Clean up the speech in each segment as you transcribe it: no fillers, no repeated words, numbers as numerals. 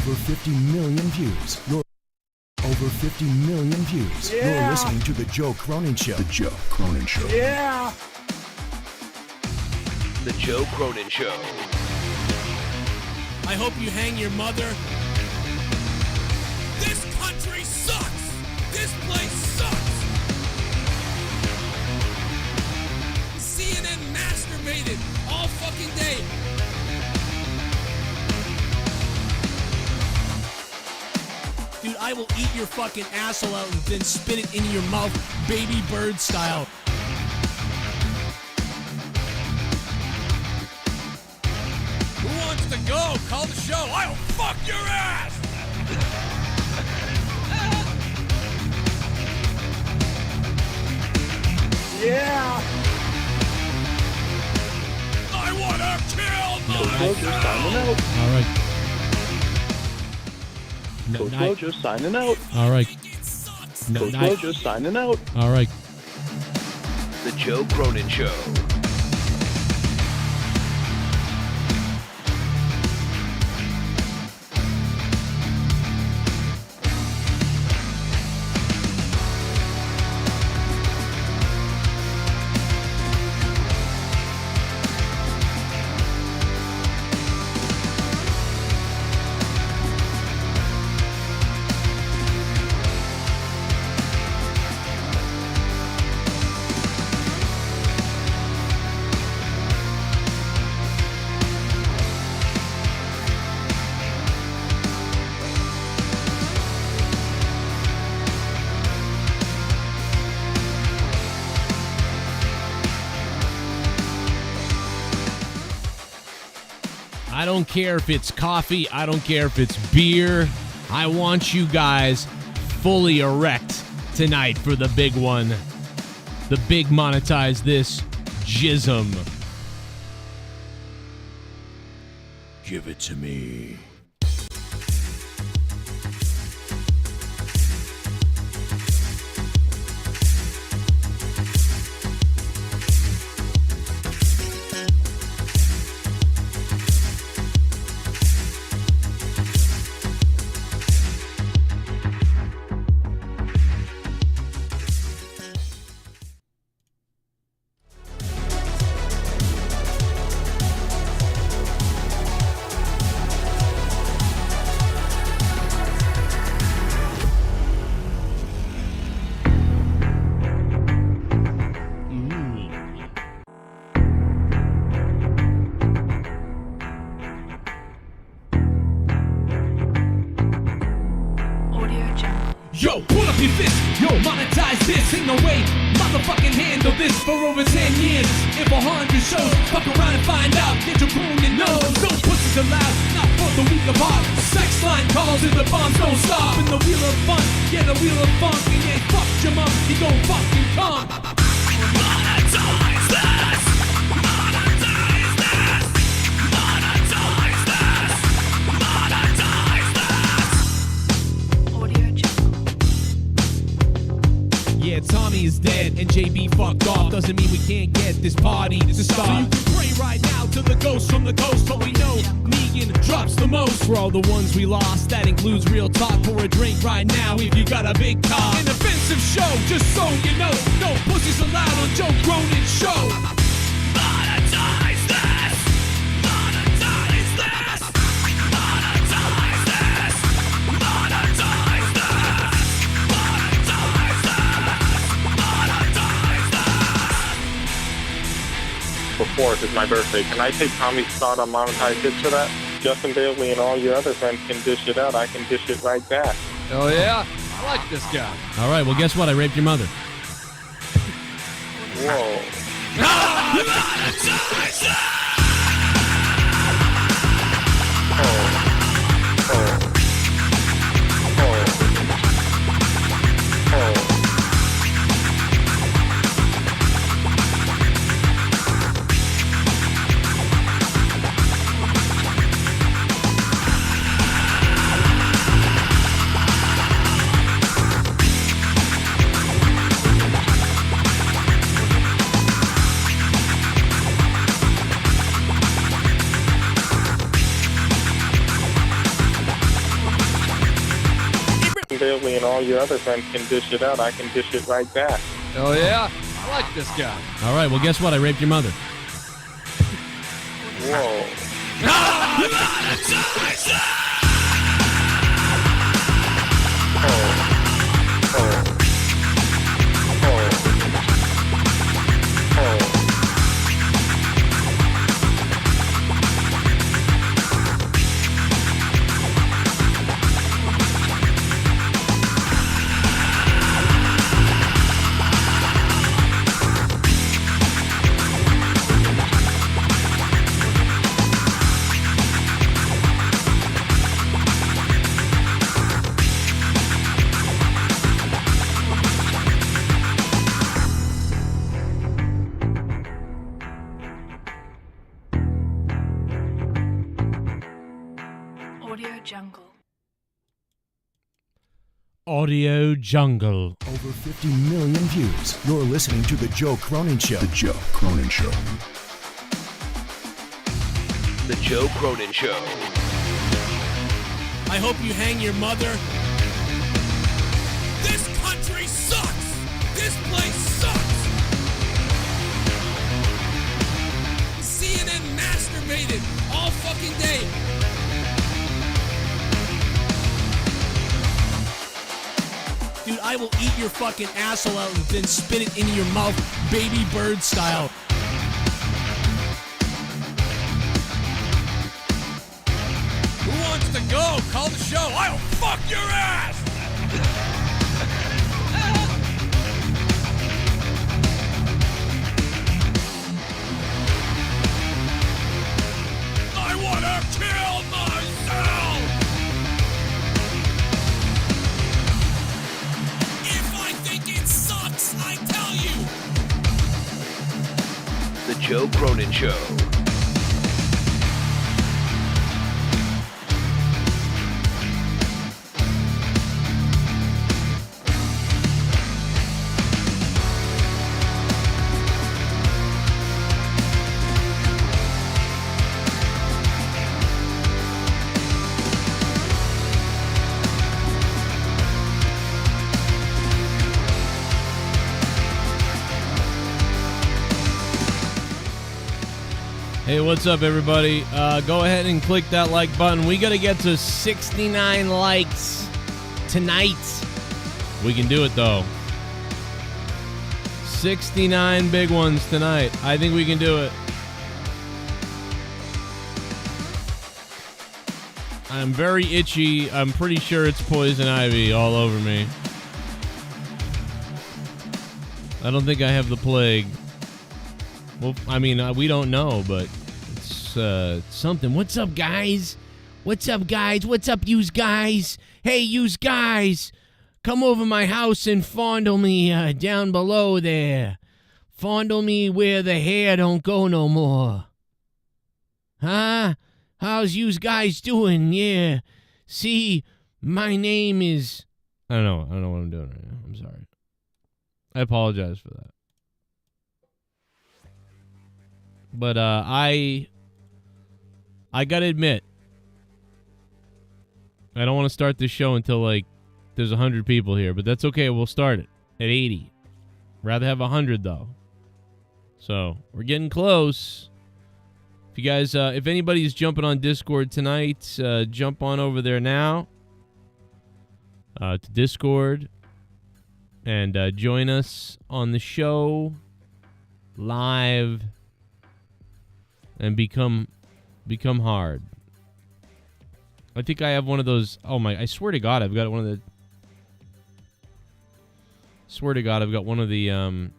Over 50 million views. Over 50 million views. Yeah. You're listening to The Joe Cronin Show. The Joe Cronin Show. Yeah. The Joe Cronin Show. I hope you hang your mother. This country sucks. This place sucks. CNN masturbated all fucking day. Dude, I will eat your fucking asshole out and then spit it into your mouth, baby bird style. Who wants to go? Call the show. I'll fuck your ass! Yeah. I wanna kill myself! All right. Coach Mo just signing out. All right. Coach Mo just signing out. All right. The Joe Cronin Show. I don't care if it's coffee. I don't care if it's beer. I want you guys fully erect tonight for the big one. The big monetize this jism. Give it to me. Yo, pull up your fist, yo, monetize this. Ain't no way, motherfucking handle this for over 10 years. If 100 shows, fuck around and find out. Get your Cronin nose, no pussies allowed, not for the weak of heart. Sex line calls and the bombs don't stop. In the wheel of fun, yeah, the wheel of funk. And yeah, fuck your mom, he gon' fucking come. Monetize this, monetize this, monetize this, monetize this. Audio Jungle. Yeah, Tommy is dead and JB fucked off. Doesn't mean we can't get this party to start. So you can pray right now to the ghost from the coast, but we know Negan drops the most. For all the ones we lost, that includes real talk. Pour a drink right now if you got a big cock. An offensive show, just so you know. No pussies allowed on Joe Cronin Show. Monetize this. Monetize this. Monetize this. Monetize this. Monetize this. The 4th is my birthday. Can I take Tommy's spot on Monetize Hits for that? Justin Bailey and all your other friends can dish it out. I can dish it right back. Oh, yeah? I like this guy. All right, well, guess what? I raped your mother. Whoa. Bailey and all your other friends can dish it out, I can dish it right back. Oh, yeah? I like this guy. All right, well, guess what? I raped your mother. Whoa. Audio Jungle. Over 50 million views. You're listening to The Joe Cronin Show. The Joe Cronin Show. The Joe Cronin Show. I hope you hang your mother. This country sucks! This place sucks! CNN masturbated all fucking day. Dude, I will eat your fucking asshole out and then spit it into your mouth, baby bird style. Who wants to go? Call the show. I'll fuck your ass! I wanna kill myself! If I think it sucks, I tell you! The Joe Cronin Show. Hey, what's up, everybody? Go ahead and click that like button. We got to get to 69 likes tonight. We can do it, though. 69 big ones tonight. I think we can do it. I'm very itchy. I'm pretty sure it's poison ivy all over me. I don't think I have the plague. Well, I mean, we don't know, but it's something. What's up, guys? What's up, guys? What's up, yous guys? Hey, yous guys. Come over my house and fondle me down below there. Fondle me where the hair don't go no more. Huh? How's yous guys doing? Yeah. See, my name is... I don't know what I'm doing right now. I'm sorry. I apologize for that. But I gotta admit, I don't want to start this show until like there's 100 people here, but that's okay. We'll start it at 80. Rather have 100 though. So we're getting close. If you guys, if anybody's jumping on Discord tonight, jump on over there now to Discord and join us on the show live. And become hard. I think I have one of those. Oh my! I swear to God, I've got one of the. Swear to God, I've got one of the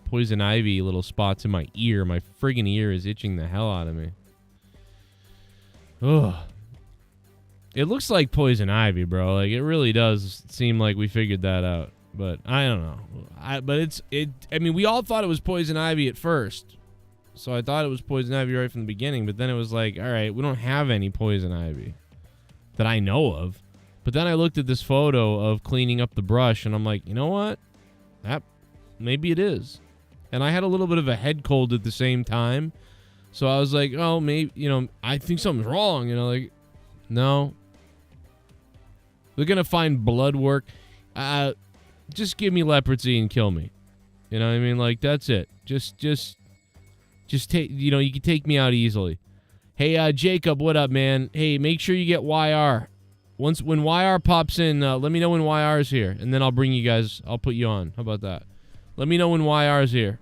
poison ivy little spots in my ear. My friggin' ear is itching the hell out of me. Ugh. It looks like poison ivy, bro. Like it really does seem like we figured that out. But I don't know. I mean, we all thought it was poison ivy at first. So I thought it was poison ivy right from the beginning. But then it was like, all right, we don't have any poison ivy that I know of. But then I looked at this photo of cleaning up the brush, and I'm like, you know what? That maybe it is. And I had a little bit of a head cold at the same time. So I was like, oh, maybe, I think something's wrong. Like, no. They're going to find blood work. Just give me leprosy and kill me. You know what I mean? Like, that's it. Just take, you know, you can take me out easily. Hey, Jacob, what up, man? Hey, make sure you get YR. When YR pops in, let me know when YR is here, and then I'll bring you guys. I'll put you on. How about that? Let me know when YR is here,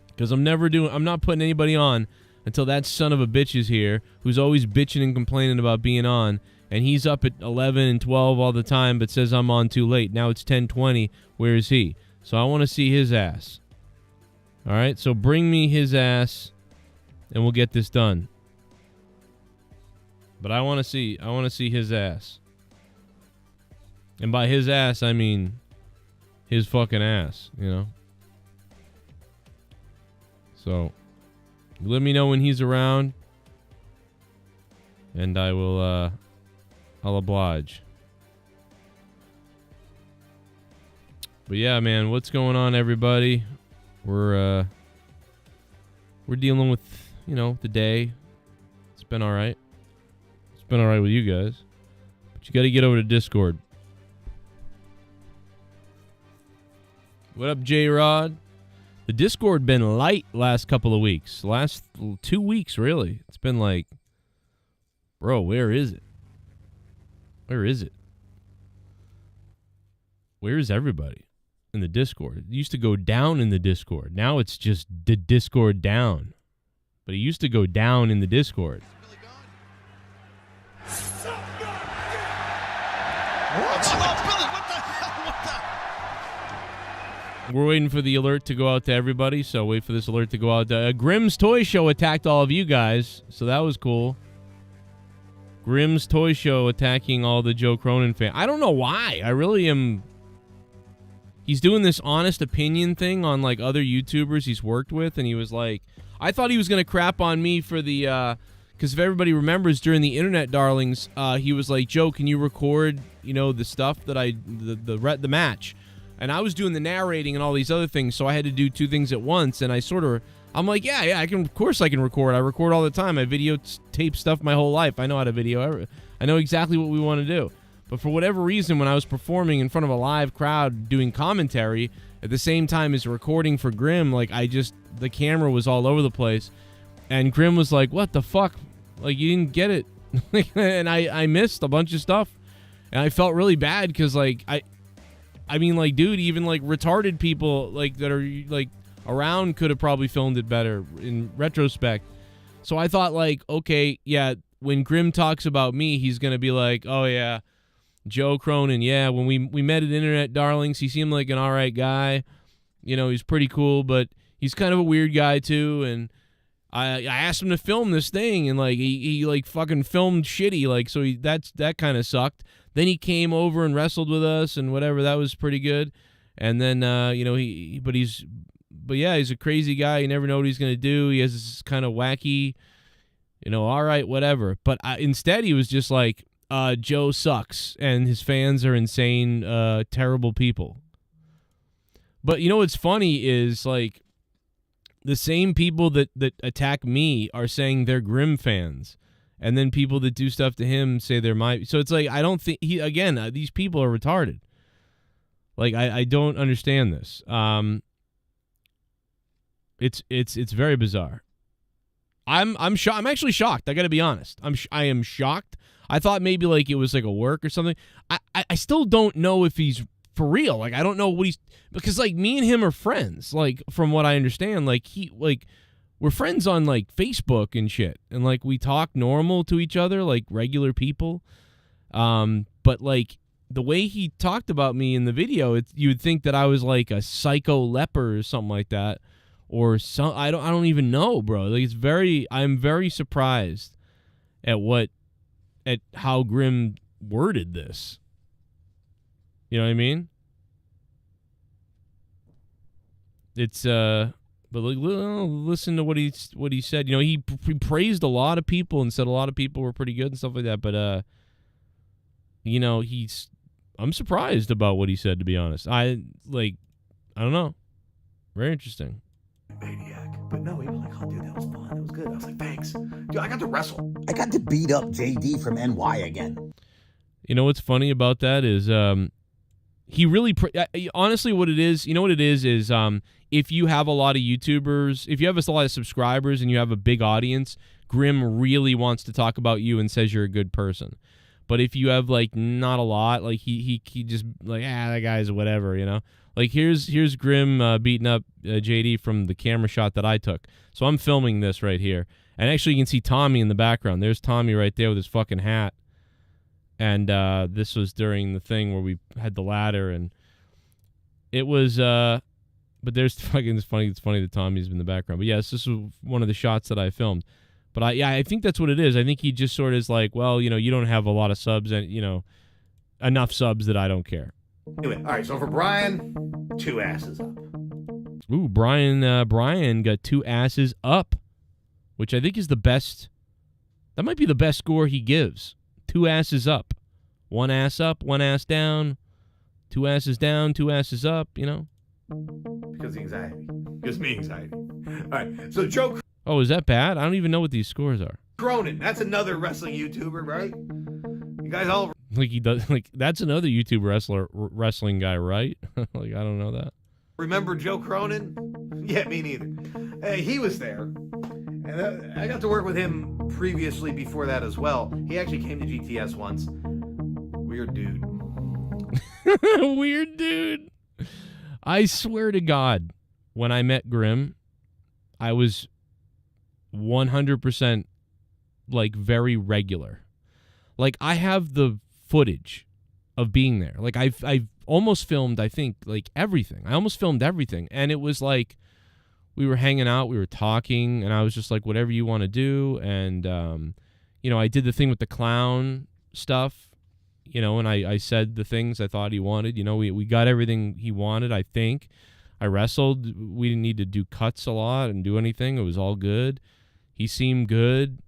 because I'm not putting anybody on until that son of a bitch is here, who's always bitching and complaining about being on, and he's up at 11 and 12 all the time, but says I'm on too late. Now it's 10:20. Where is he? So I want to see his ass. All right, so bring me his ass, and we'll get this done. But I want to see his ass. And by his ass, I mean his fucking ass, you know? So, let me know when he's around, and I will, I'll oblige. But yeah, man, what's going on, everybody? We're dealing with, you know, the day. It's been all right. Been all right with you guys, but you got to get over to Discord. What up, J-Rod? The Discord been light last couple of weeks. Last 2 weeks, really. It's been like, bro, where is it? Where is it? Where is everybody in the Discord? It used to go down in the Discord. Now it's just the Discord down. But it used to go down in the Discord. We're waiting for the alert to go out to everybody, so wait for this alert to go out. GrimsToyShow attacked all of you guys, so that was cool. GrimsToyShow attacking all the Joe Cronin fans. I don't know why. I really am. He's doing this honest opinion thing on like other YouTubers he's worked with, and he was like, I thought he was going to crap on me for the, because if everybody remembers during the Internet Darlings, he was like, Joe, can you record, you know, the stuff that the match? And I was doing the narrating and all these other things, so I had to do two things at once. And I'm like, yeah, I can. Of course, I can record. I record all the time. I videotape stuff my whole life. I know how to video. I know exactly what we want to do. But for whatever reason, when I was performing in front of a live crowd doing commentary at the same time as recording for Grim, like the camera was all over the place, and Grim was like, "What the fuck? Like you didn't get it," and I missed a bunch of stuff, and I felt really bad because like I mean, like, dude, even, like, retarded people, like, that are, like, around could have probably filmed it better in retrospect. So I thought, like, okay, yeah, when Grim talks about me, he's going to be like, oh, yeah, Joe Cronin, yeah, when we met at Internet Darlings, he seemed like an all right guy. You know, he's pretty cool, but he's kind of a weird guy, too, and I asked him to film this thing, and, like, he like, fucking filmed shitty, like, so that kind of sucked. Then he came over and wrestled with us and whatever. That was pretty good. And then, you know, he's a crazy guy. You never know what he's going to do. He has this kind of wacky, you know, all right, whatever. But instead, he was just like, Joe sucks and his fans are insane, terrible people. But, you know, what's funny is, like, the same people that attack me are saying they're Grim fans. And then people that do stuff to him say they're my... So it's like, I don't think... these people are retarded. Like, I don't understand this. It's very bizarre. I'm actually shocked. I got to be honest. I am shocked. I thought maybe, like, it was, like, a work or something. I still don't know if he's for real. Like, I don't know what he's... Because, like, me and him are friends. Like, from what I understand, like, we're friends on, like, Facebook and shit. And, like, we talk normal to each other, like, regular people. But, like, the way he talked about me in the video, you would think that I was, like, a psycho leper or something like that. Or some, I don't even know, bro. Like, I'm very surprised at how Grim worded this. You know what I mean? It's, but listen to what he said. You know, he praised a lot of people and said a lot of people were pretty good and stuff like that. But you know, I'm surprised about what he said, to be honest. I don't know. Very interesting. Maniac. But no, he was like, oh, dude, that was fun. That was good. I was like, thanks. Dude, I got to wrestle. I got to beat up JD from NY again. You know what's funny about that is he really honestly what it is, you know what it is if you have a lot of YouTubers, if you have a lot of subscribers and you have a big audience, Grim really wants to talk about you and says you're a good person. But if you have like not a lot, like he just like that guy's whatever, you know. Like here's Grim beating up JD from the camera shot that I took. So I'm filming this right here, and actually you can see Tommy in the background. There's Tommy right there with his fucking hat. And this was during the thing where we had the ladder, and it was. But there's fucking it's funny that Tommy's in the background. But yes, this was one of the shots that I filmed. But I think that's what it is. I think he just sort of is like, well, you know, you don't have a lot of subs, and you know, enough subs that I don't care. Anyway, all right. So for Brian, 2 asses up. Ooh, Brian got 2 asses up, which I think is the best. That might be the best score he gives. 2 asses up. 1 ass up, 1 ass down. 2 asses down, 2 asses up, you know? Because of anxiety. Gives me anxiety. All right. So Joe Oh, is that bad? I don't even know what these scores are. Cronin, that's another wrestling YouTuber, right? You guys all... Like he does, like that's another YouTube wrestling guy, right? Like I don't know that. Remember Joe Cronin? Yeah, me neither. Hey, he was there. And I got to work with him previously before that as well. He actually came to GTS once. Weird dude. Weird dude. I swear to God, when I met Grim, I was 100% like very regular. Like I have the footage of being there. Like I've almost filmed, I think, like everything. I almost filmed everything. And it was like we were hanging out, we were talking, and I was just like, whatever you want to do. And, you know, I did the thing with the clown stuff, you know, and I said the things I thought he wanted. You know, we got everything he wanted, I think. I wrestled. We didn't need to do cuts a lot and do anything. It was all good. He seemed good.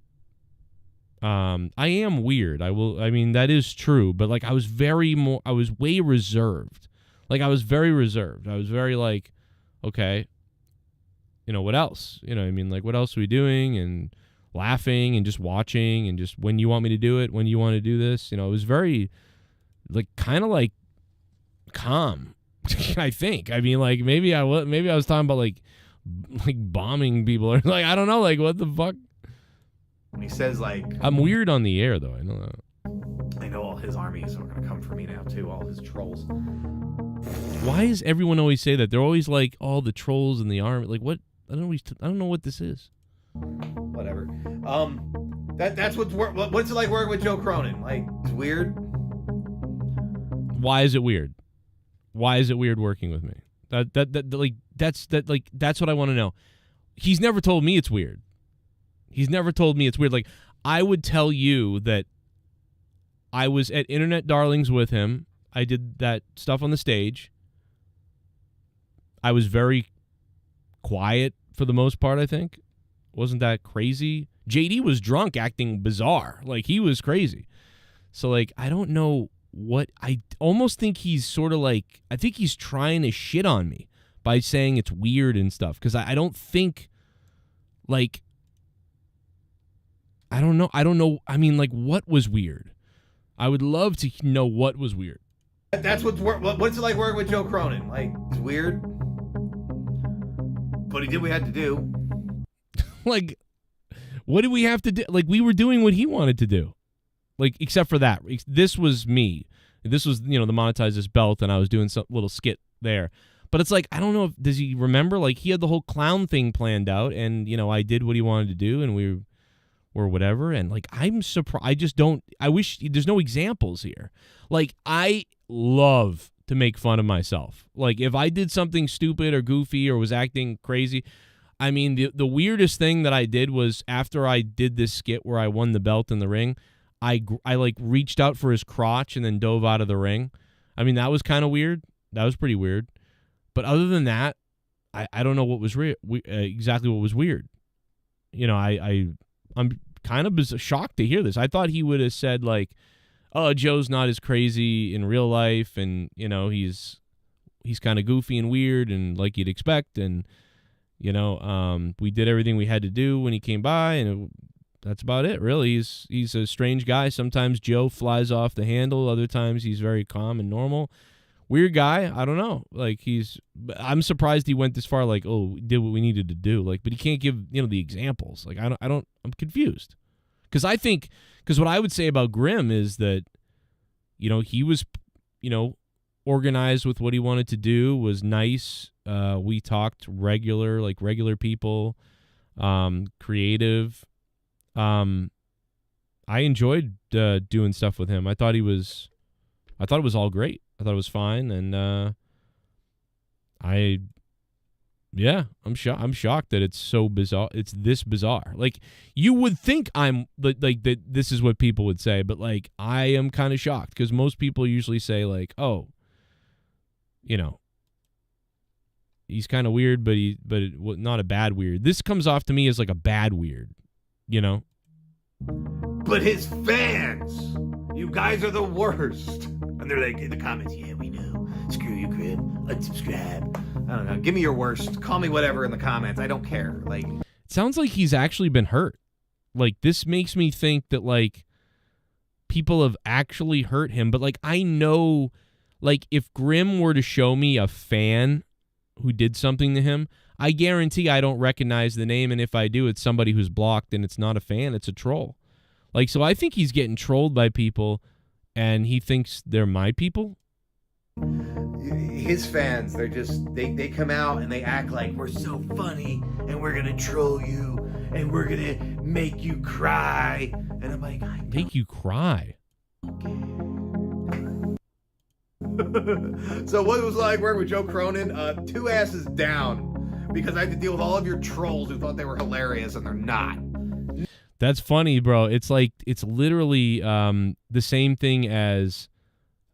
I am weird. I mean, that is true. But, like, I was way reserved. Like, I was very reserved. I was very, like, okay, you know, what else? You know, I mean, like, what else are we doing? And laughing and just watching and just when you want me to do it, when you want to do this. You know, it was very, like, kind of, like, calm, I think. I mean, like, maybe I was talking about, like bombing people or, like, I don't know, like, what the fuck? When he says, like... I'm weird on the air, though. I know that. I know all his armies are going to come for me now, too. All his trolls. Why does everyone always say that? They're always like, all the trolls in the army. Like, what? I don't know what this is. Whatever. That's what's it like working with Joe Cronin? Like, it's weird. Why is it weird? Why is it weird working with me? That's what I want to know. He's never told me it's weird. He's never told me it's weird. Like, I would tell you that I was at Internet Darlings with him. I did that stuff on the stage. I was very quiet for the most part, I think. Wasn't that crazy? JD was drunk acting bizarre. Like, he was crazy. So, like, I don't know what... I almost think he's sort of like... I think he's trying to shit on me by saying it's weird and stuff. Because I don't think, like... I don't know. I mean, like, what was weird? I would love to know what was weird. That's what's it like working with Joe Cronin? Like, it's weird. But he did what we had to do. Like, what did we have to do? Like, we were doing what he wanted to do. Like, except for that. This was me. This was, you know, the Monetize This belt, and I was doing some little skit there. But it's like, I don't know, does he remember? Like, he had the whole clown thing planned out, and, you know, I did what he wanted to do, and or whatever, and, like, I'm surprised. I wish there's no examples here. Like, I love to make fun of myself. Like, if I did something stupid or goofy or was acting crazy, I mean, the weirdest thing that I did was after I did this skit where I won the belt in the ring, I like reached out for his crotch and then dove out of the ring. I mean, that was kind of weird. That was pretty weird. But other than that, I don't know what was exactly what was weird. You know, I'm kind of shocked to hear this. I thought he would have said, like, oh, Joe's not as crazy in real life, and, you know, he's kind of goofy and weird and like you'd expect, and, you know, we did everything we had to do when he came by, and that's about it, really. He's a strange guy. Sometimes Joe flies off the handle. Other times he's very calm and normal. Weird guy. I don't know. Like, I'm surprised he went this far. Like, oh, we did what we needed to do. Like, but he can't give, the examples. Like, I'm confused. Because what I would say about Grim is that, he was, organized with what he wanted to do, was nice. We talked regular people, creative. I enjoyed doing stuff with him. I thought it was all great. I thought it was fine, and I'm shocked that it's so bizarre. It's this bizarre. Like, you would think I'm like that. This is what people would say, but like, I am kind of shocked because most people usually say like, oh, he's kind of weird, but not a bad weird. This comes off to me as like a bad weird, But his fans, you guys are the worst. And they're like in the comments, yeah, we know. Screw you, Grim. Unsubscribe. I don't know. Give me your worst. Call me whatever in the comments. I don't care. Like, it sounds like he's actually been hurt. Like, this makes me think that like people have actually hurt him. But like, I know, like, if Grim were to show me a fan who did something to him, I guarantee I don't recognize the name. And if I do, it's somebody who's blocked, and it's not a fan. It's a troll. Like, so I think he's getting trolled by people, and he thinks they're my people. His fans, they come out and they act like we're so funny and we're gonna troll you and we're gonna make you cry. And I'm like, make you cry. So what it was like working with Joe Cronin? 2 asses down, because I had to deal with all of your trolls who thought they were hilarious and they're not. That's funny, bro. It's like, it's literally the same thing as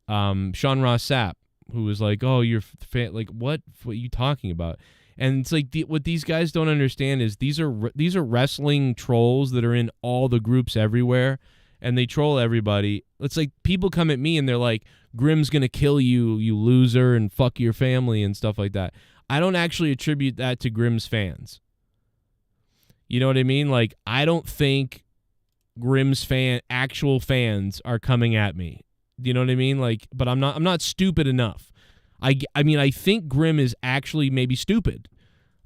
Sean Ross Sapp, who was like, oh, you're fan. Like, what are you talking about? And it's like, what these guys don't understand is these are wrestling trolls that are in all the groups everywhere, and they troll everybody. It's like people come at me and they're like, Grim's going to kill you, you loser, and fuck your family and stuff like that. I don't actually attribute that to Grim's fans. You know what I mean? Like, I don't think Grim's actual fans are coming at me. You know what I mean? Like, but I'm not stupid enough. I mean, I think Grim is actually maybe stupid.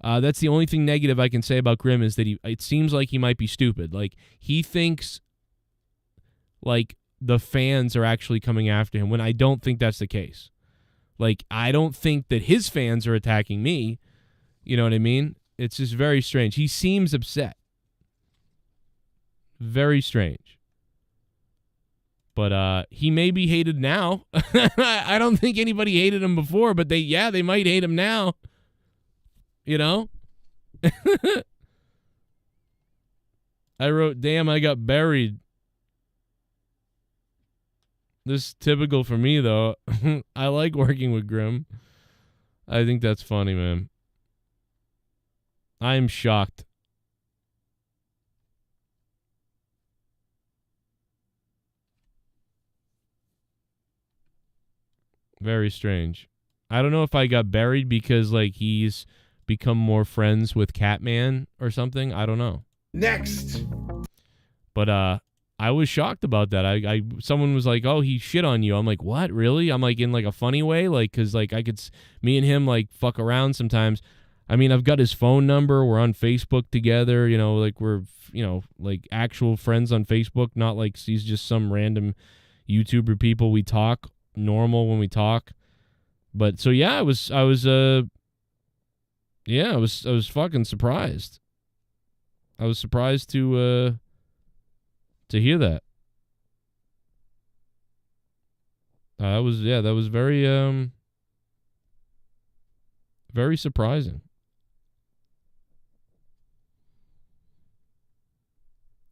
That's the only thing negative I can say about Grim, is that it seems like he might be stupid. Like, he thinks like the fans are actually coming after him, when I don't think that's the case. Like, I don't think that his fans are attacking me. You know what I mean? It's just very strange. He seems upset. Very strange. But he may be hated now. I don't think anybody hated him before, but they might hate him now. I wrote, damn, I got buried. This is typical for me, though. I like working with Grim. I think that's funny, man. I am shocked. Very strange. I don't know if I got buried because, like, he's become more friends with Catman or something. I don't know. Next. But I was shocked about that. Someone was like, "Oh, he shit on you." I'm like, "What? Really?" I'm like, in like a funny way, like, cuz like me and him like fuck around sometimes. I mean, I've got his phone number. We're on Facebook together, like we're, like actual friends on Facebook, not like he's just some random YouTuber people. We talk normal when we talk. But so yeah, I was fucking surprised. I was surprised to hear that. That was very very surprising.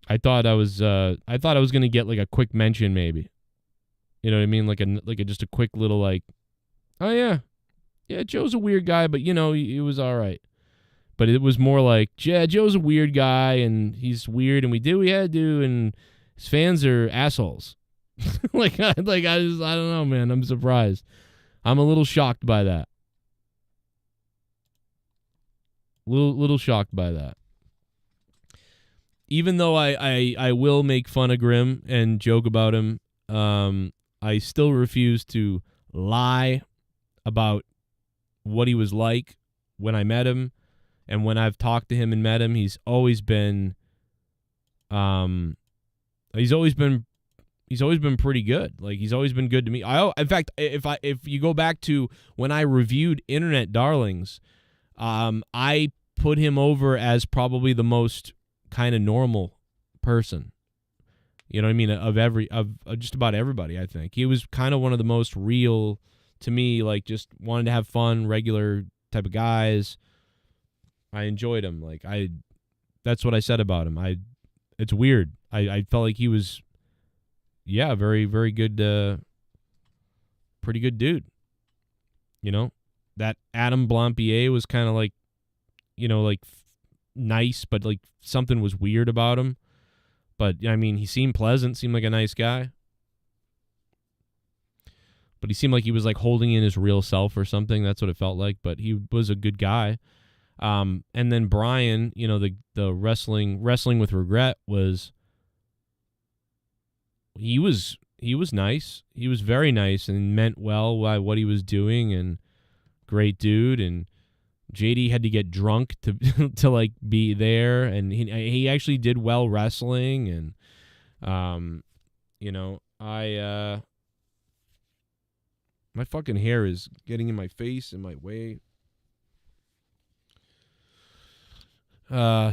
I thought I was gonna get like a quick mention, maybe. You know what I mean? Like a just a quick little like, oh yeah, Joe's a weird guy, but he was all right. But it was more like, yeah, Joe's a weird guy and he's weird and we did what we had to do and his fans are assholes. I don't know, man. I'm surprised. I'm a little shocked by that. Little shocked by that. even though I will make fun of Grim and joke about him, I still refuse to lie about what he was like when I met him, and when I've talked to him and met him, he's always been pretty good. Like, he's always been good to me. In fact, if you go back to when I reviewed Internet Darlings, I put him over as probably the most kind of normal person. You know what I mean? Of just about everybody, I think. He was kind of one of the most real to me, like, just wanted to have fun, regular type of guys. I enjoyed him. Like, that's what I said about him. It's weird. I felt like he was, yeah, very, very good, pretty good dude. You know? That Adam Blampier was kind of like, you know, like nice, but like something was weird about him. But, I mean, he seemed pleasant, seemed like a nice guy. But he seemed like he was like holding in his real self or something. That's what it felt like. But he was a good guy. And then Brian, you know, the wrestling with regret was, he was nice. He was very nice and meant well by what he was doing, and great dude. And JD had to get drunk to to like be there, and he actually did well wrestling. And you know, my fucking hair is getting in my face, in my way.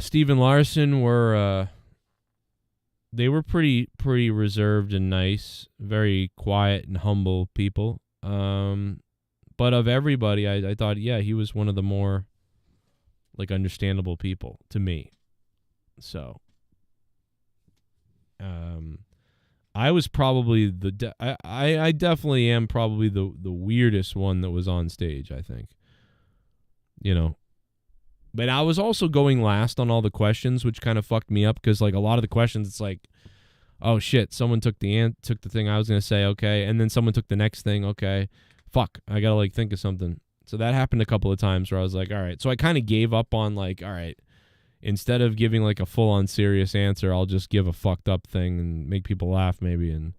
Steven Larson they were pretty reserved and nice, very quiet and humble people. But of everybody, I thought, yeah, he was one of the more like understandable people to me. So, I was probably I definitely am probably the weirdest one that was on stage, I think. You know. But I was also going last on all the questions, which kind of fucked me up, because like a lot of the questions, it's like, oh shit, someone took the thing I was gonna say, okay, and then someone took the next thing, okay, fuck, I gotta like think of something. So that happened a couple of times where I was like, all right. So I kind of gave up on like, all right, instead of giving like a full on serious answer, I'll just give a fucked up thing and make people laugh maybe, and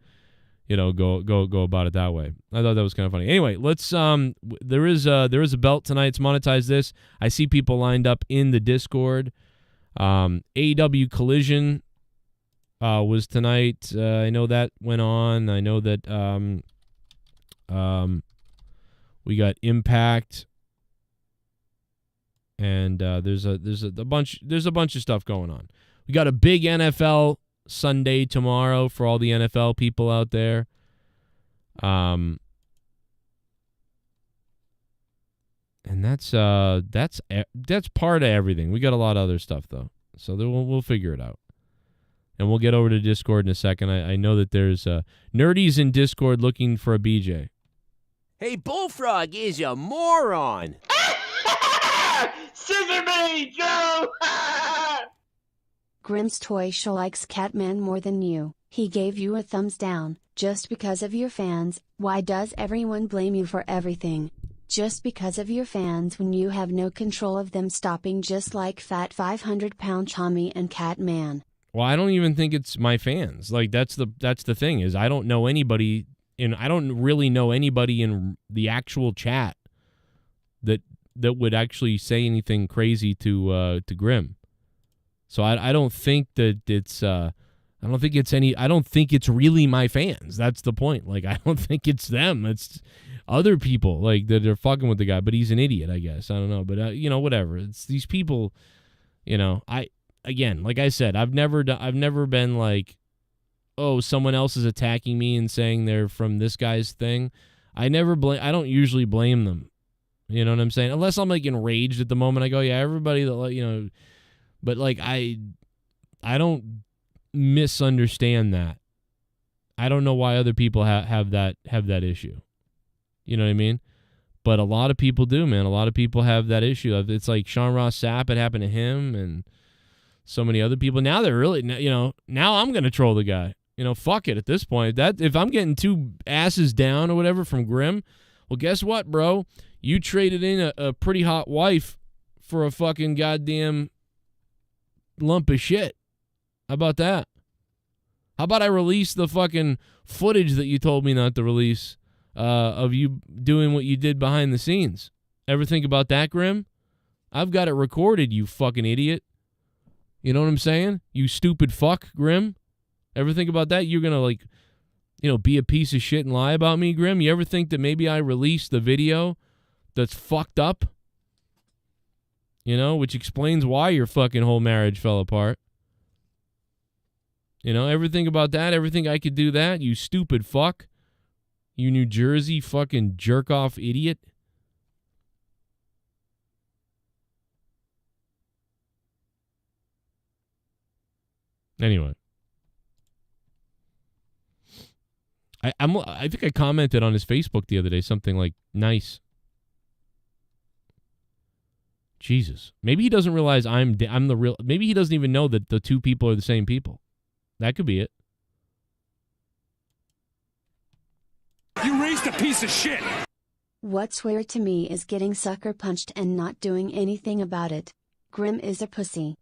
you know, go about it that way. I thought that was kind of funny. Anyway, let's there is a belt tonight. It's Monetize This. I see people lined up in the Discord. AEW Collision was tonight. I know that went on. I know that we got Impact, and there's a bunch of stuff going on. We got a big NFL Sunday tomorrow for all the NFL people out there. And that's part of everything. We got a lot of other stuff though, so we'll figure it out, and we'll get over to Discord in a second. I know that there's nerdies in Discord looking for a BJ. Hey, Bullfrog is a moron. Scissor me, Joe. GrimsToyShow likes Catman more than you. He gave you a thumbs down, just because of your fans. Why does everyone blame you for everything? Just because of your fans when you have no control of them stopping, just like fat 500-pound Tommy and Catman. Well, I don't even think it's my fans. Like, that's the thing, is I don't know anybody, and I don't really know anybody in the actual chat that would actually say anything crazy to Grim. So I don't think that it's I don't think it's really my fans. That's the point. Like, I don't think it's them. It's other people like that are fucking with the guy, but he's an idiot, I guess. I don't know, but you know, whatever. It's these people, you know, again, like I said, I've never been like, oh, someone else is attacking me and saying they're from this guy's thing. I don't usually blame them. You know what I'm saying? Unless I'm like enraged at the moment, I go, yeah, everybody that, you know. But like I don't misunderstand that. I don't know why other people have that issue. You know what I mean? But a lot of people do, man. A lot of people have that issue. It's like Sean Ross Sapp, it happened to him, and so many other people. Now they're really, you know, now I'm gonna troll the guy. You know, fuck it at this point. That if I'm getting 2 asses down or whatever from Grim, well, guess what, bro? You traded in a pretty hot wife for a fucking goddamn lump of shit. How about that? How about I release the fucking footage that you told me not to release of you doing what you did behind the scenes? Ever think about that, Grim? I've got it recorded, you fucking idiot. You know what I'm saying? You stupid fuck, Grim. Ever think about that? You're going to, be a piece of shit and lie about me, Grim? You ever think that maybe I released the video that's fucked up? Which explains why your fucking whole marriage fell apart. Ever think about that? Ever think I could do that? You stupid fuck. You New Jersey fucking jerk-off idiot. Anyway. I think I commented on his Facebook the other day something like, nice. Jesus. Maybe he doesn't realize I'm the real... Maybe he doesn't even know that the two people are the same people. That could be it. You raised a piece of shit! What's weird to me is getting sucker punched and not doing anything about it. Grim is a pussy.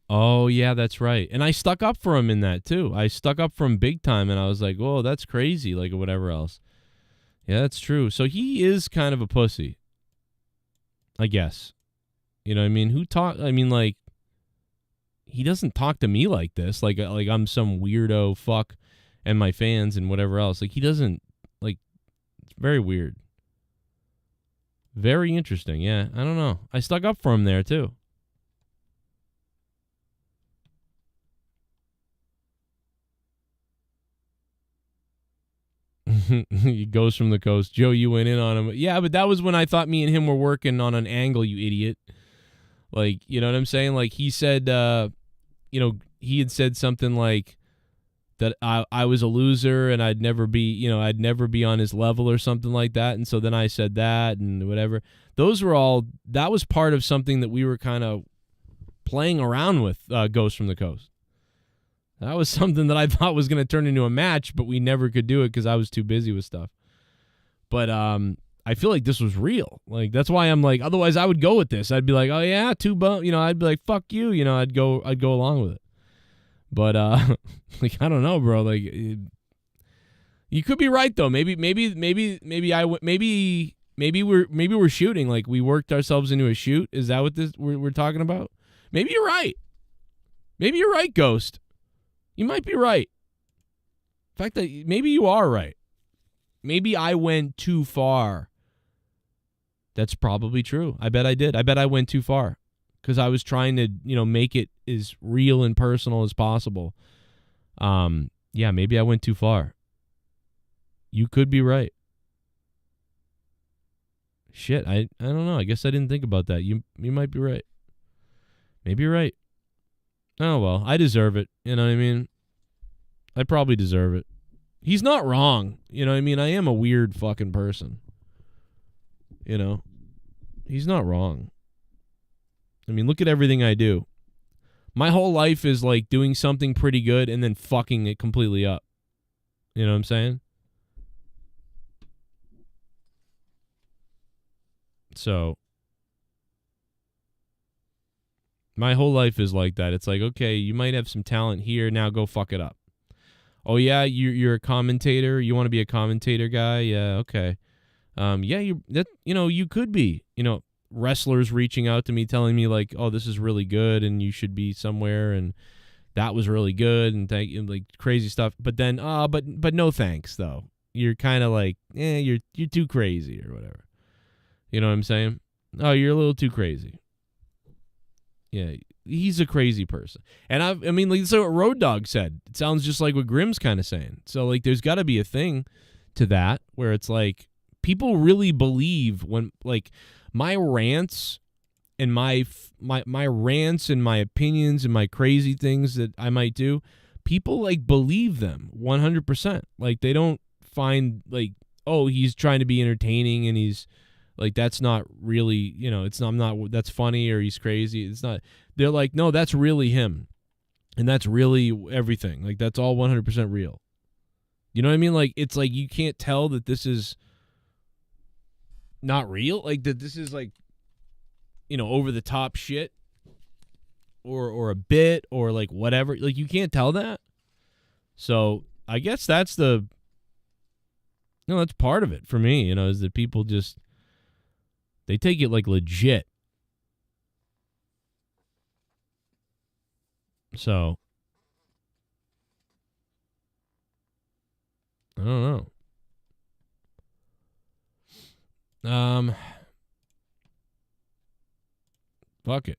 Oh, yeah, that's right. And I stuck up for him in that, too. I stuck up for him big time, and I was like, whoa, that's crazy, like, or whatever else. Yeah, that's true. So he is kind of a pussy, I guess. You know what I mean? He doesn't talk to me like this, like I'm some weirdo fuck and my fans and whatever else. Like, he doesn't, it's very weird. Very interesting, yeah. I don't know. I stuck up for him there, too. He goes from the coast. Joe, you went in on him. Yeah, but that was when I thought me and him were working on an angle, you idiot. Like, you know what I'm saying? Like, he said, he had said something like that I was a loser and I'd never be on his level or something like that. And so then I said that and whatever. That was part of something that we were kind of playing around with, Ghost from the Coast. That was something that I thought was going to turn into a match, but we never could do it because I was too busy with stuff. But I feel like this was real. Like, that's why I'm like, otherwise I would go with this. I'd be like, oh yeah, I'd be like, fuck you. I'd go along with it. But like, I don't know, bro. Like, you could be right though. Maybe we're shooting. Like, we worked ourselves into a shoot. Is that what we're talking about? Maybe you're right. Maybe you're right, Ghost. You might be right. In fact, maybe you are right. Maybe I went too far. That's probably true. I bet I did. I bet I went too far because I was trying to, make it as real and personal as possible. Yeah, maybe I went too far. You could be right. Shit, I don't know. I guess I didn't think about that. You might be right. Maybe you're right. Oh, well, I deserve it. You know what I mean? I probably deserve it. He's not wrong. You know what I mean? I am a weird fucking person. He's not wrong. I mean, look at everything I do. My whole life is like doing something pretty good and then fucking it completely up. You know what I'm saying? So, my whole life is like that. It's like, okay, you might have some talent here. Now go fuck it up. Oh, yeah, you're a commentator. You want to be a commentator guy? Yeah, okay. Yeah, you could be. Wrestlers reaching out to me telling me like, oh, this is really good and you should be somewhere and that was really good and like crazy stuff. But then, but no thanks though. You're kind of like, you're too crazy or whatever. You know what I'm saying? Oh, you're a little too crazy. Yeah, he's a crazy person. And I mean, like, so what Road Dogg said. It sounds just like what Grim's kind of saying. So, like, there's got to be a thing to that where it's like people really believe when, like, my rants and my rants and my opinions and my crazy things that I might do, people, like, believe them 100%. Like, they don't find, like, oh, he's trying to be entertaining and he's, like, that's not really, that's funny or he's crazy. It's not. They're like, no, that's really him. And that's really everything. Like, that's all 100% real. You know what I mean? Like, it's like you can't tell that this is not real. Like, that this is, like, over the top shit. or a bit or like whatever. Like you can't tell that. So I guess that's that's part of it for me, is that people just, they take it like legit. So I don't know. Fuck it.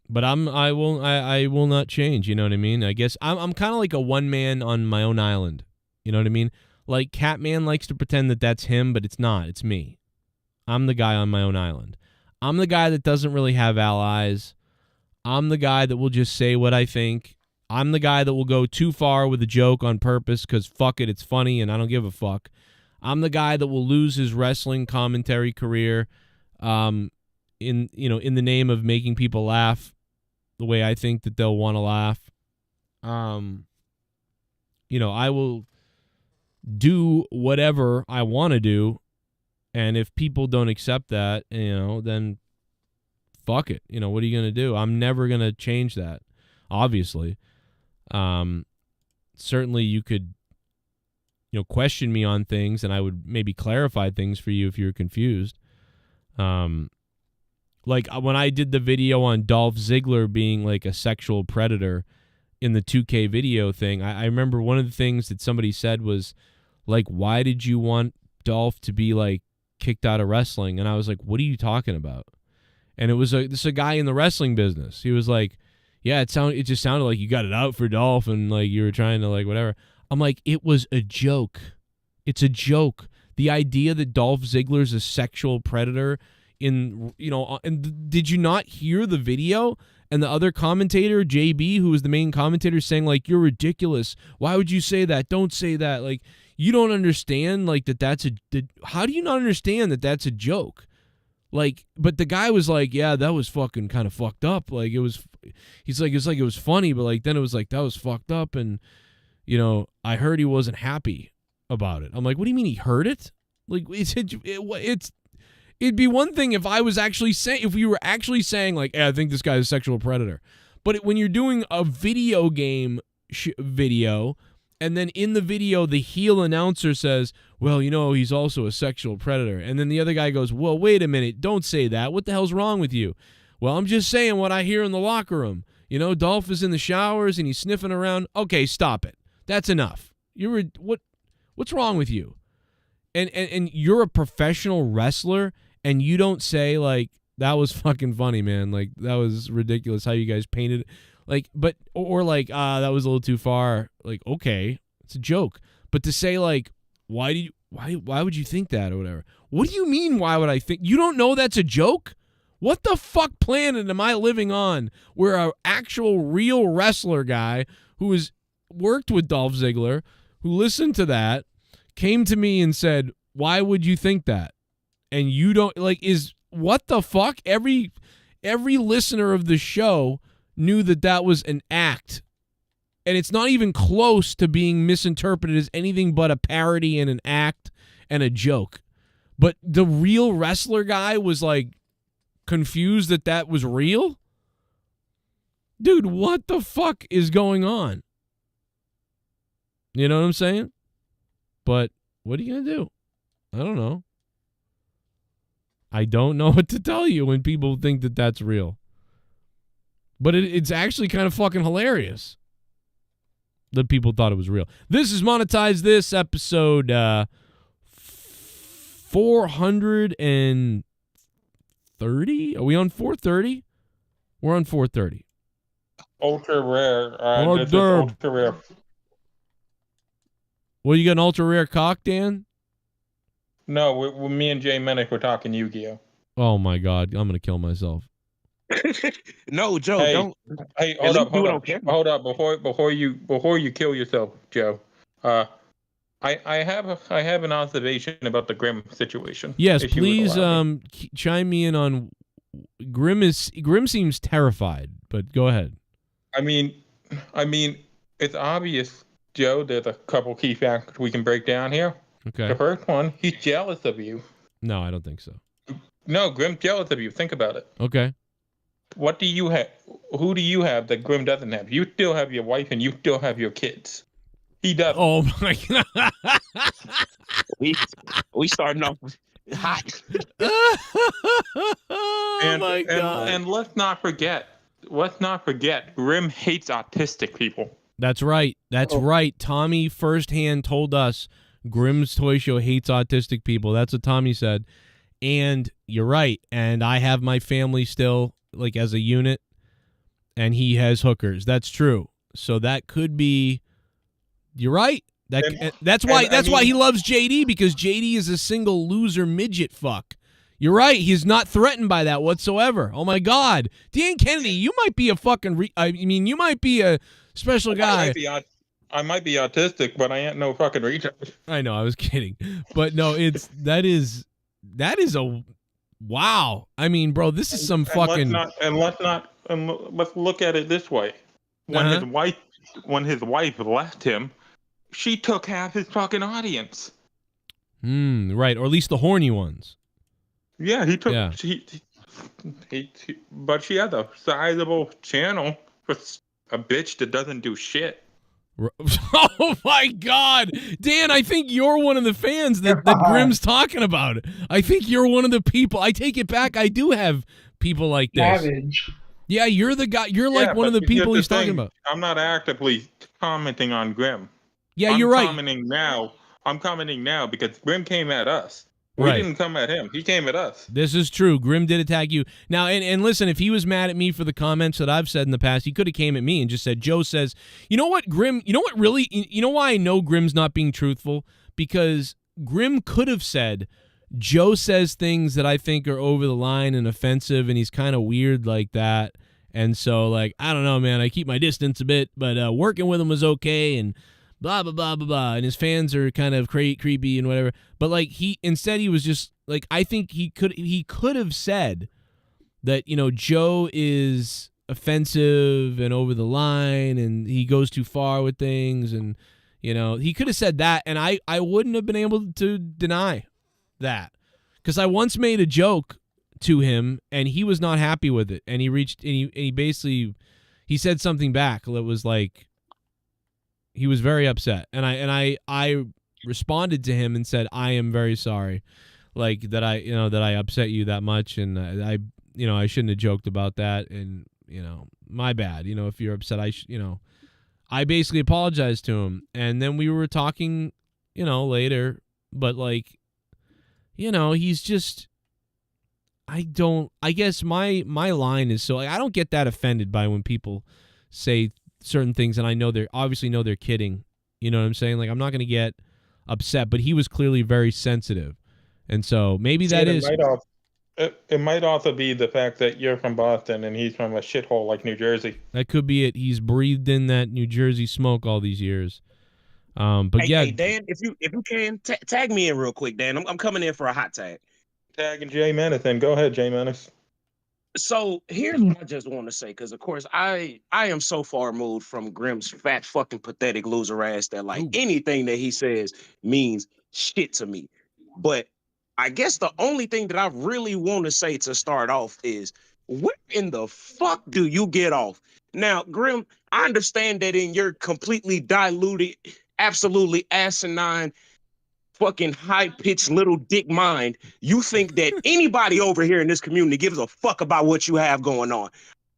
But I will not change, you know what I mean? I guess I'm kind of like a one man on my own island. You know what I mean? Like Catman likes to pretend that that's him, but it's not. It's me. I'm the guy on my own island. I'm the guy that doesn't really have allies. I'm the guy that will just say what I think. I'm the guy that will go too far with a joke on purpose because fuck it, it's funny and I don't give a fuck. I'm the guy that will lose his wrestling commentary career in the name of making people laugh the way I think that they'll want to laugh. I will do whatever I want to do, and if people don't accept that, then fuck it. What are you going to do? I'm never going to change that, obviously. Certainly you could, question me on things, and I would maybe clarify things for you if you're confused. Like when I did the video on Dolph Ziggler being like a sexual predator in the 2K video thing, I remember one of the things that somebody said was like, why did you want Dolph to be like kicked out of wrestling? And I was like, what are you talking about? And it was this is a guy in the wrestling business. He was like, yeah, it just sounded like you got it out for Dolph and like you were trying to like whatever. I'm like, it was a joke. It's a joke. The idea that Dolph Ziggler's a sexual predator and did you not hear the video? And the other commentator, JB, who was the main commentator, saying like, you're ridiculous. Why would you say that? Don't say that. Like, you don't understand like how do you not understand that that's a joke? Like, but the guy was like, yeah, that was fucking kind of fucked up. Like it was funny, but like then it was like that was fucked up, and I heard he wasn't happy about it. I'm like, what do you mean he heard it? Like it'd be one thing if I was actually saying, if we were actually saying like, hey, I think this guy's a sexual predator, but when you're doing a video game video. And then in the video, the heel announcer says, well, he's also a sexual predator. And then the other guy goes, well, wait a minute. Don't say that. What the hell's wrong with you? Well, I'm just saying what I hear in the locker room. Dolph is in the showers and he's sniffing around. Okay, stop it. That's enough. What's wrong with you? And you're a professional wrestler and you don't say, like, that was fucking funny, man. Like, that was ridiculous how you guys painted it. Like, but, or like, that was a little too far. Like, okay, it's a joke. But to say like, why would you think that or whatever? What do you mean, why would I think? You don't know that's a joke? What the fuck planet am I living on where an actual real wrestler guy who has worked with Dolph Ziggler, who listened to that, came to me and said, why would you think that? And you don't, like, what the fuck? Every listener of the show knew that was an act, and it's not even close to being misinterpreted as anything but a parody and an act and a joke. But the real wrestler guy was like confused that was real. Dude, what the fuck is going on? You know what I'm saying? But what are you gonna do? I don't know. I don't know what to tell you when people think that that's real. But it's actually kind of fucking hilarious that people thought it was real. This is Monetize This, episode 430. Are we on 430? We're on 430. Ultra rare. This is Derb. ultra rare. Well, you got an ultra rare cock, Dan? No, me and Jay Menick were talking Yu-Gi-Oh. Oh my God, I'm gonna kill myself. No, Joe, Hey, don't. Hey, At least do it on hold camera. up. Before you kill yourself, Joe. I have an observation about the Grim situation. Yes, if you would please allow me. chime me in on Grim seems terrified, but go ahead. I mean, it's obvious, Joe. There's a couple key factors we can break down here. Okay. The first one, he's jealous of you. No, I don't think so. No, Grim's jealous of you. Think about it. Okay. What do you have? Who do you have that Grim doesn't have? You still have your wife and you still have your kids. He doesn't. Oh my God. We starting off hot. And, my God. And let's not forget, Grim hates autistic people. That's right. That's right. Tommy firsthand told us Grim's Toy Show hates autistic people. That's what Tommy said. And you're right. And I have my family still, like, as a unit, and he has hookers. That's true. So that could be. You're right. That's why he loves JD, because JD is a single loser midget fuck. You're right. He's not threatened by that whatsoever. Oh my God, Dan Kennedy, you might be a fucking. You might be a special guy. I might be autistic, but I ain't no fucking retard. I know. I was kidding, but no, that is a wow. I mean, bro, this is some fucking. Let's look at it this way. When his wife left him, she took half his fucking audience. Right, or at least the horny ones. Yeah, he took. Yeah. But she has a sizable channel for a bitch that doesn't do shit. Oh my God, Dan! I think you're one of the fans that Grim's talking about. I think you're one of the people. I take it back. I do have people like this. Savage. Yeah, you're the guy. You're like one of the people he's talking about. I'm not actively commenting on Grim. Yeah, you're right. I'm commenting now because Grim came at us. We didn't come at him. He came at us. This is true. Grim did attack you. Now, and listen, if he was mad at me for the comments that I've said in the past, he could have came at me and just said, Joe says, you know what, Grim, you know why I know Grim's not being truthful? Because Grim could have said, Joe says things that I think are over the line and offensive, and he's kind of weird like that. And so, like, I don't know, man, I keep my distance a bit, but working with him was okay, and blah, blah, blah, blah, blah. And his fans are kind of creepy and whatever. But, like, he was just, like, I think he could have said that, Joe is offensive and over the line and he goes too far with things. And, he could have said that, and I wouldn't have been able to deny that. Because I once made a joke to him, and he was not happy with it. And he basically said something back that was like, he was very upset, and I responded to him and said, I am very sorry, like that I upset you that much, and I shouldn't have joked about that, and my bad, if you're upset, I basically apologized to him, and then we were talking, later, but like, he's just, I guess my line is so, like, I don't get that offended by when people say certain things, and I know they're kidding. You know what I'm saying? Like, I'm not going to get upset, but he was clearly very sensitive, and so maybe it might also be the fact that you're from Boston and he's from a shithole like New Jersey. That could be it. He's breathed in that New Jersey smoke all these years. But hey, Dan, if you can tag me in real quick, Dan. I'm coming in for a hot tag. Tagging Jay Menace, then go ahead, Jay Menace. So here's what I just want to say, because of course I am so far removed from Grim's fat fucking pathetic loser ass that like anything that he says means shit to me. But I guess the only thing that I really want to say to start off is, where in the fuck do you get off? Now, Grim, I understand that in your completely diluted, absolutely asinine, fucking high-pitched little dick mind, you think that anybody over here in this community gives a fuck about what you have going on.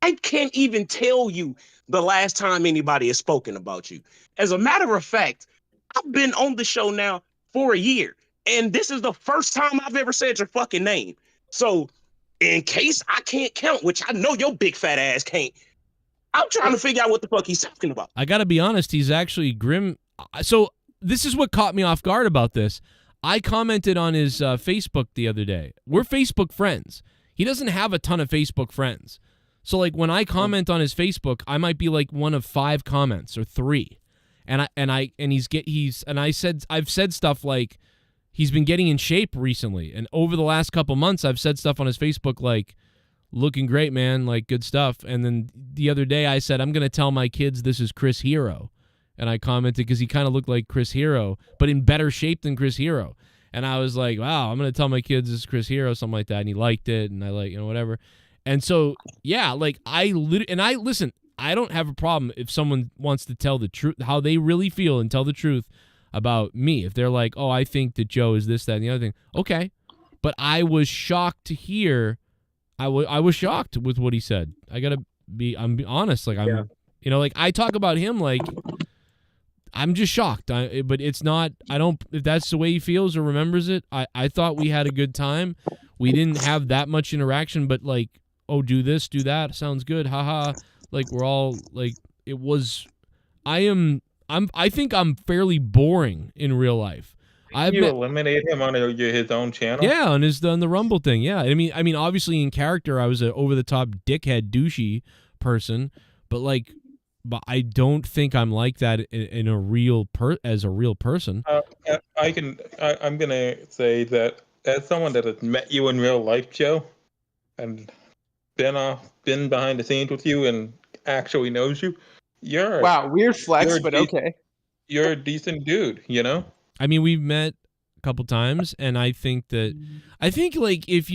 I can't even tell you the last time anybody has spoken about you. As a matter of fact, I've been on the show now for a year, and this is the first time I've ever said your fucking name. So, in case I can't count, which I know your big fat ass can't, I'm trying to figure out what the fuck he's talking about. I gotta be honest, he's actually Grim. So, this is what caught me off guard about this. I commented on his Facebook the other day. We're Facebook friends. He doesn't have a ton of Facebook friends. So like when I comment on his Facebook, I might be like one of 5 comments or 3. I've said stuff like he's been getting in shape recently, and over the last couple months I've said stuff on his Facebook like, looking great, man, like good stuff. And then the other day I said, I'm going to tell my kids this is Chris Hero. And I commented because he kind of looked like Chris Hero, but in better shape than Chris Hero. And I was like, wow, I'm going to tell my kids this is Chris Hero, something like that. And he liked it, and I like, whatever. And so, yeah, like I listen, I don't have a problem if someone wants to tell the truth, how they really feel and tell the truth about me. If they're like, oh, I think that Joe is this, that, and the other thing. Okay. But I was shocked to hear, I was shocked with what he said. I'm honest. Like like I talk about him like, I'm just shocked. But it's not, if that's the way he feels or remembers it, I thought we had a good time. We didn't have that much interaction, but like, oh, do this, do that, sounds good, haha. Like we're all like, it was. I think I'm fairly boring in real life. You eliminate him on his own channel. Yeah, on the Rumble thing. Yeah, I mean, obviously in character, I was an over the top dickhead douchey person, but I don't think I'm like that in a real as a real person. I'm gonna say that as someone that has met you in real life, Joe, and been behind the scenes with you and actually knows you, weird flex, but okay. You're a decent dude, you know? I mean, we've met a couple times, and I think like if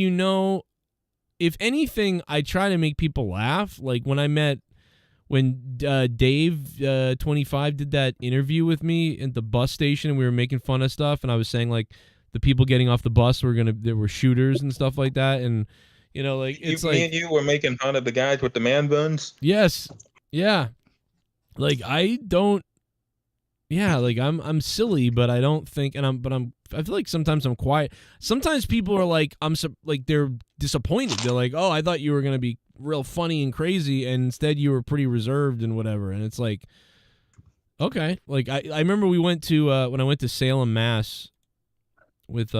anything, I try to make people laugh. Like when Dave 25 did that interview with me at the bus station, and we were making fun of stuff, and I was saying like the people getting off the bus there were shooters and stuff like that, and like it's me and you were making fun of the guys with the man buns. Yes, yeah. Like I don't. Yeah, like I'm silly, but I don't think, I feel like sometimes I'm quiet. Sometimes people are like, they're disappointed. They're like, oh, I thought you were gonna be real funny and crazy, and instead you were pretty reserved and whatever. And it's like, okay. Like I remember we went to when I went to Salem, Mass, with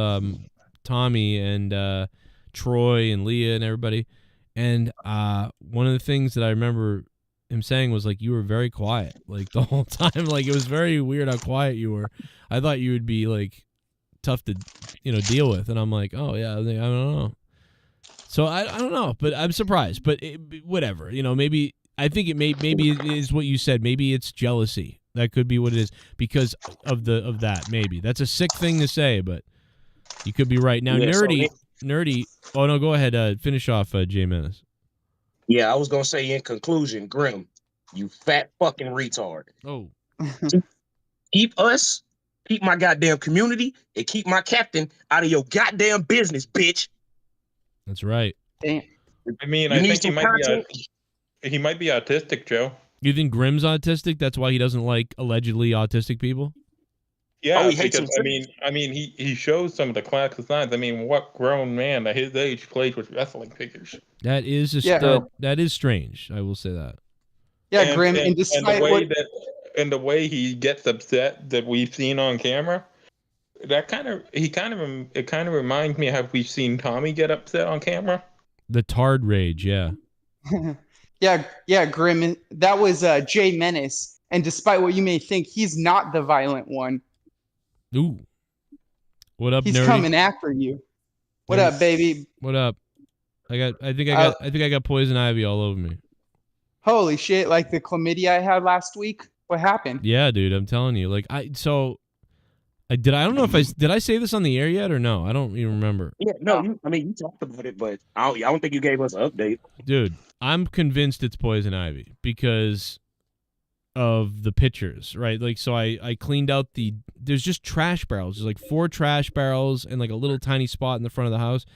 Tommy and Troy and Leah and everybody, and one of the things that I remember him saying was like, you were very quiet like the whole time. Like it was very weird how quiet you were. I thought you would be like tough to deal with, and I'm like, oh yeah, I don't know. So I don't know, but I'm surprised. But whatever, maybe I think maybe it is what you said. Maybe it's jealousy. That could be what it is because of that. Maybe that's a sick thing to say, but you could be right. Now, nerdy. Oh no, go ahead. Finish off, J Menace. Yeah, I was gonna say in conclusion, Grim, you fat fucking retard. Oh. Keep my goddamn community, and keep my captain out of your goddamn business, bitch. That's right. Damn. I mean, I think he might be autistic, Joe. You think Grim's autistic? That's why he doesn't like allegedly autistic people? Yeah, because he shows some of the classic signs. I mean, what grown man at his age plays with wrestling figures? That is that is strange. I will say that. Yeah, Grim, and despite the way he gets upset that we've seen on camera, it kind of reminds me of how we've seen Tommy get upset on camera. The tard rage, yeah. yeah, Grim. That was Jay Menace, and despite what you may think, he's not the violent one. Ooh. What up, He's nerdy? coming after you. What up, baby? What up? I think I got poison ivy all over me. Holy shit, like the chlamydia I had last week? What happened? Yeah, dude, I'm telling you. Like I don't know if did I say this on the air yet or no? I don't even remember. Yeah, no, you talked about it, but I don't think you gave us an update. Dude, I'm convinced it's poison ivy because of the pictures, right? Like, so I cleaned out there's just trash barrels. There's like 4 trash barrels and like a little tiny spot in the front of the house.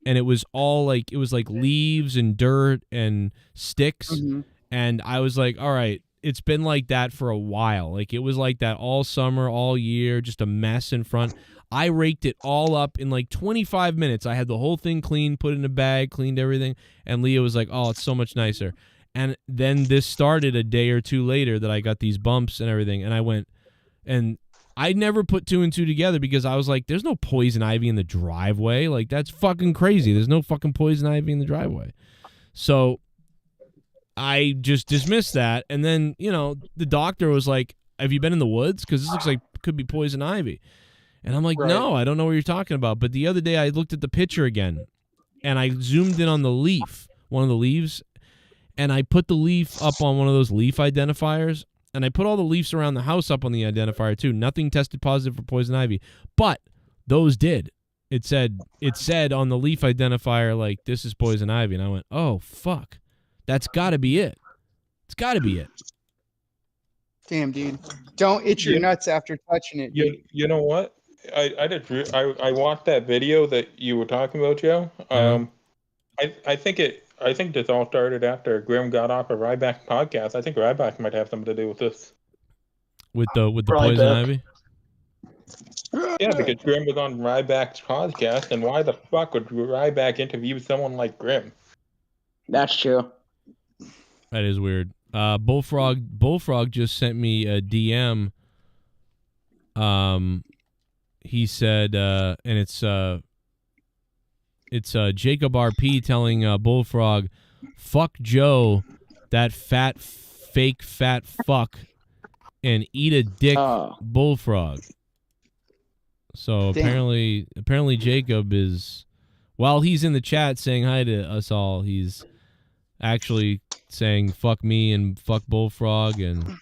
And it was all like, leaves and dirt and sticks. Mm-hmm. And I was like, all right, it's been like that for a while. Like it was like that all summer, all year, just a mess in front. I raked it all up in like 25 minutes. I had the whole thing cleaned, put it in a bag, cleaned everything. And Leah was like, oh, it's so much nicer. And then this started a day or two later that I got these bumps and everything. And I went, and I never put 2 and 2 together because I was like, there's no poison ivy in the driveway. Like, that's fucking crazy. There's no fucking poison ivy in the driveway. So I just dismissed that. And then, the doctor was like, have you been in the woods? Because this looks like could be poison ivy. And I'm like, no, I don't know what you're talking about. But the other day I looked at the picture again and I zoomed in on the leaf, one of the leaves. And I put the leaf up on one of those leaf identifiers, and I put all the leaves around the house up on the identifier too. Nothing tested positive for poison ivy, but those did. it said on the leaf identifier, like, this is poison ivy. And I went, oh, fuck. That's got to be it. It's got to be it. Damn, dude. Don't itch your nuts after touching it. Dude. You know what? I watched that video that you were talking about, Joe. I think this all started after Grim got off of Ryback podcast. I think Ryback might have something to do with this. With the poison ivy? Yeah, because Grim was on Ryback's podcast, and why the fuck would Ryback interview someone like Grim? That's true. That is weird. Bullfrog just sent me a DM. He said, and it's Jacob RP telling Bullfrog, fuck Joe, that fake fat fuck, and eat a dick, Bullfrog. So apparently Jacob is, while he's in the chat saying hi to us all, he's actually saying fuck me and fuck Bullfrog and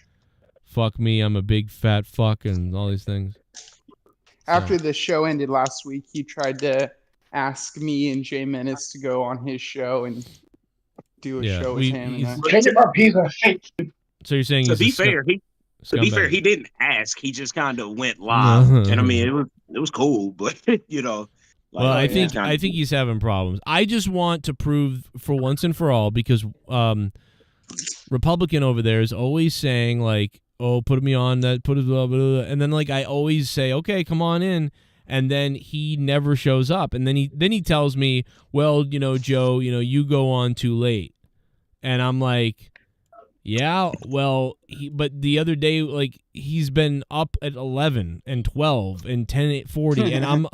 fuck me, I'm a big fat fuck, and all these things. After the show ended last week, he tried to ask me and Jay Menace to go on his show and do a show with him. Jacob RP's a fake. So you're saying to be fair, he didn't ask. He just kind of went live, and I mean it was cool, but you know. Well, I think he's having problems. I just want to prove for once and for all, because Republican over there is always saying like, "Oh, put me on that," blah, blah, blah. And then like I always say, "Okay, come on in," and then he never shows up. And then he tells me, "Well, you know, Joe, you know, you go on too late," and I'm like, yeah, well, but the other day, like, he's been up at 11 and 12 and 10:40, and I'm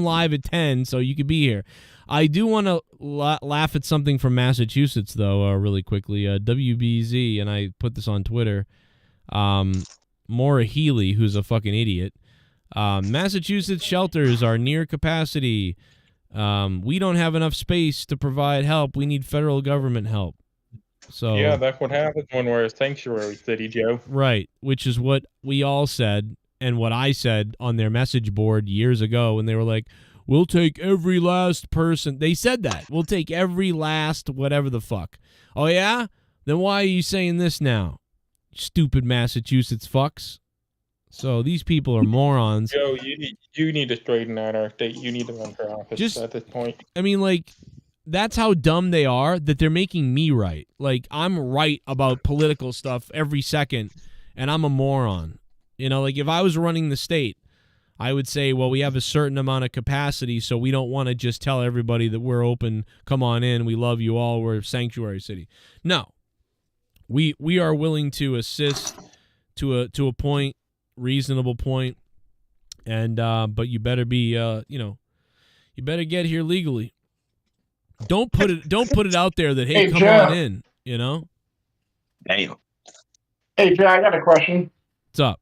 live at 10, so you could be here. I do want to laugh at something from Massachusetts, though, really quickly. WBZ, and I put this on Twitter. Maura Healy, who's a fucking idiot. Massachusetts shelters are near capacity. We don't have enough space to provide help. We need federal government help. So yeah, that's what happens when we're a sanctuary city, Joe. Right, which is what we all said and what I said on their message board years ago when they were like, we'll take every last person. They said that. We'll take every last whatever the fuck. Oh, yeah? Then why are you saying this now? Stupid Massachusetts fucks. So these people are morons. Joe, you need to straighten out our state. You need to run for office at this point. I mean, like, that's how dumb they are, that they're making me right. Like, I'm right about political stuff every second, and I'm a moron. You know, like, if I was running the state, I would say, well, we have a certain amount of capacity, so we don't want to just tell everybody that we're open, come on in, we love you all, we're a sanctuary city. No. We are willing to assist to a point, reasonable point, and but you better be you better get here legally. Don't put it out there that hey, come Joe. on in, you know? Damn. Hey, Joe, I got a question. What's up?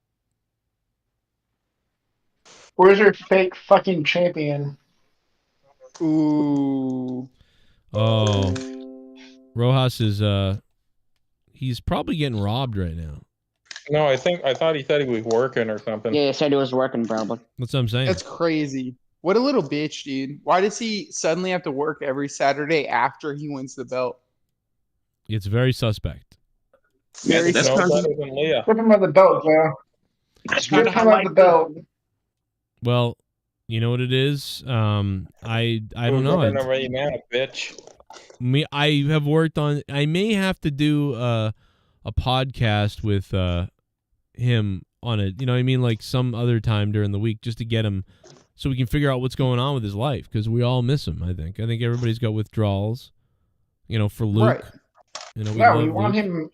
Where's your fake fucking champion? Ooh. Oh. Rojas is he's probably getting robbed right now. No, I thought he said he was working or something. Yeah, he said he was working probably. That's what I'm saying. That's crazy. What a little bitch, dude. Why does he suddenly have to work every Saturday after he wins the belt? It's very suspect. Very that's better than Leah. Strip him of the belt, Joe. Strip him of the belt. Well, you know what it is? I don't know. Already mad, bitch. I have worked on. I may have to do a podcast with him on it. You know what I mean? Like some other time during the week, just to get him, so we can figure out what's going on with his life, because we all miss him. I think everybody's got withdrawals. You know, for Luke. Right. You know, we want Luke. him.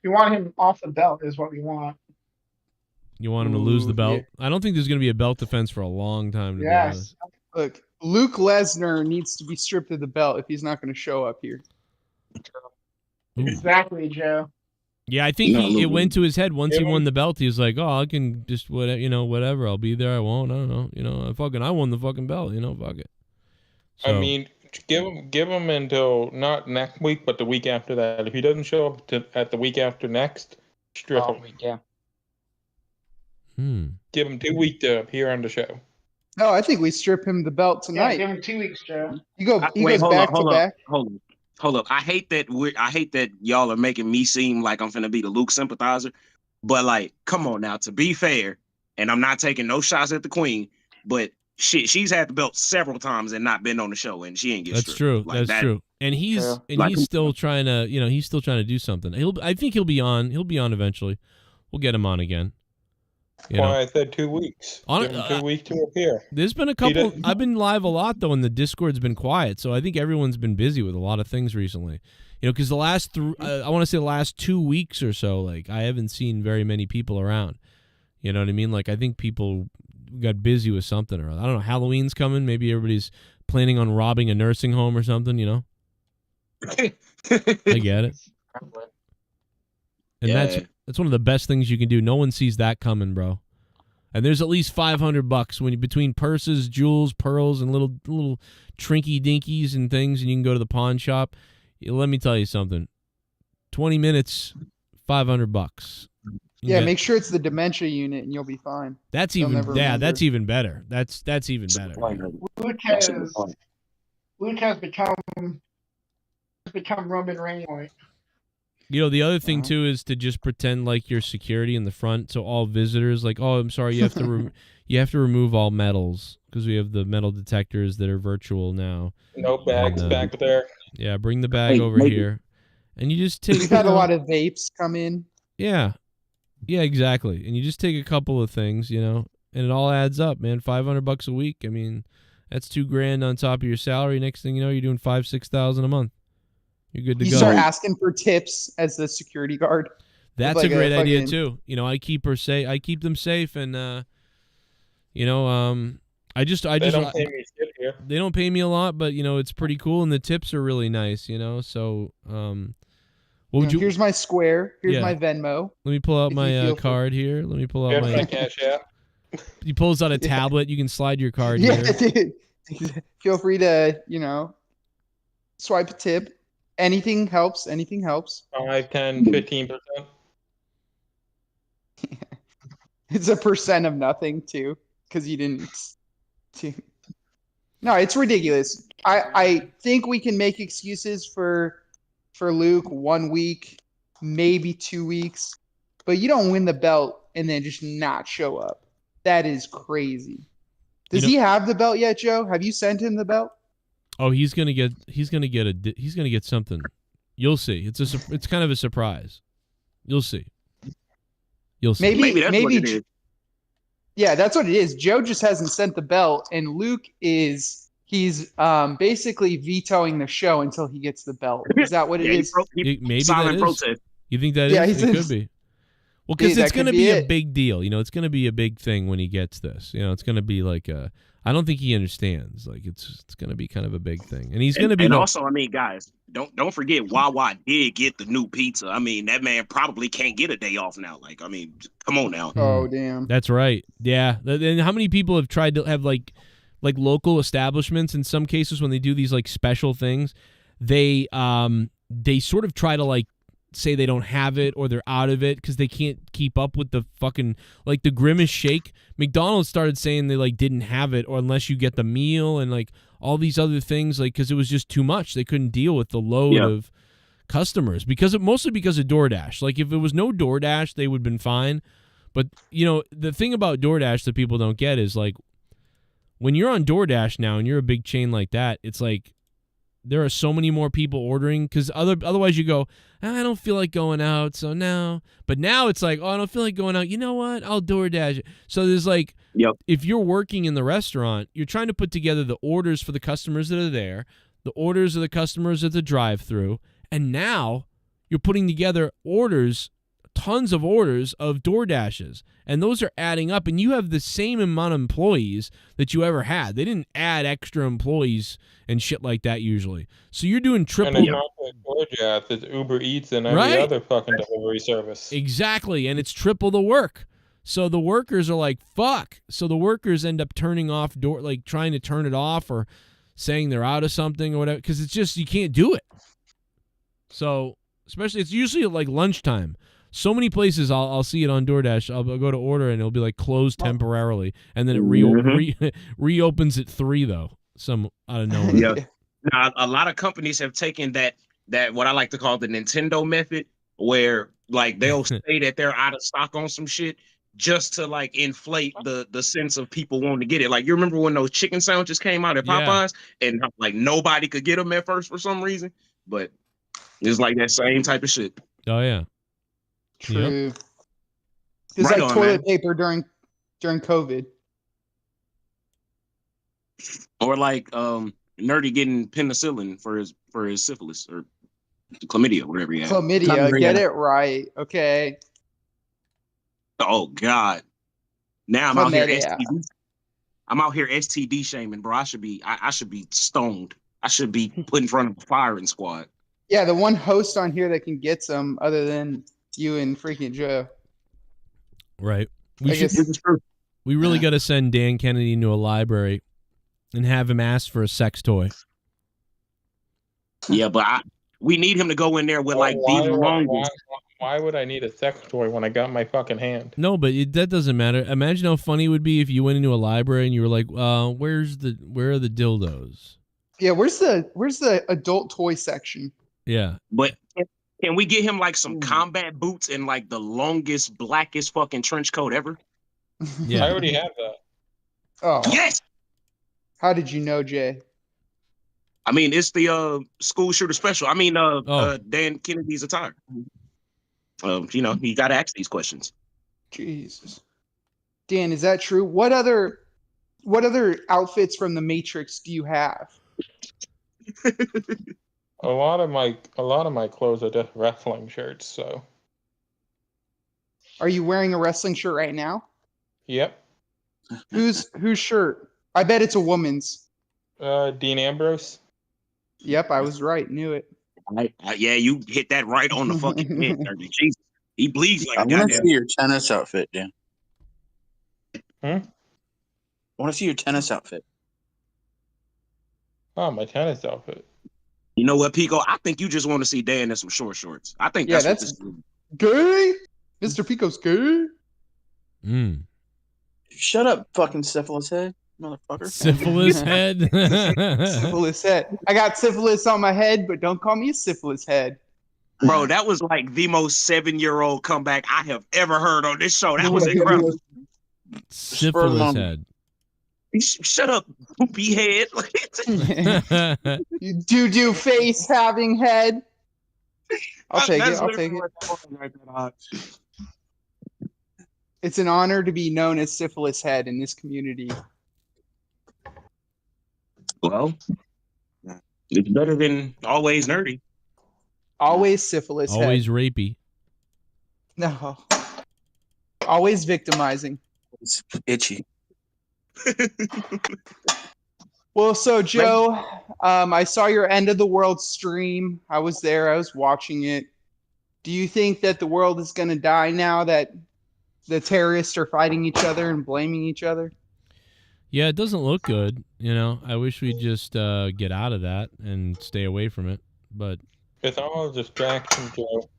We want him off the belt. Is what we want. You want him to lose the belt? Yeah. I don't think there's going to be a belt defense for a long time. To be honest. Look, Luke Lesnar needs to be stripped of the belt if he's not going to show up here. Ooh. Exactly, Joe. Yeah, I think it went to his head once he won the belt. He was like, "Oh, I can just whatever. I'll be there. I won't. I don't know. I won the fucking belt. Fuck it." So, I mean, give him until not next week, but the week after that. If he doesn't show up at the week after next, strip him. Yeah. Give him 2 weeks to appear on the show. No, I think we strip him the belt Yeah, tonight. give him 2 weeks, Joe. He goes Wait, back to back. Hold up. I hate that y'all are making me seem like I'm finna be the Luke sympathizer. But like, come on now. To be fair, and I'm not taking no shots at the Queen, but shit, she's had the belt several times and not been on the show, and she ain't get That's stripped. true. Like, That's true. And he's still trying to, he's still trying to do something. I think he'll be on. He'll be on eventually. We'll get him on again. Why I said 2 weeks. Give him 2 weeks to appear. There's been a couple. I've been live a lot though, and the Discord's been quiet. So I think everyone's been busy with a lot of things recently. Because the last I want to say the last 2 weeks or so, like I haven't seen very many people around. You know what I mean? Like I think people got busy with something or other. I don't know. Halloween's coming. Maybe everybody's planning on robbing a nursing home or something. I get it. And that's one of the best things you can do. No one sees that coming, bro. And there's at least $500 when you between purses, jewels, pearls, and little trinky dinkies and things, and you can go to the pawn shop. Let me tell you something. 20 minutes, $500. Yeah, make sure it's the dementia unit, and you'll be fine. That's even that's even better. That's even better. Luke has become Roman Reigns. The other thing too is to just pretend like you're security in the front, so all visitors like, oh, I'm sorry, you have to you have to remove all metals because we have the metal detectors that are virtual now. No bags back there. Yeah, bring the bag over here, and you just take. We've had a lot of vapes come in. Yeah, exactly, and you just take a couple of things, and it all adds up, man. $500 a week. I mean, that's $2,000 on top of your salary. Next thing you know, you're doing $5,000-6,000 a month. You're good to go. You start asking for tips as the security guard. That's a great idea too. I keep them safe, and I just they don't pay me shit here. They don't pay me a lot, but it's pretty cool, and the tips are really nice. So here's my Square. Here's my Venmo. Let me pull out my card here. Let me pull out my Cash App. He pulls out a tablet. You can slide your card here. Dude. Feel free to swipe a tip. Anything helps. 5, 10, 15%. It's a percent of nothing too, because you didn't. No, it's ridiculous. I think we can make excuses for Luke 1 week, maybe 2 weeks, but you don't win the belt and then just not show up. That is crazy. Does he have the belt yet, Joe? Have you sent him the belt? Oh, he's gonna get something. You'll see. It's kind of a surprise. You'll see. Maybe that's what it is. Yeah, that's what it is. Joe just hasn't sent the belt, and Luke he's basically vetoing the show until he gets the belt. Is that what it is? Maybe that is. Protest. You think that is? It could be. Well, because it's going to be a big deal. It's going to be a big thing when he gets this. It's going to be like I don't think he understands. Like it's going to be kind of a big thing, and he's going to be. And also, I mean, guys, don't forget, Wawa did get the new pizza. I mean, that man probably can't get a day off now. Like, I mean, come on now. Oh damn. That's right. Yeah. And how many people have tried to have like local establishments? In some cases, when they do these like special things, they sort of try to like say they don't have it or they're out of it because they can't keep up with the fucking like the Grimace shake. McDonald's started saying they like didn't have it or unless you get the meal and like all these other things like because it was just too much. They couldn't deal with the load of customers mostly because of DoorDash. Like if it was no DoorDash, they would have been fine. But the thing about DoorDash that people don't get is like when you're on DoorDash now and you're a big chain like that, it's like there are so many more people ordering because otherwise you go, I don't feel like going out, so now. But now it's like, I don't feel like going out. You know what? I'll DoorDash it. So there's like, if you're working in the restaurant, you're trying to put together the orders for the customers that are there, the orders of the customers at the drive-thru, and now you're putting together tons of orders of DoorDashes, and those are adding up, and you have the same amount of employees that you ever had. They didn't add extra employees and shit like that usually. So you're doing triple. And it's not like DoorDash, it's Uber Eats and every other fucking delivery service. Exactly, and it's triple the work. So the workers are like, fuck. So the workers end up turning off trying to turn it off or saying they're out of something or whatever, because it's just, you can't do it. So especially, it's usually at like lunchtime. So many places I'll see it on DoorDash. I'll go to order and it'll be like closed temporarily, and then it reopens at 3 though. Some out of nowhere. Yeah. Now, a lot of companies have taken that what I like to call the Nintendo method, where like they'll say that they're out of stock on some shit just to like inflate the sense of people wanting to get it. Like you remember when those chicken sandwiches came out at Popeyes and like nobody could get them at first for some reason, but it's like that same type of shit. Oh yeah, True. Yep. It's Right like on, toilet man. paper during COVID. Or like Nerdy getting penicillin for his syphilis or chlamydia, whatever he had. Chlamydia, get it right. Okay. Oh God. Now I'm out here Chlamydia. STD. I'm out here STD shaming, bro. I should be stoned. I should be put in front of a firing squad. Yeah, the one host on here that can get some other than you and freaking Joe. Right. I We really got to send Dan Kennedy into a library and have him ask for a sex toy. Yeah, but we need him to go in there with like the longest. Why would I need a sex toy when I got my fucking hand? No, but that doesn't matter. Imagine how funny it would be if you went into a library and you were like, where are the dildos? Yeah, where's the adult toy section? Yeah. But can we get him like some combat boots and like the longest, blackest fucking trench coat ever? Yeah. I already have that. Oh. Yes. How did you know, Jay? I mean, it's the school shooter special. I mean, Dan Kennedy's attire. You know, you got to ask these questions. Jesus. Dan, is that true? What other outfits from the Matrix do you have? A lot of my clothes are just wrestling shirts. So. Are you wearing a wrestling shirt right now? Yep. Whose shirt? I bet it's a woman's. Dean Ambrose. Yep, I was right. Knew it. Yeah, you hit that right on the fucking head, Nerdy. Jesus, he bleeds like I a want to goddamn. see your tennis outfit, Dan. I want to see your tennis outfit. Oh, my tennis outfit. You know what, Pico? I think you just want to see Dan in some short shorts. I think Yeah, that's that's what gay. Mr. Pico's gay. Shut up, fucking syphilis head, motherfucker. Syphilis head. Syphilis head. I got syphilis on my head, but don't call me a syphilis head. Bro, that was like the most 7-year-old comeback I have ever heard on this show. That was incredible. Syphilis head. Shut up, poopy head. You do face having head. I'll take it. It's an honor to be known as syphilis head in this community. Well, it's better than always nerdy. Always syphilis head. Always rapey. No. Always victimizing. It's itchy. Well, so Joe, I saw your end of the world stream. I was there. I was watching it. Do you think that the world is going to die now that the terrorists are fighting each other and blaming each other? Yeah, it doesn't look good. You know, I wish we'd just get out of that and stay away from it. But it's all a distraction, Joe.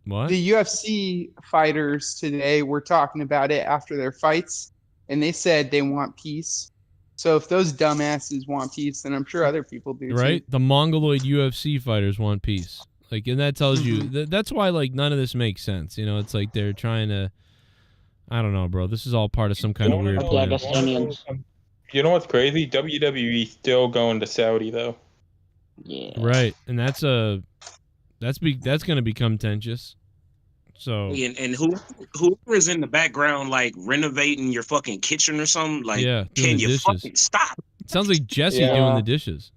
What? The UFC fighters today were talking about it after their fights, and they said they want peace. So if those dumbasses want peace, then I'm sure other people do right? too. The Mongoloid UFC fighters want peace. Like, and that tells you that's why like none of this makes sense. You know, it's like they're trying to. I don't know, bro. This is all part of some kind of weird plan. You know what's crazy? WWE still going to Saudi though. Yeah. Right, and that's going to become tensions. So and whoever is in the background like renovating your fucking kitchen or something, like, yeah, can you dishes. fucking stop? It sounds like Jesse doing the dishes.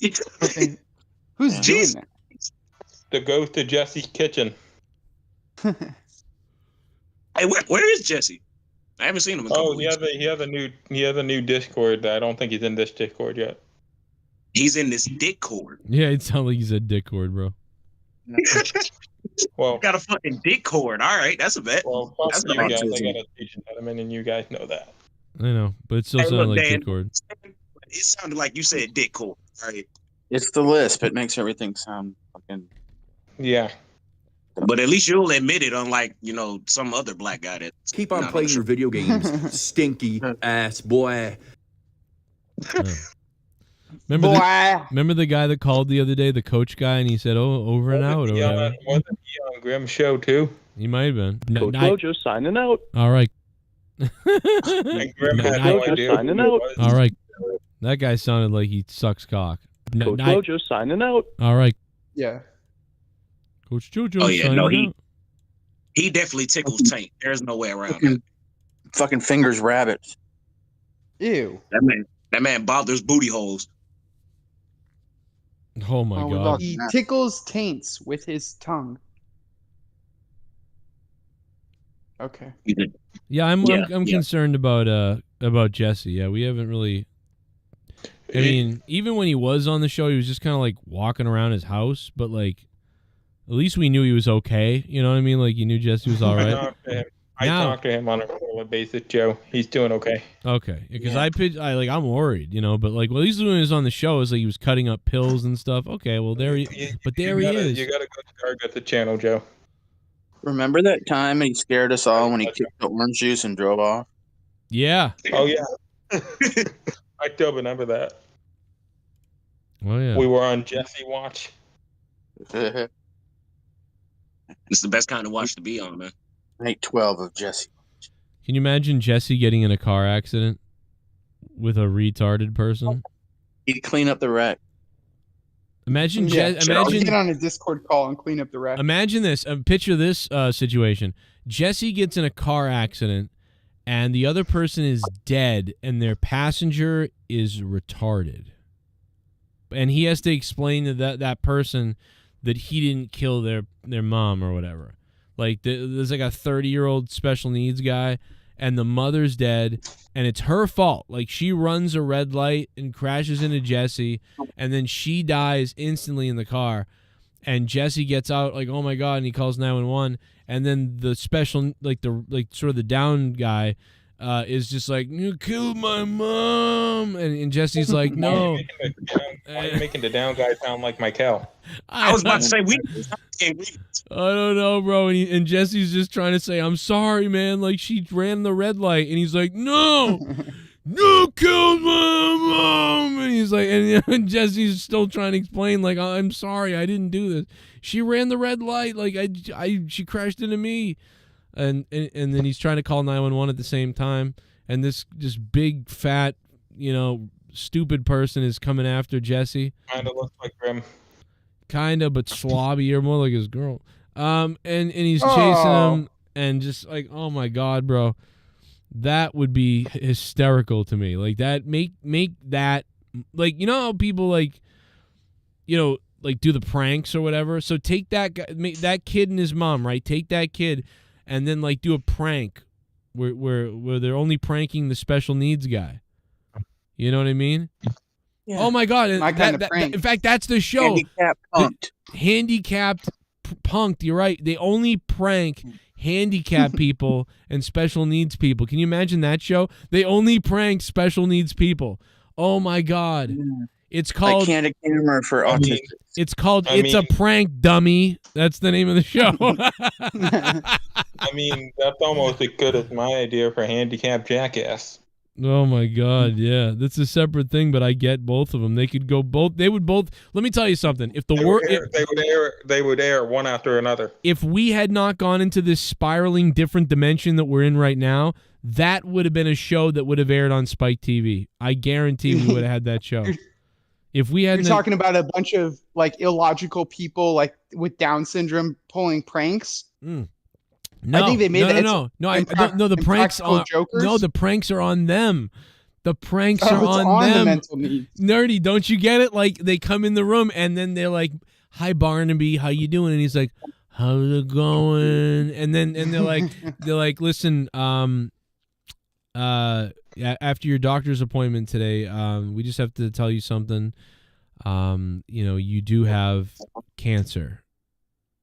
Who's doing that? The ghost of Jesse's kitchen. Hey, where is Jesse? I haven't seen him in a couple weeks. He has a new Discord. I don't think he's in this Discord yet. He's in this Discord. Yeah, it sounds like he said Discord, bro. Well, got a fucking Discord. All right, that's a bet. Well, that's you guys, I gotta teach gentlemen, and you guys know that. I know, but it still sounded like Discord. It sounded like you said Discord. All right. It's the lisp. It makes everything sound fucking. Yeah. But at least you'll admit it, unlike some other black guy that keep on playing your video games, stinky ass boy. Remember the guy that called the other day, the coach guy, and he said, "Oh, over and out." Wasn't he on Grim Show too? He might have been. Coach Mojo signing out. All right. And Grim had no idea signing out. All right. That guy sounded like he sucks cock. Coach Mojo signing out. All right. Yeah. Coach JoJo. Oh yeah, no, signing out. he definitely tickles Tank. There's no way around that. Fucking fingers rabbits. Ew. That man bothers booty holes. Oh my god. He tickles taints with his tongue. Okay. Yeah, I'm concerned about Jesse. Yeah, we haven't really. I mean, even when he was on the show, he was just kind of like walking around his house, but like, at least we knew he was okay. You know what I mean? Like, you knew Jesse was all right. I talk to him on a regular basis, Joe. He's doing okay. Okay, because I'm worried, but like, well, at least when he was on the show, it was like he was cutting up pills and stuff. Okay, well there he is. You gotta go target the channel, Joe. Remember that time he scared us all when he kicked the orange juice and drove off? Yeah. Oh yeah. I still remember that. Oh yeah. We were on Jesse watch. It's the best kind of watch to be on, man. Night 12 of Jesse. Can you imagine Jesse getting in a car accident with a retarded person? He'd clean up the wreck. Imagine get on a Discord call and clean up the wreck. Imagine this. Picture this situation. Jesse gets in a car accident, and the other person is dead, and their passenger is retarded. And he has to explain to that person that he didn't kill their mom or whatever. Like, there's like a 30-year-old special needs guy, and the mother's dead, and it's her fault. Like, she runs a red light and crashes into Jesse, and then she dies instantly in the car. And Jesse gets out, like, oh my god, and he calls 911. And then the special, sort of the down guy, is just like, you killed my mom, and Jesse's like, no. Why are you making the down guy sound like Michael? I was about to say I don't know, bro. And Jesse's just trying to say, I'm sorry, man. Like, she ran the red light, and he's like, no, you killed my mom. And he's like, and Jesse's still trying to explain, like, I'm sorry, I didn't do this. She ran the red light, like she crashed into me. And then he's trying to call 911 at the same time, and this big fat, stupid person is coming after Jesse. Kind of looks like Grim. Kinda, but slobby or more like his girl. And he's chasing him, and just like, oh my god, bro, that would be hysterical to me. Like that, make that, like, how people like do the pranks or whatever. So take that guy, that kid and his mom, right? Take that kid. And then like do a prank where they're only pranking the special needs guy. You know what I mean? Yeah. Oh my god! In fact, that's the show. Handicapped punked. Handicapped punked. You're right. They only prank handicapped people and special needs people. Can you imagine that show? They only prank special needs people. Oh my god! Yeah. It's called Candid Camera for Autistic. It's called It's a Prank, Dummy. That's the name of the show. I mean, that's almost as good as my idea for Handicapped Jackass. Oh my god, yeah. That's a separate thing, but I get both of them. They could go both. They would both. Let me tell you something. If the they would air one after another. If we had not gone into this spiraling different dimension that we're in right now, that would have been a show that would have aired on Spike TV. I guarantee we would have had that show. If we had, you're talking about a bunch of like illogical people like with Down syndrome pulling pranks. No, I think they made no. The pranks are jokers? No, the pranks are on them. The pranks are on them. The mental needs. Nerdy, don't you get it? Like they come in the room and then they're like, "Hi Barnaby, how you doing?" And he's like, "How's it going?" And they're like, "Listen, after your doctor's appointment today, we just have to tell you something. You do have cancer."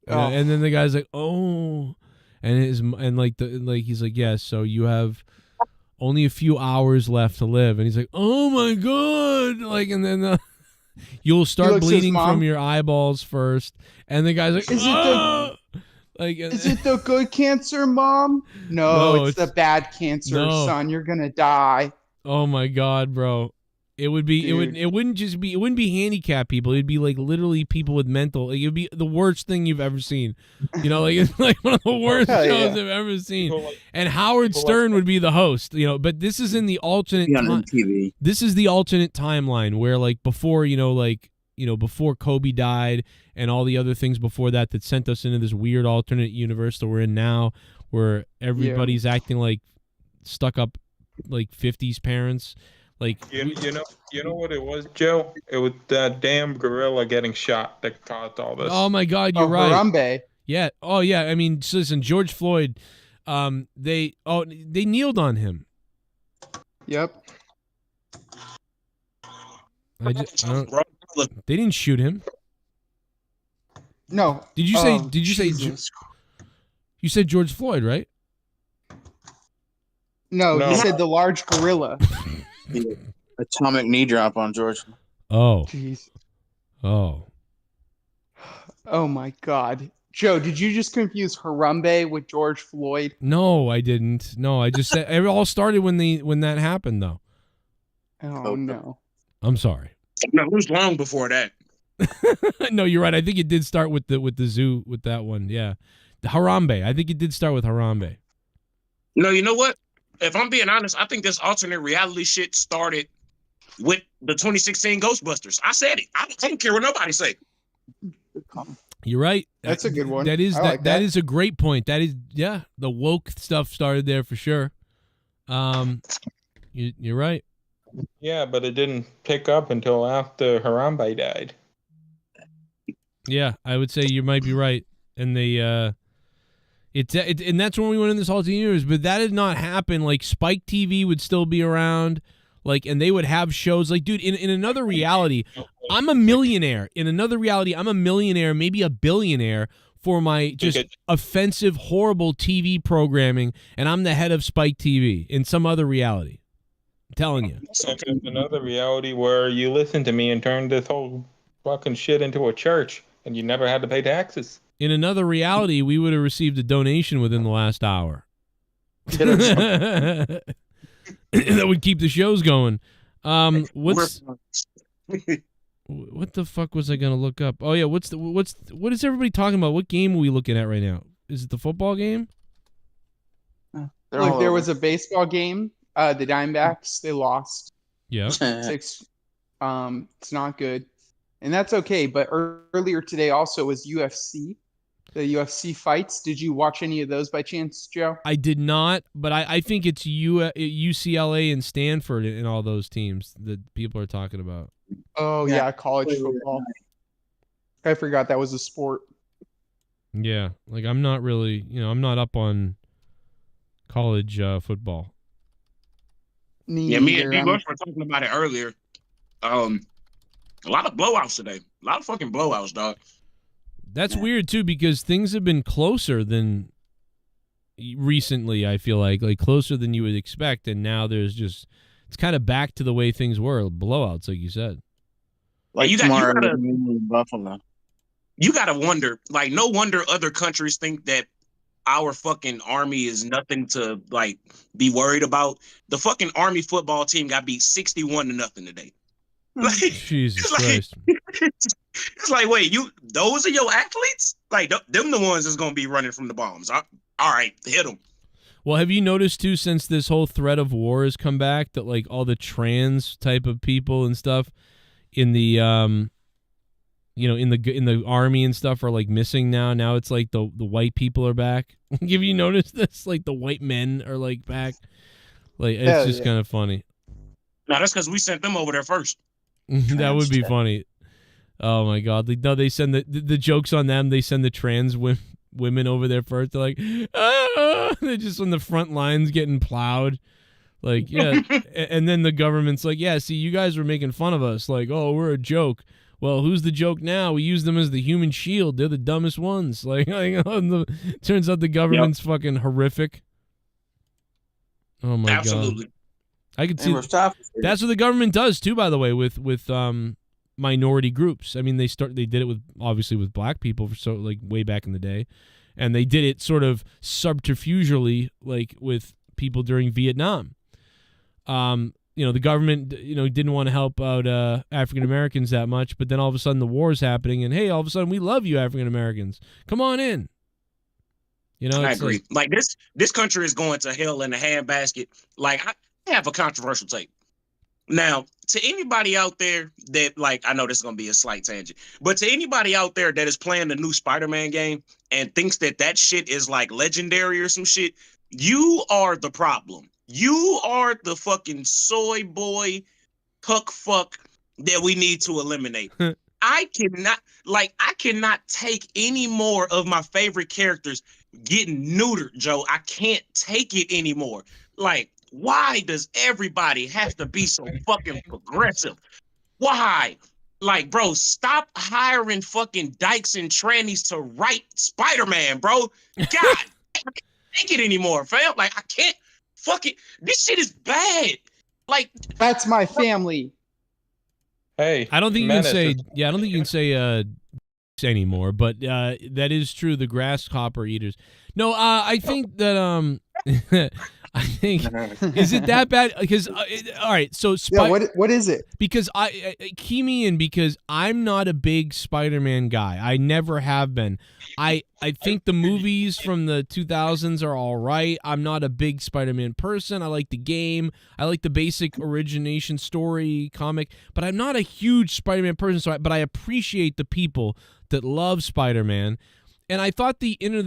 And then the guy's like, "Oh," and he's like, "Yes, so you have only a few hours left to live." And he's like, "Oh my god!" Like, and then you'll start bleeding from your eyeballs first. And the guy's like, Like, is it the good cancer, Mom? No, it's the bad cancer, no. son. You're gonna die. Oh my God, bro. It would be it wouldn't be handicapped people. It'd be like literally people with mental. Like, it'd be the worst thing you've ever seen. You know, like it's like one of the worst shows I've ever seen. And Howard Stern would be the host. You know, but this is in the alternate TV. This is the alternate timeline where like before, before Kobe died and all the other things before that sent us into this weird alternate universe that we're in now, where everybody's acting like stuck up like 50s parents. Like you know what it was, Joe? It was that damn gorilla getting shot that caused all this. Oh my God, you're right. Harambe. Yeah. Oh yeah. I mean, so listen, George Floyd. They kneeled on him. Yep. They didn't shoot him. No. Did you say? Did you say? You said George Floyd, right? No, he said the large gorilla. The atomic knee drop on George. Oh. Jeez. Oh. Oh my God. Joe, did you just confuse Harambe with George Floyd? No, I didn't. No, I just said it all started when that happened, though. Oh no. I'm sorry. No, it was long before that. No, you're right. I think it did start with the zoo with that one. Yeah. The Harambe. I think it did start with Harambe. No, you know what? If I'm being honest, I think this alternate reality shit started with the 2016 Ghostbusters. I said it. I don't care what nobody say. You're right. That's a good one. That is that is a great point. That is the woke stuff started there for sure. You're right. Yeah, but it didn't pick up until after Harambe died. Yeah, I would say you might be right. And they and that's when we went in this alternate universe. But that did not happen. Like Spike TV would still be around. Like, and they would have shows. Like, dude, in another reality, I'm a millionaire. In another reality, I'm a millionaire, maybe a billionaire for my just offensive, horrible TV programming, and I'm the head of Spike TV in some other reality. I'm telling you. And there's another reality where you listen to me and turn this whole fucking shit into a church, and you never had to pay taxes. In another reality, we would have received a donation within the last hour. That would keep the shows going. What the fuck was I gonna look up? Oh yeah, what is everybody talking about? What game are we looking at right now? Is it the football game? Look, there was a baseball game. The Diamondbacks, they lost. Yeah. 6. It's not good, and that's okay. But earlier today also was UFC. The UFC fights. Did you watch any of those by chance, Joe? I did not, but I think it's UCLA and Stanford and all those teams that people are talking about. Oh, yeah, college football. I forgot that was a sport. Yeah, like I'm not really, I'm not up on college football. Me and D-Bush were talking about it earlier. A lot of blowouts today. A lot of fucking blowouts, dog. That's weird too, because things have been closer than recently. I feel like closer than you would expect, and now it's kind of back to the way things were, blowouts, like you said. Like tomorrow in Buffalo. You gotta wonder, like, no wonder other countries think that our fucking army is nothing to like be worried about. The fucking army football team got beat 61-0 today. Like, Jesus Christ. It's like, wait, those are your athletes? Like, them the ones that's gonna be running from the bombs. All right, hit them. Well, have you noticed too, since this whole threat of war has come back, that like all the trans type of people and stuff in the in the army and stuff are like missing now. Now it's like the white people are back. Have you noticed this? Like the white men are like back. Like it's just kind of funny. No, that's because we sent them over there first. That would be funny. Oh my God! They send the jokes on them. They send the trans women over there first. They're like, they're just on the front lines getting plowed. Like, yeah, and then the government's like, yeah, see, you guys were making fun of us. Like, oh, we're a joke. Well, who's the joke now? We use them as the human shield. They're the dumbest ones. Like turns out the government's fucking horrific. Oh my Absolutely. God! I could see that's what the government does too. By the way, with minority groups. I mean, they did it with obviously with black people for way back in the day, And they did it sort of subterfugely, like with people during Vietnam. The government, didn't want to help out African Americans that much, but then all of a sudden the war's happening, and hey, all of a sudden we love you, African Americans. Come on in. I agree. Like this country is going to hell in a handbasket. Like I have a controversial take. Now, to anybody out there that, like, I know this is going to be a slight tangent, but to anybody out there that is playing the new Spider-Man game and thinks that shit is like legendary or some shit, you are the problem. You are the fucking soy boy cuck fuck that we need to eliminate. I cannot take any more of my favorite characters getting neutered, Joe. I can't take it anymore. Like, why does everybody have to be so fucking progressive? Why? Like, bro, stop hiring fucking dykes and trannies to write Spider-Man, bro. God, I can't take it anymore, fam. Like, I can't fuck it. This shit is bad. Like, that's my family. Hey, I don't think you can say. Yeah, I don't think you can say anymore. But that is true. The grasshopper eaters. No, I think that I think is it that bad? Because all right, so what is it? Because key me in, because I'm not a big Spider-Man guy. I never have been. I think the movies from the 2000s are all right. I'm not a big Spider-Man person. I like the game. I like the basic origination story comic, but I'm not a huge Spider-Man person. But I appreciate the people that love Spider-Man, and I thought even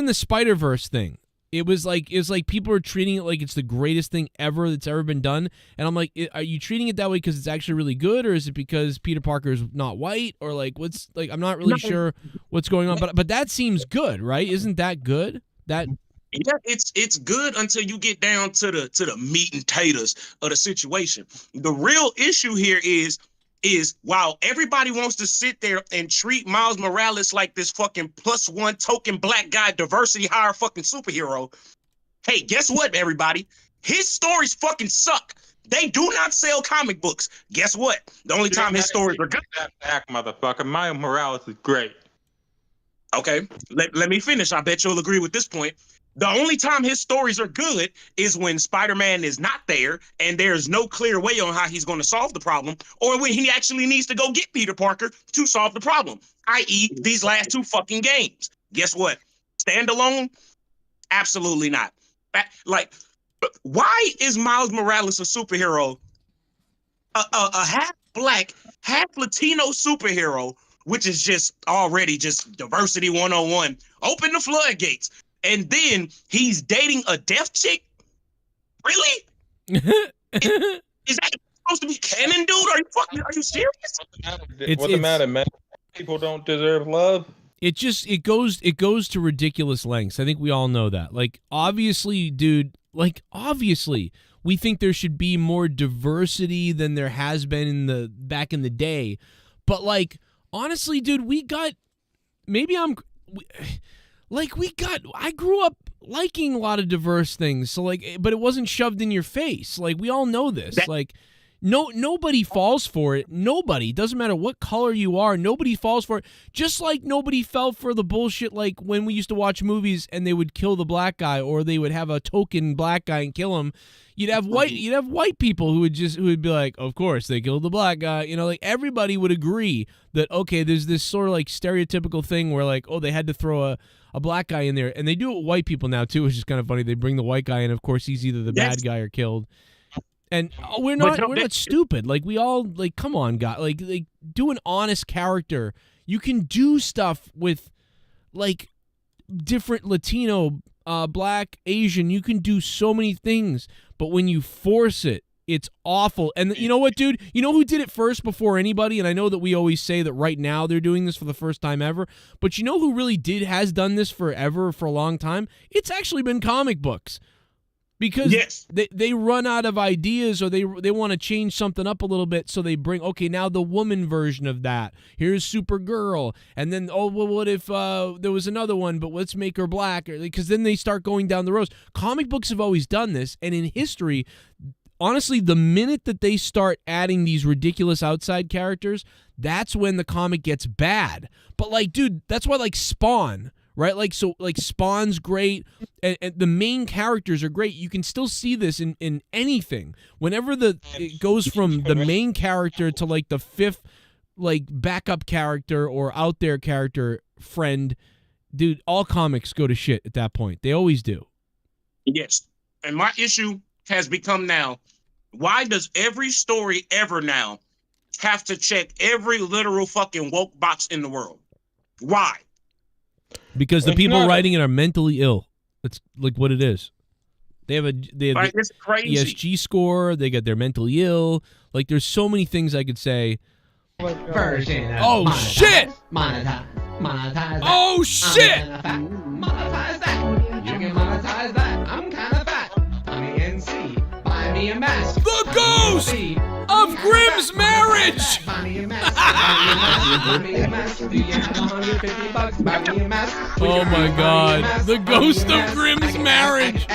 the Spider-Verse thing. It was like people are treating it like it's the greatest thing ever that's ever been done, and I'm like, are you treating it that way because it's actually really good, or is it because Peter Parker is not white, or like what's like? I'm not really sure what's going on, but that seems good, right? Isn't that good? Yeah, it's good until you get down to the meat and taters of the situation. The real issue here is while everybody wants to sit there and treat Miles Morales like this fucking +1 token black guy diversity hire fucking superhero, hey, guess what, everybody? His stories fucking suck. They do not sell comic books. Guess what? The only time his stories are good. That back, motherfucker. Miles Morales is great. Okay, let me finish. I bet you'll agree with this point. The only time his stories are good is when Spider-Man is not there and there's no clear way on how he's going to solve the problem, or when he actually needs to go get Peter Parker to solve the problem, i.e. these last two fucking games. Guess what? Standalone? Absolutely not. Like, why is Miles Morales a superhero? A half-black, half-Latino superhero, which is just already just diversity 101. Open the floodgates. And then he's dating a deaf chick? Really? Is that supposed to be canon, dude? Are you serious? What's the matter, man? People don't deserve love. It goes to ridiculous lengths. I think we all know that. Like, obviously, dude, obviously, we think there should be more diversity than there has been back in the day. But like, honestly, dude, I grew up liking a lot of diverse things, so like, but it wasn't shoved in your face. Like, we all know this. Nobody falls for it. Nobody. Doesn't matter what color you are. Nobody falls for it. Just like nobody fell for the bullshit like when we used to watch movies and they would kill the black guy, or they would have a token black guy and kill him. You'd have white people who would be like, of course they killed the black guy. Like everybody would agree that, okay, there's this sort of like stereotypical thing where like, oh, they had to throw a black guy in there, and they do it with white people now too, which is kind of funny. They bring the white guy in, of course he's either the bad guy or killed. And we're not stupid. Like, we all, like, come on, God. Like do an honest character. You can do stuff with like different Latino, black, Asian. You can do so many things, but when you force it, it's awful. And you know what, dude? You know who did it first before anybody? And I know that we always say that right now they're doing this for the first time ever, but you know who really has done this forever, for a long time? It's actually been comic books. Because they run out of ideas, or they want to change something up a little bit, so they bring, okay, now the woman version of that. Here's Supergirl. And then, oh, well, what if there was another one, but let's make her black? Because then they start going down the roads. Comic books have always done this, and in history, honestly, the minute that they start adding these ridiculous outside characters, that's when the comic gets bad. But, like, dude, that's why, like, Spawn, right? Like, so, like, Spawn's great, and the main characters are great. You can still see this in anything. Whenever it goes from the main character to, like, the fifth, like, backup character or out there character friend, dude, all comics go to shit at that point. They always do. Yes. And my issue has become now, why does every story ever now have to check every literal fucking woke box in the world? Why? Because the people writing it are mentally ill. That's like what it is. They have it's crazy. ESG score. They got their mentally ill. Like, there's so many things I could say. Version of Oh shit! Monetize that. Oh shit! Monetize that. You can monetize that. I'm kind of fat. I'm the NC. Buy me a mask. The ghost of Grimm's marriage. Buy me a mask. Buy me a mask. Do you have $150? Buy me a mask. Oh my god. The ghost of Grimm's marriage.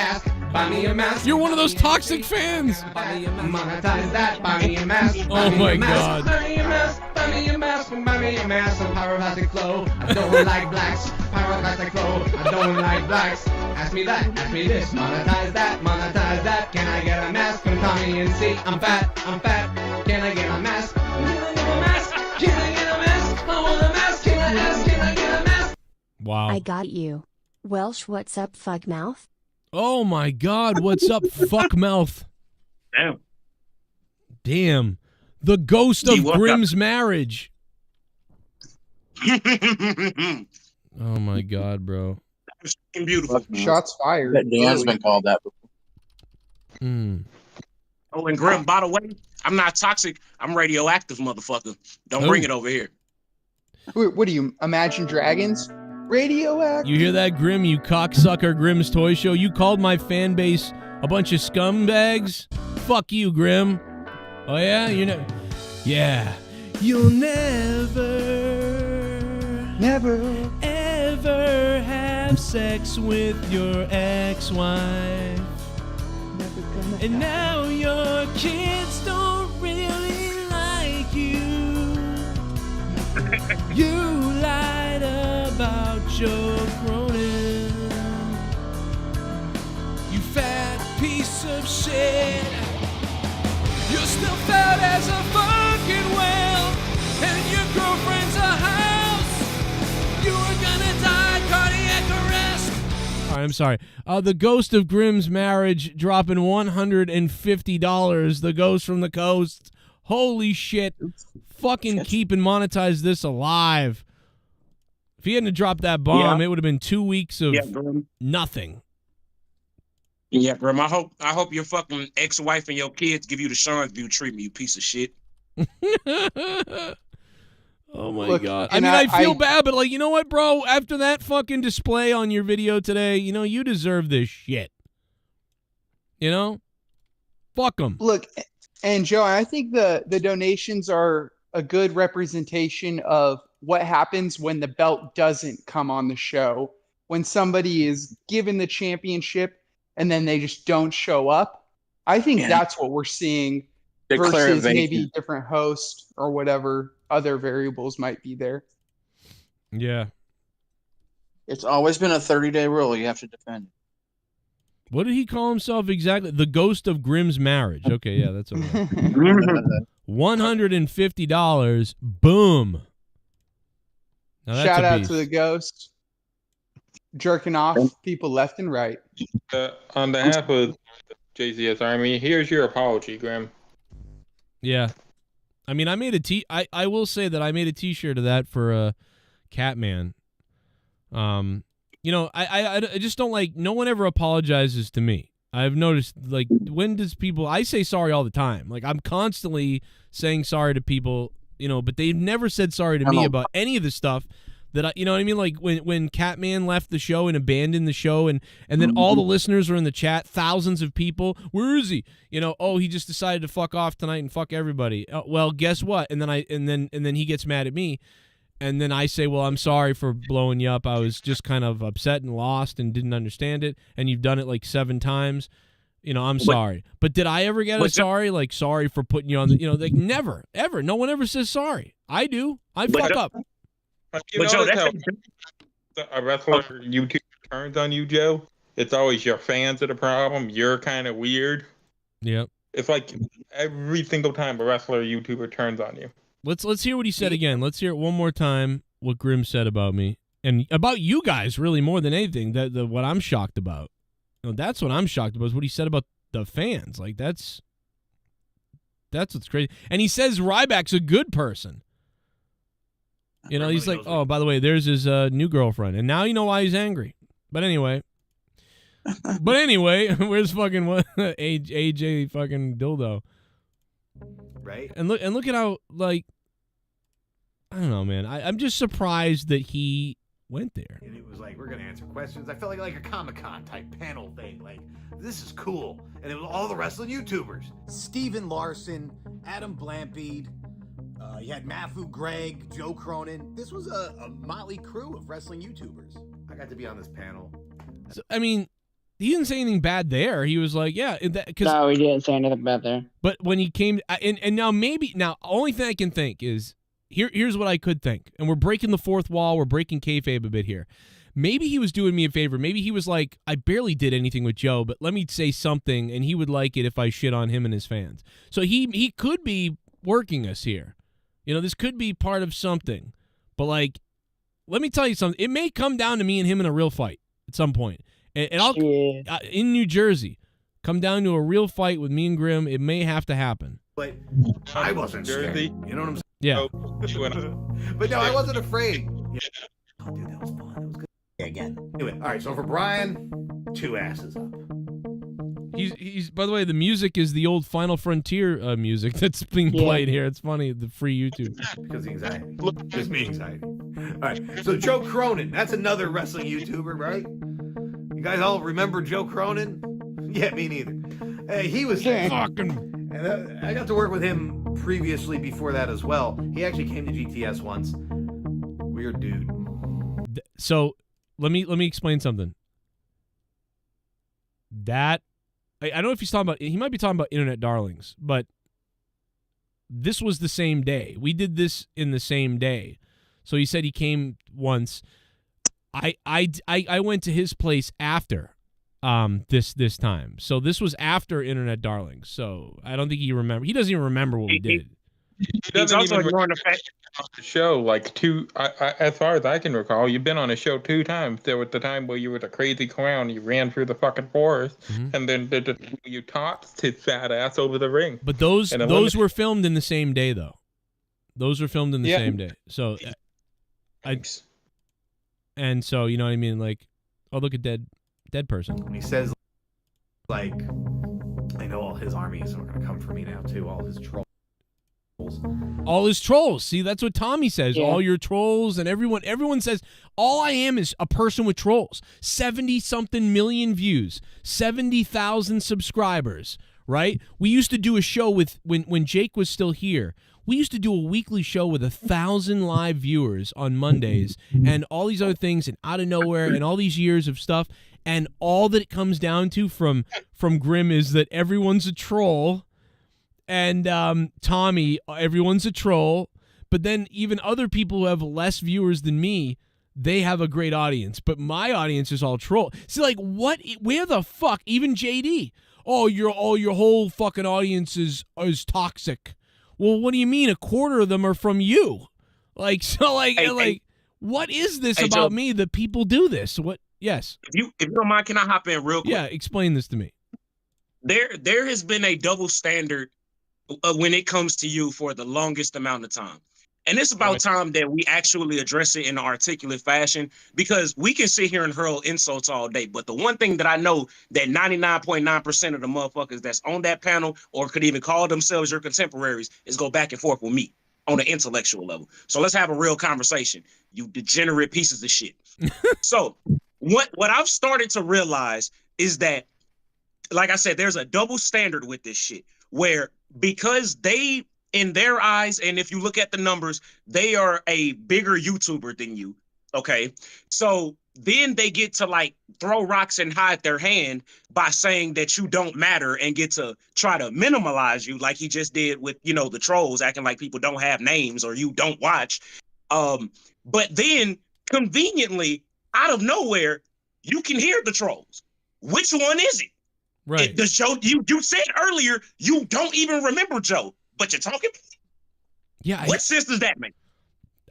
Buy me a mask. You're one of those toxic fans. Monetize that. Buy me a mask. Oh my god. Buy me a mask. Buy me a mask. Buy me a mask. Some pyroclastic flow. I don't like blacks. Pyroclastic flow. I don't like blacks. Ask me that. Ask me this. Monetize that. Monetize that. Can I get a mask from Tommy and C? I'm fat. I'm fat. Can I get a mask? Can I get a mask? Can I get a mask? I want a mask. Can I ask? Can I get a mask? Wow. I got you. Welsh, what's up, fuck mouth? Oh my god, what's up, fuck mouth? Damn. Damn. The ghost of Grimm's marriage. Oh my god, bro. That's beautiful. Shots fired. That Dan's been called that before. Oh, and Grim, by the way, I'm not toxic. I'm radioactive, motherfucker. Don't bring it over here. Wait, what do you imagine dragons? Radioactive. You hear that, Grim? You cocksucker, Grim's Toy Show. You called my fan base a bunch of scumbags? Fuck you, Grim. Oh yeah? You're not. Yeah. You'll never ever have sex with your ex-wife. And now your kids don't really like you. You lied about Joe Cronin. You fat piece of shit. You're still fat as a fucking whale. And your girlfriend's a house. You were gonna die cardiac arrest. All right, I'm sorry. The ghost of Grimm's marriage dropping $150. The ghost from the coast. Holy shit. Fucking keep and monetize this alive. If he hadn't dropped that bomb, it would have been 2 weeks of nothing. Yeah, Grim. I hope your fucking ex-wife and your kids give you the Sean's View treatment, you piece of shit. Oh my god. I mean, I feel bad, but like, you know what, bro? After that fucking display on your video today, you know, you deserve this shit. You know? Fuck them. Look, and Joe, I think the donations are a good representation of what happens when the belt doesn't come on the show. When somebody is given the championship and then they just don't show up. I think that's what we're seeing versus maybe different host or whatever other variables might be there. Yeah. It's always been a 30-day rule. You have to defend. What did he call himself exactly? The ghost of Grimm's marriage. Okay, yeah, that's okay. $150. Boom. Now that's Shout a out beast. to the ghost. Jerking off people left and right. On behalf of JCS Army, here's your apology, Grim. Yeah. I mean, I made I will say that I made a t-shirt of that for Catman. You know, I just don't like, no one ever apologizes to me. I've noticed, like, when does people, I say sorry all the time. Like, I'm constantly saying sorry to people, you know, but they've never said sorry to me about any of the stuff that I, you know what I mean? Like when Catman left the show and abandoned the show and then all the listeners were in the chat, thousands of people, where is he? You know, oh, he just decided to fuck off tonight and fuck everybody. Well, guess what? And then he gets mad at me. And then I say, well, I'm sorry for blowing you up. I was just kind of upset and lost and didn't understand it. And you've done it like 7 times. You know, I'm sorry. But did I ever get a sorry? Like, sorry for putting you on the, you know, like never, ever. No one ever says sorry. I do. I fuck up. You know, a wrestler YouTube turns on you, Joe, it's always your fans are the problem. You're kind of weird. Yep. It's like every single time a wrestler YouTuber turns on you. Let's hear what he said again. Let's hear it one more time. What Grim said about me and about you guys, really more than anything. What I'm shocked about. That's what I'm shocked about is what he said about the fans. Like that's what's crazy. And he says Ryback's a good person. You know, he's like, oh, by the way, there's his new girlfriend, and now you know why he's angry. But anyway, where's fucking what AJ fucking dildo? Right. And look at how, like, I don't know, man. I'm just surprised that he went there. And it was like, we're gonna answer questions. I felt like a Comic-Con type panel thing. Like, this is cool. And it was all the wrestling YouTubers. Steven Larson, Adam Blampede, you had Mafu Greg, Joe Cronin. This was a motley crew of wrestling YouTubers. I got to be on this panel. So, I mean, he didn't say anything bad there. He was like, yeah. No, he didn't say anything bad there. But when he came, and now only thing I can think is, here's what I could think. And we're breaking the fourth wall. We're breaking kayfabe a bit here. Maybe he was doing me a favor. Maybe he was like, I barely did anything with Joe, but let me say something, and he would like it if I shit on him and his fans. So he could be working us here. You know, this could be part of something. But, like, let me tell you something. It may come down to me and him in a real fight at some point. And I'll in New Jersey, come down to a real fight with me and Grim. It may have to happen. But I wasn't scared. You know what I'm saying? Yeah. But no, I wasn't afraid. Yeah. Oh, dude, that was fun. That was good. Again. Anyway, all right. So for Brian, 2 asses up. He's. By the way, the music is the old Final Frontier music that's being played here. It's funny, the free YouTube. Because of anxiety. Just me anxiety. All right. So Joe Cronin, that's another wrestling YouTuber, right? You guys all remember Joe Cronin? Yeah, me neither. He was fucking. And I got to work with him previously before that as well. He actually came to GTS once. Weird dude. So let me explain something. That I don't know if he's talking about. He might be talking about Internet Darlings, but this was the same day. We did this in the same day. So he said he came once. I went to his place after this time. So this was after Internet Darlings. So I don't think he remember. He doesn't even remember what we did. He doesn't even remember the show. Like as far as I can recall, you've been on a show 2 times. There was the time where you were the crazy clown, you ran through the fucking forest, and then you tossed his fat ass over the ring. But those were filmed in the same day, though. Those were filmed in the same day. So and so you know what I mean. Like, oh, look at dead person. And he says, like, I know all his armies are gonna come for me now too. All his trolls. All his trolls. See, that's what Tommy says. Yeah. All your trolls and everyone says, all I am is a person with trolls. 70-something million views, 70,000 subscribers, right? We used to do a show with, when Jake was still here, we used to do a weekly show with 1,000 live viewers on Mondays and all these other things and out of nowhere and all these years of stuff. And all that it comes down to from Grim is that everyone's a troll. And Tommy, everyone's a troll. But then even other people who have less viewers than me, they have a great audience. But my audience is all troll. See, like, what? Where the fuck? Even JD. Oh, your whole fucking audience is toxic. Well, what do you mean? A quarter of them are from you. Like, so, like, what is this about Joe, me that people do this? What? Yes. If you don't mind, can I hop in real quick? Yeah, explain this to me. There has been a double standard when it comes to you for the longest amount of time. And it's about time that we actually address it in an articulate fashion, because we can sit here and hurl insults all day. But the one thing that I know that 99.9% of the motherfuckers that's on that panel or could even call themselves your contemporaries is go back and forth with me on the intellectual level. So let's have a real conversation, you degenerate pieces of shit. So what I've started to realize is that, like I said, there's a double standard with this shit where, because they, in their eyes, and if you look at the numbers, they are a bigger YouTuber than you, okay? So then they get to, like, throw rocks and hide their hand by saying that you don't matter and get to try to minimalize you, like he just did with, you know, the trolls, acting like people don't have names or you don't watch. But then, conveniently, out of nowhere, you can hear the trolls. Which one is it? Right. The show you said earlier you don't even remember Joe, but you're talking. Yeah. What sense does that make?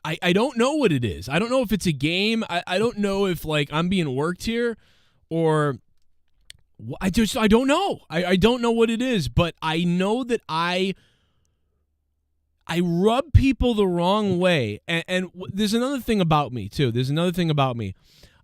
I don't know what it is. I don't know if it's a game. I don't know if like I'm being worked here, or I don't know. I don't know what it is, but I know that I rub people the wrong way. And there's another thing about me too.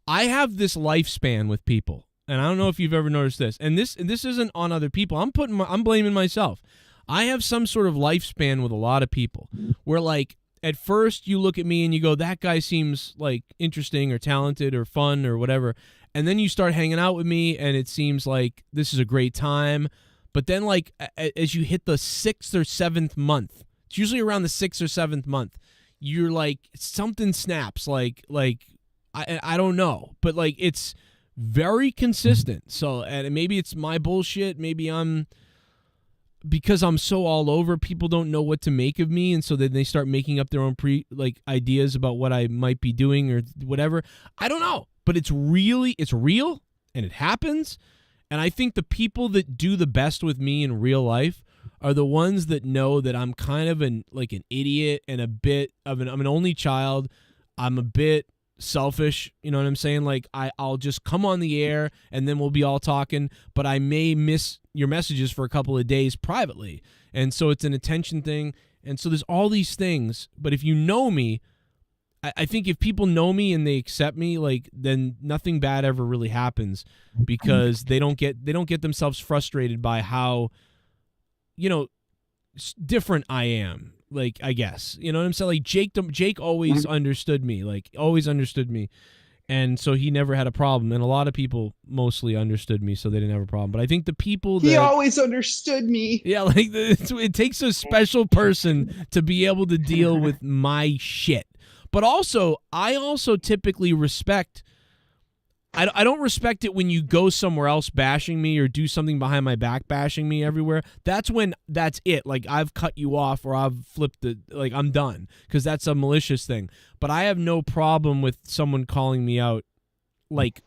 I have this lifespan with people, and I don't know if you've ever noticed this. And this isn't on other people. I'm blaming myself. I have some sort of lifespan with a lot of people where like at first you look at me and you go, that guy seems like interesting or talented or fun or whatever. And then you start hanging out with me and it seems like this is a great time. But then like as you hit the 6th or 7th month, it's usually around the 6th or 7th month, you're like something snaps. Like I don't know, but like it's very consistent. So and maybe it's my bullshit. Maybe because I'm so all over, people don't know what to make of me, and so then they start making up their own ideas about what I might be doing or whatever. I don't know, but it's real, and it happens. And I think the people that do the best with me in real life are the ones that know that I'm kind of an idiot and a bit of I'm an only child. I'm a bit selfish, you know what I'm saying? Like I'll just come on the air and then we'll be all talking, but I may miss your messages for a couple of days privately. And so it's an attention thing. And so there's all these things, but if you know me, I think if people know me and they accept me, like then nothing bad ever really happens because they don't get themselves frustrated by how, you know, different I am. Like, I guess, you know what I'm saying? Like Jake always understood me, and so he never had a problem. And a lot of people mostly understood me, so they didn't have a problem. But I think the people that he always understood me. Yeah, like it takes a special person to be able to deal with my shit. But also, I also typically respect. I don't respect it when you go somewhere else bashing me or do something behind my back bashing me everywhere. That's it. Like I've cut you off or I've flipped like I'm done because that's a malicious thing. But I have no problem with someone calling me out like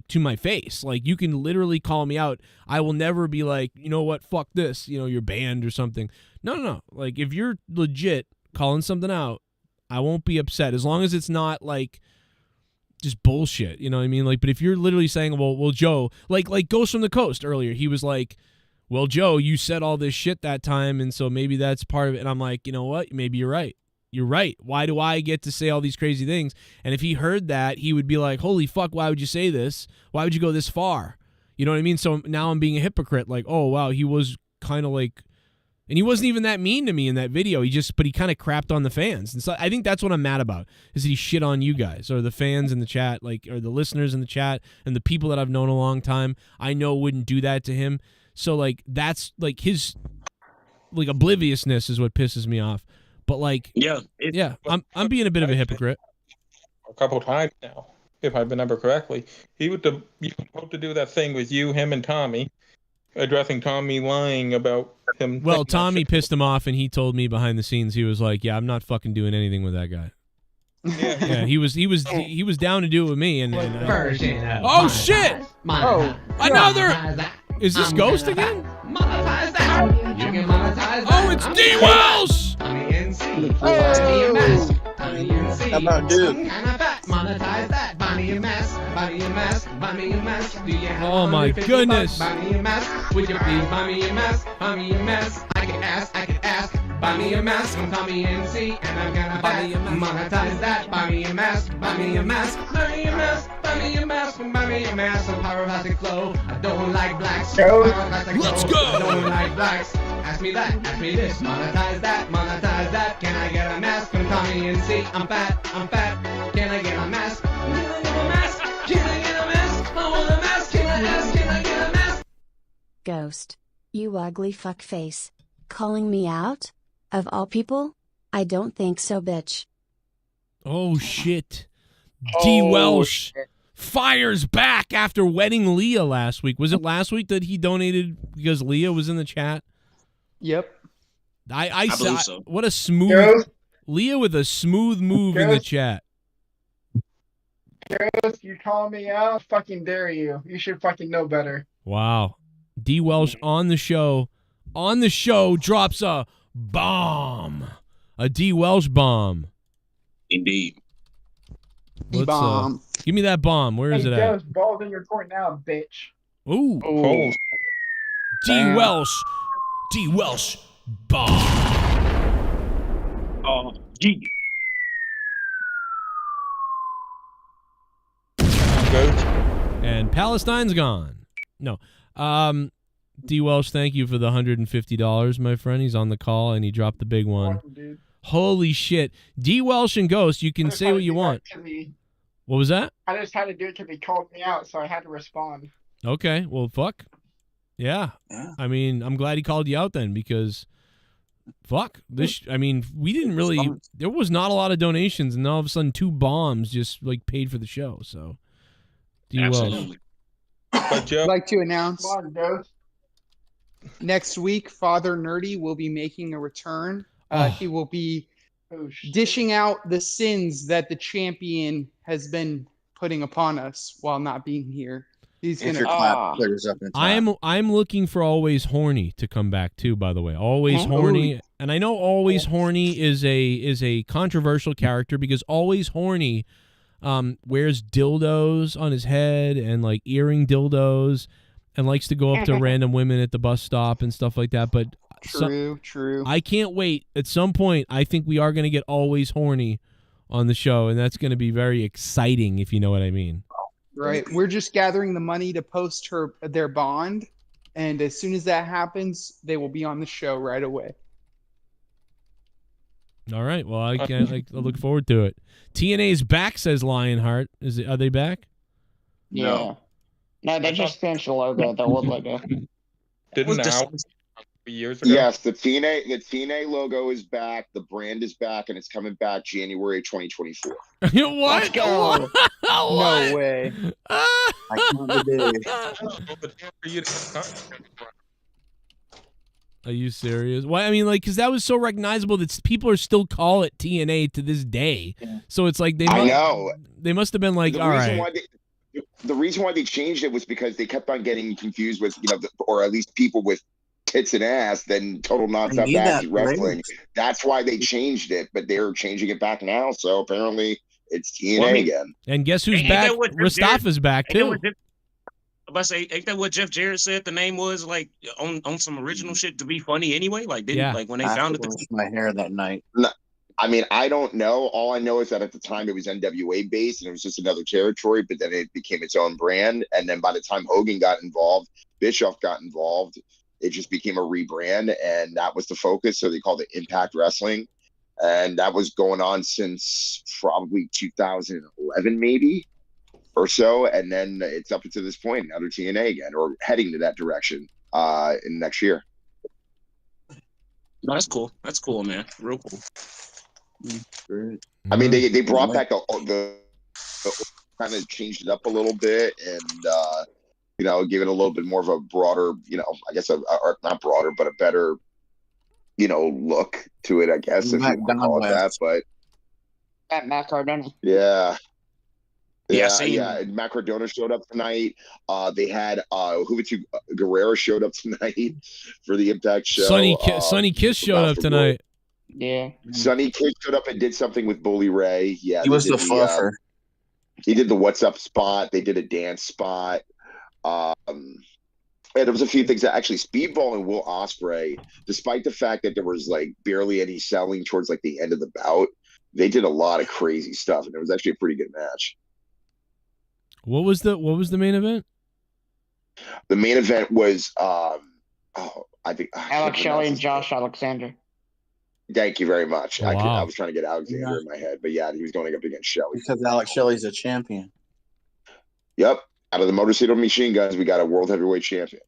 to my face. Like you can literally call me out. I will never be like, you know what, fuck this, you know, you're banned or something. No. Like if you're legit calling something out, I won't be upset as long as it's not like just bullshit, you know what I mean? Like, but if you're literally saying, well, Joe, like Ghost from the Coast earlier, he was like, well, Joe, you said all this shit that time, and so maybe that's part of it. And I'm like, you know what? Maybe you're right. You're right. Why do I get to say all these crazy things? And if he heard that, he would be like, holy fuck, why would you say this? Why would you go this far? You know what I mean? So now I'm being a hypocrite. Like, oh, wow, he was kind of like, and he wasn't even that mean to me in that video. But he kind of crapped on the fans. And so I think that's what I'm mad about, is that he shit on you guys or the fans in the chat, like, or the listeners in the chat and the people that I've known a long time. I know wouldn't do that to him. So like, that's like his like obliviousness is what pisses me off. But like, I'm being a bit of a hypocrite. A couple times now, if I remember correctly, he was supposed to do that thing with you, him, and Tommy, addressing Tommy lying about him. Well, Tommy pissed him off, and he told me behind the scenes, he was like, "Yeah, I'm not fucking doing anything with that guy." Yeah, he was down to do it with me, and oh shit! Another. Is this Ghost again? Oh, it's D. Welsh! How about Duke? Oh my goodness! Would you please buy me a mask? Buy me a mask. I can ask. Buy me a mask from Tommy NC, and I'm gonna monetize that. Buy me a mask. Buy me a mask. Buy me a mask. Buy me a mask. Buy me a mask. Some pyroclastic flow. I don't like blacks. Let's go. I don't like blacks. Ask me that. Ask me this. Monetize that. Monetize that. Can I get a mask from Tommy NC? I'm fat. Can I get a mask? Can I get a mask? Can I get a mask? I want a mask. Can I get a mask? Ghost. You ugly fuckface. Calling me out? Of all people? I don't think so, bitch. Oh shit. D. Welsh fires back after wedding Leah last week. Was it last week that he donated because Leah was in the chat? Yep. I believe saw so. what a smooth Leah with a smooth move in the chat. Ghost, you calling me out? Fucking dare you. You should fucking know better. Wow. D. Welsh on the show drops a bomb. A D. Welsh bomb. Indeed. Bomb. Give me that bomb. Where is it at? Ghost, ball's in your court now, bitch. Ooh. Oh. D. Welsh. D. Welsh bomb. Oh, gee. And Palestine's gone. No. D. Welsh, thank you for the $150, my friend. He's on the call, and he dropped the big one. Holy shit. D. Welsh and Ghost, you can say what you want. What was that? I just had to do it because he called me out, so I had to respond. Okay, well, fuck. Yeah. I mean, I'm glad he called you out then, because fuck. I mean, we didn't really, there was not a lot of donations, and all of a sudden 2 bombs just, like, paid for the show, so. D. Welsh. I'd like to announce next week, Father Nerdy will be making a return. He will be dishing out the sins that the champion has been putting upon us while not being here. He's gonna clears up in I'm looking for Always Horny to come back too, by the way. Always Horny. And I know Always Horny is a controversial character because Always Horny wears dildos on his head and like earring dildos and likes to go up to random women at the bus stop and stuff like that. But true. I can't wait. At some point, I think we are going to get Always Horny on the show, and that's going to be very exciting, if you know what I mean. Right. We're just gathering the money to post their bond, and as soon as that happens, they will be on the show right away. All right. Well, I look forward to it. TNA's back, says Lionheart. Are they back? Yeah. No, they just changed the logo, the old logo. Didn't now? Years ago? Yes, the TNA logo is back. The brand is back, and it's coming back January 2024. What? Let's go. No way. I can't believe Are you serious? Why? I mean, like, because that was so recognizable that people are still call it TNA to this day. Yeah. So it's like I know. They must have been like, all right. The reason why they changed it was because they kept on getting confused with, or at least people with tits and ass than total nonstop active wrestling. Right? That's why they changed it, but they're changing it back now. So apparently it's TNA again. And guess who's back? Mustafa's back too. I'm about to say, ain't that what Jeff Jarrett said the name was, like on some original shit to be funny anyway? Like, like when they found it, my hair that night. No, I mean, I don't know. All I know is that at the time it was NWA based and it was just another territory, but then it became its own brand. And then by the time Hogan got involved, Bischoff got involved, it just became a rebrand, and that was the focus. So they called it Impact Wrestling. And that was going on since probably 2011, maybe, or so. And then it's up to this point, now they're TNA again, or heading to that direction in next year. No, that's cool. That's cool, man. Real cool. Great. I mean, they brought back the kind of changed it up a little bit, and give it a little bit more of a broader, I guess or not broader, but a better, look to it, I guess, if you want to call it that. But at Matt Cardona. Yeah. Yeah. And Matt Cardona showed up tonight. They had Juventud Guerrero showed up tonight for the Impact show. Sonny Kiss showed up tonight. Yeah. Sonny Kiss showed up and did something with Bully Ray. Yeah, he was the fluffer. He did the What's Up spot. They did a dance spot. And there was a few things that actually Speedball and Will Ospreay, despite the fact that there was like barely any selling towards like the end of the bout, they did a lot of crazy stuff, and it was actually a pretty good match. What was the main event? The main event was I think Alex Shelley and Josh Alexander. Thank you very much. Wow. I was trying to get Alexander in my head, but yeah, he was going up against Shelley. Because Alex Shelley's a champion. Yep. Out of the Motor City Machine Guns, we got a world heavyweight champion.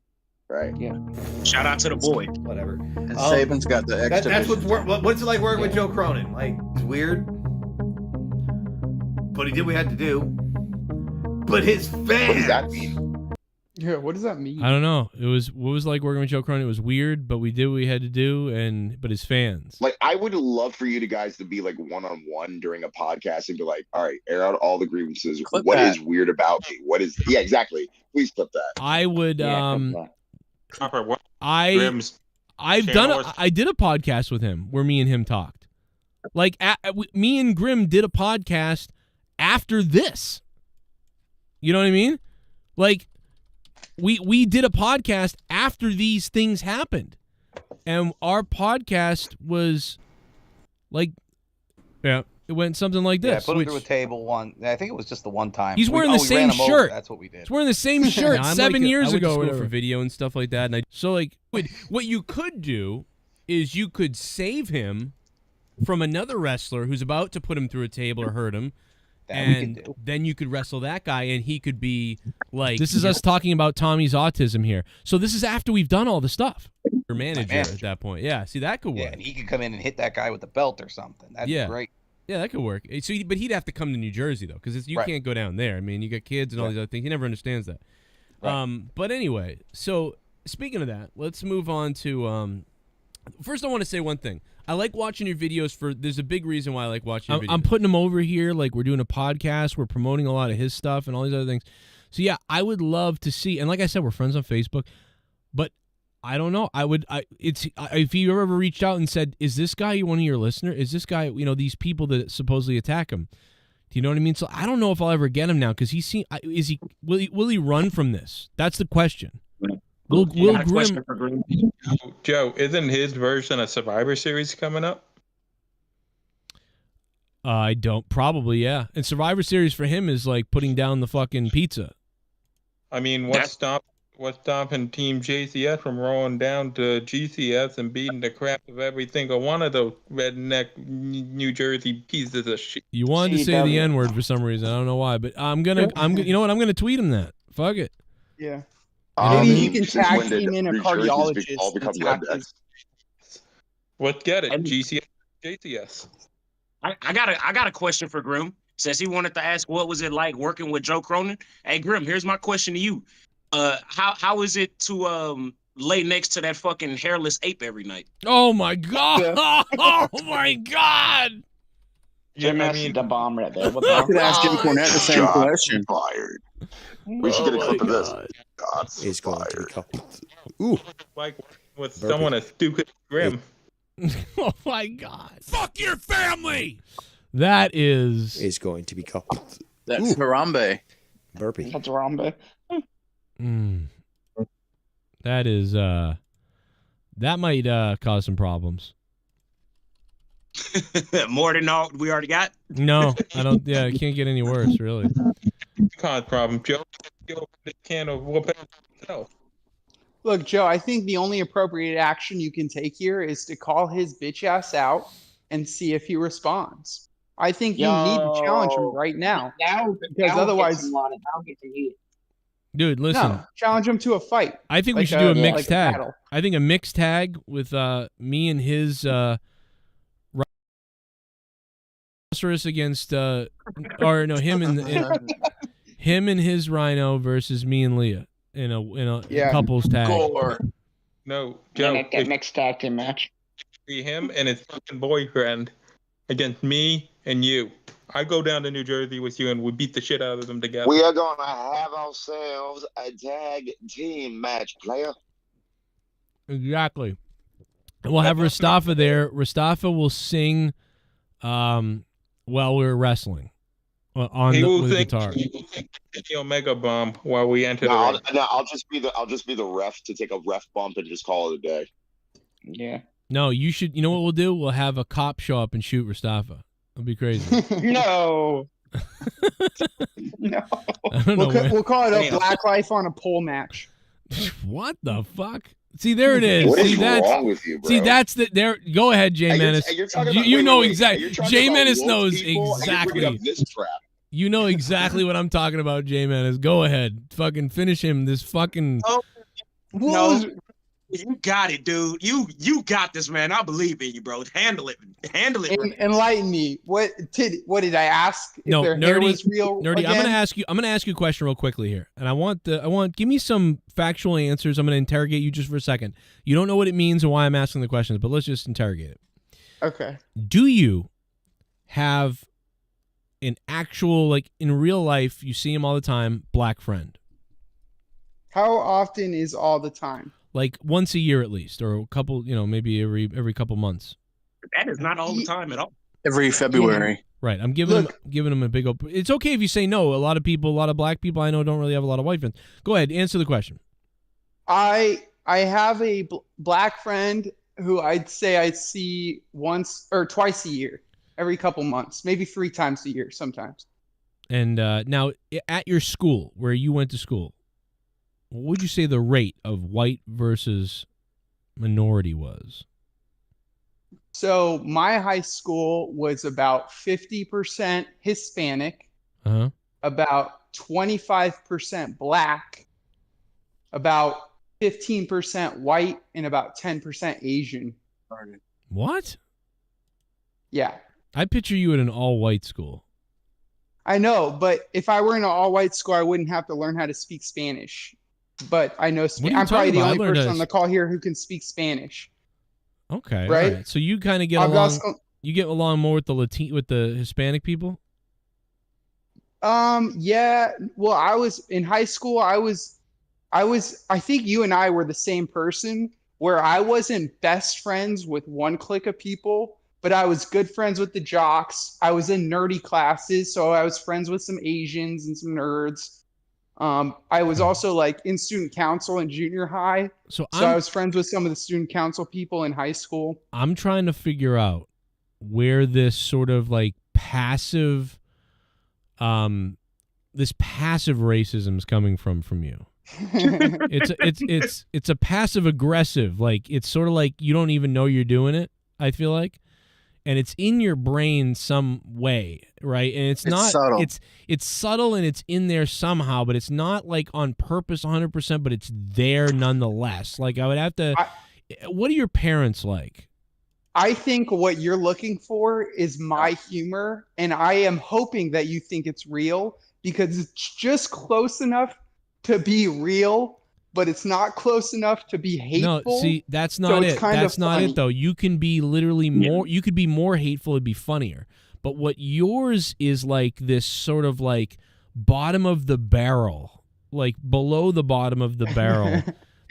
Right. Yeah. Shout out to the boy. Whatever. And Saban's got the X. That's what's it like working with Joe Cronin? Like, it's weird, but he did what he had to do. But his fans. What does that mean? Yeah, what does that mean? I don't know. It was like working with Joe Cronin. It was weird, but we did what we had to do, but his fans. Like, I would love for you guys to be like one-on-one during a podcast and be like, all right, air out all the grievances. What is weird about me? What is exactly. Please clip that. I would Copper, I did a podcast with him where me and him talked. Like me and Grim did a podcast after this. You know what I mean? Like we did a podcast after these things happened. And our podcast was like it went something like this. Yeah, put him through a table one. I think it was just the one time. He's wearing the same shirt. That's what we did. He's wearing the same shirt 7 years ago for video and stuff like that. And so like what you could do is you could save him from another wrestler who's about to put him through a table or hurt him. And then you could wrestle that guy, and he could be like... This is us talking about Tommy's autism here. So this is after we've done all the stuff. Your manager at that point. Yeah, see, that could work. Yeah, and he could come in and hit that guy with the belt or something. That'd be great. Yeah, that could work. So, but he'd have to come to New Jersey, though, because you can't go down there. I mean, you got kids and all these other things. He never understands that. Right. But anyway, so speaking of that, let's move on to... First, I want to say one thing. I like watching your videos there's a big reason why I like watching your videos. I'm putting them over here, like we're doing a podcast, we're promoting a lot of his stuff and all these other things. So yeah, I would love to see, and like I said, we're friends on Facebook, but I don't know. If you ever reached out and said, is this guy one of your listeners? Is this guy, these people that supposedly attack him? Do you know what I mean? So I don't know if I'll ever get him now, because will he run from this? That's the question. Will Grim... Joe, isn't his version of Survivor Series coming up? I don't. Probably, yeah. And Survivor Series for him is like putting down the fucking pizza. I mean, what's stopping Team JCS from rolling down to GCS and beating the crap of every single one of those redneck New Jersey pieces of shit? You wanted to say the N-word for some reason. I don't know why, but I'm gonna. You know what? I'm gonna tweet him that. Fuck it. Yeah. Maybe you can tag team in a cardiologist. Let's get it. GCS, JCS. I got a question for Grim. Says he wanted to ask what was it like working with Joe Cronin. Hey Grim, here's my question to you. How is it to lay next to that fucking hairless ape every night? Oh my god! Oh my god! Jim asked the bomb right there. I could ask Jim Cornette the same question. Fired. We should get a clip of this. It's going to be coupled. Ooh. Like with someone as stupid as Grim. Oh my god. Fuck your family! That is... Is going to be coupled. That's Harambe. Burpee. That's Harambe. That is... That might cause some problems. More than all we already got? No, I don't... Yeah, it can't get any worse, really. Cause problem, Joe. Can of whooping himself. Look, Joe, I think the only appropriate action you can take here is to call his bitch ass out and see if he responds. I think you need to challenge him right now. Because otherwise... Dude, listen. No, challenge him to a fight. I think we should do a mixed tag. I think a mixed tag with me and his rhinoceros against him and his rhino versus me and Leah in a couples tag. No, Joe. Mixed tag team match. Be him and his fucking boyfriend against me and you. I go down to New Jersey with you and we beat the shit out of them together. We are going to have ourselves a tag team match, player. Exactly. And we'll have Rastafa there. Rastafa will sing while we're wrestling on the guitar. The Omega Bomb while we enter the ring. I'll just be the ref to take a ref bump and just call it a day. Yeah. No, you should. You know what we'll do? We'll have a cop show up and shoot Rastafa. It'll be crazy. No. No. We'll call it a Black Life on a Pole match. What the fuck? See, there it is. What see, is that's, wrong with you, bro? See, that's the there. Go ahead, Jay Menace. You know exactly. Jay Menace knows exactly. You know exactly what I'm talking about, Jay Menace. Go ahead, fucking finish him. This fucking. No. You got it, dude. You got this, man. I believe in you, bro. Handle it. Handle it. Enlighten me. What did I ask? If No, their hair nerdy, was real nerdy. again? I'm gonna ask you a question real quickly here, and I want give me some factual answers. I'm gonna interrogate you just for a second. You don't know what it means and why I'm asking the questions, but let's just interrogate it. Okay. Do you have an actual, like in real life, you see him all the time, black friend? How often is all the time? Like once a year at least, or a couple, maybe every couple months. That is not all the time at all. Every February. Right. I'm giving him a big open. It's okay if you say no. A lot of black people I know don't really have a lot of white friends. Go ahead, answer the question. I have a black friend who I'd say I see once or twice a year, every couple months, maybe 3 times a year sometimes. And now at your school, where you went to school, what would you say the rate of white versus minority was? So my high school was about 50% Hispanic, about 25% black, about 15% white, and about 10% Asian. What? Yeah. I picture you at an all-white school. I know, but if I were in an all-white school, I wouldn't have to learn how to speak Spanish. But I know Spanish. I'm probably the only person on the call here who can speak Spanish. Okay, right? All right. So you kind of get along. You get along more with the Hispanic people. Yeah. Well, I was in high school. I think you and I were the same person, where I wasn't best friends with one clique of people, but I was good friends with the jocks. I was in nerdy classes, so I was friends with some Asians and some nerds. I was also like in student council in junior high. So I was friends with some of the student council people in high school. I'm trying to figure out where this sort of like passive racism is coming from you. It's a passive aggressive, like it's sort of like you don't even know you're doing it, I feel like. And it's in your brain some way, right? And it's not subtle. It's subtle and it's in there somehow, but it's not like on purpose 100%, but it's there nonetheless. Like I would have to what are your parents like? I think what you're looking for is my humor, and I am hoping that you think it's real because it's just close enough to be real, but it's not close enough to be hateful. No, see, that's not it. That's not it, though. You can be literally more. You could be more hateful. It'd be funnier. But what yours is like this sort of like bottom of the barrel, like below the bottom of the barrel,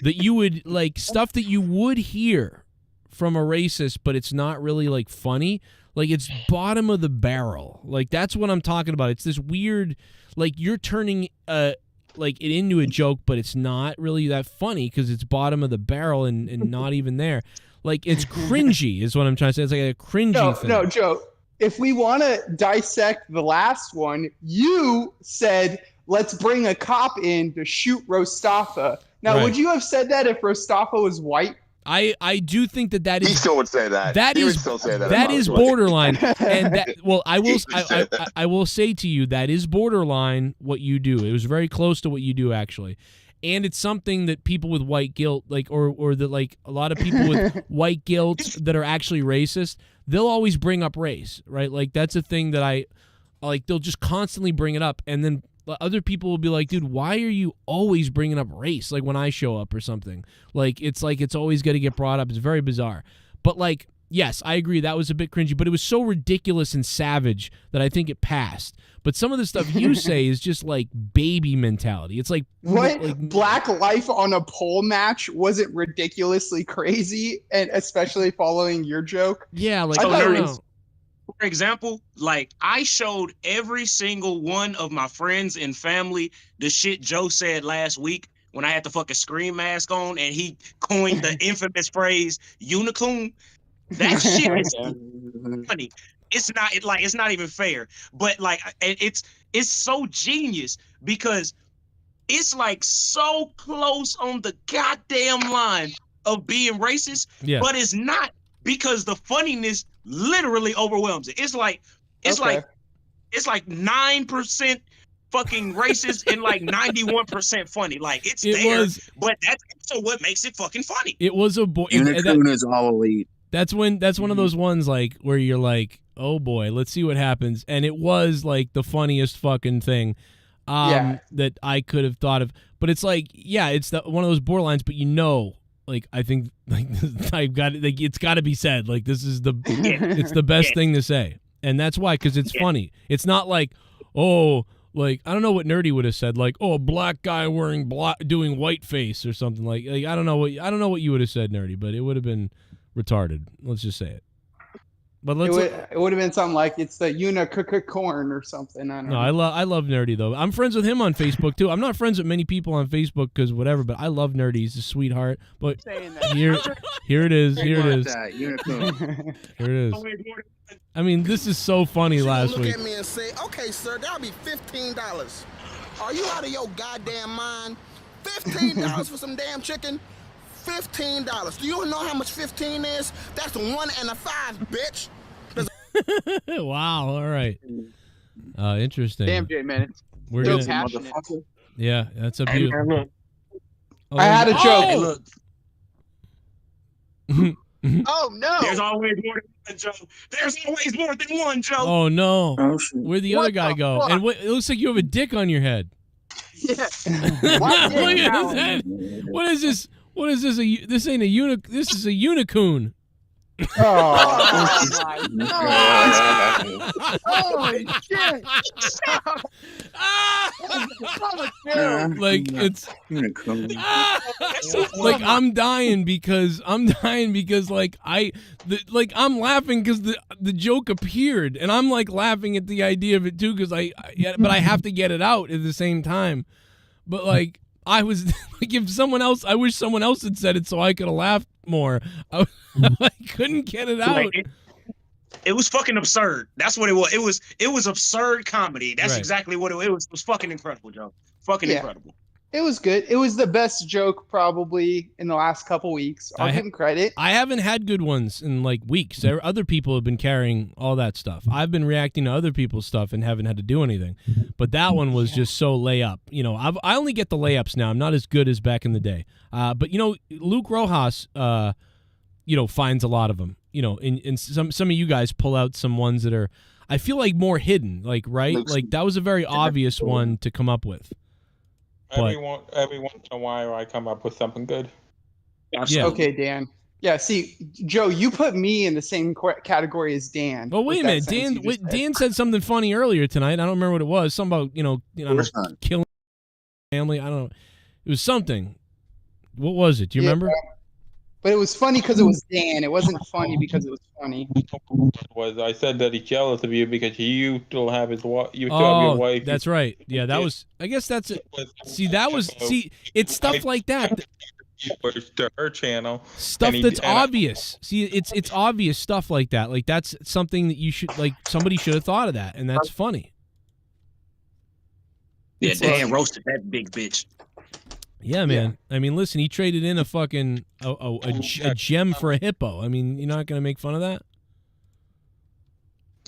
that you would like stuff that you would hear from a racist, but it's not really like funny. Like it's bottom of the barrel. Like that's what I'm talking about. It's this weird, like you're turning like it into a joke, but it's not really that funny because it's bottom of the barrel and not even there. Like it's cringy is what I'm trying to say. It's like a cringy thing. No, Joe. If we want to dissect the last one, you said, let's bring a cop in to shoot Rostafa. Now, would you have said that if Rostafa was white? I do think that is. He still would say that. He would still say that. That is borderline, and that. Well, I will say to you that is borderline what you do. It was very close to what you do actually, and it's something that people with white guilt, like or that like a lot of people with white guilt that are actually racist, they'll always bring up race, right? Like that's a thing that I like. They'll just constantly bring it up, and then other people will be like, dude, why are you always bringing up race? Like when I show up or something, like it's always got to get brought up. It's very bizarre. But like, yes, I agree. That was a bit cringy, but it was so ridiculous and savage that I think it passed. But some of the stuff you say is just like baby mentality. It's like what? Like, Black life on a pole match wasn't ridiculously crazy, and especially following your joke. Yeah, like for example, like I showed every single one of my friends and family the shit Joe said last week when I had the fucking scream mask on and he coined the infamous phrase unicorn. That shit is funny. It's not even fair. But like it's so genius because it's like so close on the goddamn line of being racist, but it's not because the funniness literally overwhelms it. It's like 9% fucking racist and like 91% funny. Like it's It there, was- but that's also what makes it fucking funny. It was a boy. Unicorn is all elite. That's one of those ones like where you're like, oh boy, let's see what happens. And it was like the funniest fucking thing that I could have thought of. But it's like, yeah, it's one of those borderlines. But like I think like I've got like it's got to be said. Like this is it's the best thing to say, and that's why because it's funny. It's not like like I don't know what Nerdy would have said. Like a black guy wearing doing whiteface or something like I don't know what you would have said, Nerdy, but it would have been retarded. Let's just say it. But it would have been something like it's the unicorn or something. I don't know. I love Nerdy though. I'm friends with him on Facebook too. I'm not friends with many people on Facebook because whatever. But I love Nerdy. He's a sweetheart. But here it is. Here it is. Unicorn. Here it is. I mean, this is so funny. Last week. Look at me and say, "Okay, sir, that'll be $15. Are you out of your goddamn mind? $15 for some damn chicken? $15. Do you know how much 15 is? That's a 1 and a 5, bitch." Wow. All right. Interesting. Damn, Jay, man. We're so gonna, passionate. yeah, that's a beautiful. I had a joke. Oh no! There's always more than one, Joe. There's always more than one, Joe. Oh no! Oh, shit. Where'd the other guy go? fuck? And it looks like you have a dick on your head. Yeah. Look at his head. What is this? What is this? This ain't a This is a unicorn. Oh my god! Holy shit! Like it's like I'm dying because like I'm laughing because the joke appeared and I'm like laughing at the idea of it too because but I have to get it out at the same time. But like I was like I wish someone else had said it so I could have laughed more. I couldn't get it out. It was fucking absurd. That's what it was. It was absurd comedy. That's exactly what it was. It was fucking incredible, Joe. Fucking incredible. It was good. It was the best joke probably in the last couple weeks. I'll give him credit. I haven't had good ones in like weeks. Other people have been carrying all that stuff. I've been reacting to other people's stuff and haven't had to do anything. But that one was just so layup. You know, I only get the layups now. I'm not as good as back in the day. But you know, Luke Rojas, finds a lot of them. You know, and some of you guys pull out some ones that are, I feel like more hidden. Like like that was a very obvious one to come up with. Every once in a while, I come up with something good. Yeah. Okay, Dan. Yeah, see, Joe, you put me in the same category as Dan. Oh, wait a minute. Dan said something funny earlier tonight. I don't remember what it was. Something about, killing family. I don't know. It was something. What was it? Do you remember? But it was funny because it was Dan. It wasn't funny because it was funny. I said that he's jealous of you because you still have his wife. You still have your wife. That's right. Yeah, that was. I guess that's it. See, it's stuff like that. To her channel. Stuff that's obvious. See, it's obvious stuff like that. Like that's something that you should somebody should have thought of that, and that's funny. Yeah, Dan roasted that big bitch. Yeah, man. Yeah. I mean, listen, he traded in a fucking a gem for a hippo. I mean, you're not going to make fun of that?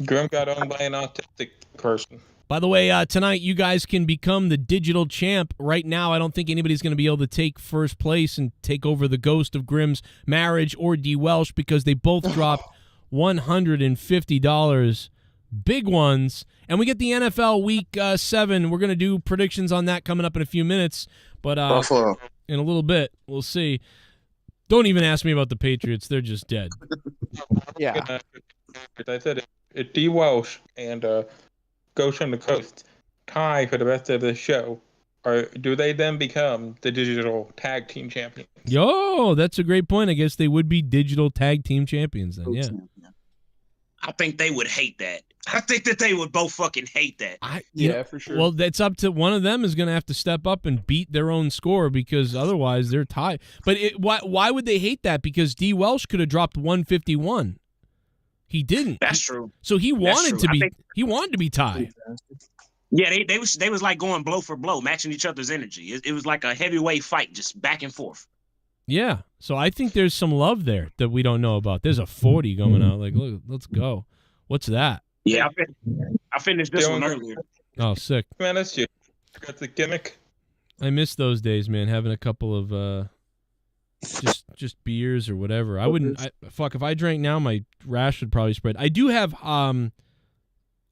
Grim got owned by an autistic person. By the way, tonight you guys can become the digital champ. Right now, I don't think anybody's going to be able to take first place and take over the ghost of Grim's marriage or D. Welsh because they both dropped $150. Big ones. And we get the NFL Week 7. We're going to do predictions on that coming up in a few minutes. But in a little bit, we'll see. Don't even ask me about the Patriots. They're just dead. Yeah. I said it. D. Welsh and Ghost from the Coast tie for the rest of the show. Or do they then become the digital tag team champions? Yo, that's a great point. I guess they would be digital tag team champions then, yeah. I think they would hate that. I think that they would both fucking hate that. For sure. Well, that's up to one of them is going to have to step up and beat their own score because otherwise they're tied. But why would they hate that? Because D. Welsh could have dropped 151. He didn't. That's true. So he wanted to be tied. Yeah, they was like going blow for blow, matching each other's energy. It was like a heavyweight fight, just back and forth. Yeah. So I think there's some love there that we don't know about. There's a 40 going out. Like, look, let's go. What's that? Yeah, I finished this one earlier. Oh, sick. Man, that's you. Got the gimmick. I miss those days, man. Having a couple of just beers or whatever. I wouldn't. Fuck, if I drank now, my rash would probably spread. I do have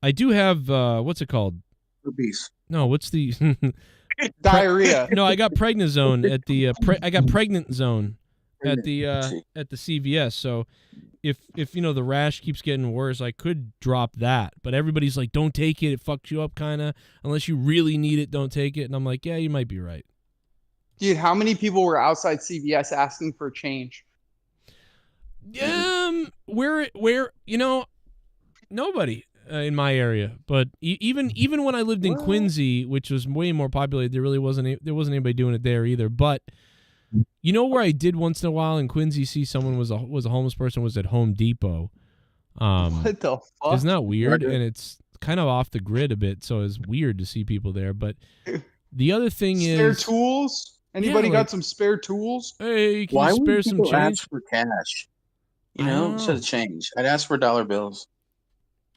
what's it called? Herpes. No, what's the Diarrhea. No, I got Pregnazone at the I got Pregnant Zone at the CVS. So if the rash keeps getting worse, I could drop that. But everybody's like, don't take it. It fucks you up kind of. Unless you really need it, don't take it. And I'm like, yeah, you might be right. Dude, how many people were outside CVS asking for change? Where nobody in my area. But even when I lived in Quincy, which was way more populated, there wasn't anybody doing it there either. But you know where I did once in a while in Quincy see someone was a homeless person was at Home Depot. What the fuck? Isn't that weird? And it's kind of off the grid a bit, so it's weird to see people there. But the other thing spare tools. Anybody got some spare tools? Hey, can Why you spare would some people change? ask for cash? Instead of change, I'd ask for dollar bills.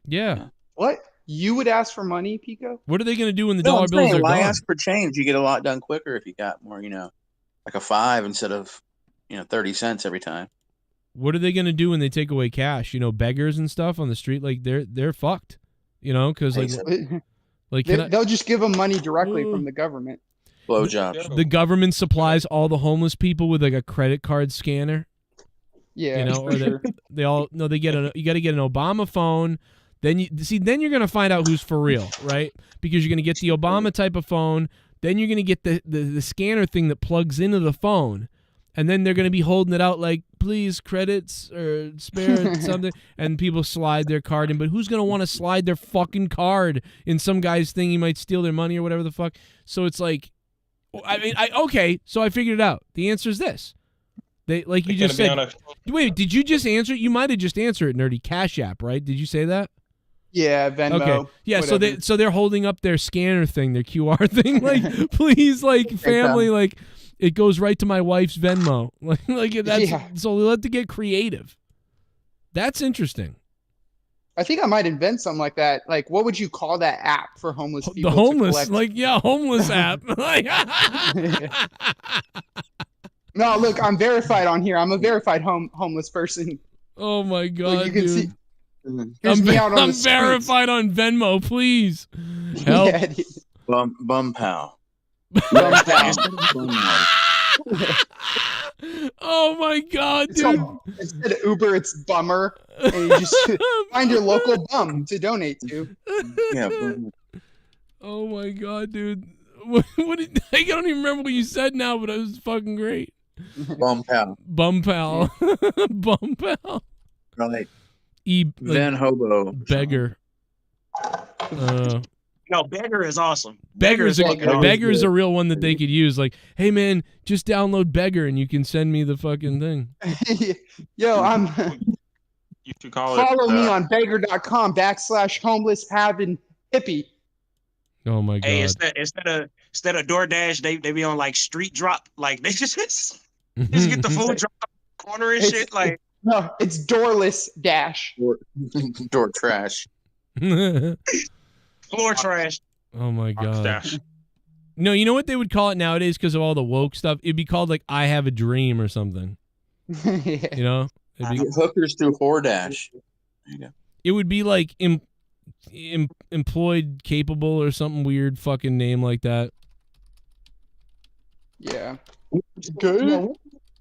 Yeah. What? You would ask for money, Pico? What are they going to do when the No, dollar I'm bills saying, are why gone? ask for change? You get a lot done quicker if you got more. Like a 5 instead of 30 cents every time. What are they going to do when they take away cash? Beggars and stuff on the street, like they're fucked. Because they'll just give them money directly from the government. Blowjobs. The government supplies all the homeless people with like a credit card scanner. Yeah, or they all you got to get an Obama phone. Then you're gonna find out who's for real, right? Because you're gonna get the Obama type of phone. Then you're gonna get the scanner thing that plugs into the phone, and then they're gonna be holding it out like, please credits or spare something, and people slide their card in. But who's gonna want to slide their fucking card in some guy's thing? He might steal their money or whatever the fuck. So it's like, okay, so I figured it out. The answer is this. They like you just said. Wait, did you just answer it? You might have just answered it, Nerdy. Cash App, right? Did you say that? Yeah, Venmo. Okay. Yeah, whatever. so they're holding up their scanner thing, their QR thing, like, please, like, family, like, it goes right to my wife's Venmo. like that's so they'll have to get creative. That's interesting. I think I might invent something like that. Like, what would you call that app for homeless people? The homeless, to collect? Homeless app. No, look, I'm verified on here. I'm a verified homeless person. Oh my god, look, you can dude. see. I'm verified on Venmo, please. Help. Yeah, bum pal. Oh my god, dude. Instead of Uber, it's Bummer. And you just find your local bum to donate to. Yeah. Oh my god, dude. I don't even remember what you said now, but it was fucking great. Bum pal. Bum pal. Bum pal. Right. Van Hobo. Beggar. No, Beggar is awesome. Beggar's a real one that they could use. Like, hey man, just download Beggar and you can send me the fucking thing. Yo, You should call follow me on beggar.com/homeless having hippie. Oh my god. Hey, instead of DoorDash, they be on like street drop. Like they just get the food drop corner and shit. Like no, it's doorless dash. Door trash. Floor trash. Oh my god. Dash. No, you know what they would call it nowadays because of all the woke stuff? It'd be called like I Have a Dream or something. Yeah. You know? Hookers through Hordash. It would be like employed capable or something weird fucking name like that. Yeah. Good.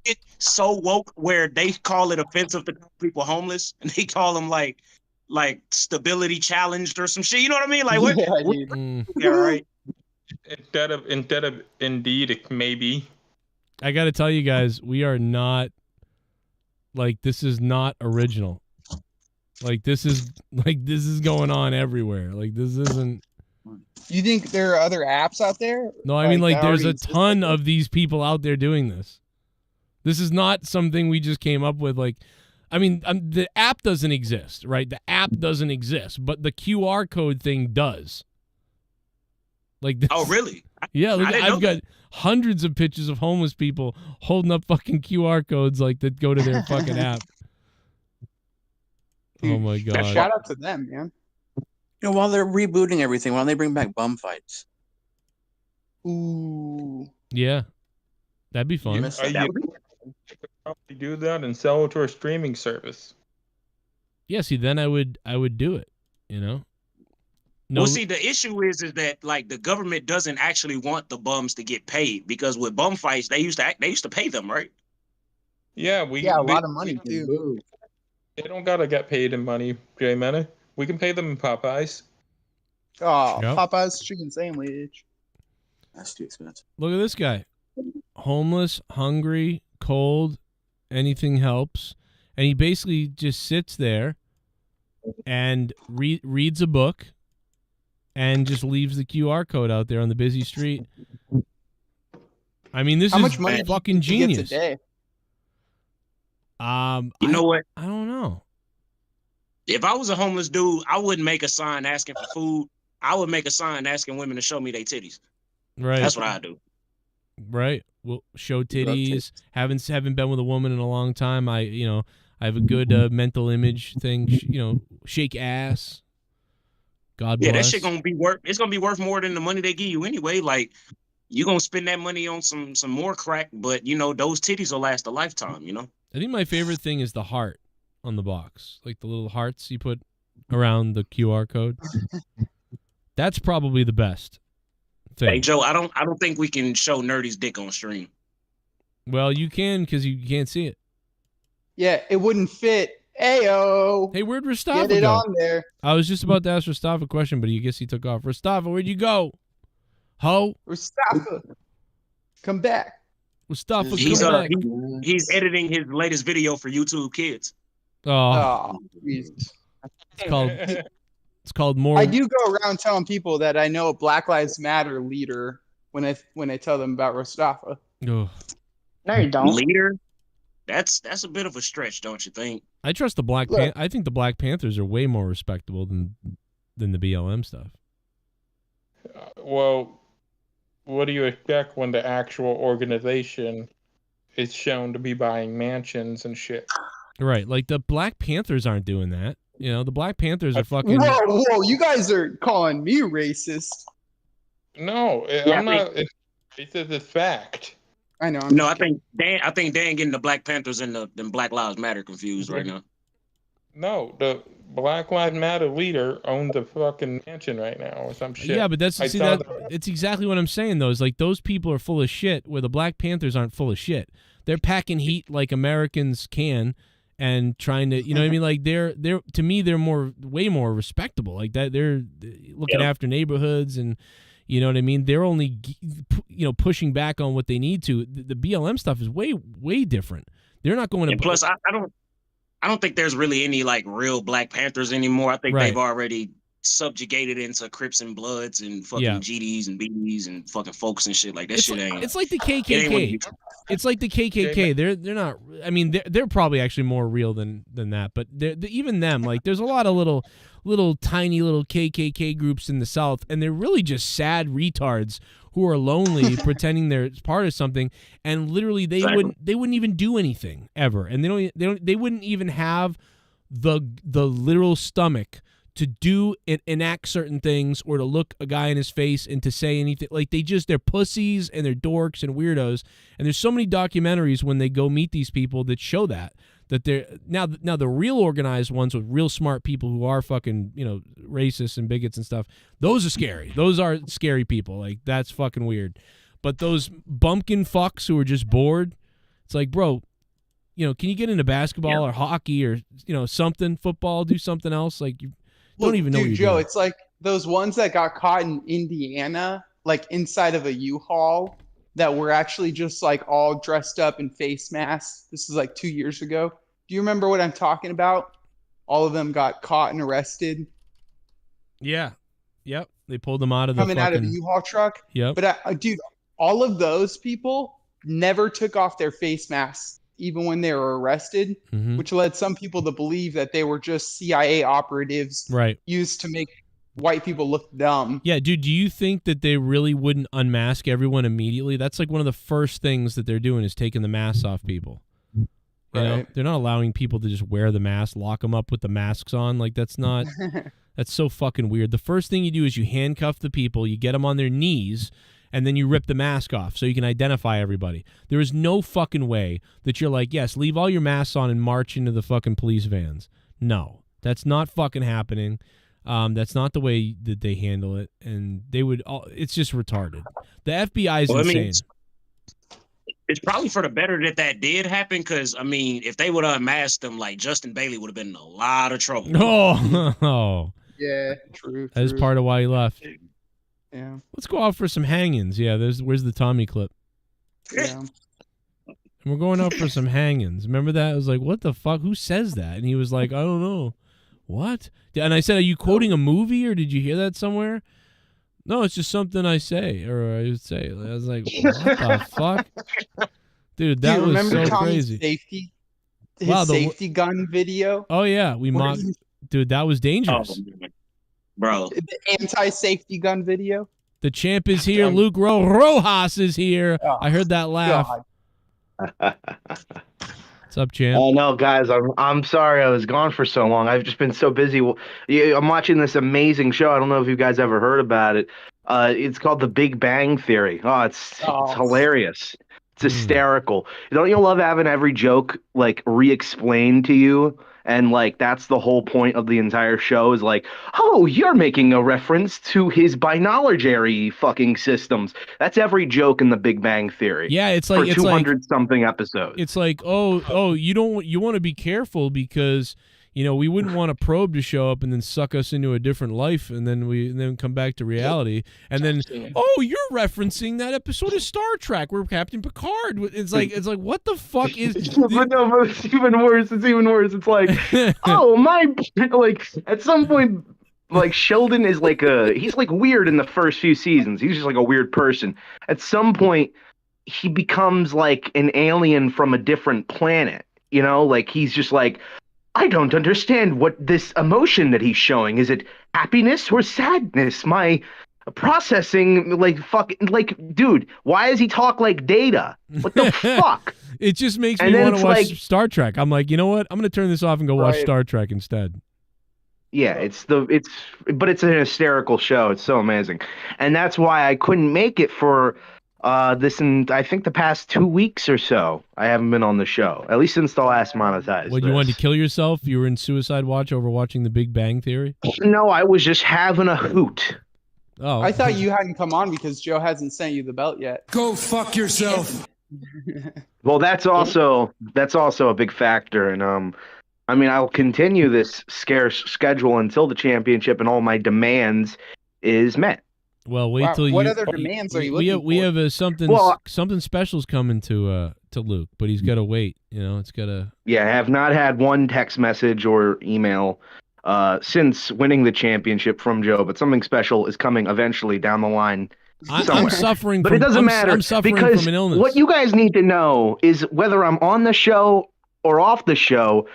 It's so woke where they call it offensive to call people homeless and they call them like stability challenged or some shit. You know what I mean? Like what? Yeah, right. Instead of indeed, it may be. I got to tell you guys, we are not like this is not original. Like this is going on everywhere. Like this isn't. You think there are other apps out there? No, I mean like there's a exist? ton of these people out there doing this. This is not something we just came up with. Like, I mean, the app doesn't exist, right? The app doesn't exist, but the QR code thing does. Like, this, oh really? Yeah, look, I've got hundreds of pictures of homeless people holding up fucking QR codes like that go to their fucking app. Oh my god! Shout out to them, man. You know, while they're rebooting everything, why don't they bring back bum fights? Ooh. Yeah, that'd be fun. You could probably do that and sell it to a streaming service. Yeah, see, then I would do it. You know. No, Well, see, the issue is that like the government doesn't actually want the bums to get paid because with bum fights they used to pay them, right? Yeah, a lot of money too. They don't gotta get paid in money, J Mena. We can pay them in Popeyes. Oh, Yep. Popeye's chicken sandwich. That's too expensive. Look at this guy. Homeless, hungry, cold, anything helps. And he basically just sits there and reads a book and just leaves the QR code out there on the busy street. I mean, this How is much money fucking do you think he genius. gets a day? You know what? I don't know. If I was a homeless dude, I wouldn't make a sign asking for food. I would make a sign asking women to show me their titties. Right. That's what I do. Right. Well, show titties. Haven't been with a woman in a long time. I have a good mental image thing. Shake ass. God bless. Yeah, that shit gonna be worth. It's gonna be worth more than the money they give you anyway. Like you gonna spend that money on some more crack, but those titties will last a lifetime. I think my favorite thing is the heart on the box, like the little hearts you put around the QR code. That's probably the best thing. Hey Joe, I don't think we can show Nerdy's dick on stream. Well, you can because you can't see it. Yeah, it wouldn't fit. Ayo. Hey, where'd Rastava Get it go? on there. I was just about to ask Rastava a question, but I guess he took off. Rastava, where'd you go? Ho? Rastava, come back. Rastava, He's come back. he's editing his latest video for YouTube Kids. Oh, Jesus. It's called more. I do go around telling people that I know a Black Lives Matter leader when I tell them about Rastava. Ugh. No, you don't. Leader? That's a bit of a stretch, don't you think? I trust the Black I think the Black Panthers are way more respectable than the BLM stuff. Well, what do you expect when the actual organization is shown to be buying mansions and shit? Right, like the Black Panthers aren't doing that. The Black Panthers are fucking. Whoa! You guys are calling me racist. No, Yeah, I'm not. It's a fact. I know. No, I think Dan getting the Black Panthers and the Black Lives Matter confused right now. No, the Black Lives Matter leader owns a fucking mansion right now or some shit. Yeah, but it's exactly what I'm saying though. Is like those people are full of shit, where the Black Panthers aren't full of shit. They're packing heat like Americans can, and trying to, you know what I mean? Like they're to me they're way more respectable. Like that they're looking after neighborhoods and. You know what I mean? They're only, pushing back on what they need to. The BLM stuff is way, way different. They're not going to. And plus, I don't think there's really any like real Black Panthers anymore. I think they've already subjugated into Crips and Bloods and fucking GDs and BDs and fucking folks and shit. Like that shit ain't. It's like the KKK. It's like the KKK. They're not. I mean, they're probably actually more real than that. But even them, like, there's a lot of little tiny little KKK groups in the South, and they're really just sad retards who are lonely, pretending they're part of something, and literally they wouldn't even do anything ever, and they wouldn't even have the literal stomach to enact certain things or to look a guy in his face and to say anything. Like they're pussies and they're dorks and weirdos. And there's so many documentaries when they go meet these people that show that they're now the real organized ones with real smart people who are fucking, racists and bigots and stuff. Those are scary. Those are scary people. Like that's fucking weird. But those bumpkin fucks who are just bored, it's like, bro, can you get into basketball or hockey or, something, football, do something else? Like you don't even know what you're Joe, doing. it's like those ones that got caught in Indiana, like inside of a U-Haul, that were actually just like all dressed up in face masks. This is like 2 years ago. Do you remember what I'm talking about? All of them got caught and arrested. Yeah. Yep. They pulled them out of coming out of the U-Haul truck. Yep. But dude, all of those people never took off their face masks, even when they were arrested, which led some people to believe that they were just CIA operatives used to make white people look dumb. Yeah, dude, do you think that they really wouldn't unmask everyone immediately? That's like one of the first things that they're doing is taking the masks off people. You know? They're not allowing people to just wear the mask, lock them up with the masks on. Like that's not That's so fucking weird. The first thing you do is you handcuff the people, you get them on their knees, and then you rip the mask off so you can identify everybody. There is no fucking way that you're like, yes, leave all your masks on and march into the fucking police vans. No, that's not fucking happening. That's not the way that they handle it, and they would. It's just retarded. The FBI is insane. It's probably for the better that did happen, because I mean, if they would have unmasked them, like Justin Bailey would have been in a lot of trouble. Oh, yeah, true. That's part of why he left. Yeah. Let's go out for some hangings. Yeah, where's the Tommy clip? Yeah. And we're going out for some hangings. Remember that? I was like, what the fuck? Who says that? And he was like, I don't know. What? And I said, are you quoting a movie, or did you hear that somewhere? No, it's just something I say, or I would say. I was like, what the fuck? Dude, that was remember so Tommy's crazy. His safety gun video? Oh, yeah. We mocked. Dude, that was dangerous. Bro. The anti-safety gun video? The champ is here. Luke Rojas is here. I heard that laugh. What's up, champ? Oh no, guys, I'm sorry I was gone for so long. I've just been so busy. I'm watching this amazing show. I don't know if you guys ever heard about it. It's called The Big Bang Theory. It's hilarious. It's hysterical. Don't you love having every joke like re-explained to you? And like that's the whole point of the entire show is like, oh, you're making a reference to his binary fucking systems. That's every joke in The Big Bang Theory. Yeah, it's like for 200 something episodes. It's like, you want to be careful because we wouldn't want a probe to show up and then suck us into a different life, and then come back to reality, and then you're referencing that episode of Star Trek where Captain Picard. It's like what the fuck is? But it's even worse. It's even worse. It's like, at some point, like Sheldon is he's like weird in the first few seasons. He's just like a weird person. At some point, he becomes like an alien from a different planet. Like he's just like, I don't understand what this emotion that he's showing. Is it happiness or sadness? My processing, dude, why does he talk like Data? What the fuck? It just makes me want to watch Star Trek. I'm like, you know what? I'm going to turn this off and go watch Star Trek instead. Yeah, but it's an hysterical show. It's so amazing. And that's why I couldn't make it for this in, I think, the past 2 weeks or so. I haven't been on the show, at least since the last Monetize. What, you wanted to kill yourself? You were in suicide watch over watching The Big Bang Theory? No, I was just having a hoot. Oh, I thought you hadn't come on because Joe hasn't sent you the belt yet. Go fuck yourself. Well, that's also a big factor, and I mean, I'll continue this scarce schedule until the championship and all my demands is met. Well, wait till what other demands are you looking for? We have something special's coming to Luke, but he's got to wait. It's got to. Yeah, I have not had one text message or email since winning the championship from Joe, but something special is coming eventually down the line. I'm suffering, but it doesn't matter. I'm suffering because from an illness. What you guys need to know is whether I'm on the show or off the show.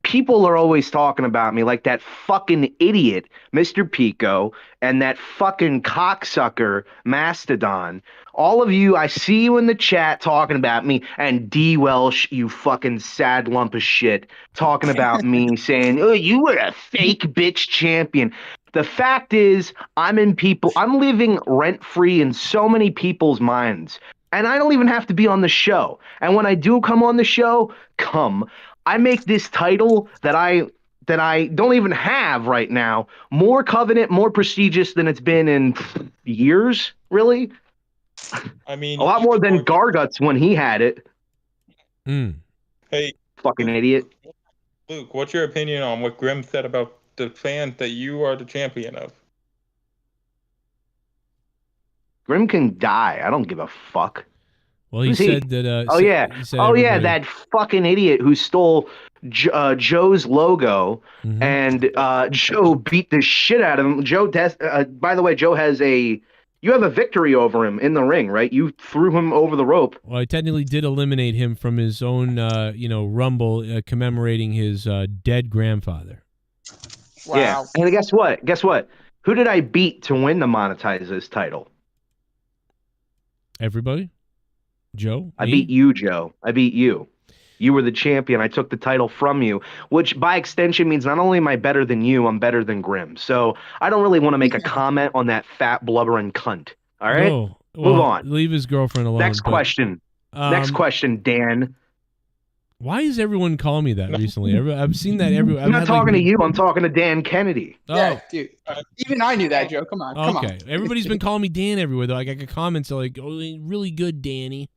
People are always talking about me like that fucking idiot, Mr. Pico, and that fucking cocksucker, Mastodon. All of you, I see you in the chat talking about me, and D. Welsh, you fucking sad lump of shit, talking about me, saying, oh, you were a fake bitch champion. The fact is, I'm living rent-free in so many people's minds, and I don't even have to be on the show. And when I do come on the show, I make this title that I don't even have right now more covenant, more prestigious than it's been in years, really. I mean, a lot more than Garguts when he had it. Hey, fucking idiot. Luke, what's your opinion on what Grim said about the fans that you are the champion of? Grim can die. I don't give a fuck. Well, he said that. That fucking idiot who stole Joe's logo, and Joe beat the shit out of him. By the way, Joe has you have a victory over him in the ring, right? You threw him over the rope. Well, I technically did eliminate him from his own, rumble commemorating his dead grandfather. Wow. Yeah, and guess what? Who did I beat to win the Monetize title? Everybody. Joe? I beat you, Joe. I beat you. You were the champion. I took the title from you, which by extension means not only am I better than you, I'm better than Grim. So I don't really want to make a comment on that fat blubbering cunt. All right? No. Move Well, on. leave his girlfriend alone. Next but, question. Next question, Dan. Why is everyone calling me that recently? I've seen that everywhere. I'm not talking to you. I'm talking to Dan Kennedy. Oh. Yeah, dude. Even I knew that, Joe. Come on. Come Okay. on. Everybody's been calling me Dan everywhere. Though. Like I get comments like, "Oh, really good, Danny."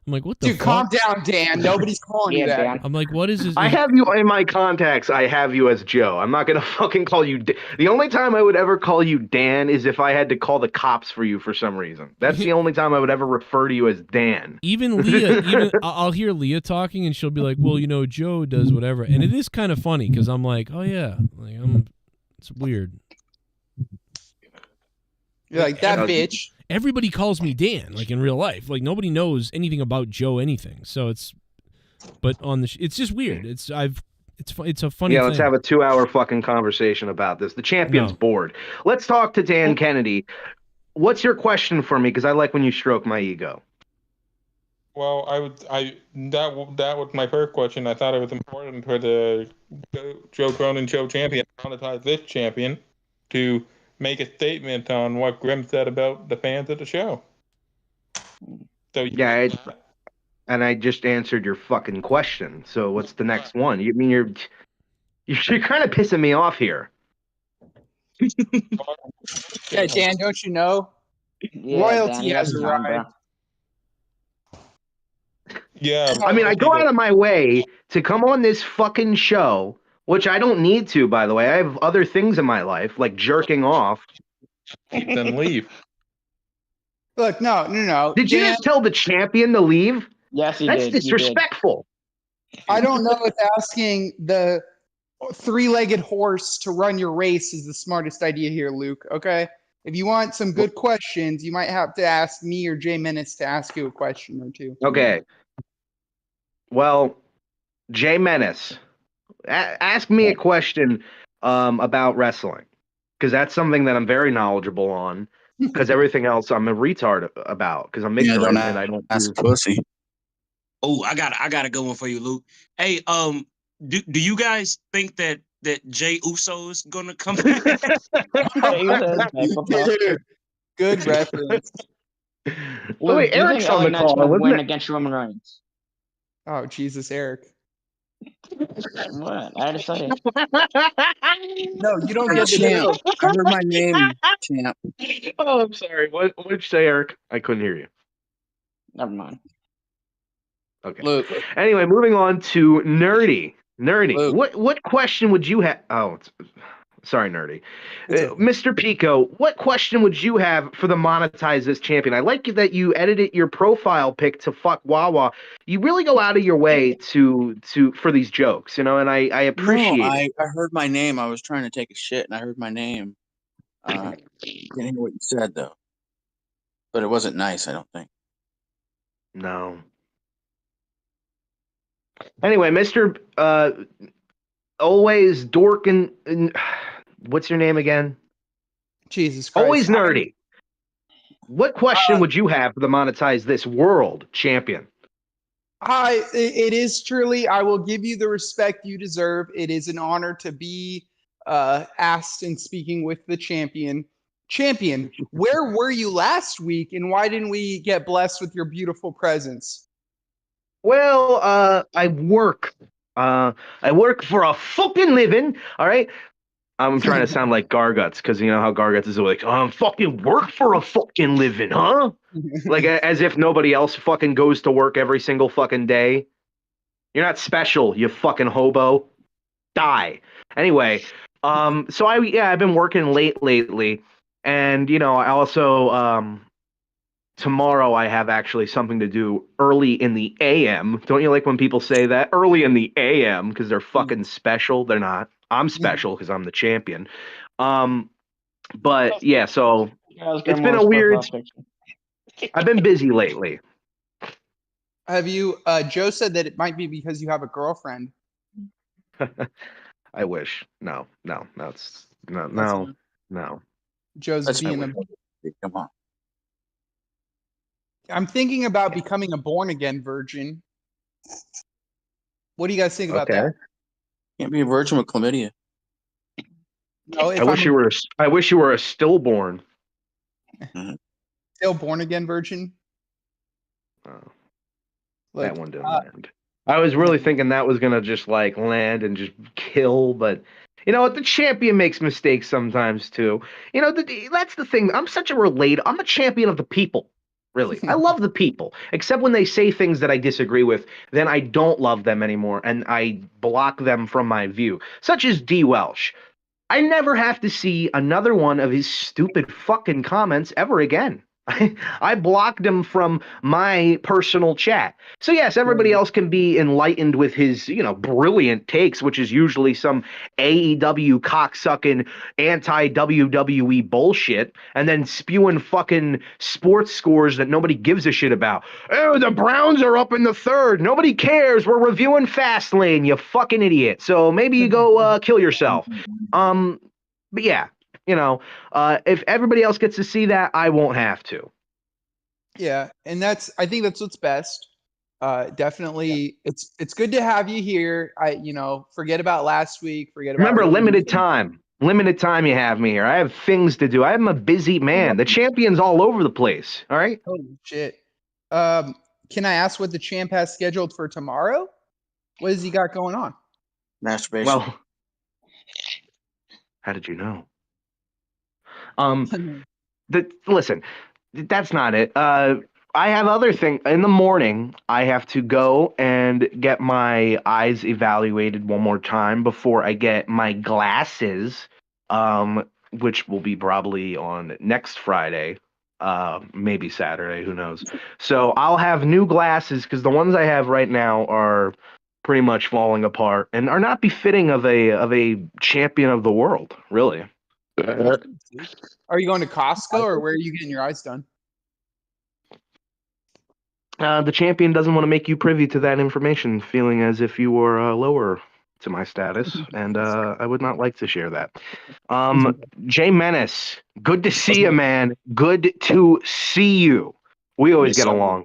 I'm like, what the Dude, fuck? calm down, Dan. Nobody's calling you that. I'm like, what is this? I have you in my contacts. I have you as Joe. I'm not gonna fucking call you. The only time I would ever call you Dan is if I had to call the cops for you for some reason. That's the only time I would ever refer to you as Dan. Even Leah, I'll hear Leah talking, and she'll be like, "Well, Joe does whatever," and it is kind of funny because I'm like, "Oh yeah," like it's weird. You're like that bitch. Everybody calls me Dan, like in real life. Like nobody knows anything about Joe anything. So but on the it's just weird. It's a funny. Yeah, let's thing. have a 2-hour fucking conversation about this. The champion's bored. Let's talk to Dan Kennedy. What's your question for me? Because I like when you stroke my ego. Well, that was my first question. I thought it was important for the Joe Cronin Show champion, Monetize this champion, to make a statement on what Grim said about the fans of the show. So yeah, and I just answered your fucking question. So what's the next one? You mean you're kind of pissing me off here. Yeah, Dan, don't you know? Yeah, Royalty Dan, has you arrived. Yeah. I mean, I go out of my way to come on this fucking show, which I don't need to, by the way. I have other things in my life, like jerking off. Then leave. Look, no. Did you just tell the champion to leave? Yes, he That's did. disrespectful. I don't know if asking the three-legged horse to run your race is the smartest idea here, Luke. Okay? If you want some good questions, you might have to ask me or Jay Menace to ask you a question or two. Okay. Well, Jay Menace, ask me a question about wrestling, because that's something that I'm very knowledgeable on. Because everything else I'm a retard about, because I'm ignorant and I don't ask pussy. Oh, I got a good one for you, Luke. Hey, do you guys think that Jay Uso is gonna come back? Good reference. Oh, wait, Eric's on the call. Win against Roman Reigns. Oh, Jesus, Eric. What? I had to say. No, you don't get the champ. joke. I heard my name, champ. Oh, I'm sorry. What did you say, Eric? I couldn't hear you. Never mind. Okay. Luke. Anyway, moving on to Nerdy. Nerdy, Luke. what question would you have? Oh, sorry, Nerdy. Mr. Pico, what question would you have for the Monetize This champion? I like that you edited your profile pic to fuck Wawa. You really go out of your way to for these jokes, and I appreciate it. I heard my name. I was trying to take a shit, and I heard my name. Didn't hear what you said, though. But it wasn't nice, I don't think. No. Anyway, Mr. Always dork and what's your name again? Jesus Christ. Always nerdy. What question would you have for the Monetize This world champion? It is truly, I will give you the respect you deserve. It is an honor to be asked and speaking with the champion. Champion, where were you last week and why didn't we get blessed with your beautiful presence? Well, I work. I work for a fucking living. All right. I'm trying to sound like Garguts because you know how Garguts is like, fucking work for a fucking living, huh? Like as if nobody else fucking goes to work every single fucking day. You're not special, you fucking hobo. Die. Anyway, so I've been working late lately, and I also tomorrow I have actually something to do early in the AM. Don't you like when people say that? Early in the AM because they're fucking special. They're not. I'm special because I'm the champion. But yeah, so it's been a weird. I've been busy lately. Have you? Joe said that it might be because you have a girlfriend. I wish. No. It's no. Joe's being a. Come on. I'm thinking about becoming a born again virgin. What do you guys think about Okay. that? Can't be a virgin with chlamydia. No, if I wish you were. I wish you were a stillborn. still born again virgin. That one didn't land. I was really thinking that was gonna just like land and just kill, but you know what? The champion makes mistakes sometimes too. You know, that's the thing. I'm a champion of the people. Really, I love the people, except when they say things that I disagree with. Then I don't love them anymore, and I block them from my view. Such as D. Welsh. I never have to see another one of his stupid fucking comments ever again. I blocked him from my personal chat. So yes, everybody else can be enlightened with his, brilliant takes, which is usually some AEW cocksucking anti-WWE bullshit, and then spewing fucking sports scores that nobody gives a shit about. Oh, the Browns are up in the third. Nobody cares. We're reviewing Fastlane, you fucking idiot. So maybe you go kill yourself. But yeah. If everybody else gets to see that, I won't have to. Yeah, and I think that's what's best. Definitely, it's good to have you here. Forget about last week. Remember, limited time. Limited time you have me here. I have things to do. I'm a busy man. The champion's all over the place. All right? Holy shit. Can I ask what the champ has scheduled for tomorrow? What has he got going on? Masturbation. Well, how did you know? Listen, that's not it. I have other things. In the morning, I have to go and get my eyes evaluated one more time before I get my glasses, which will be probably on next Friday, maybe Saturday, who knows. So I'll have new glasses because the ones I have right now are pretty much falling apart and are not befitting of a champion of the world, really. Are you going to Costco or where are you getting your eyes done? The champion doesn't want to make you privy to that information, feeling as if you were lower to my status, and I would not like to share that. Jay Menace, good to see you, man. Good to see you. We always get along.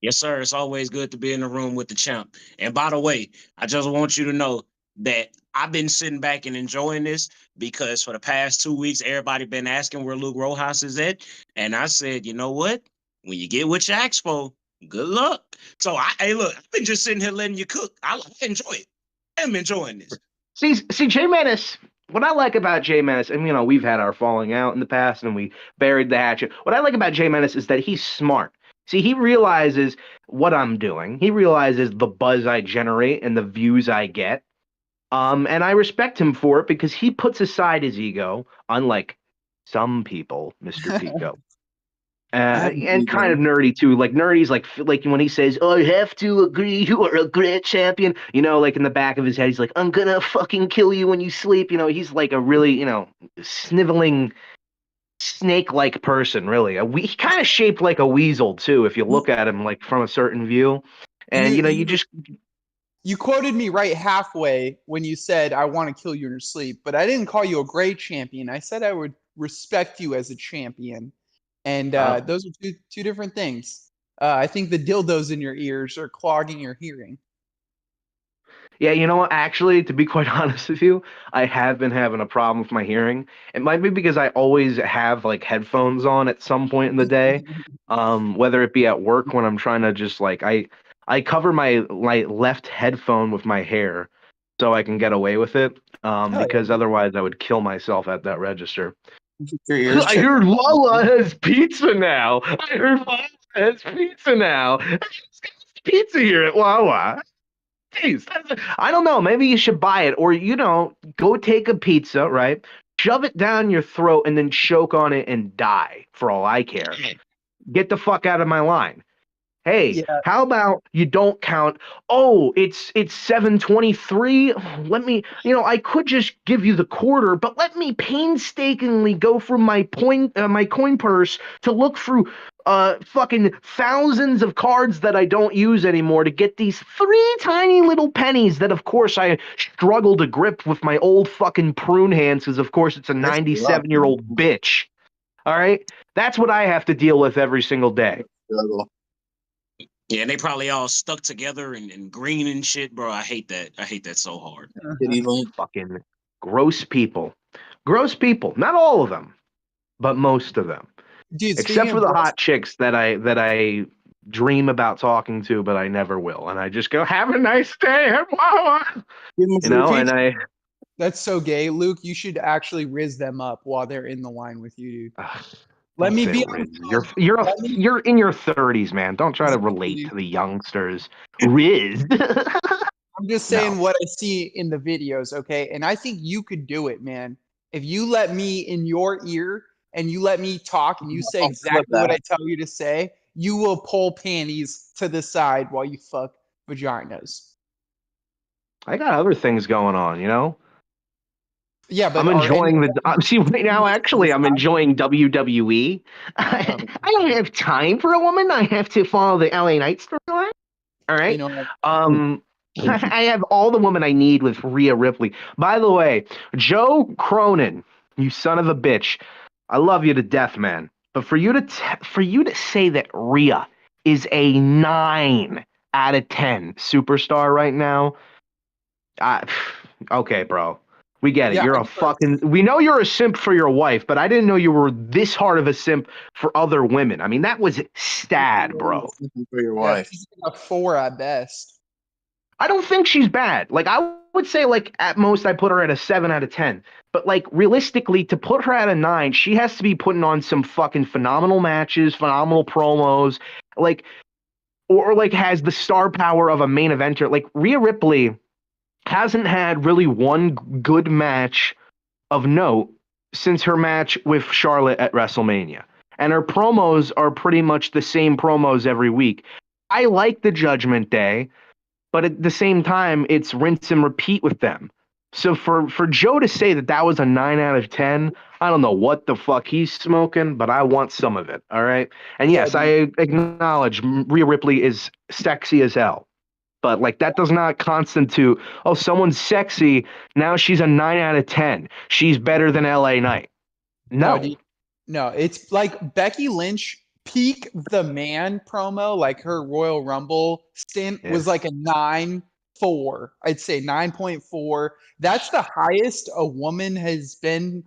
Yes, sir. It's always good to be in the room with the champ. And by the way, I just want you to know that I've been sitting back and enjoying this because for the past 2 weeks, everybody been asking where Luke Rojas is at. And I said, you know what? When you get what you ask for, good luck. So, hey, look, I've been just sitting here letting you cook. I enjoy it. I'm enjoying this. See, Jay Menace, what I like about Jay Menace, and, we've had our falling out in the past and we buried the hatchet. What I like about Jay Menace is that he's smart. See, he realizes what I'm doing. He realizes the buzz I generate and the views I get. And I respect him for it because he puts aside his ego, unlike some people, Mr. Pico. And kind of nerdy too. Like nerdy's like when he says, "Oh, I have to agree, you are a great champion." Like in the back of his head, he's like, "I'm gonna fucking kill you when you sleep." He's like a really, sniveling snake-like person. Really, he kind of shaped like a weasel too, if you look at him like from a certain view. And you quoted me right halfway when you said, "I want to kill you in your sleep," but I didn't call you a great champion. I said I would respect you as a champion. And those are two different things. I think the dildos in your ears are clogging your hearing. Yeah, you know what? Actually, to be quite honest with you, I have been having a problem with my hearing. It might be because I always have like headphones on at some point in the day, whether it be at work when I'm trying to just like I cover my left headphone with my hair so I can get away with it, because otherwise I would kill myself at that register. I heard Lala has pizza now. Pizza here at Wawa. Jeez, I don't know. Maybe you should buy it, or go take a pizza, right? Shove it down your throat and then choke on it and die. For all I care. Get the fuck out of my line. Hey, how about you don't count? Oh, it's 7:23. Let me, I could just give you the quarter, but let me painstakingly go through my coin purse to look through fucking thousands of cards that I don't use anymore to get these 3 tiny little pennies that, of course, I struggle to grip with my old fucking prune hands because, of course, it's a 97-year-old bitch. All right? That's what I have to deal with every single day. Yeah, and they probably all stuck together and green and shit, bro. I hate that. I hate that so hard. Fucking gross people. Gross people. Not all of them, but most of them. Dude, Except for the hot chicks that I dream about talking to, but I never will. And I just go, have a nice day. You know, and I. That's so gay, Luke. You should actually riz them up while they're in the line with you, dude. Let me be. You're in your 30s, man. Don't try to relate to the youngsters. Riz. I'm just saying what I see in the videos, okay? And I think you could do it, man. If you let me in your ear and you let me talk and you say exactly what I tell you to say, you will pull panties to the side while you fuck vaginas. I got other things going on, you know? Yeah, but I'm enjoying see right now. Actually, I'm enjoying WWE. I don't have time for a woman. I have to follow the LA Knight storyline. All right. I have all the women I need with Rhea Ripley. By the way, Joe Cronin, you son of a bitch, I love you to death, man. But for you to say that Rhea is a 9 out of 10 superstar right now, okay, bro. We get it. Yeah, You're a fucking. We know you're a simp for your wife, but I didn't know you were this hard of a simp for other women. I mean, that was sad, bro. For your wife. She's a 4 at best. I don't think she's bad. Like, I would say, like, at most, I put her at a 7 out of 10. But, like, realistically, to put her at a 9, she has to be putting on some fucking phenomenal matches, phenomenal promos, like, or like has the star power of a main eventer. Like, Rhea Ripley hasn't had really one good match of note since her match with Charlotte at WrestleMania. And her promos are pretty much the same promos every week. I like the Judgment Day, but at the same time, it's rinse and repeat with them. So for Joe to say that was a 9 out of 10, I don't know what the fuck he's smoking, but I want some of it, all right? And yes, I acknowledge Rhea Ripley is sexy as hell. But, like, that does not constitute, oh, someone's sexy, now she's a 9 out of 10. She's better than LA Knight. No. No, it's like Becky Lynch peak the man promo, like her Royal Rumble stint was like a 9.4. I'd say 9.4. That's the highest a woman has been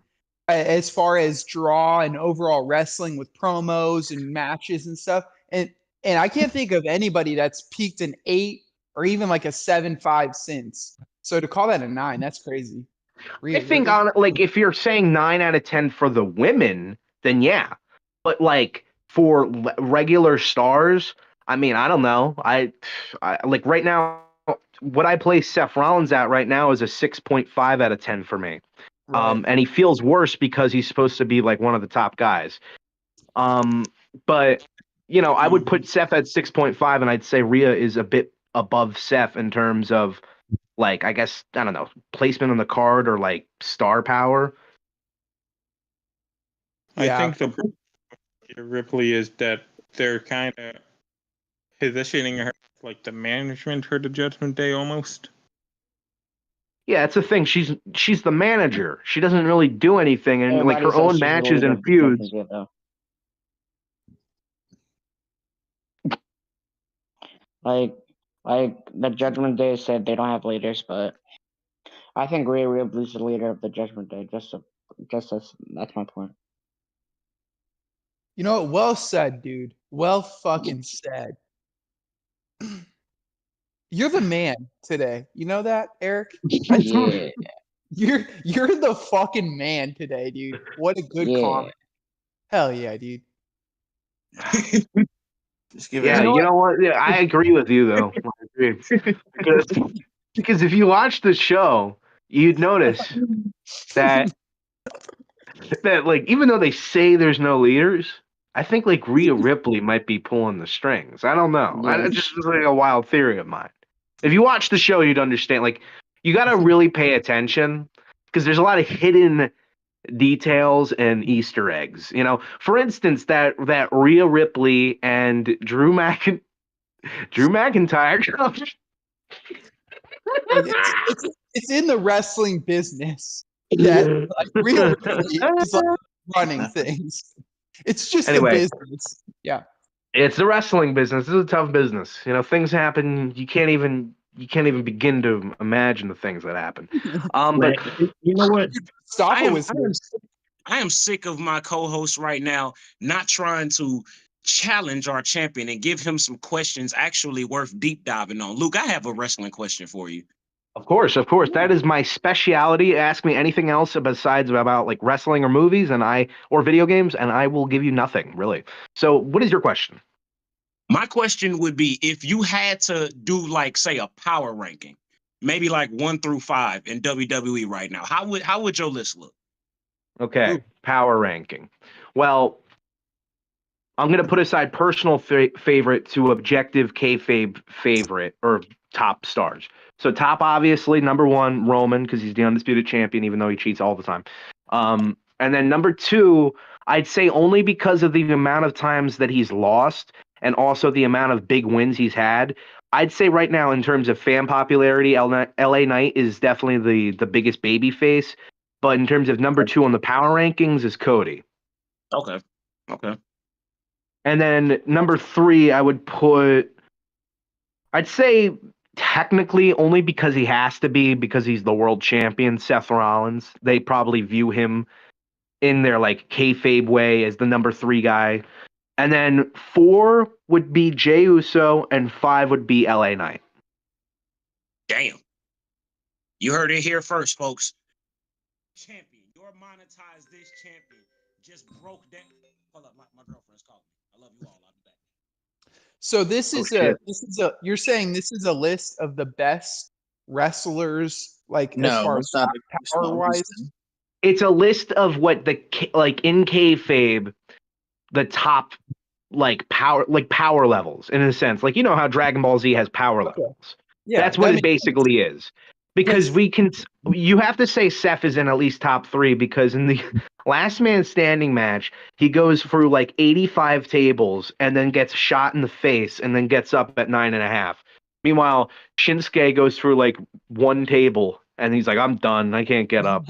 as far as draw and overall wrestling with promos and matches and stuff. And I can't think of anybody that's peaked an 8 or even like a 7.5 since. So to call that a 9, that's crazy. I think like if you're saying 9 out of 10 for the women, then yeah. But like for regular stars, I mean, I don't know. I like right now, what I place Seth Rollins at right now is a 6.5 out of 10 for me. Right. And he feels worse because he's supposed to be like one of the top guys. But you know, I would put Seth at 6.5, and I'd say Rhea is a bit above Seth in terms of, like, I guess, I don't know, placement on the card or like star power. I think the problem with Ripley is that they're kind of positioning her like the management for the Judgment Day almost. Yeah, it's a thing. She's the manager. She doesn't really do anything, and like her own matches and feuds. Like the Judgment Day said they don't have leaders, but I think Rhea Ripley's the leader of the Judgment Day. Just as that's my point. You know what? Well said, dude. Well fucking said. You're the man today. You know that, Eric? Yeah. You're the fucking man today, dude. What a good comment. Hell yeah, dude. Yeah, you know what? Yeah, I agree with you though. because if you watch the show, you'd notice that like even though they say there's no leaders, I think like Rhea Ripley might be pulling the strings. I don't know. I just like a wild theory of mine. If you watch the show, you'd understand. Like, you got to really pay attention because there's a lot of hidden details and Easter eggs. You know, for instance, that Rhea Ripley and Drew McIntyre. It's in the wrestling business that like Rhea Ripley is like running things. It's just a business. Yeah. It's the wrestling business. This is a tough business. You know, things happen. You can't even begin to imagine the things that happen. But you know what? I am, was I am I am sick of my co-host right now not trying to challenge our champion and give him some questions actually worth deep diving on. Luke, I have a wrestling question for you. of course, that is my speciality. Ask me anything else besides about like wrestling or movies, or video games, and I will give you nothing really. So, what is your question? My question would be, if you had to do like say a power ranking, maybe like 1 through 5 in WWE right now, how would your list look? Okay, power ranking. Well, I'm going to put aside personal favorite to objective kayfabe favorite or top stars. So top, obviously, number 1, Roman, because he's the undisputed champion, even though he cheats all the time. And then number 2, I'd say only because of the amount of times that he's lost and also the amount of big wins he's had. I'd say right now, in terms of fan popularity, LA Knight is definitely the biggest baby face. But in terms of number 2 on the power rankings is Cody. Okay. And then number 3, I'd say technically only because he has to be, because he's the world champion, Seth Rollins. They probably view him in their like kayfabe way as the number 3 guy. And then 4 would be Jey Uso and 5 would be LA Knight. Damn. You heard it here first, folks. Champion, your Monetize this champion just broke down. Hold up, my girlfriend's calling me. I love you all. I'll be back. So this is you're saying this is a list of the best wrestlers, like as far as power wise? It's a list of what in kayfabe, the top power levels in a sense. Like, you know how Dragon Ball Z has power levels. Yeah, that's what it basically is. Because you have to say Seth is in at least top 3, because in the last man standing match, he goes through like 85 tables and then gets shot in the face and then gets up at 9.5. Meanwhile, Shinsuke goes through like 1 table and he's like, I'm done. I can't get up.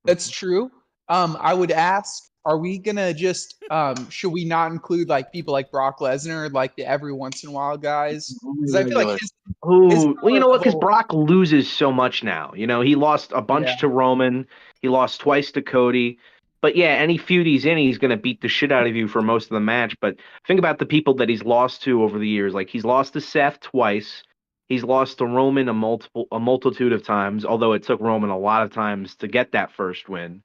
That's true. I would ask, are we gonna just should we not include like people like Brock Lesnar, like the every once in a while guys? Because I feel like well, you know what? Because Brock loses so much now. You know, he lost a bunch to Roman. He lost twice to Cody. But yeah, any feud he's in, he's going to beat the shit out of you for most of the match. But think about the people that he's lost to over the years. Like, he's lost to Seth twice. He's lost to Roman a multitude of times, although it took Roman a lot of times to get that first win.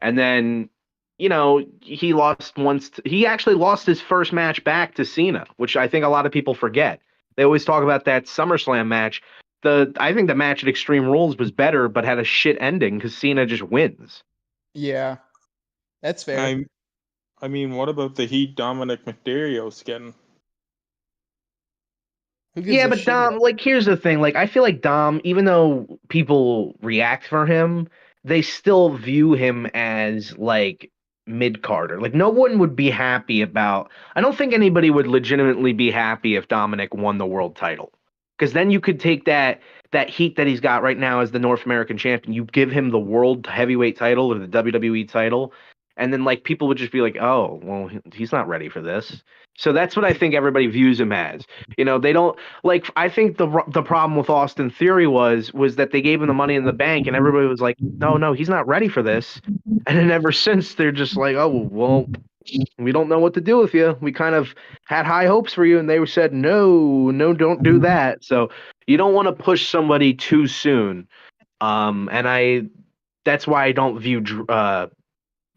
And then, you know, he lost once. He actually lost his first match back to Cena, which I think a lot of people forget. They always talk about that SummerSlam match. I think the match at Extreme Rules was better, but had a shit ending because Cena just wins. Yeah, that's fair. I mean, what about the heat Dominic Mysterio's getting? Yeah, but Dom, like, here's the thing. Like, I feel like Dom, even though people react for him, they still view him as like mid-carder. Like, no one would be happy about. I don't think anybody would legitimately be happy if Dominic won the world title, because then you could take that heat that he's got right now as the North American champion, you give him the world heavyweight title or the WWE title, and then like people would just be like, oh, well, he's not ready for this. So that's what I think everybody views him as. You know, they don't like. I think the problem with Austin Theory was that they gave him the Money in the Bank, and everybody was like, no, he's not ready for this. And then ever since, they're just like, oh, well, we don't know what to do with you. We kind of had high hopes for you, and they said, no, don't do that. So you don't want to push somebody too soon. And that's why I don't view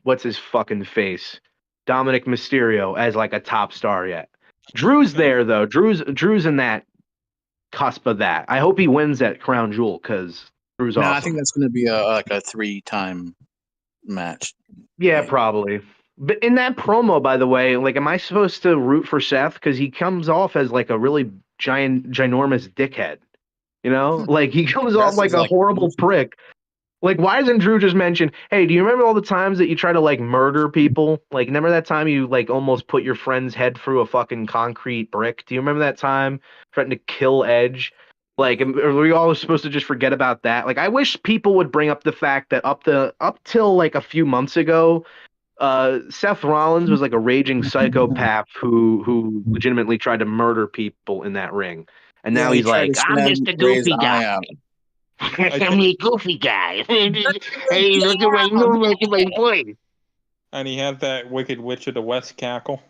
what's his fucking face, Dominic Mysterio, as like a top star yet. Drew's there though. Drew's in that cusp of that. I hope he wins that crown jewel because Drew's awesome. I think that's going to be a 3-time match. Yeah, probably. But in that promo, by the way, like, am I supposed to root for Seth? Because he comes off as like a really ginormous dickhead. You know, like he comes off like a horrible prick. Like, why doesn't Drew just mention, hey, do you remember all the times that you try to like murder people? Like, remember that time you like almost put your friend's head through a fucking concrete brick? Do you remember that time trying to kill Edge? Like, are we all supposed to just forget about that? Like, I wish people would bring up the fact that up till like a few months ago, Seth Rollins was like a raging psychopath who legitimately tried to murder people in that ring, and now he he's tried like, to I'm stab just a Ray's goofy eye guy. out. I'm the goofy guy. Hey, look at my voice. And he had that Wicked Witch of the West cackle.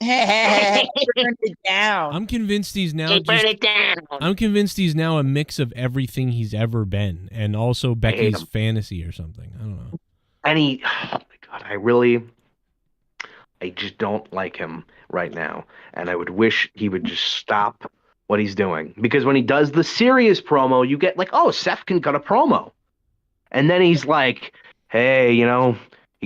Turn it down. I'm convinced he's now Burn it down. I'm convinced he's now a mix of everything he's ever been, and also Becky's him. fantasy or something. I don't know. And oh my god, I just don't like him right now. And I would wish he would just stop what he's doing. Because when he does the serious promo, you get like, oh, Seth can cut a promo. And then he's like, hey, you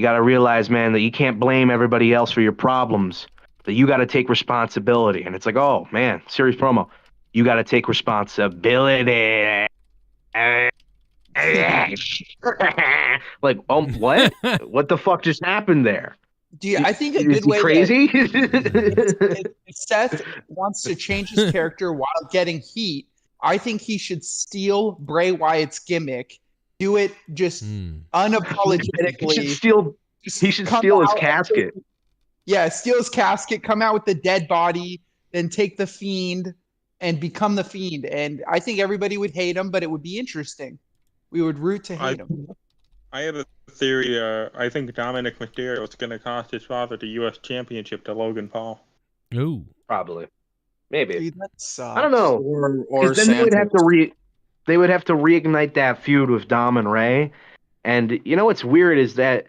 got to realize, man, that you can't blame everybody else for your problems. That you got to take responsibility. And it's like, oh, man, serious promo. You got to take responsibility. Like, what? What the fuck just happened there? I think a Is good he way crazy? if Seth wants to change his character while getting heat, I think he should steal Bray Wyatt's gimmick, do it just unapologetically. He should steal his casket. Steal his casket, come out with the dead body, then take the Fiend and become the Fiend. And I think everybody would hate him, but it would be interesting. We would root to hate him. I have a theory. I think Dominic Mysterio is going to cost his father the U.S. Championship to Logan Paul. Ooh, probably, maybe. Dude, that sucks. I don't know. Or then they would have to reignite that feud with Dom and Ray. And what's weird is that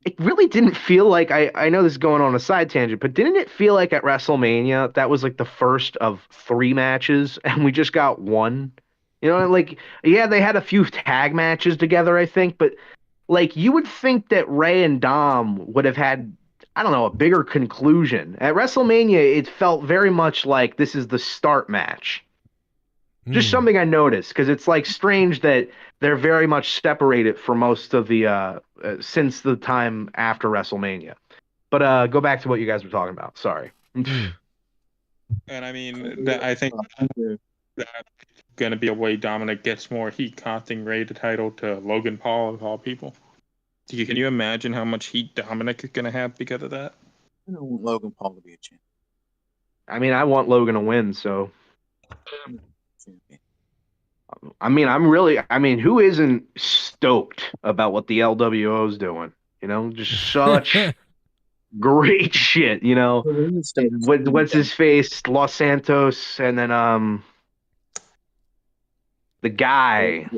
it really didn't feel like I know this is going on a side tangent, but didn't it feel like at WrestleMania that was like the first of 3 matches and we just got one? They had a few tag matches together, I think, but like you would think that Ray and Dom would have had, I don't know, a bigger conclusion. At WrestleMania, it felt very much like this is the start match. Just something I noticed, because it's like strange that they're very much separated for most of the since the time after WrestleMania. But go back to what you guys were talking about. Sorry. And I mean, I think that's going to be a way Dominic gets more heat, costing Ray the title to Logan Paul of all people. Can you imagine how much heat Dominic is going to have because of that? I don't want Logan Paul to be a champ. I mean, I want Logan to win, so. I mean, who isn't stoked about what the LWO is doing? Just such great shit, What's his face? Los Santos, and then the guy.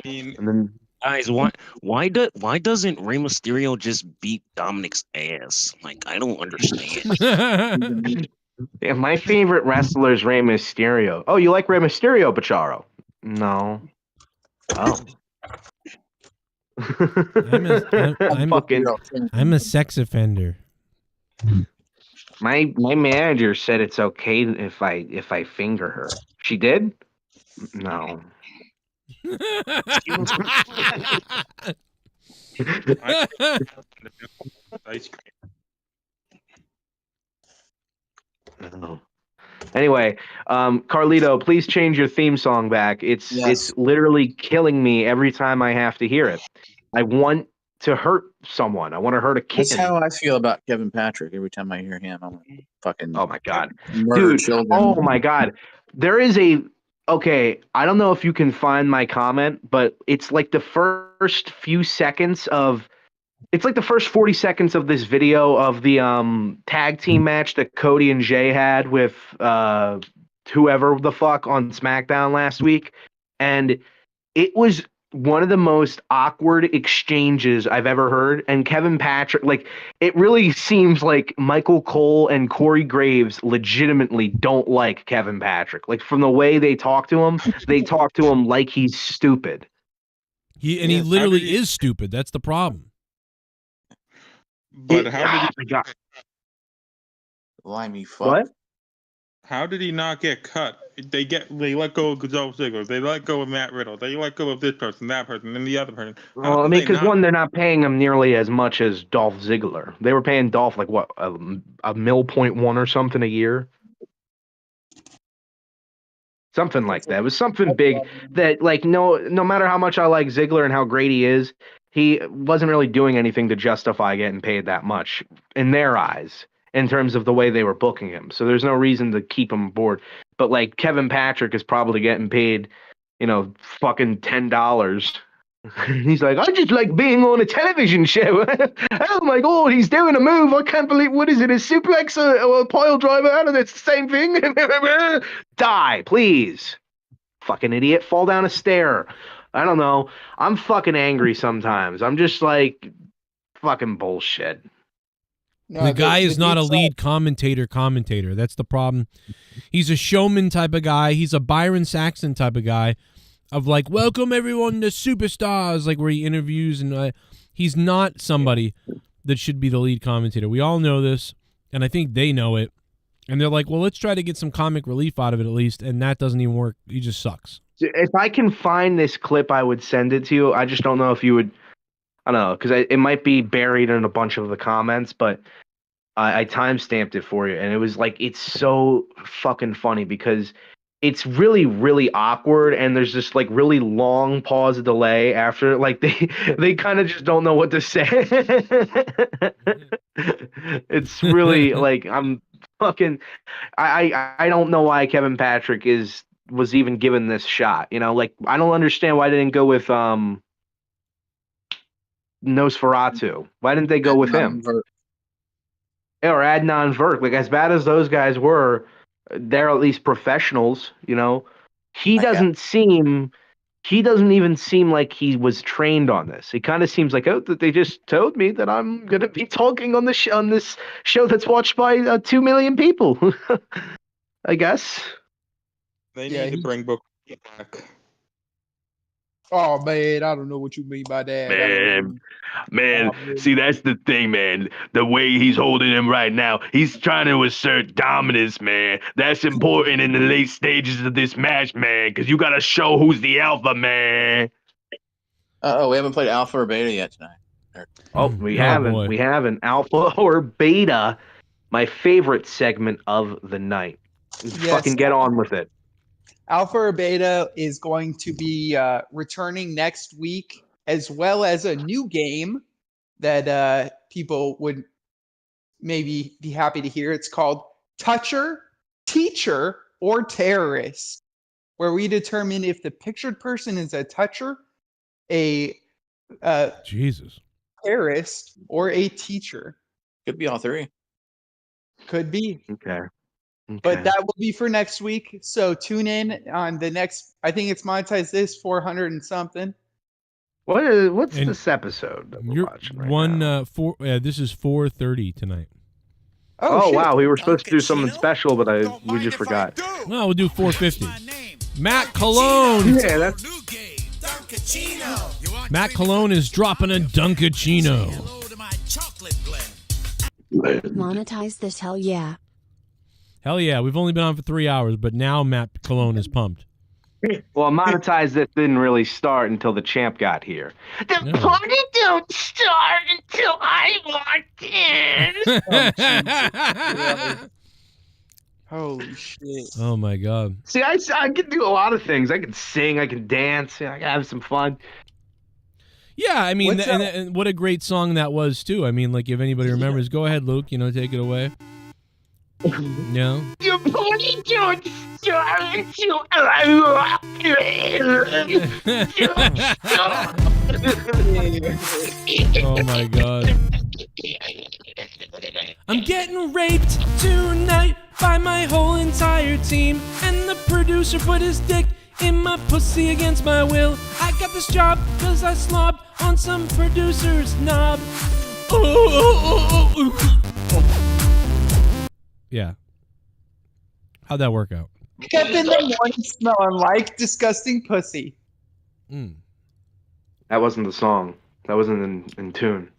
And then guys, why doesn't Rey Mysterio just beat Dominic's ass? Like, I don't understand. Yeah, my favorite wrestler is Rey Mysterio. Oh, you like Rey Mysterio, Pacharo? No. Oh. I'm a sex offender. My manager said it's okay if I finger her. She did? No. Ice cream. No. Anyway, Carlito, please change your theme song back. It's literally killing me every time I have to hear it. I want to hurt someone. I want to hurt a kid. That's how I feel about Kevin Patrick. Every time I hear him, I'm like, fucking. Oh my god, murder dude! children. Oh my god, there is a. Okay, I don't know if you can find my comment, but it's like the first few seconds of. It's like the first 40 seconds of this video of the tag team match that Cody and Jay had with whoever the fuck on SmackDown last week. And it was one of the most awkward exchanges I've ever heard. And Kevin Patrick, like, it really seems like Michael Cole and Corey Graves legitimately don't like Kevin Patrick. Like, from the way they talk to him, they talk to him like he's stupid. He literally is stupid. That's the problem. But how did he? Limey fuck. What? How did he not get cut? They let go of Dolph Ziggler. They let go of Matt Riddle. They let go of this person, that person, and the other person. Well, I mean, because they're not paying him nearly as much as Dolph Ziggler. They were paying Dolph like what, a $1.1 or something a year. Something like that. It was something big that, like, no matter how much I like Ziggler and how great he is, he wasn't really doing anything to justify getting paid that much in their eyes in terms of the way they were booking him. So there's no reason to keep him aboard. But like Kevin Patrick is probably getting paid, fucking $10. He's like, I just like being on a television show. Oh my God, he's doing a move. I can't believe, what is it, a suplex or a pile driver? I don't know, it's the same thing. Die, please. Fucking idiot, fall down a stair. I don't know. I'm fucking angry sometimes. I'm just like, fucking bullshit. No, the guy is not a lead commentator. That's the problem. He's a showman type of guy. He's a Byron Saxton type of guy. Of like, welcome everyone to Superstars, like where he interviews, and he's not somebody that should be the lead commentator. We all know this, and I think they know it. And they're like, well, let's try to get some comic relief out of it at least, and that doesn't even work. He just sucks. If I can find this clip, I would send it to you. I just don't know if you would, I don't know, because it might be buried in a bunch of the comments, but I timestamped it for you, and it was like, it's so fucking funny because it's really, really awkward, and there's this like really long pause delay after, like they kind of just don't know what to say. It's really like I'm fucking. I don't know why Kevin Patrick was even given this shot. Like I don't understand why they didn't go with Nosferatu. Why didn't they go with him? Or Adnan Virk? Like as bad as those guys were, they're at least professionals, He doesn't even seem like he was trained on this. It kind of seems like, that they just told me that I'm gonna be talking on this show that's watched by 2 million people. I guess they need to bring Book back. Oh man, I don't know what you mean by that. Man, see, that's the thing, man. The way he's holding him right now, he's trying to assert dominance, man. That's important in the late stages of this match, man, because you got to show who's the alpha, man. We haven't played alpha or beta yet tonight. Oh, we haven't. Boy. We haven't. Alpha or beta, my favorite segment of the night. Fucking get on with it. Alpha or Beta is going to be returning next week, as well as a new game that people would maybe be happy to hear. It's called Toucher, Teacher, or Terrorist, where we determine if the pictured person is a toucher, a terrorist, or a teacher. Could be all three. Could be. Okay. But that will be for next week. So tune in on the next, I think it's Monetize This 400 and something. What's this episode that we're watching right now? This is 4:30 tonight. Oh wow, we were supposed to do something special, but we just forgot. No, we'll do 4:50. Matt Cologne. Yeah, that's Matt Cologne is dropping a Duncachino. Monetize this, hell yeah. Hell yeah, we've only been on for 3 hours, but now Matt Cologne is pumped. Well, Monetize This didn't really start until the champ got here. The party don't start until I walk in. Holy shit. Oh my god. See, I can do a lot of things. I can sing, I can dance, I can have some fun. Yeah, I mean, and what a great song that was, too. I mean, like, if anybody remembers, go ahead, Luke, take it away. No? Your party don't start until I walk in. Oh my god. I'm getting raped tonight by my whole entire team, and the producer put his dick in my pussy against my will. I got this job because I slobbed on some producer's knob. Yeah. How'd that work out? Wake up in the morning smelling like disgusting pussy. That wasn't the song. That wasn't in tune.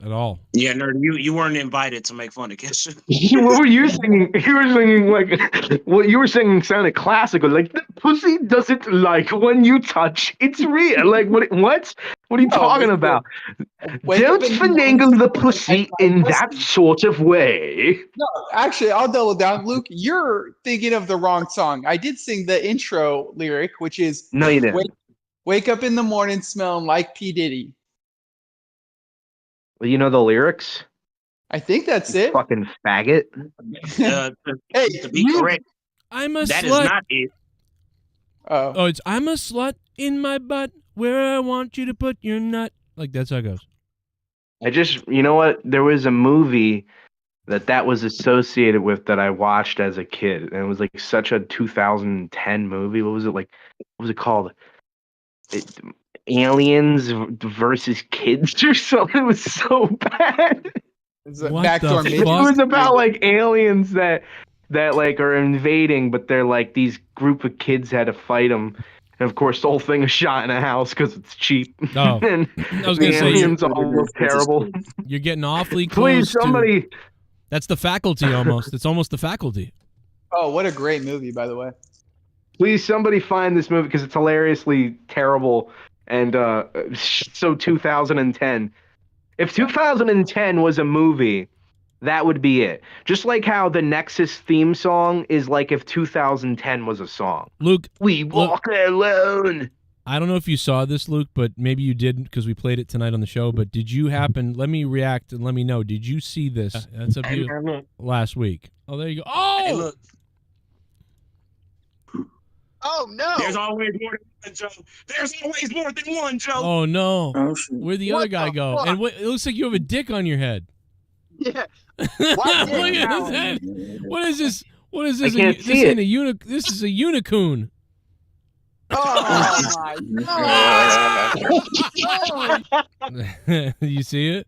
At all. Yeah, nerd, you weren't invited to make fun of Kesha. What were you singing? You were singing like what you were singing sounded classical. Like the pussy doesn't like when you touch. It's real. Like what? What are you talking about? Don't finagle the pussy in that sort of way. No, actually, I'll double down. Luke, you're thinking of the wrong song. I did sing the intro lyric, which is no, you didn't. Wake up in the morning smelling like P. Diddy. Well, you know the lyrics? I think that's it. Fucking faggot. Hey, To be correct, I'm a that slut. is not it. Oh, it's I'm a slut in my butt where I want you to put your nut. Like that's how it goes. You know what? There was a movie that was associated with that I watched as a kid, and it was like such a 2010 movie. What was it like? What was it called? Aliens versus Kids or something. It was so bad. What Backdoor the It fuck? was about like aliens that like are invading, but they're like these group of kids had to fight them. And of course, the whole thing is shot in a house because it's cheap. Oh, And I was the gonna say aliens all look terrible. You're getting awfully close. Please, somebody. To, that's the Faculty almost. It's almost the Faculty. Oh, what a great movie, by the way. Please, somebody find this movie because it's hilariously terrible and so 2010. If 2010 was a movie, that would be it. Just like how the Nexus theme song is like if 2010 was a song. Luke, we walk alone. I don't know if you saw this, Luke, but maybe you didn't because we played it tonight on the show. But did you happen? Let me react and let me know. Did you see this? That's a beautiful last week. Oh, there you go. Oh, Hey, look. Oh no! There's always more than one, Joe. There's always more than one, Joe. oh no! Oh, shit. Where'd the other guy go? And it looks like you have a dick on your head. Yeah. Look at his head. What is this? What is this? I can't see it. This is a unicorn. Oh my god! You see it?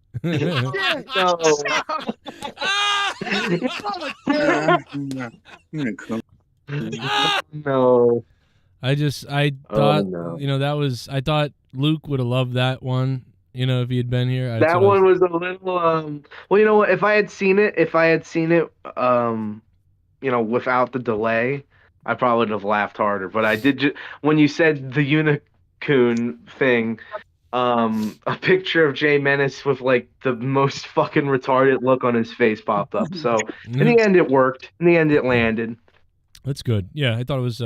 No. I thought, I thought Luke would have loved that one, if he had been here. That one was a little, well, you know what? If I had seen it, without the delay, I probably would have laughed harder. But I did, when you said the unicorn thing, a picture of Jay Menace with like the most fucking retarded look on his face popped up. So in the end, it worked. In the end, it landed. That's good. Yeah, I thought it was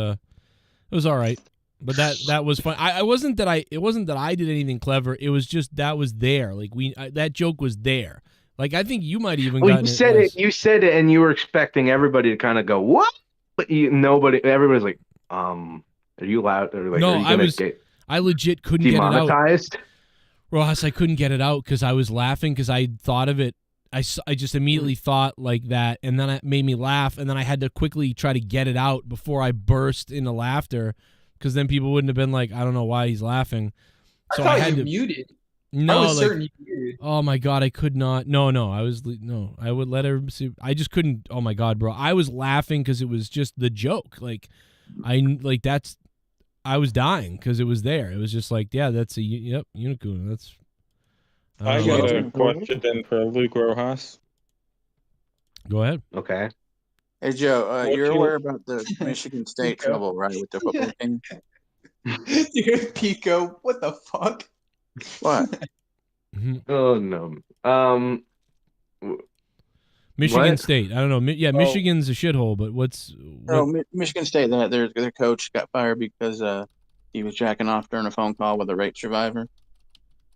all right. But that was fun. It wasn't that I did anything clever. It was just that was there. Like that joke was there. Like I think you might even. Well, you said it, and you were expecting everybody to kind of go what? But everybody's like, are you allowed? Or like, no, are you I legit couldn't get it out. Demonetized? Ross, I couldn't get it out because I was laughing because I thought of it. I just immediately thought like that, and then it made me laugh, and then I had to quickly try to get it out before I burst into laughter, because then people wouldn't have been like, I don't know why he's laughing. So I had to muted. No, I was certain you muted. Oh my god, I could not. No, I would let her see. I just couldn't. Oh my god, bro, I was laughing because it was just the joke. I was dying because it was there. It was just like, yeah, that's a unicorn. That's. I got a question then for Luke Rojas. Go ahead. Okay. Hey Joe, you're aware about the Michigan State trouble, right, with the football team? Dude, Pico, what the fuck? What? Oh no. Michigan State. I don't know. Yeah, Michigan's a shithole, but Michigan State. Their coach got fired because he was jacking off during a phone call with a rape survivor.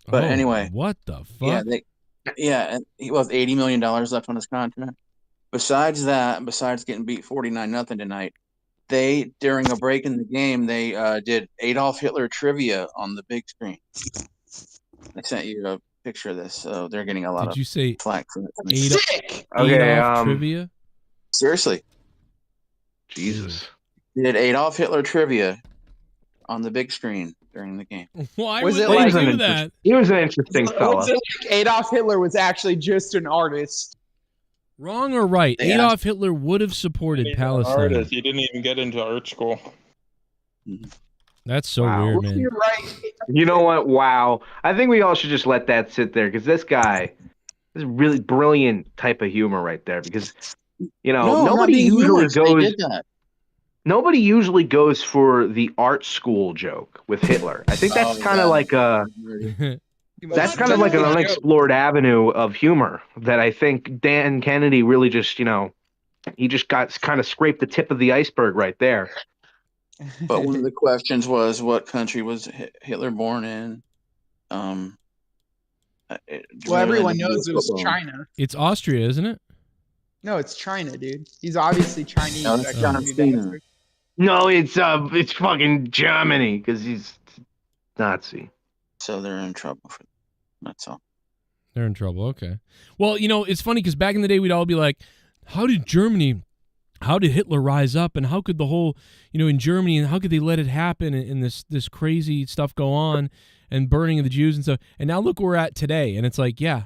But anyway, what the fuck? And he was $80 million left on his contract. Besides getting beat 49-0 tonight, they during a break in the game they did Adolf Hitler trivia on the big screen. I sent you a picture of this, so they're getting a lot of flack for that. Sick. Adolf trivia? Seriously. Jesus. They did Adolf Hitler trivia on the big screen during the game. Why was would it they like do that? He was an interesting fella. Was it like Adolf Hitler was actually just an artist? Wrong or right? Yeah. Adolf Hitler would have supported Palestine. Artist. You didn't even get into art school. That's so weird, man. You're right. You know what? Wow. I think we all should just let that sit there because this guy is a really brilliant type of humor right there. Because nobody usually goes for the art school joke with Hitler. I think that's kind of like an unexplored avenue of humor that I think Dan Kennedy really just, he just got kind of scraped the tip of the iceberg right there. But one of the questions was, what country was Hitler born in? Well, everyone knows it was China. It's Austria, isn't it? No, it's China, dude. He's obviously Chinese. No, That it's guy John knew Cena. that. No, it's fucking Germany because he's Nazi. So they're in trouble for that. That's all. They're in trouble. Okay. Well, it's funny because back in the day, we'd all be like, how did Hitler rise up, and how could the whole, in Germany, and how could they let it happen, and this crazy stuff go on, and burning of the Jews and stuff. And now look where we're at today, and it's like, yeah,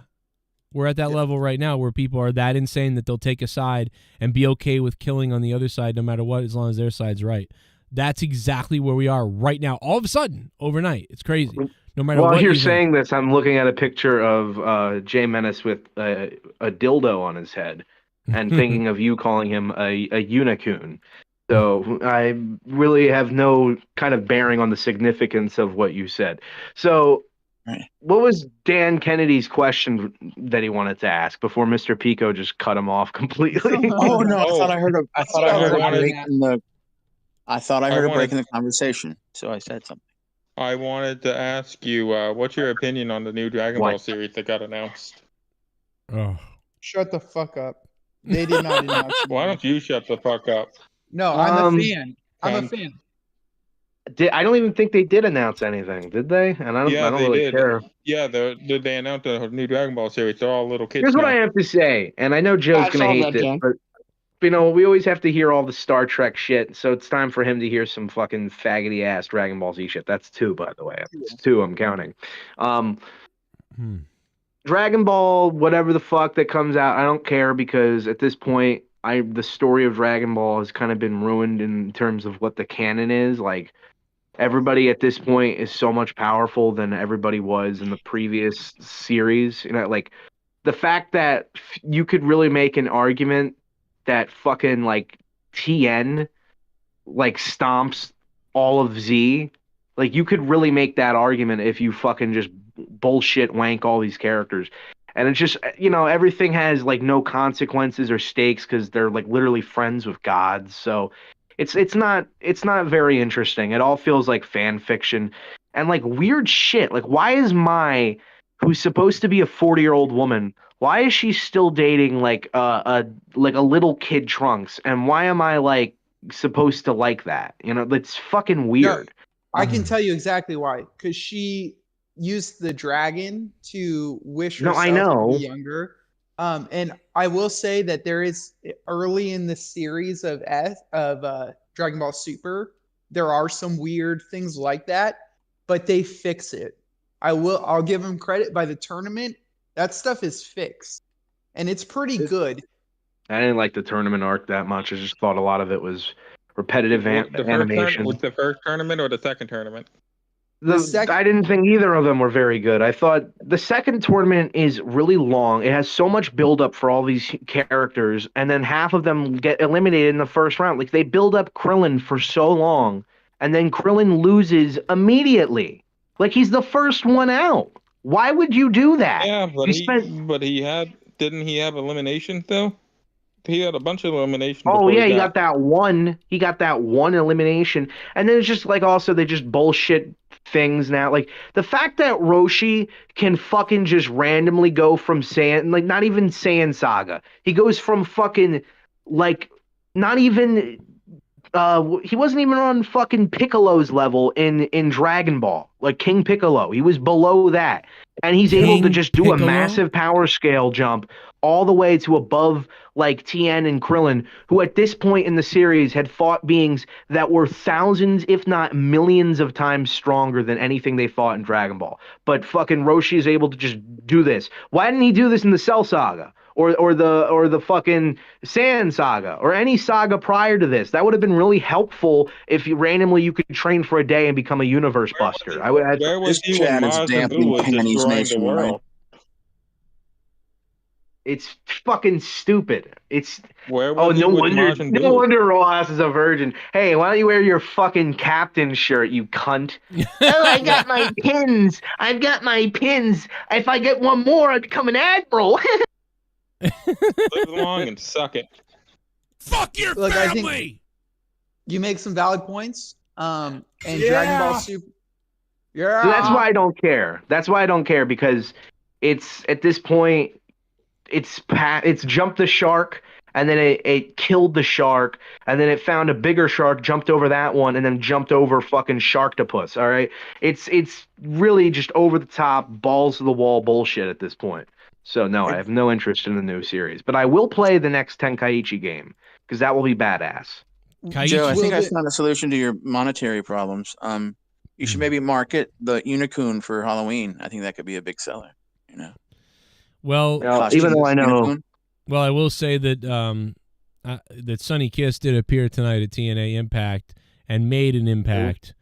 we're at that level right now where people are that insane that they'll take a side and be okay with killing on the other side no matter what, as long as their side's right. That's exactly where we are right now. All of a sudden, overnight, it's crazy. No matter While what you're you think. saying this, I'm looking at a picture of Jay Menace with a dildo on his head, and thinking of you calling him a unicoon. So I really have no kind of bearing on the significance of what you said. So what was Dan Kennedy's question that he wanted to ask before Mr. Pico just cut him off completely? Oh no! I thought I heard a break in the. I heard a break in the conversation, so I said something. I wanted to ask you, what's your opinion on the new Dragon Ball series that got announced? Oh. Shut the fuck up. They did not announce it. Why don't you shut the fuck up? No, I'm a fan. I'm a fan. I don't even think they did announce anything, did they? And I don't really did. care. Yeah, did they announce the new Dragon Ball series? They're all little kids. Here's what now. I have to say, and I know Joe's going to hate this, but we always have to hear all the Star Trek shit, so it's time for him to hear some fucking faggoty ass Dragon Ball Z shit. That's 2, by the way. It's 2, I'm counting. Dragon Ball, whatever the fuck that comes out, I don't care, because at this point, the story of Dragon Ball has kind of been ruined in terms of what the canon is. Like, everybody at this point is so much powerful than everybody was in the previous series. Like, the fact that you could really make an argument that fucking, like, TN, like, stomps all of Z. Like, you could really make that argument if you fucking just bullshit wank all these characters. And it's just, everything has, like, no consequences or stakes because they're, like, literally friends with gods. So it's not very interesting. It all feels like fan fiction and, like, weird shit. Like, why is Mai, who's supposed to be a 40-year-old woman, why is she still dating, like, a little kid Trunks? And why am I, like, supposed to like that? That's fucking weird. No, I can tell you exactly why. Because she used the dragon to wish herself to be younger. And I will say that there is, early in the series of Dragon Ball Super, there are some weird things like that, but they fix it. I'll give them credit. By the tournament, that stuff is fixed, and it's pretty good. I didn't like the tournament arc that much. I just thought a lot of it was repetitive animation. Was the first tournament or the second tournament? I didn't think either of them were very good. I thought the second tournament is really long. It has so much buildup for all these characters, and then half of them get eliminated in the first round. Like, they build up Krillin for so long, and then Krillin loses immediately. Like, he's the first one out. Why would you do that? Yeah, but didn't he have elimination though? He had a bunch of eliminations. Oh yeah, he got that one. He got that one elimination, and then it's just like also they just bullshit things now. Like the fact that Roshi can fucking just randomly go from Saiyan, like not even Saiyan Saga. He goes from fucking like not even. He wasn't even on fucking Piccolo's level in Dragon Ball, like King Piccolo. He was below that, and he's able to just do a massive power scale jump all the way to above like Tien and Krillin, who at this point in the series had fought beings that were thousands, if not millions of times stronger than anything they fought in Dragon Ball. But fucking Roshi is able to just do this. Why didn't he do this in the Cell Saga? Or the fucking Saiyan Saga, or any saga prior to this? That would have been really helpful if you could train for a day and become a universe buster. Where was he when Majin Buu was destroying the world? It's fucking stupid. Where was no wonder Rojas is a virgin. Hey, why don't you wear your fucking captain shirt, you cunt? Oh, I got my pins. I've got my pins. If I get one more, I become an admiral. Live long and suck it. Fuck your family. I think you make some valid points. And Dragon Ball Super. Yeah. So that's why I don't care. That's why I don't care, because it's at this point, it's jumped the shark, and then it killed the shark, and then it found a bigger shark, jumped over that one, and then jumped over fucking Sharktopus. All right, it's really just over the top, balls to the wall bullshit at this point. So no, I have no interest in the new series, but I will play the next Tenkaichi game because that will be badass. Joe, I think I found a solution to your monetary problems. You should maybe market the Unicorn for Halloween. I think that could be a big seller. You know. Well, even though I know. Unicorn. Well, I will say that that Sonny Kiss did appear tonight at TNA Impact and made an impact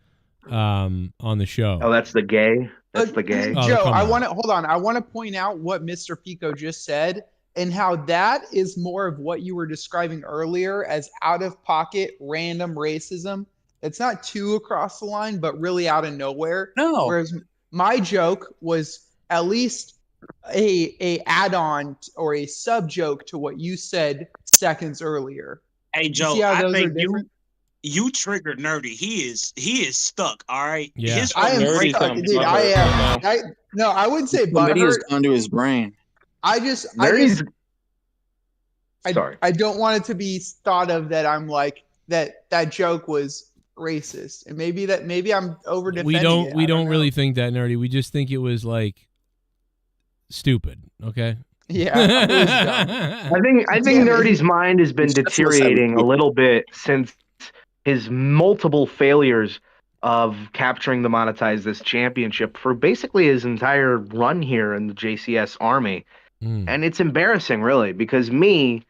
on the show. Oh, that's the gay. That's the gay. Joe, I want to hold on. I want to point out what Mr. Pico just said and how that is more of what you were describing earlier as out of pocket random racism. It's not too across the line, but really out of nowhere. No. Whereas my joke was at least a add-on or a sub joke to what you said seconds earlier. Hey Joe, you see how I those are think different? you triggered Nerdy. He is stuck. All right. Yeah. I am Nerdy's stuck, on dude. butthurt I am. right No, I wouldn't say Chlamydia has butthurt. gone to his brain. Sorry. I don't want it to be thought of that I'm like that joke was racist, and maybe I'm over defending. We don't really think that, Nerdy. We just think it was like stupid. Okay. Yeah, it was dumb. I think Nerdy's mind has been deteriorating a little bit since his multiple failures of capturing the Monetize this championship for basically his entire run here in the JCS Army. And it's embarrassing, really, because me,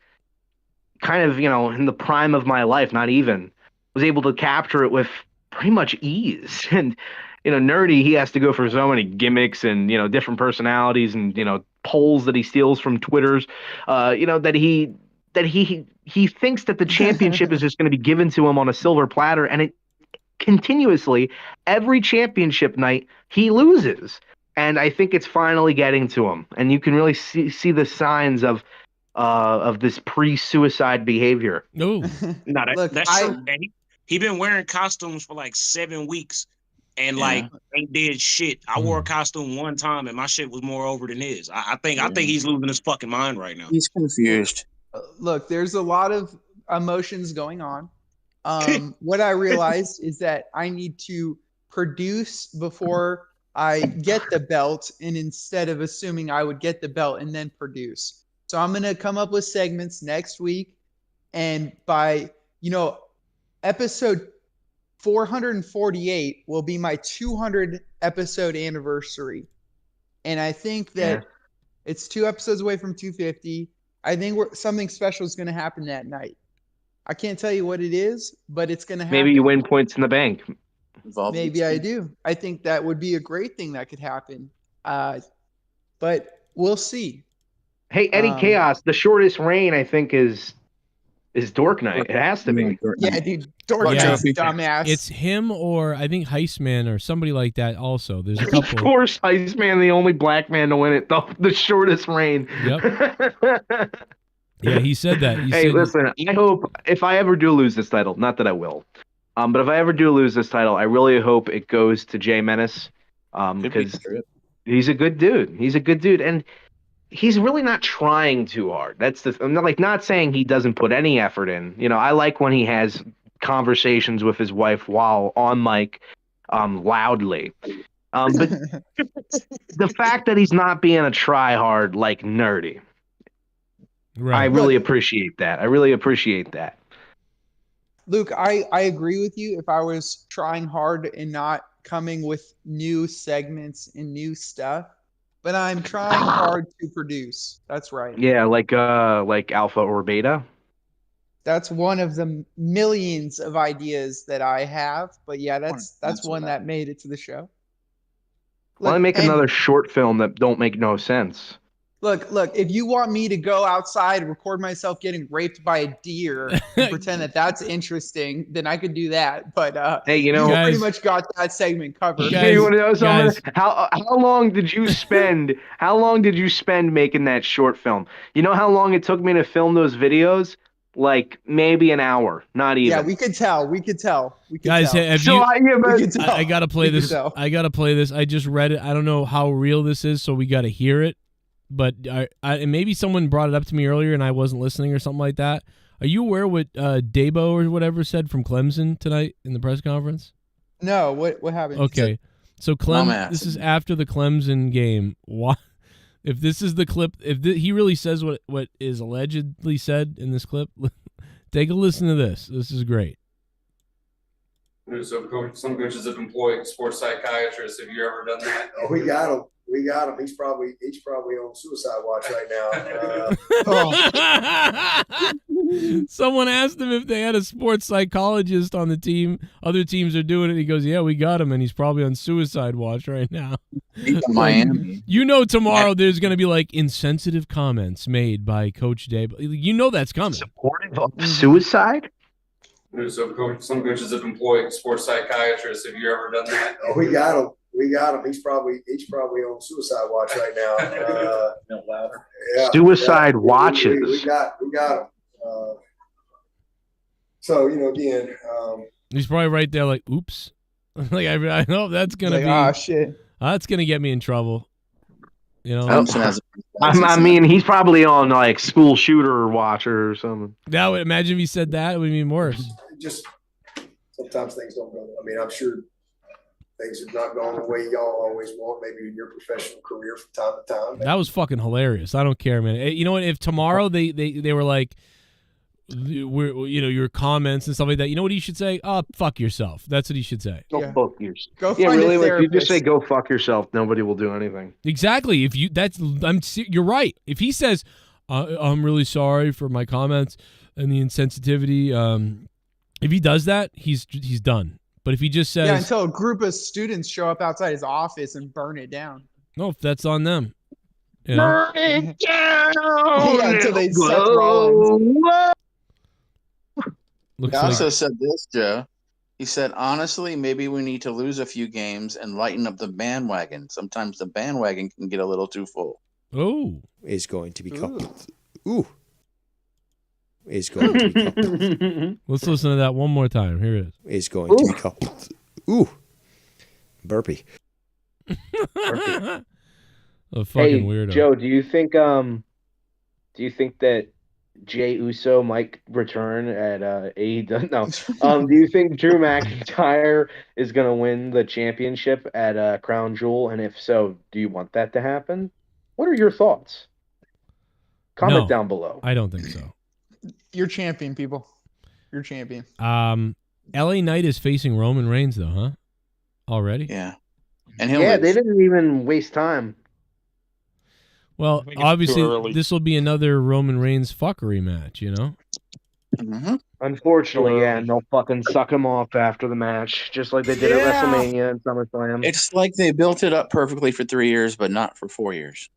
kind of, in the prime of my life, not even, was able to capture it with pretty much ease. And, Nerdy, he has to go for so many gimmicks and, different personalities and, polls that he steals from Twitters, that he thinks that the championship is just going to be given to him on a silver platter. And it continuously, every championship night, he loses. And I think it's finally getting to him. And you can really see the signs of this pre-suicide behavior. No, that's true. He been wearing costumes for like 7 weeks and ain't did shit. I wore a costume one time and my shit was more over than his. I think he's losing his fucking mind right now. He's confused. Look, there's a lot of emotions going on. What I realized is that I need to produce before I get the belt, and instead of assuming I would get the belt and then produce. So I'm going to come up with segments next week, and by, episode 448 will be my 200 episode anniversary. And I think that it's 2 episodes away from 250. I think something special is going to happen that night. I can't tell you what it is, but it's going to happen. Maybe you win points in the bank. Maybe I do. I think that would be a great thing that could happen. But we'll see. Hey, Eddie Chaos, the shortest reign, I think, is Dork Night. It has to be. Yeah, dude. Dork Night's dumbass. It's him or I think Heistman or somebody like that also. There's a couple. Of course, Heistman, the only black man to win it, the shortest reign. Yep. Yeah, he said that. Listen, I hope if I ever do lose this title, not that I will, but if I ever do lose this title, I really hope it goes to Jay Menace, because he's a good dude. He's a good dude, and he's really not trying too hard. I'm not saying he doesn't put any effort in. I like when he has conversations with his wife while on mic, loudly. But the fact that he's not being a try hard like Nerdy. Right. I really appreciate that. Luke, I agree with you. If I was trying hard and not coming with new segments and new stuff, but I'm trying hard to produce. That's right. Yeah, like Alpha or Beta. That's one of the millions of ideas that I have. But yeah, that's one that made it to the show. Well, I make another short film that don't make no sense. Look, if you want me to go outside and record myself getting raped by a deer and pretend that that's interesting, then I could do that. But hey, you pretty much got that segment covered. Hey, you want to know something? How long did you spend? How long did you spend making that short film? You know how long it took me to film those videos? like maybe an hour, not even. Yeah, we could tell. Guys, have So you? I I gotta play We could this. tell. I gotta play this. I just read it. I don't know how real this is, so we gotta hear it. But and maybe someone brought it up to me earlier, and I wasn't listening or something like that. Are you aware what Dabo or whatever said from Clemson tonight in the press conference? No, what happened? Okay, so this is after the Clemson game. Why? If this is the clip, he really says what is allegedly said in this clip, take a listen to this. This is great. So some coaches have employed sports psychiatrists. Have you ever done that? Oh, we got him. He's probably on suicide watch right now. Someone asked him if they had a sports psychologist on the team. Other teams are doing it. He goes, "Yeah, we got him, and he's probably on suicide watch right now." Miami. You know, tomorrow there's going to be like insensitive comments made by Coach Dabo. You know that's coming. Supportive of suicide? So some coaches have employed sports psychiatrists. Have you ever done that? Oh, we got him. He's probably on suicide watch right now. Suicide watches. We got him. So again, He's probably right there, like, "Oops." Like I know that's gonna Like, be. "Ah, shit." That's gonna get me in trouble. You know. I mean, he's probably on like school shooter watch or something. That would imagine if he said that, it would be worse. just sometimes things don't go. I mean, I'm sure things have not gone the way y'all always want, maybe in your professional career from time to time. That was fucking hilarious. I don't care, man. You know what? If tomorrow they were like, your comments and stuff like that, you know what he should say? "Oh, fuck yourself." That's what he should say. Go fuck yourself. Go Yeah, find really. a Like, you therapist. just say "go fuck yourself," nobody will do anything. Exactly. If you you're right. If he says, "I'm really sorry for my comments and the insensitivity," if he does that, he's done. But if he just says, Yeah, until a group of students show up outside his office and burn it down. "No, that's on them." You know? Burn it down. Yeah, until they Seth Rollins. He also said this, Joe. He said, "Honestly, maybe we need to lose a few games and lighten up the bandwagon. Sometimes the bandwagon can get a little too full." Oh, is going to be coupled. Ooh. Is going to be coupled. Let's listen to that one more time. Here it is. Is going to be coupled. Ooh. Burpee. A fucking weirdo. Joe, do you think that Jey Uso might return at AEW? No. Do you think Drew McIntyre is going to win the championship at Crown Jewel? And if so, do you want that to happen? What are your thoughts? Comment down below. I don't think so. You're champion, people. You're champion. LA Knight is facing Roman Reigns, though, huh? Already? Yeah. And they didn't even waste time. Well, obviously, this will be another Roman Reigns fuckery match, you know? Mm-hmm. Unfortunately, yeah, and they'll fucking suck him off after the match, just like they did at WrestleMania and SummerSlam. It's like they built it up perfectly for 3 years, but not for 4 years.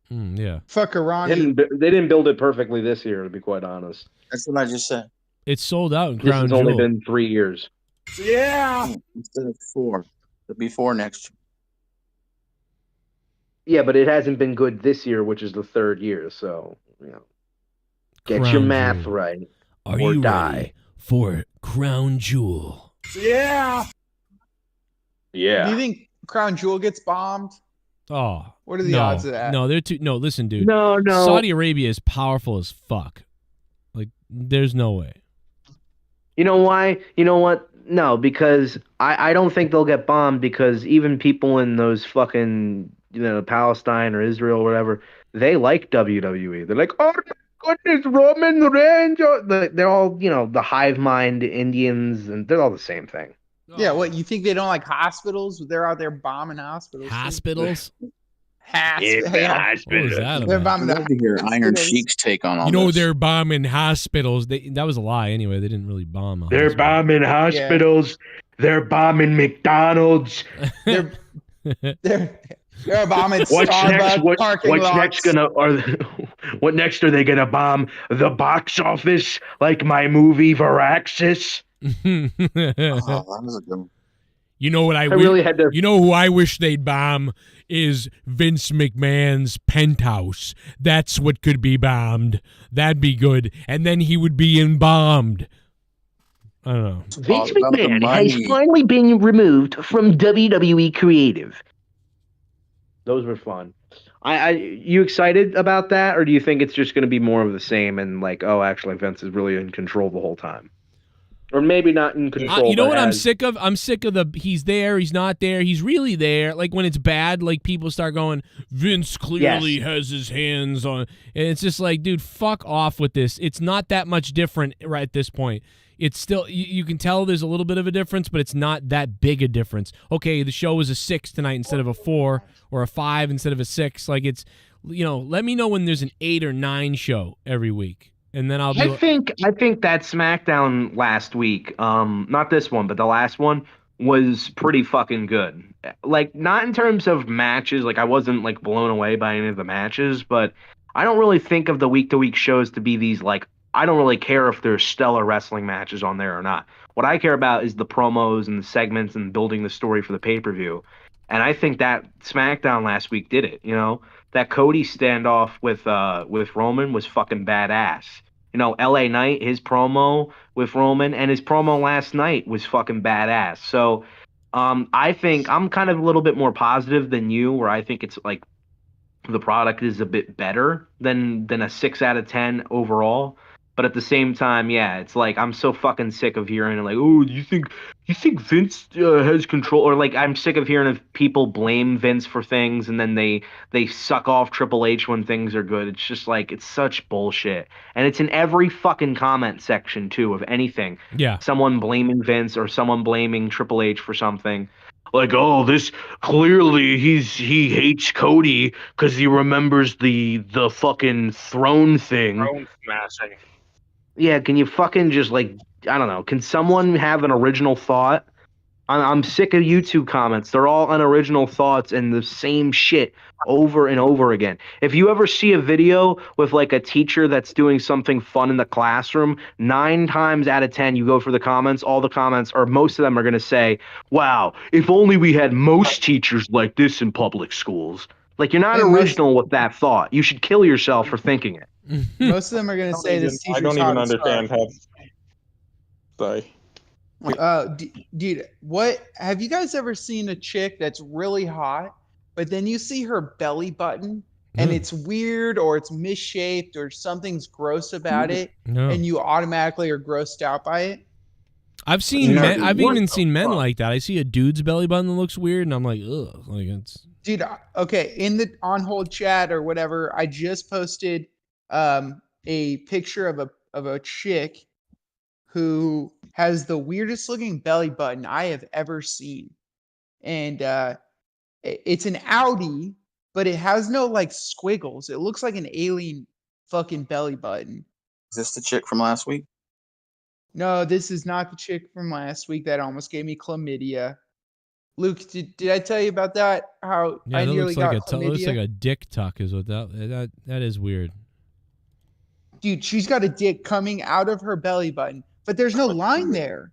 Yeah. Fuckeroni. They didn't build it perfectly this year, to be quite honest. That's what I just said. It's sold out in This Crown has Jewel. only been 3 years. Yeah. Instead of 4. It'll be 4 next year. Yeah, but it hasn't been good this year, which is the 3rd year. So, get your Crown math Jewel. right, Are or you die. ready for Crown Jewel? Yeah. Yeah. Do you think Crown Jewel gets bombed? Oh, What are the odds of that? No, they're too. No, listen, dude. No. Saudi Arabia is powerful as fuck. Like, there's no way. You know why? You know what? No, because I don't think they'll get bombed, because even people in those fucking, Palestine or Israel or whatever, they like WWE. They're like, oh my goodness, Roman Reigns. They're all, the hive mind Indians, and they're all the same thing. Yeah, what, you think they don't like hospitals? They're out there bombing hospitals. Hospitals? Hospitals. What was that They're about? bombing I'd love to hear Iron hospitals. Sheik's take on all this. They're bombing hospitals. That was a lie anyway. They didn't really bomb a They're hospital. bombing hospitals. They're bombing McDonald's. They're bombing What's Starbucks next? parking What's lots. next? What next are they gonna bomb? The box office, like my movie Varaxis. Oh, that was a good one. You know what I really had to. You know who I wish they'd bomb is Vince McMahon's penthouse. That's what could be bombed. That'd be good. And then he would be embalmed. I don't know. Vince McMahon has finally been removed from WWE Creative. Those were fun. You excited about that, or do you think it's just going to be more of the same and like, oh, actually, Vince is really in control the whole time, or maybe not in control? You know what I'm sick of? I'm sick of the he's there, he's not there, he's really there. Like when it's bad, like people start going, Vince clearly has his hands on, and it's just like, dude, fuck off with this. It's not that much different right at this point. It's still, you can tell there's a little bit of a difference, but it's not that big a difference. Okay, the show was a 6 tonight instead of a 4, or a 5 instead of a 6. Like it's, let me know when there's an 8 or 9 show every week, and then I'll be. I think that SmackDown last week, not this one, but the last one was pretty fucking good. Like not in terms of matches, like I wasn't like blown away by any of the matches, but I don't really think of the week-to-week shows to be these like. I don't really care if there's stellar wrestling matches on there or not. What I care about is the promos and the segments and building the story for the pay-per-view. And I think that SmackDown last week did it. That Cody standoff with Roman was fucking badass. LA Knight, his promo with Roman and his promo last night was fucking badass. So I think I'm kind of a little bit more positive than you, where I think it's like the product is a bit better than a 6 out of 10 overall. But at the same time, yeah, it's like I'm so fucking sick of hearing like, oh, you think Vince has control, or like I'm sick of hearing of people blame Vince for things and then they suck off Triple H when things are good. It's just like it's such bullshit, and it's in every fucking comment section too of anything. Yeah, someone blaming Vince or someone blaming Triple H for something. Like, oh, this clearly he hates Cody because he remembers the fucking throne thing. Throne smashing. Yeah, can you fucking just like, I don't know, can someone have an original thought? I'm sick of YouTube comments. They're all unoriginal thoughts and the same shit over and over again. If you ever see a video with like a teacher that's doing something fun in the classroom, 9 times out of 10 you go for the comments, all the comments, or most of them are going to say, wow, if only we had most teachers like this in public schools. Like, you're not original with that thought. You should kill yourself for thinking it. Most of them are going to say this teacher's I don't even hot as understand fuck. how. Sorry. Dude, what have you guys ever seen a chick that's really hot, but then you see her belly button and it's weird or it's misshaped or something's gross about it, and you automatically are grossed out by it? I've seen men. I've even seen men like that. I see a dude's belly button that looks weird, and I'm like, ugh, like it's. Dude, okay, in the on hold chat or whatever, I just posted a picture of a chick who has the weirdest looking belly button I have ever seen. And it's an Audi, but it has no like squiggles. It looks like an alien fucking belly button. Is this the chick from last week? No, this is not the chick from last week that almost gave me chlamydia. Luke, did I tell you about that? How I nearly got chlamydia? It looks like a dick tuck is what that is weird. Dude, she's got a dick coming out of her belly button, but there's no line there.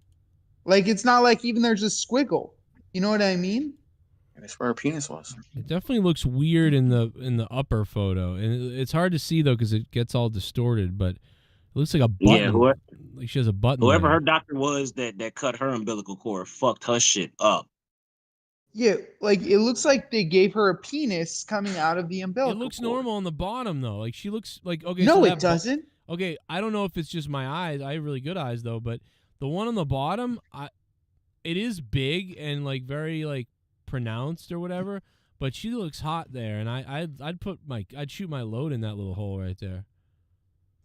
Like, it's not like even there's a squiggle. You know what I mean? That's where her penis was. It definitely looks weird in the upper photo, and it's hard to see though because it gets all distorted. But it looks like a button. Yeah, like she has a button. Whoever there. her doctor was that cut her umbilical cord fucked her shit up. Yeah, like it looks like they gave her a penis coming out of the umbilical. It looks normal on the bottom though. Like she looks like okay. No, so it doesn't. Okay, I don't know if it's just my eyes. I have really good eyes though, but the one on the bottom, it is big and like very like pronounced or whatever. But she looks hot there, and I'd shoot my load in that little hole right there.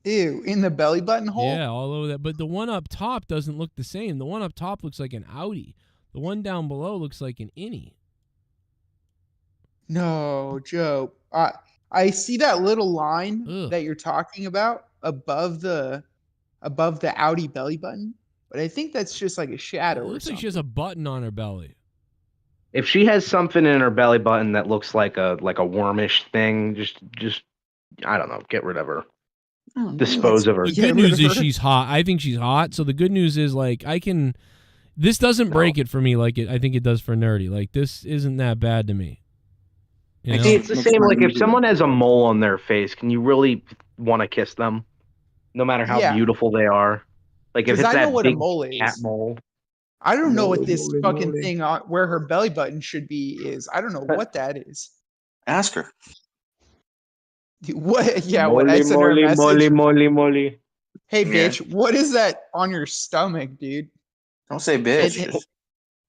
Ew, in the belly button hole? Yeah, all over that. But the one up top doesn't look the same. The one up top looks like an Audi. The one down below looks like an innie. No, Joe. I see that little line that you're talking about above the Audi belly button, but I think that's just like a shadow. It looks like she has a button on her belly. If she has something in her belly button that looks like a wormish thing, just I don't know, get rid of her. Dispose of her. The good news is she's hot. I think she's hot. So the good news is like I can. This doesn't break it for me like I think it does for Nerdy. Like, this isn't that bad to me. You know? It's the same. Like, if someone has a mole on their face, can you really want to kiss them, no matter how beautiful they are? Like, if 'Cause it's I know that what a big mole cat is. mole. I don't know what Mole, this mole, fucking mole. thing on where her belly button should be is. I don't know what that is. Ask her. What? Yeah, what? I sent her a message. Moly. Hey, Yeah. bitch, what is that on your stomach, dude? Don't say bitch. And, Just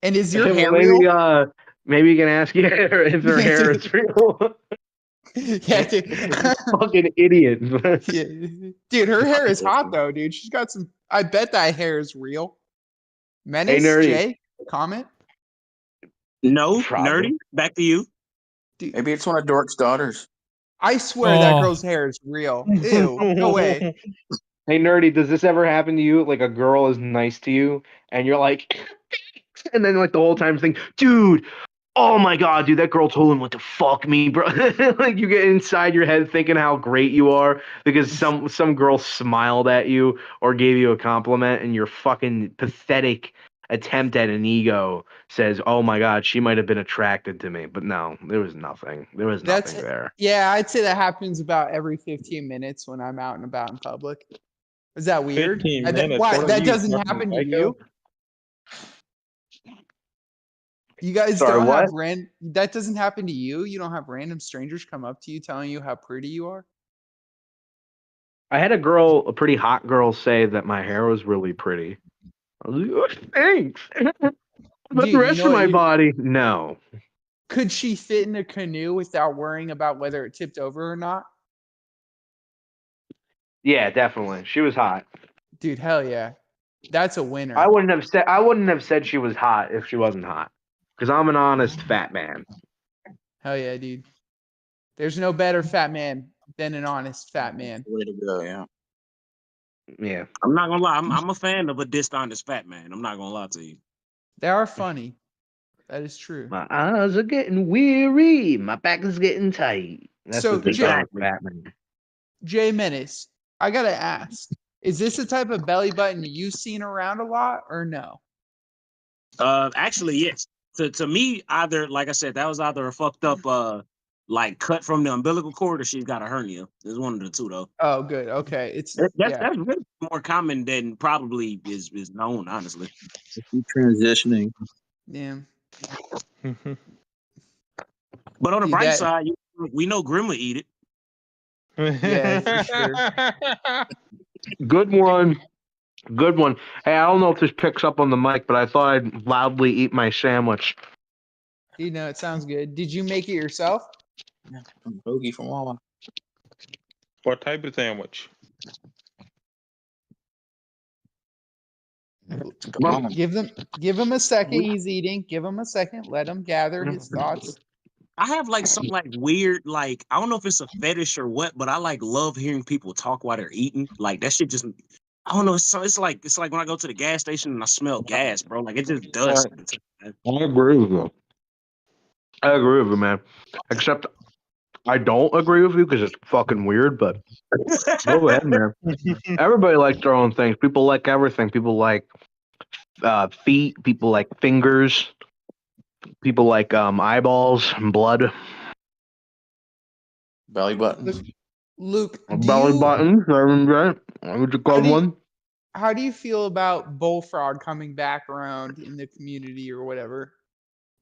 and is your Well, hair maybe, real? maybe you can ask her if her hair is real. Yeah, dude. Fucking idiot. Yeah. Dude, her hair is hot though, dude. She's got some. I bet that hair is real. Menace, Nerdy. Jay, comment. No, Probably. Nerdy, back to you. maybe it's one of Dork's daughters. I swear that girl's hair is real. Ew, no way. Hey, Nerdy, does this ever happen to you? Like, a girl is nice to you, and you're like, and then like the whole time think, dude, oh my god, dude, that girl told him what to fuck me, bro. Like, you get inside your head thinking how great you are because some girl smiled at you or gave you a compliment, and your fucking pathetic attempt at an ego says, oh my god, she might have been attracted to me. But no, there was nothing. There was nothing there. Yeah, I'd say that happens about every 15 minutes when I'm out and about in public. Is that weird? 15 That- minutes? Why? What are That you, doesn't fucking happen to psycho? you? You guys Sorry, don't what? have that doesn't happen to you? You don't have random strangers come up to you telling you how pretty you are? I had a pretty hot girl, say that my hair was really pretty. I was like, oh, thanks. But Dude, the you rest know of what my body, no. Could she fit in a canoe without worrying about whether it tipped over or not? Yeah, definitely. She was hot. Dude, hell yeah. That's a winner. I wouldn't have said she was hot if she wasn't hot. Because I'm an honest fat man. Hell yeah, dude. There's no better fat man than an honest fat man. Way to go, yeah. Yeah. I'm not gonna lie, I'm a fan of a dishonest fat man. I'm not gonna lie to you. They are funny. That is true. My eyes are getting weary. My back is getting tight. That's So, the Jay- fat man. Jay Menace, I gotta ask, is this the type of belly button you've seen around a lot or no? Actually, yes. To me, either like I said, that was either a fucked up like cut from the umbilical cord or she's got a hernia. There's one of the two though. Oh, good. Okay. That's really more common than probably is known, honestly. Transitioning. Yeah. But on the Dude, bright that- side, we know Grim will eat it. Yeah, for sure. Good one. Good one. Hey, I don't know if this picks up on the mic, but I thought I'd loudly eat my sandwich. You know, it sounds good. Did you make it yourself? Bogey from Wawa. What type of sandwich? Give him a second. He's eating. Give him a second. Let him gather his thoughts. I have like some like weird, like I don't know if it's a fetish or what, but I like love hearing people talk while they're eating. Like that shit just, I don't know. It's like when I go to the gas station and I smell gas, bro. Like it just does. I agree with you. I agree with you, man. Except I don't agree with you because it's fucking weird, but go ahead, man. Everybody likes their own things. People like everything. People like feet. People like fingers. People like eyeballs and blood. Belly buttons. Luke, Belly buttons. That was a good one. How do you feel about Bullfrog coming back around in the community or whatever?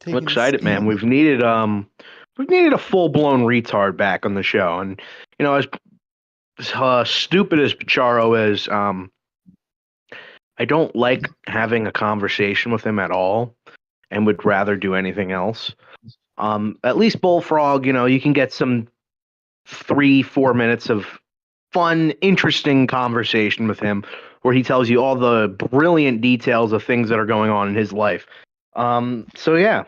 I'm excited, man. We've needed a full blown retard back on the show, and you know, as stupid as Charo is, I don't like having a conversation with him at all, and would rather do anything else. At least Bullfrog, you know, you can get some 3-4 minutes of fun, interesting conversation with him, where he tells you all the brilliant details of things that are going on in his life. So yeah,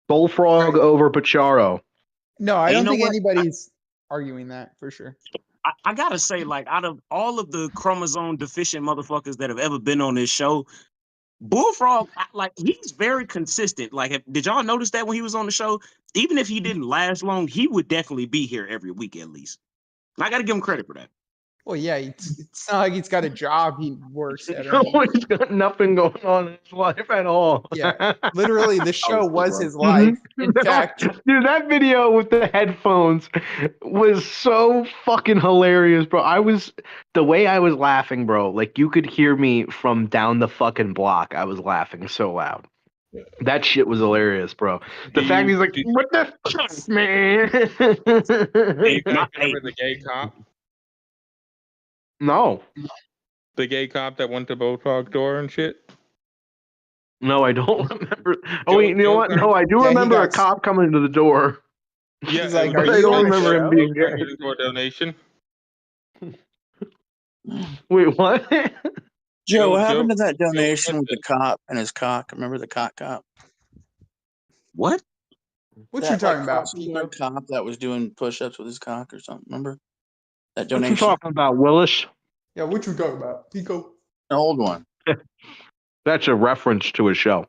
Bullfrog over Pacharo. No, I don't know think what? anybody's arguing that for sure. I gotta say, like, out of all of the chromosome deficient motherfuckers that have ever been on this show, Bullfrog, like, he's very consistent. Like, did y'all notice that when he was on the show? Even if he didn't last long, he would definitely be here every week at least. And I gotta give him credit for that. Well, yeah, it's not like he's got a job he works at. No, he's got nothing going on in his life at all. Yeah, literally, the show was his Mhm. life. In fact, Dude, that video with the headphones was so fucking hilarious, bro. The way I was laughing, bro, like you could hear me from down the fucking block. I was laughing so loud. That shit was hilarious, bro. The fact he's like, what the fuck, man? Remember the gay cop? No. The gay cop that went to Bullfrog door and shit? No, I don't remember. Oh, wait, you know what? No, I do Yeah, he remember a got- cop coming to the door. Yeah, He's like, but "Are I you don't on the remember him show?" being gay. For a donation. Wait, what? Joe, what Joe- happened to that Joe donation with the cop and his cock? Remember the cop? What? What That, you talking like, about, crossing Pico? guard cop that was doing push-ups with his cock or something. Remember that What you donation? talking about, Willis? Yeah, what you talking about, Pico? An old one. That's a reference to a show.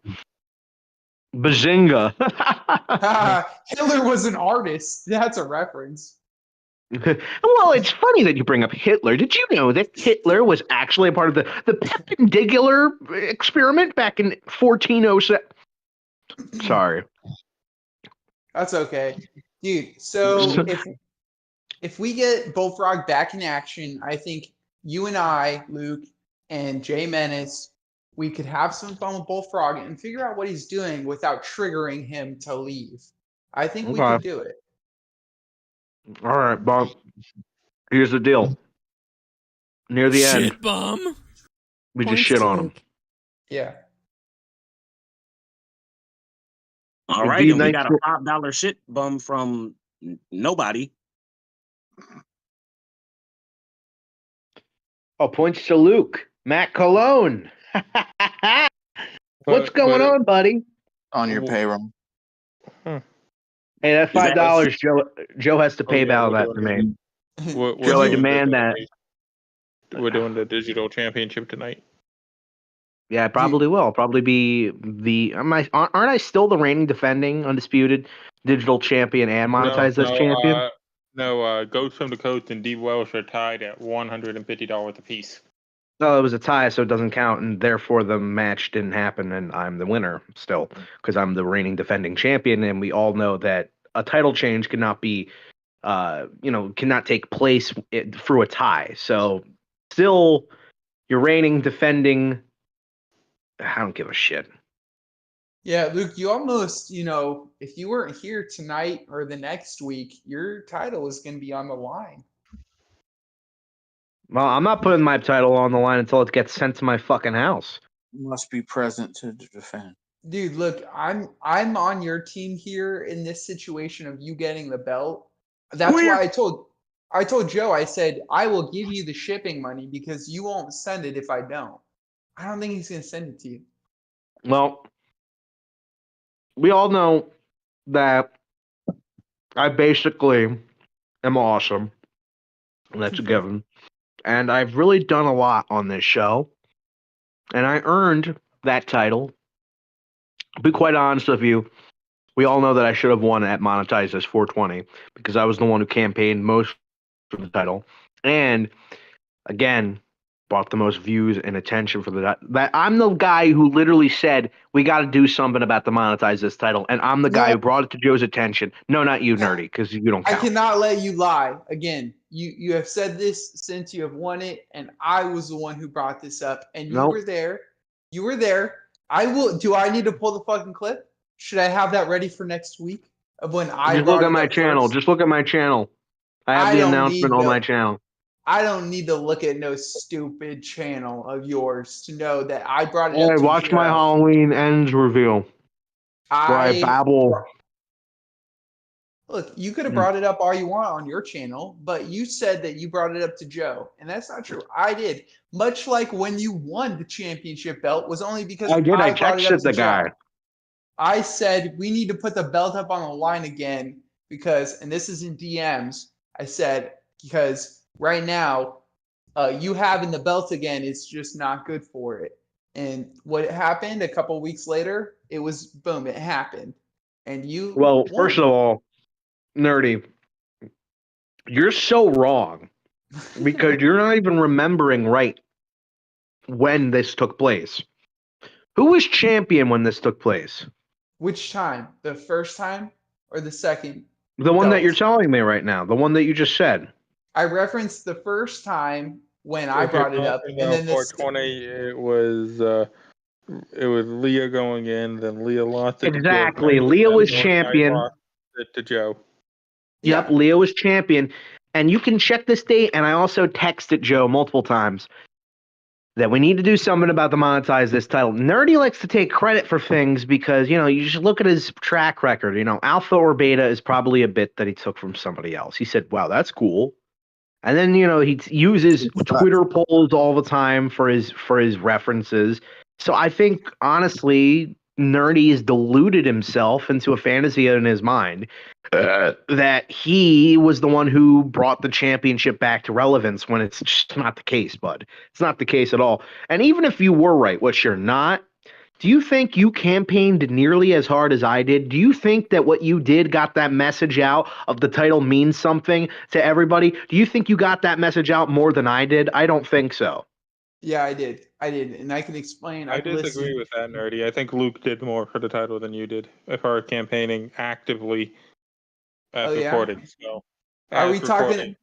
Bazinga. Hitler was an artist. That's a reference. Well, it's funny that you bring up Hitler. Did you know that Hitler was actually a part of the perpendicular experiment back in 1407? Sorry. That's okay, dude. So if we get Bullfrog back in action, I think you and I, Luke, and Jay Menace, we could have some fun with Bullfrog and figure out what he's doing without triggering him to leave. I think we Okay. could do it. All right, Bob. Here's the deal. Near the end, Shit bum. we just Points shit to on him. Luke. Yeah. All It'd right, be and we nice got to- a $5 shit bum from nobody. Oh, points to Luke. Matt Cologne. What's going on, buddy? On your payroll. Hey, that $5, Joe has to pay out that to me. Joe, I demand that. We're doing the digital championship tonight. Yeah, I probably will. I'll probably be aren't I still the reigning defending undisputed digital champion and monetize this champion? Ghost from the Coast and D Welsh are tied at $150 apiece. No, it was a tie, so it doesn't count, and therefore the match didn't happen, and I'm the winner still because I'm the reigning defending champion, and we all know that a title change cannot be, cannot take place through a tie. So, still, you're reigning defending. I don't give a shit. Yeah, Luke, you almost, if you weren't here tonight or the next week, your title is going to be on the line. Well, I'm not putting my title on the line until it gets sent to my fucking house. Must be present to defend. Dude, look, I'm on your team here in this situation of you getting the belt. That's why I told Joe, I said, I will give you the shipping money because you won't send it if I don't. I don't think he's going to send it to you. Well, we all know that I basically am awesome. That's a given. And I've really done a lot on this show. And I earned that title. To be quite honest with you, we all know that I should have won at Monetize as 420 because I was the one who campaigned most for the title. And again, brought the most views and attention for that. I'm the guy who literally said we got to do something about the Monetize this title, and I'm the guy who brought it to Joe's attention. No, not you, Nerdy, because you don't I count. cannot let you lie. Again, you have said this since you have won it, and I was the one who brought this up, and you were there. You were there. I will. Do I need to pull the fucking clip? Should I have that ready for next week of when I Just brought look it at my up channel. first? Just look at my channel. I have the announcement on my channel. I don't need to look at no stupid channel of yours to know that I brought it up. Hey, To watch my Joe. Halloween ends reveal. Where I babble. Look, you could have brought it up all you want on your channel, but you said that you brought it up to Joe, and that's not true. I did. Much like when you won the championship belt was only because I did. I brought it up texted to the Joe. guy. I said we need to put the belt up on the line again because, and this is in DMs, I said, because right now, you having the belt again is just not good for it. And what happened a couple weeks later, it was boom, it happened. And you Well, won. first of all, Nerdy, you're so wrong because you're not even remembering right when this took place. Who was champion when this took place? Which time? The first time or the second? The one that belt? you're telling me right now, the one that you just said. I referenced the first time when I brought it up, and then the 420, it was Leah going in, then Leah lost it Exactly. to Joe. Leah was Then champion. lost it to Joe. Yep, Leah was champion. And you can check this date, and I also texted Joe multiple times that we need to do something about the Monetize this title. Nerdy likes to take credit for things because, you just look at his track record. Alpha or Beta is probably a bit that he took from somebody else. He said, wow, that's cool. And then, he uses Twitter polls all the time for his references. So I think, honestly, Nerdy has deluded himself into a fantasy in his mind that he was the one who brought the championship back to relevance when it's just not the case, bud. It's not the case at all. And even if you were right, which you're not, do you think you campaigned nearly as hard as I did? Do you think that what you did got that message out of the title means something to everybody? Do you think you got that message out more than I did? I don't think so. Yeah, I did, and I can explain. I disagree with that, Nerdy. I think Luke did more for the title than you did as far as campaigning actively as recorded. So, are we talking?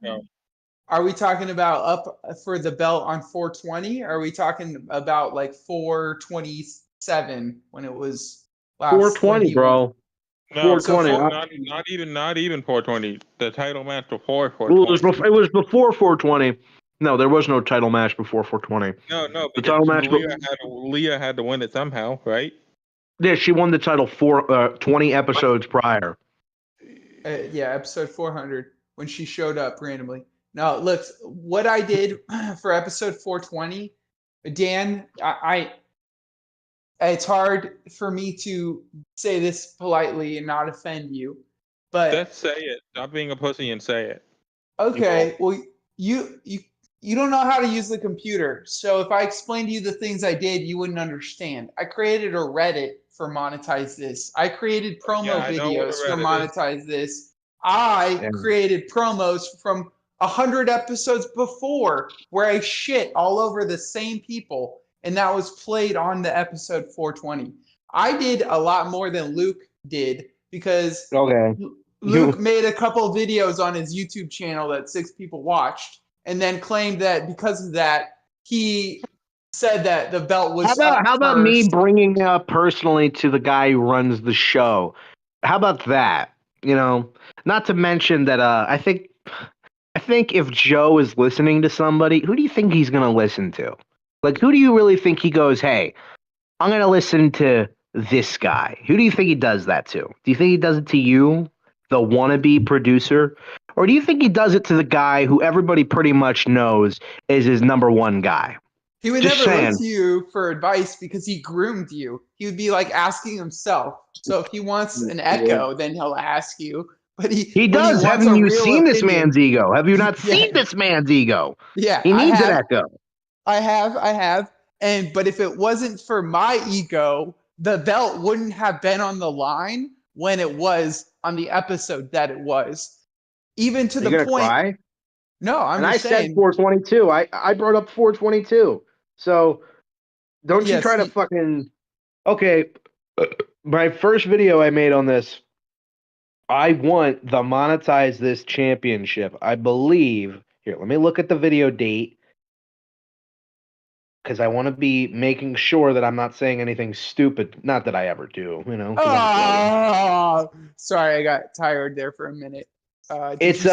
Are we talking about up for the belt on 420? Or are we talking about like 427 when it was last? 420, bro. No, 420. Not even 420. The title match before 420. It was before 420. No, there was no title match before 420. No. The title match. Leah had to win it somehow, right? Yeah, she won the title 20 episodes prior. Episode 400 when she showed up randomly. Now, look, what I did for episode 420, Dan, it's hard for me to say this politely and not offend you, but just say it. Stop being a pussy and say it. Okay, well, you don't know how to use the computer, so if I explained to you the things I did, you wouldn't understand. I created a Reddit for Monetize This. I created promo videos for Monetize This. I created promos from 100 episodes before where I shit all over the same people, and that was played on the episode 420. I did a lot more than Luke did because Luke made a couple videos on his YouTube channel that 6 people watched, and then claimed that because of that, he said that the belt was How about me bringing up personally to the guy who runs the show? How about that? Not to mention that I think if Joe is listening to somebody, who do you think he's going to listen to? Like, who do you really think he goes, hey, I'm going to listen to this guy? Who do you think he does that to? Do you think he does it to you, the wannabe producer? Or do you think he does it to the guy who everybody pretty much knows is his number one guy? He would never look to you for advice because he groomed you. He would be like asking himself. So if he wants an echo, then he'll ask you. But he does. Haven't you seen this man's ego? Have you not seen this man's ego? Yeah. He needs an echo. I have. But if it wasn't for my ego, the belt wouldn't have been on the line when it was on the episode that it was. Even to the point. Cry? No, I'm just saying. I said 422. I brought up 422. So don't you try to fucking. Okay. My first video I made on this, I want the Monetize This championship. I believe. Here, let me look at the video date. Because I want to be making sure that I'm not saying anything stupid. Not that I ever do, Oh, sorry, I got tired there for a minute. It's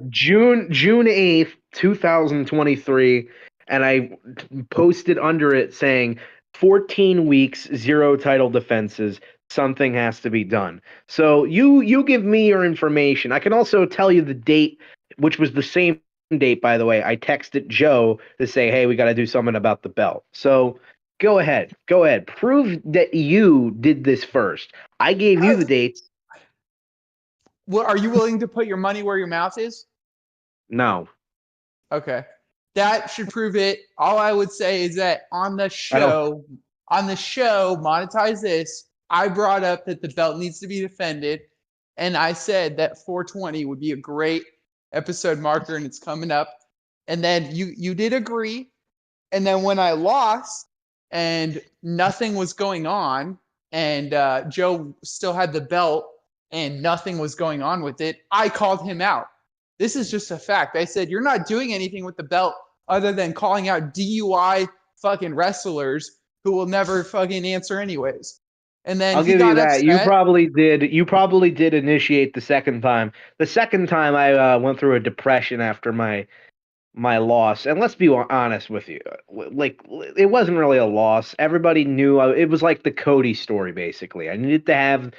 June 8th, 2023, and I posted under it saying 14 weeks, 0 title defenses. Something has to be done. So you give me your information. I can also tell you the date, which was the same date, by the way. I texted Joe to say, hey, we got to do something about the belt. So go ahead. Prove that you did this first. I gave you the dates. Well, are you willing to put your money where your mouth is? No. Okay. That should prove it. All I would say is that on the show, Monetize This, I brought up that the belt needs to be defended, and I said that 420 would be a great episode marker, and it's coming up. and then you did agree, and then when I lost and nothing was going on, and Joe still had the belt and nothing was going on with it, I called him out. This is just a fact. I said, you're not doing anything with the belt other than calling out DUI fucking wrestlers who will never fucking answer anyways. And then I'll he give got you that. upset. You probably did initiate the second time. The second time I went through a depression after my loss. And let's be honest with you. Like, it wasn't really a loss. Everybody knew it was like the Cody story, basically. I needed to have,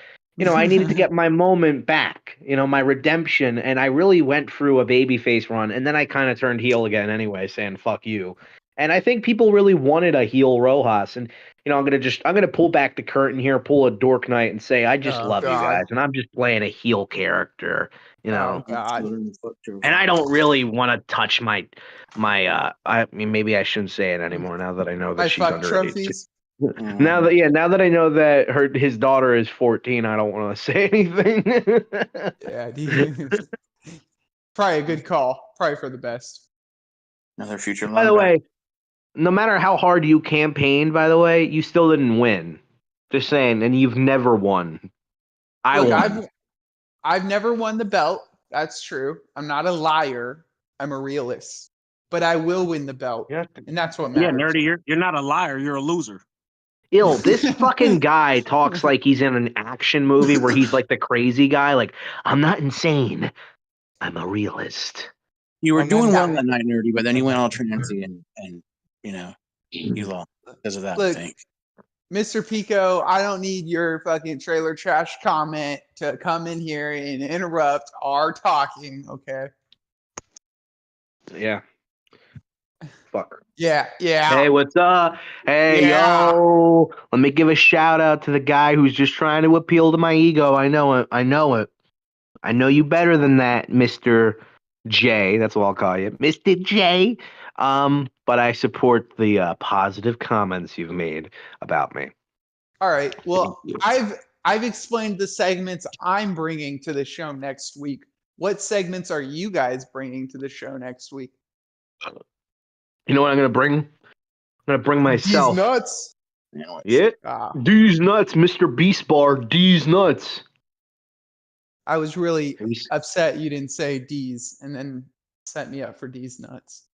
I needed to get my moment back, my redemption. And I really went through a babyface run. And then I kind of turned heel again anyway, saying, fuck you. And I think people really wanted a heel Rojas. And, I'm going to pull back the curtain here, pull a Dork Knight and say, I just love you guys. And I'm just playing a heel character, Oh, God. And I don't really want to touch my I mean, maybe I shouldn't say it anymore now that I know that My she's fuck underage. trophies. Now that I know that his daughter is 14, I don't want to say anything. Yeah, dude. Probably a good call. Probably for the best. Another future By the way, no matter how hard you campaigned, by the way, you still didn't win. Just saying, and you've never won. I won. I've never won the belt. That's true. I'm not a liar. I'm a realist. But I will win the belt. Yeah. And that's what Yeah, matters. nerdy, you're not a liar. You're a loser. This fucking guy talks like he's in an action movie where he's like the crazy guy. Like, I'm not insane. I'm a realist. You were doing well that night, nerdy, but then you went all transy and you lost because of that. Look, I think. Mr. Pico, I don't need your fucking trailer trash comment to come in here and interrupt our talking, okay? Yeah. Fuck. Yeah. Hey, what's up? Hey, yo. Let me give a shout out to the guy who's just trying to appeal to my ego. I know it. I know you better than that, Mr. J. That's what I'll call you. Mr. J. But I support the positive comments you've made about me. All right. Well, I've explained the segments I'm bringing to the show next week. What segments are you guys bringing to the show next week? You know what I'm gonna bring? I'm gonna bring myself. These nuts. Yeah. These nuts, Mr. Beast Bar. These nuts. I was really upset you didn't say D's and then set me up for D's nuts.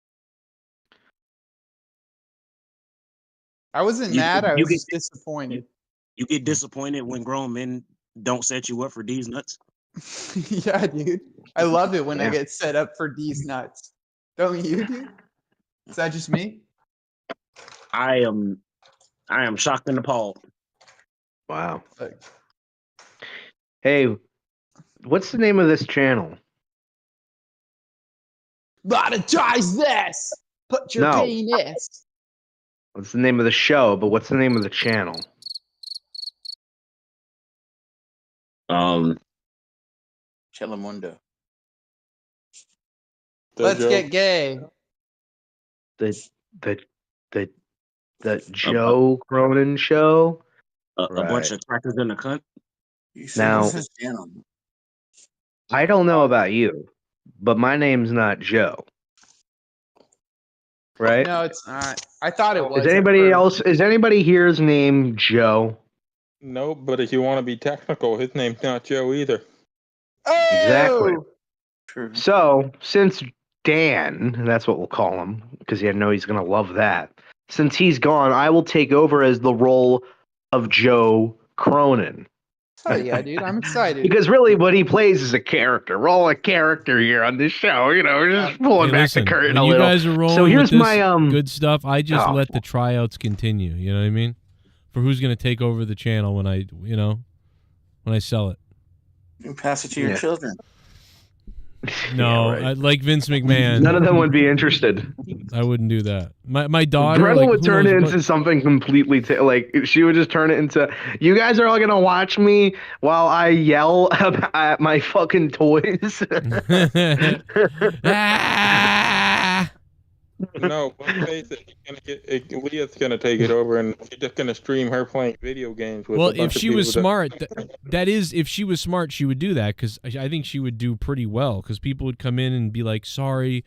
I wasn't mad. I was disappointed. You get disappointed when grown men don't set you up for D's nuts? Yeah, dude. I love it when I get set up for D's nuts. Don't you, dude? Is that just me? I am shocked and appalled. Wow. Hey, what's the name of this channel? Monetize this. Put your penis. What's the name of the show? But what's the name of the channel? Telemundo. Let's get gay. The Joe Cronin show. A bunch of crackers in the cunt. Now, I don't know about you, but my name's not Joe. Right? No, it's not. I thought it was. Is anybody here's name Joe? No, but if you want to be technical, his name's not Joe either. Oh! Exactly. True. So, since Dan, that's what we'll call him, because I know he's going to love that. Since he's gone, I will take over as the role of Joe Cronin. Oh, yeah, dude. I'm excited. Because really what he plays is a character. We're all a character here on this show. We're just pulling back the curtain a when little. You guys are rolling so here's with this my good stuff. I just let the tryouts continue. You know what I mean? For who's going to take over the channel when I sell it. You pass it to your children. No, Yeah, right. like Vince McMahon. None of them would be interested. I wouldn't do that. My daughter Greta would turn it into what? something completely she would just turn it into, you guys are all gonna watch me while I yell at my fucking toys. No, let's face it, Leah's gonna take it over, and she's just gonna stream her playing video games. With Well, if she was smart, that is, if she was smart, she would do that, because I think she would do pretty well, because people would come in and be like, sorry,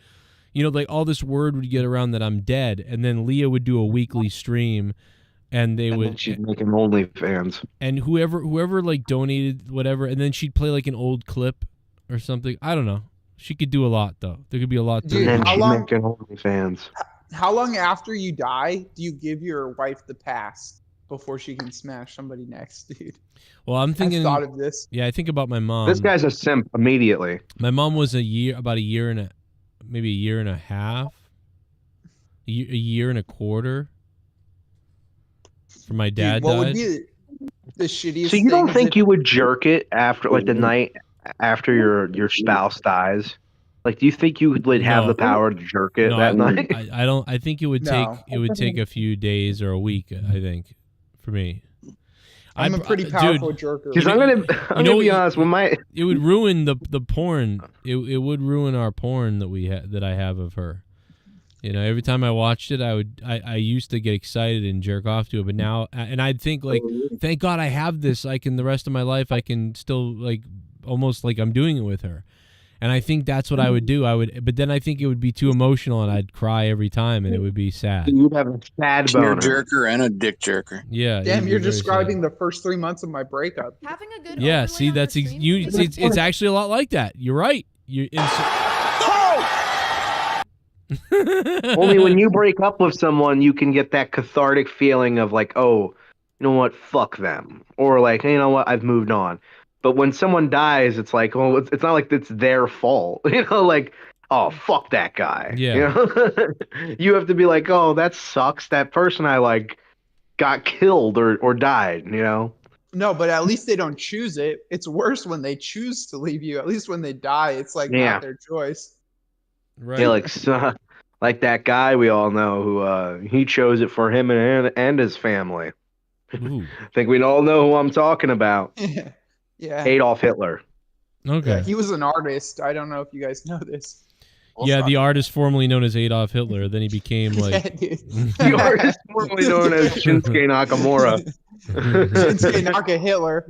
like all this word would get around that I'm dead, and then Leah would do a weekly stream, and she'd make an OnlyFans, and whoever like donated whatever, and then she'd play like an old clip or something. I don't know. She could do a lot though. There could be a lot. And then she'd make an OnlyFans. How long after you die do you give your wife the pass before she can smash somebody next, dude? Well, I'm thinking. I've thought of this. Yeah, I think about my mom. This guy's a simp immediately. My mom was about a year and maybe a year and a half, a year and a quarter. For my dad what died. would be the shittiest? So you don't thing think you would jerk it after, like, the night after your spouse dies? Like, do you think you would have the power to jerk it that night? I don't. I think it would take a few days or a week. I think, for me. I'm a pretty powerful jerker. Because I'm gonna be honest. It would ruin the porn. It would ruin our porn that I have of her. Every time I watched it, I used to get excited and jerk off to it, but now, and I'd think like, thank God I have this. The rest of my life, I can still almost like I'm doing it with her. And I think that's what I would do. But then I think it would be too emotional, and I'd cry every time, and it would be sad. You'd have a sad boner. Jerker and a dick jerker. Yeah. Damn, you're describing the first 3 months of my breap. Having a good Yeah. See, that's it's actually a lot like that. You're right. Only when you break up with someone, you can get that cathartic feeling of like, oh, you know what, fuck them, or like, you know what, I've moved on. But when someone dies, it's like, well, it's not like it's their fault, like, oh, fuck that guy. Yeah. You have to be like, oh, that sucks. That person I like got killed or died. No, but at least they don't choose it. It's worse when they choose to leave you. At least when they die, it's like not their choice. Right. Yeah, like that guy we all know who he chose it for him and his family. I think we all know who I'm talking about. Yeah. Adolf Hitler. Okay. Yeah, he was an artist. I don't know if you guys know this. Yeah, the artist formerly known as Adolf Hitler. Then he became like the artist formerly known as Shinsuke Nakamura. Shinsuke Naka Hitler.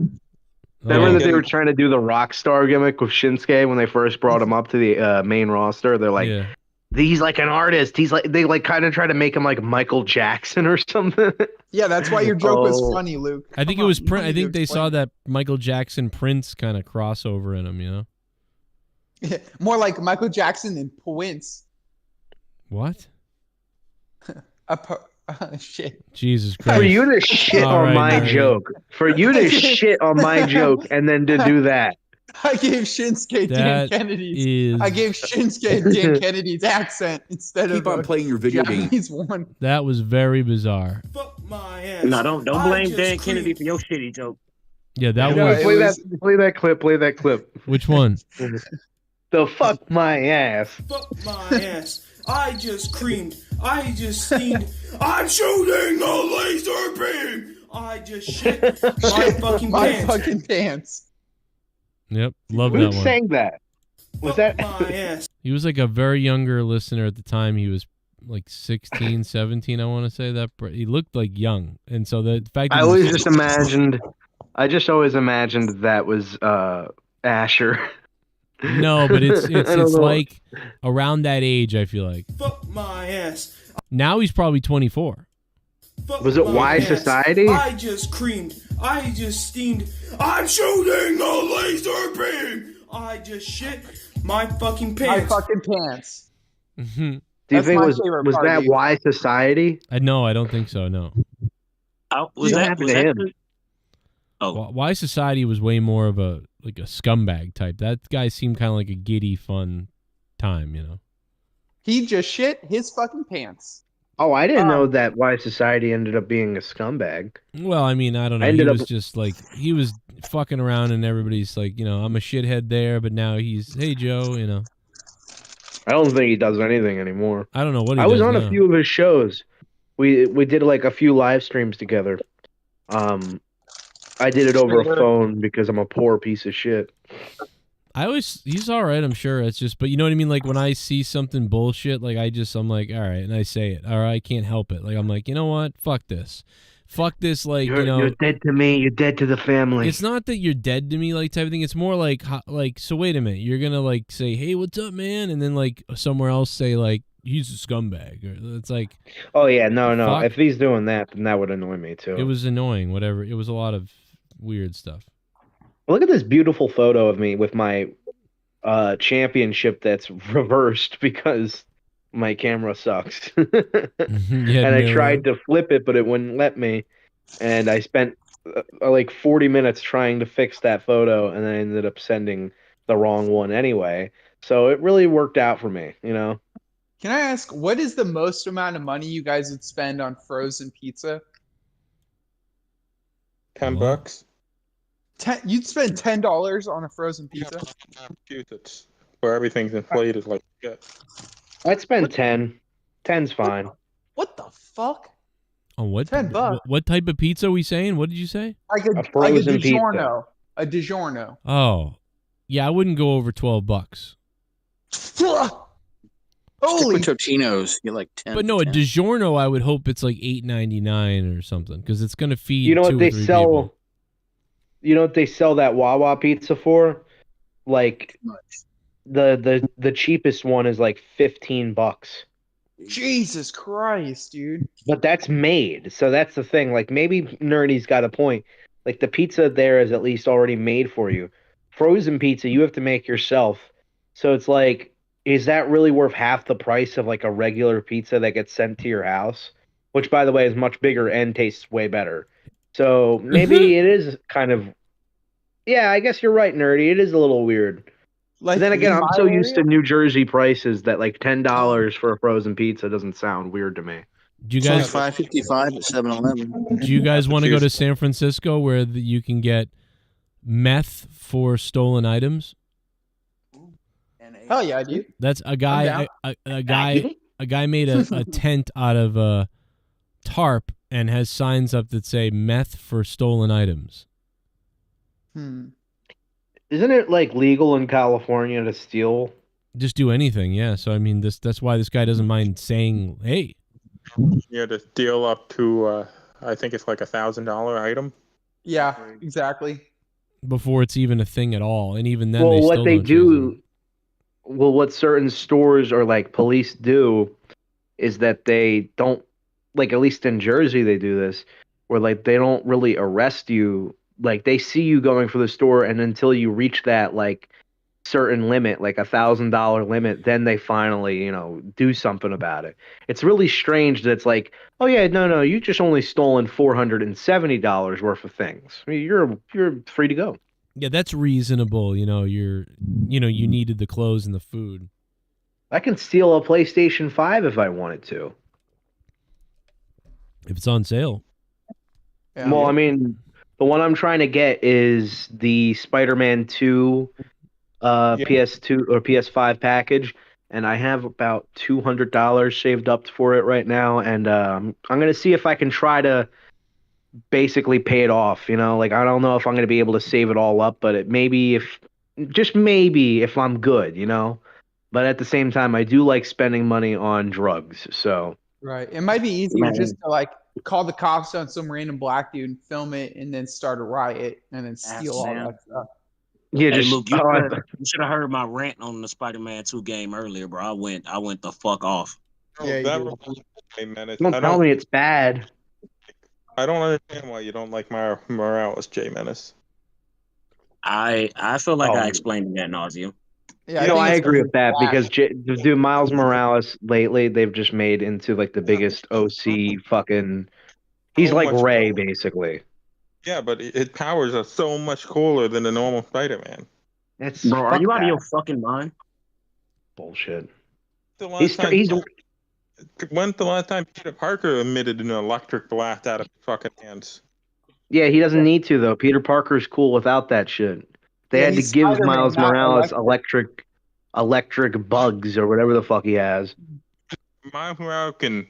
Remember that they were trying to do the rock star gimmick with Shinsuke when they first brought him up to the main roster? They're like, he's like an artist. He's like, they like kind of try to make him like Michael Jackson or something. Yeah, that's why your joke was funny, Luke. I think it was Prince. I think they saw that Michael Jackson Prince kind of crossover in him. More like Michael Jackson and Prince. What? Shit. Jesus Christ. For you to shit on my joke. For you to shit on my joke and then to do that. I gave Shinsuke Dan Kennedy's. I gave Shinsuke Dan Kennedy's accent instead of keep on playing your video Japanese game. one. That was very bizarre. No, don't blame Dan Kennedy for your shitty joke. Yeah, that was. Play that clip. Play that clip. Which one? The fuck my ass. Fuck my ass. I just creamed. I just steamed. I'm shooting a laser beam. I just shit my fucking pants. Fucking pants. Yep, love Who that one. sang that? Was that? He was like a very younger listener at the time. He was like 16, 17, I want to say that. He looked like young. And so the fact that I just always imagined that was Asher. No, but it's like around that age, I feel like. Fuck my ass. Now he's probably 24. Was it Y Society? I just creamed. I just steamed. I'm shooting a laser beam. I just shit my fucking pants. My fucking pants. Mm-hmm. Do you think was that Y Society? No, I don't think so. No. Was that him? Oh, Y Society was way more of a scumbag type. That guy seemed kind of like a giddy, fun time, He just shit his fucking pants. Oh, I didn't know that Y Society ended up being a scumbag. Well, I mean, I don't know. He was just like, he was fucking around and everybody's like, I'm a shithead there, but now he's, hey, Joe, I don't think he does anything anymore. I don't know what he I does was on now. a few of his shows. We did like a few live streams together. I did it over a phone because I'm a poor piece of shit. He's all right, I'm sure. It's just, but you know what I mean? Like when I see something bullshit, like I'm like, all right, and I say it, or I can't help it. Like I'm like, you know what? Fuck this. fuck this, like, you're dead to me. You're dead to the family. It's not that you're dead to me, like, type of thing. It's more like, so wait a minute. You're going to, like, say, hey, what's up, man? And then, like, somewhere else say, like, he's a scumbag. Or it's like. Oh, yeah. No. Fuck. If he's doing that, then that would annoy me, too. It was annoying, whatever. It was a lot of weird stuff. Look at this beautiful photo of me with my championship that's reversed because my camera sucks. And I tried to flip it, but it wouldn't let me. And I spent like 40 minutes trying to fix that photo, and I ended up sending the wrong one anyway. So it really worked out for me, you know? Can I ask, what is the most amount of money you guys would spend on frozen pizza? $10. You'd spend $10 on a frozen pizza? Massachusetts, where everything's inflated like shit. I'd spend 10. 10's fine. What the fuck? On what? $10. What type of pizza are we saying? What did you say? Like a frozen pizza. DiGiorno. A DiGiorno. Oh, yeah, I wouldn't go over $12. Holy Totino's, you're like 10. But no, a DiGiorno, I would hope it's like $8.99 or something, because it's gonna feed. You know what they sell? People. You know what they sell that Wawa pizza for? Like the cheapest one is like $15. Jesus Christ, dude. But that's made, so that's the thing. Like maybe Nerdy's got a point. Like the pizza there is at least already made for you. Frozen pizza you have to make yourself. So it's like, is that really worth half the price of like a regular pizza that gets sent to your house? Which, by the way, is much bigger and tastes way better. So maybe it is kind of, yeah, I guess you're right, Nerdy. It is a little weird. Like, but then again, I'm so used to New Jersey prices that like $10 for a frozen pizza doesn't sound weird to me. Do you guys $5.55 at 7-Eleven? Do you guys want to go to San Francisco where you can get meth for stolen items? Hell yeah, I do. That's a guy. A guy made a tent out of a tarp and has signs up that say "meth for stolen items." Isn't it like legal in California to steal? Just do anything, yeah. So I mean, that's why this guy doesn't mind saying, "Hey." Yeah, to deal up to I think it's like $1,000 item. Yeah, exactly. Before it's even a thing at all, and even then, Well, they what still they don't do, well, what certain stores or like police do, is that they don't, like at least in Jersey they do this, where like they don't really arrest you. Like they see you going for the store, and until you reach that like certain limit, like $1,000 limit, then they finally, do something about it. It's really strange that it's like, oh yeah, no, you just only stolen $470 worth of things. I mean, you're free to go. Yeah, that's reasonable. You needed the clothes and the food. I can steal a PlayStation 5 if I wanted to. If it's on sale. Yeah. Well, I mean, the one I'm trying to get is the Spider-Man 2 PS2 or PS5 package, and I have about $200 saved up for it right now, and I'm gonna see if I can try to basically pay it off. Like I don't know if I'm gonna be able to save it all up, but maybe if I'm good, But at the same time, I do like spending money on drugs, so. Right. It might be easier just to like call the cops on some random black dude and film it, and then start a riot and then steal all that stuff. Yeah, hey, just look, you should have heard my rant on the Spider-Man 2 game earlier, bro. I went the fuck off. Yeah, Don't tell me it's bad. I don't understand why you don't like Morales, J Menace. I feel like I explained it ad nauseum. Yeah, I agree with that because dude, Miles Morales lately they've just made into like the biggest OC fucking. He's like Ray basically. Yeah, but his powers are so much cooler than the normal Spider-Man. Bro, are you out of your fucking mind? Bullshit. When's the last time Peter Parker emitted an electric blast out of his fucking hands? Yeah, he doesn't need to though. Peter Parker's cool without that shit. They had to give Spider-Man, Miles not Morales electric bugs or whatever the fuck he has. Miles Morales can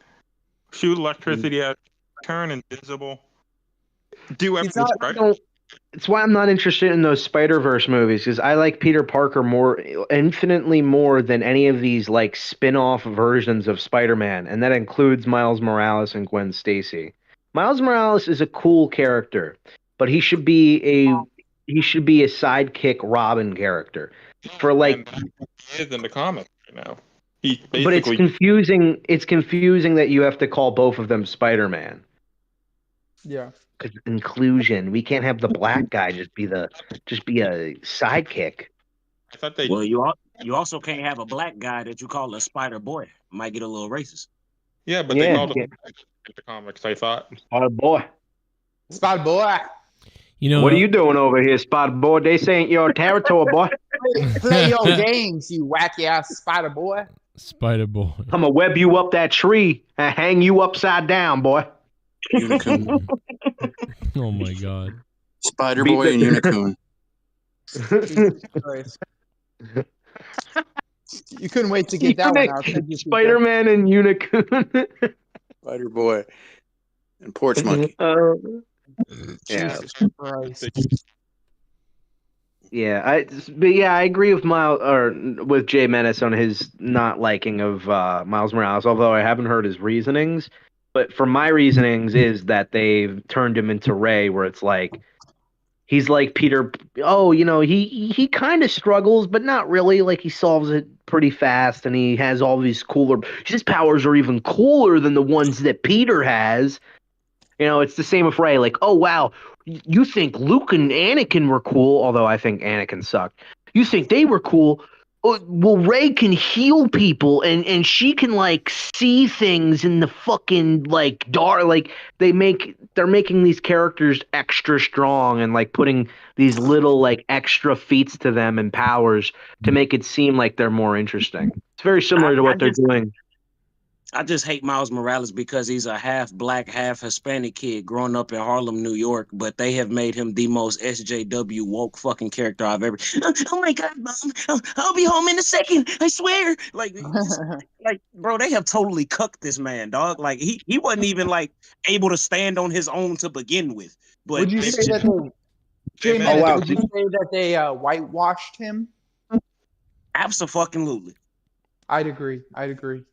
shoot electricity out, turn invisible, do everything. It's why I'm not interested in those Spider-Verse movies, because I like Peter Parker infinitely more than any of these like spin-off versions of Spider-Man, and that includes Miles Morales and Gwen Stacy. Miles Morales is a cool character, but he should be a sidekick Robin character for like. And he is in the comics right now. He But it's basically confusing. It's confusing that you have to call both of them Spider-Man. Yeah. Because inclusion, we can't have the black guy just be a sidekick. I thought they. Well, you also can't have a black guy that you call a Spider Boy. Might get a little racist. Yeah, but they called him in the comics. I thought. Spider Boy. Spider Boy. You know what are you doing over here, Spider Boy? This ain't your territory, boy. Play your games, you wacky ass Spider Boy. Spider Boy. I'm gonna web you up that tree and hang you upside down, boy. Oh my god. Spider Boy and Unicorn. You couldn't wait to get that one out. Spider-Man and Unicorn. Spider Boy and Porch Monkey. Yeah. Jesus Christ. I agree with with Jay Menace on his not liking of Miles Morales, although I haven't heard his reasonings. But for my reasonings is that they've turned him into Ray, where it's like he's like Peter. Oh, he kind of struggles, but not really. Like he solves it pretty fast, and he has all these cooler. His powers are even cooler than the ones that Peter has. It's the same with Ray. Like, oh wow, you think Luke and Anakin were cool, although I think Anakin sucked. You think they were cool. Well, Ray can heal people, and she can like see things in the fucking like dark. Like they're making these characters extra strong and like putting these little like extra feats to them and powers to make it seem like they're more interesting. It's very similar to what they're doing. I just hate Miles Morales because he's a half black, half Hispanic kid growing up in Harlem, New York, but they have made him the most SJW woke fucking character I've ever. Oh my God, Mom, I'll be home in a second. I swear. Like, bro, they have totally cucked this man, dog. Like he wasn't even like able to stand on his own to begin with. But would you say that would you say that they whitewashed him? Absolutely. I'd agree.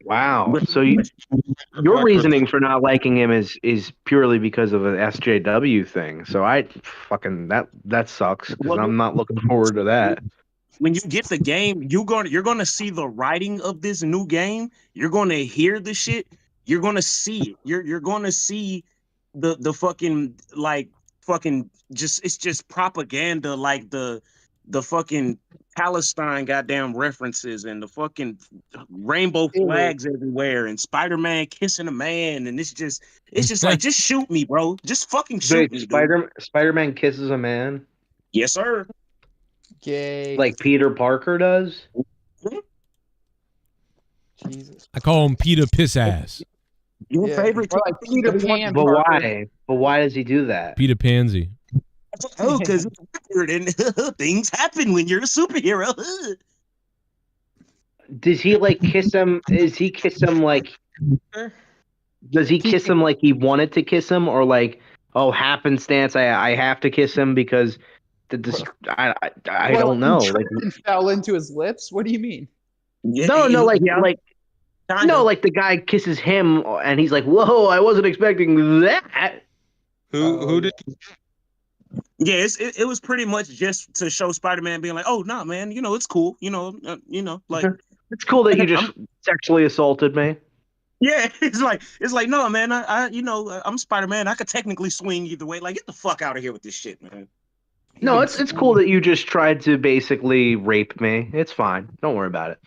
Wow. So your reasoning for not liking him is purely because of an SJW thing. So I fucking that sucks because I'm not looking forward to that. When you get the game, you're gonna see the writing of this new game. You're gonna hear the shit. You're gonna see it. You're gonna see the fucking like fucking just it's just propaganda like the fucking Palestine goddamn references and the fucking rainbow flags everywhere and Spider-Man kissing a man and it's just like just shoot me, bro. Just fucking shoot me. Spider-Man kisses a man. Yes, sir. Gay. Like Peter Parker does. Jesus. I call him Peter Piss Ass. Your favorite like Peter Pan. But why? But why does he do that? Peter Pansy. Oh, because it's weird and things happen when you're a superhero. Does he like kiss him? Does he kiss him like he wanted to kiss him, or like, oh, happenstance? I have to kiss him because I don't know. Like, fell into his lips. What do you mean? No, like the guy kisses him and he's like, whoa, I wasn't expecting that. Who did? Yeah, it was pretty much just to show Spider-Man being like, oh, nah, man, it's cool. Like it's cool that you just sexually assaulted me. Yeah, it's like, no, man, I'm Spider-Man. I could technically swing either way. Like, get the fuck out of here with this shit, man. No, it's cool that you just tried to basically rape me. It's fine. Don't worry about it.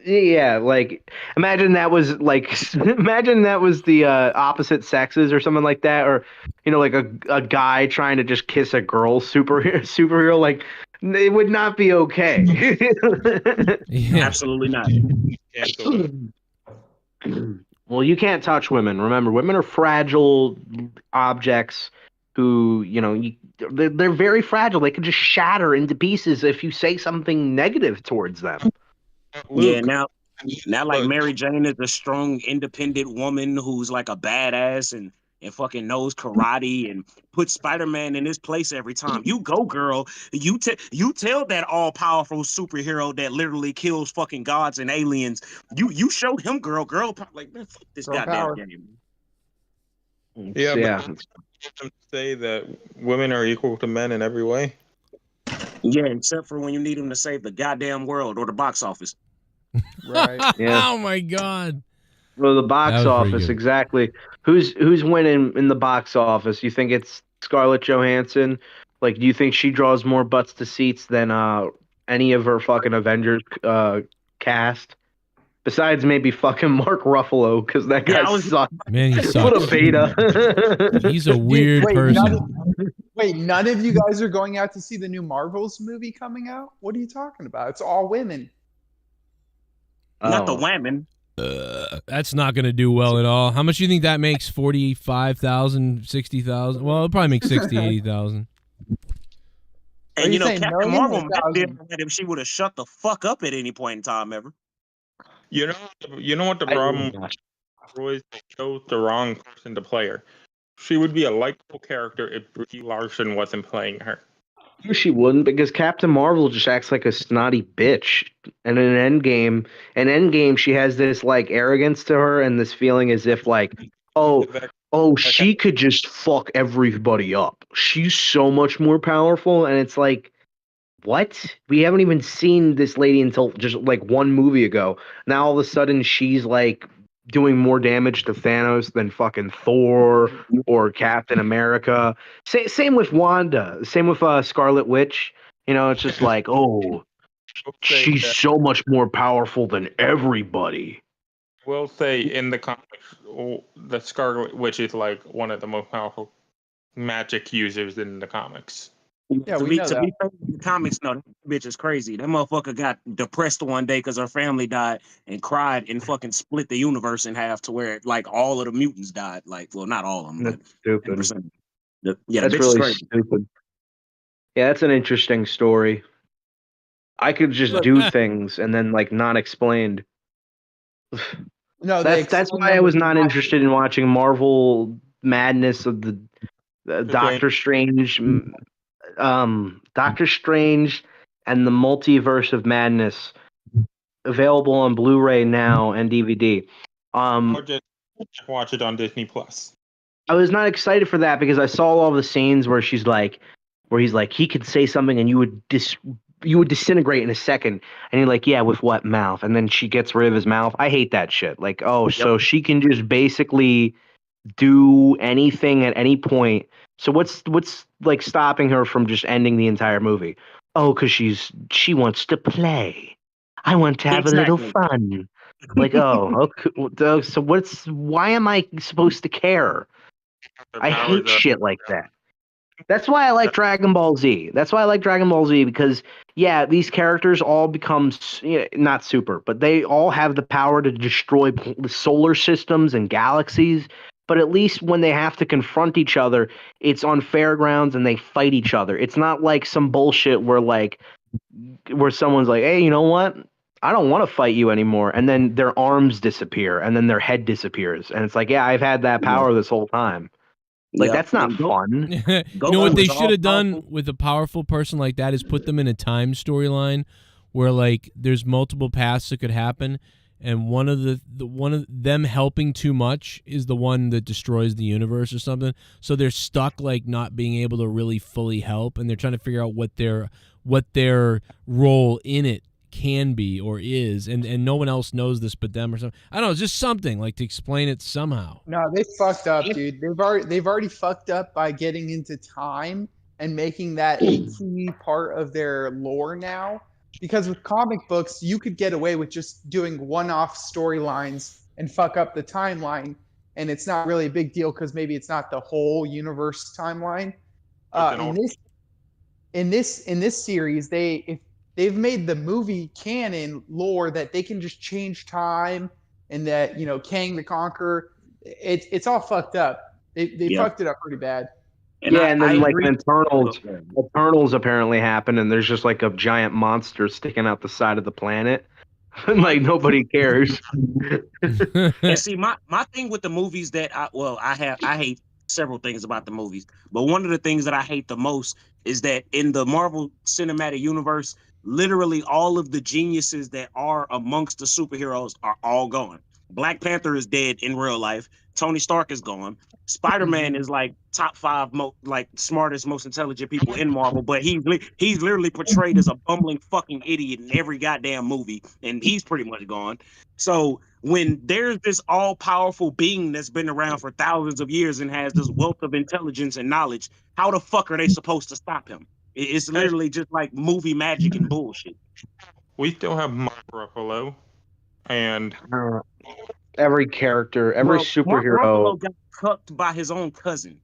Yeah, like imagine that was the opposite sexes or something like that, or like a guy trying to just kiss a girl superhero. Like it would not be okay. Yeah. Absolutely not. Well, you can't touch women. Remember, women are fragile objects who, they're very fragile. They can just shatter into pieces if you say something negative towards them. Yeah, now like Mary Jane is a strong, independent woman who's like a badass and fucking knows karate and puts Spider-Man in his place every time. You go, girl. You tell that all-powerful superhero that literally kills fucking gods and aliens. You show him, girl, like, man, fuck this goddamn game. Yeah, Yeah. but them say that women are equal to men in every way. Yeah, except for when you need them to save the goddamn world or the box office. Right. Yeah. Oh my god. Well, the That box was pretty office, good. exactly. Who's winning in the box office? You think it's Scarlett Johansson? Like, do you think she draws more butts to seats than any of her fucking Avengers cast? Besides maybe fucking Mark Ruffalo, because that guy Yeah, I was sucks. Man, he What a sucks. beta. He's a Dude, weird person. none of you guys are going out to see the new Marvels movie coming out? What are you talking about? It's all women. not the Oh. women. That's not going to do well at all. How much do you think that makes? 45,000, 60,000? Well, it'll probably make 60, 80,000. Are And you you know, saying Captain million or Marvel might be thousand? alright if she would have shut the fuck up at any point in time ever. You know what the problem with Roy? They chose the wrong person to play her. She would be a likable character if Brie Larson wasn't playing her. She wouldn't, because Captain Marvel just acts like a snotty bitch. And in Endgame, she has this like arrogance to her and this feeling as if like, she could just fuck everybody up. She's so much more powerful, and it's like, what? We haven't even seen this lady until just like one movie ago. Now all of a sudden she's like doing more damage to Thanos than fucking Thor or Captain America. Same with Wanda. Same with Scarlet Witch. You know, it's just like, oh, she's so much more powerful than everybody. Will say in the comics, the Scarlet Witch is like one of the most powerful magic users in the comics. Yeah, to we be know to that. be fair, the comics, no, that bitch is crazy. That motherfucker got depressed one day because her family died and cried and fucking split the universe in half to where like all of the mutants died. Like, well, not all of them, but That's stupid. 10%. The That's bitch is really crazy. stupid. Yeah, that's an interesting story. I could just do things and then like not explained. No, That's why I was not interested in watching Marvel Madness of the Doctor Strange, Doctor Strange, and the Multiverse of Madness, available on Blu-ray now and DVD. Or just watch it on Disney Plus. I was not excited for that because I saw all the scenes where he's like, he could say something and you would disintegrate in a second, and you're like, yeah, with what mouth? And then she gets rid of his mouth. I hate that shit. Like, so she can just basically do anything at any point. So what's like stopping her from just ending the entire movie? Oh, because she wants to play. I want to have a little fun. Like, okay, so why am I supposed to care? I hate shit like that. That's why I like Dragon Ball Z. Because, yeah, these characters all become, not super, but they all have the power to destroy solar systems and galaxies. But at least when they have to confront each other, it's on fairgrounds and they fight each other. It's not like some bullshit where someone's like, hey, you know what? I don't want to fight you anymore. And then their arms disappear and then their head disappears. And it's like, yeah, I've had that power this whole time. Like, that's not fun. You know what they should have done with a powerful person like that is put them in a time storyline where like there's multiple paths that could happen, and one of them helping too much is the one that destroys the universe or something. So they're stuck like not being able to really fully help, and they're trying to figure out what their role in it can be or is, and no one else knows this but them or something. I don't know, just something like to explain it somehow. No, they fucked up, dude. They've already fucked up by getting into time and making that a key part of their lore now. Because with comic books, you could get away with just doing one-off storylines and fuck up the timeline, and it's not really a big deal because maybe it's not the whole universe timeline. In this series, they've made the movie canon lore that they can just change time, and that Kang the Conqueror, it's all fucked up. They fucked it up pretty bad. And then like Eternals apparently happened, and there's just like a giant monster sticking out the side of the planet. Like nobody cares. And see, my thing with the movies that I hate several things about the movies, but one of the things that I hate the most is that in the Marvel Cinematic Universe, literally all of the geniuses that are amongst the superheroes are all gone. Black Panther is dead in real life. Tony Stark is gone. Spider-Man is like top 5 smartest, most intelligent people in Marvel, but he's literally portrayed as a bumbling fucking idiot in every goddamn movie, and he's pretty much gone. So when there's this all-powerful being that's been around for thousands of years and has this wealth of intelligence and knowledge, how the fuck are they supposed to stop him? It's literally just like movie magic and bullshit. We still have Mark Ruffalo, and every character, every superhero. Ruffalo got cucked by his own cousin.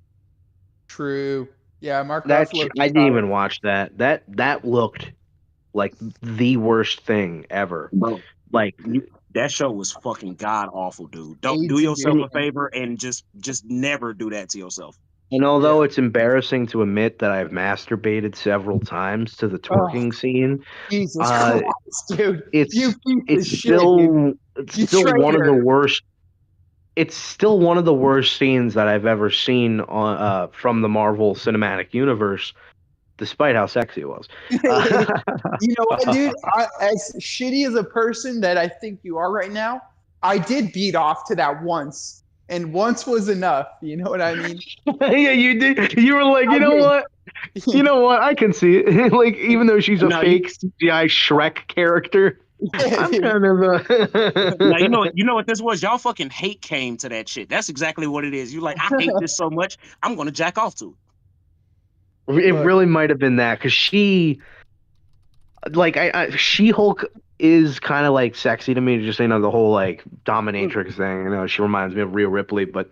True. Yeah, Mark That Ruffalo. I didn't even watch that. That looked like the worst thing ever. Bro, like that show was fucking god awful, dude. Don't do yourself a favor and just never do that to yourself. And although it's embarrassing to admit that I've masturbated several times to the twerking scene, Jesus Christ, dude. It's still one of the worst. It's still one of the worst scenes that I've ever seen on from the Marvel Cinematic Universe, despite how sexy it was. You know what, dude? As shitty as a person that I think you are right now, I did beat off to that once. And once was enough. You know what I mean? Yeah, you did. You were like, you know what? You know what? I can see it. Like, even though she's a fake CGI Shrek character, I'm kind of now, you know what this was? Y'all fucking hate came to that shit. That's exactly what it is. You like, I hate this so much, I'm gonna jack off to it. It really might have been that, because she, like, She-Hulk is kind of like sexy to me, just the whole like dominatrix thing. She reminds me of Rhea Ripley, but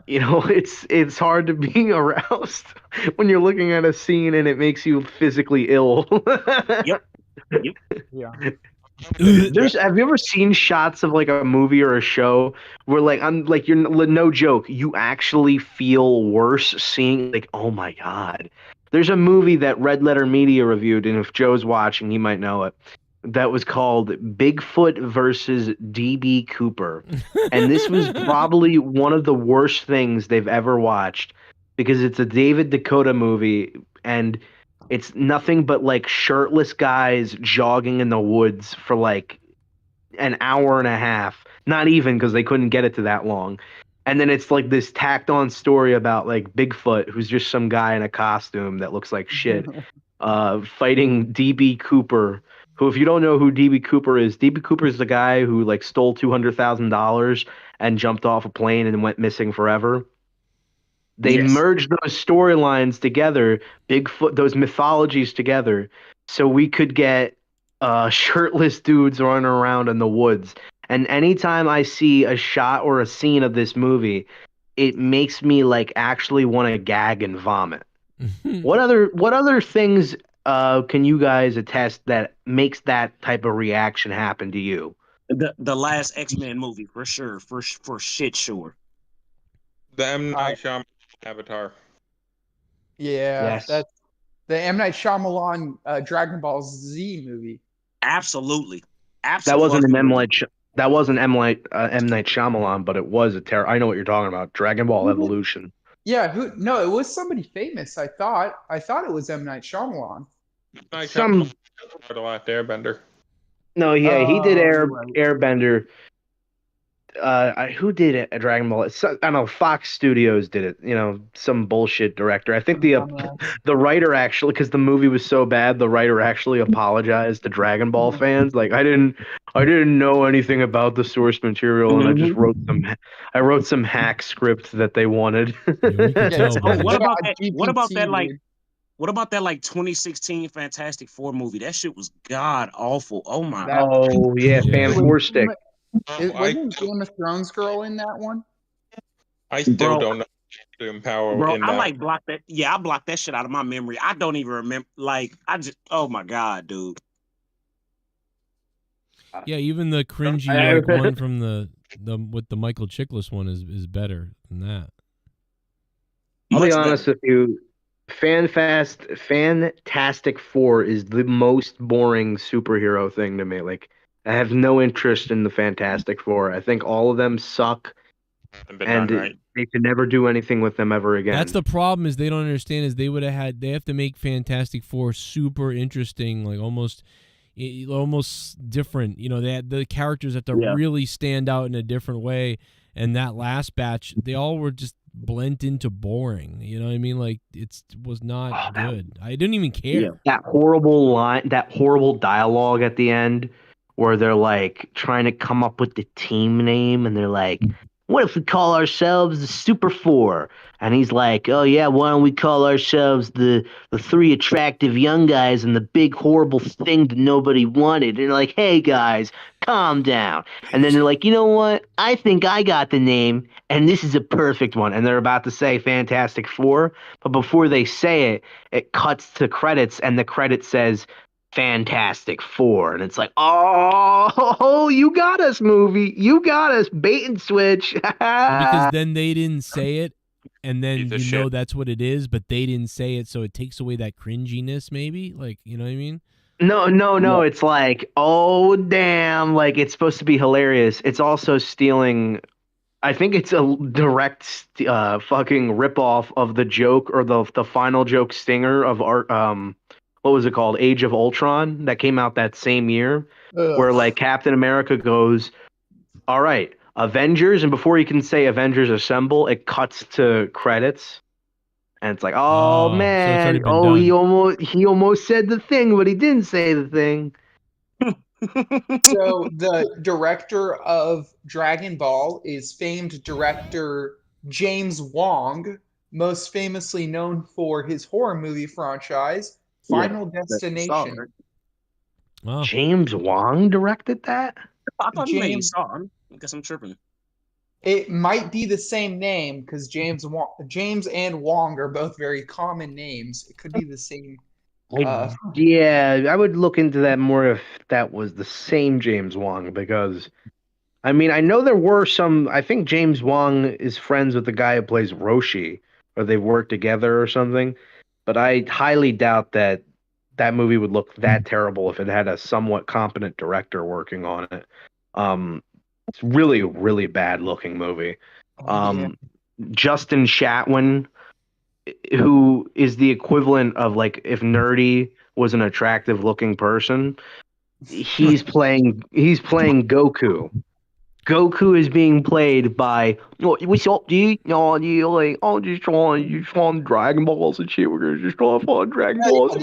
it's hard to be aroused when you're looking at a scene and it makes you physically ill. Yep. Yeah. Have you ever seen shots of like a movie or a show where you're no joke, you actually feel worse seeing like, oh my God. There's a movie that Red Letter Media reviewed, and if Joe's watching, he might know it. That was called Bigfoot versus DB Cooper. And this was probably one of the worst things they've ever watched, because it's a David Dakota movie, and it's nothing but like shirtless guys jogging in the woods for like an hour and a half. Not even, because they couldn't get it to that long. And then it's like this tacked on story about like Bigfoot, who's just some guy in a costume that looks like shit, fighting DB Cooper, who, if you don't know who DB Cooper is the guy who like stole $200,000 and jumped off a plane and went missing forever. They merged those storylines together, Bigfoot, those mythologies together, so we could get shirtless dudes running around in the woods. And anytime I see a shot or a scene of this movie, it makes me like actually want to gag and vomit. What other things can you guys attest that makes that type of reaction happen to you? The last X-Men movie, for sure, for shit sure. The M. Night Shyamalan Avatar. Yeah, Yes. that's the M. Night Shyamalan Dragon Ball Z movie. Absolutely. That wasn't an M. Night Shyamalan, but it was I know what you're talking about. Dragon Ball Evolution. Yeah, no, it was somebody famous. I thought it was M. Night Shyamalan. The Last Airbender. No, yeah, he did Airbender. Who did it? A Dragon Ball? I don't know. Fox Studios did it. Some bullshit director. I think the writer actually, because the movie was so bad, the writer actually apologized to Dragon Ball fans. Like, I didn't know anything about the source material, and I just wrote some hack script that they wanted. What about that 2016 Fantastic Four movie? That shit was god awful. Oh my. Oh yeah, Fan Four Stick. Wasn't Game of Thrones girl in that one? I still don't know the power in that. I like blocked that. Yeah, I blocked that shit out of my memory. I don't even remember. Like, oh my God, dude. Yeah, even the cringy one from the with the Michael Chiklis one is better than that. I'll be honest with you. Fantastic Four is the most boring superhero thing to me. Like, I have no interest in the Fantastic Four. I think all of them suck, and they could never do anything with them ever again. That's the problem, is they don't understand, is they have to make Fantastic Four super interesting, like almost, almost different. You know, they had the characters have to really stand out in a different way. And that last batch, they all were just blend into boring. You know what I mean? Like it was not good. I didn't even care. Yeah, that horrible line, that horrible dialogue at the end, where they're like trying to come up with the team name, and they're like, "What if we call ourselves the Super Four?" And he's like, "Oh yeah, why don't we call ourselves the three attractive young guys and the big horrible thing that nobody wanted?" And they're like, "Hey guys, calm down." And then they're like, "You know what? I think I got the name, and this is a perfect one." And they're about to say Fantastic Four, but before they say it, it cuts to credits, and the credit says Fantastic Four, and it's like, oh, you got us, movie, you got us, bait and switch. Well, because then they didn't say it, and then you know that's what it is, but they didn't say it, so it takes away that cringiness, maybe. Like, you know what I mean? No. It's like, oh damn, like it's supposed to be hilarious. It's also stealing. I think it's a direct fucking ripoff of the joke or the final joke stinger of art. What was it called? Age of Ultron, that came out that same year, where like Captain America goes, "All right, Avengers," and before you can say Avengers Assemble, it cuts to credits. And it's like, oh man, he almost said the thing, but he didn't say the thing. So the director of Dragon Ball is famed director James Wong, most famously known for his horror movie franchise, Final Destination. Wow. James Wong directed that? I thought he made James- Saw. I guess I'm tripping. It might be the same name because James and Wong are both very common names. It could be the same. Yeah, I would look into that more if that was the same James Wong, because I mean, I know there were some. I think James Wong is friends with the guy who plays Roshi, or they've worked together or something. But I highly doubt that that movie would look that terrible if it had a somewhat competent director working on it. It's really, really bad looking movie. Justin Chatwin, who is the equivalent of like if Nerdy was an attractive looking person, he's playing Goku. Goku is being played by what's up, dude? No, you like just trying Dragon Balls and shit. We're gonna just try to find Dragon Balls.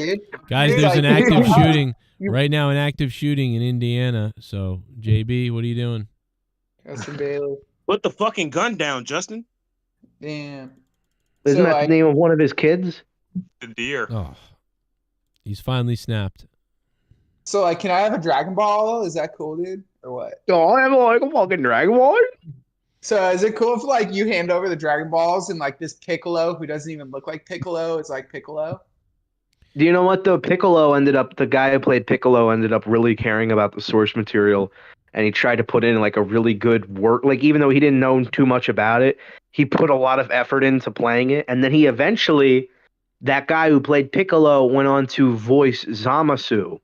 Guys, there's an active shooting right now. An active shooting in Indiana. So, JB, what are you doing? Justin Bailey. Put the fucking gun down, Justin. Damn. Isn't that the name of one of his kids? The deer. Oh, he's finally snapped. So, like, can I have a Dragon Ball? Is that cool, dude? Or what? Oh, I have like a fucking Dragon Ball. So, is it cool if, like, you hand over the Dragon Balls and, like, this Piccolo who doesn't even look like Piccolo is like Piccolo? Do you know what, though? The guy who played Piccolo ended up really caring about the source material, and he tried to put in like a really good work. Like, even though he didn't know too much about it, he put a lot of effort into playing it. And then he eventually, that guy who played Piccolo went on to voice Zamasu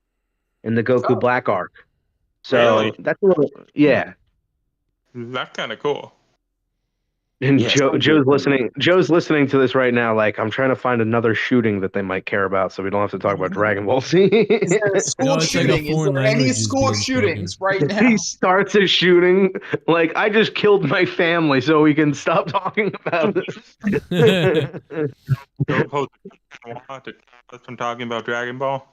in the Goku Black arc. So Really? that's a little, yeah. That's kind of cool. And Yes, Joe's listening. Joe's listening to this right now. Like, I'm trying to find another shooting that they might care about, so we don't have to talk about Dragon Ball Z. Is there a school shooting? Is there any school shootings right now? He starts a shooting. Like, I just killed my family, so we can stop talking about this. Joe posted us from talking about Dragon Ball.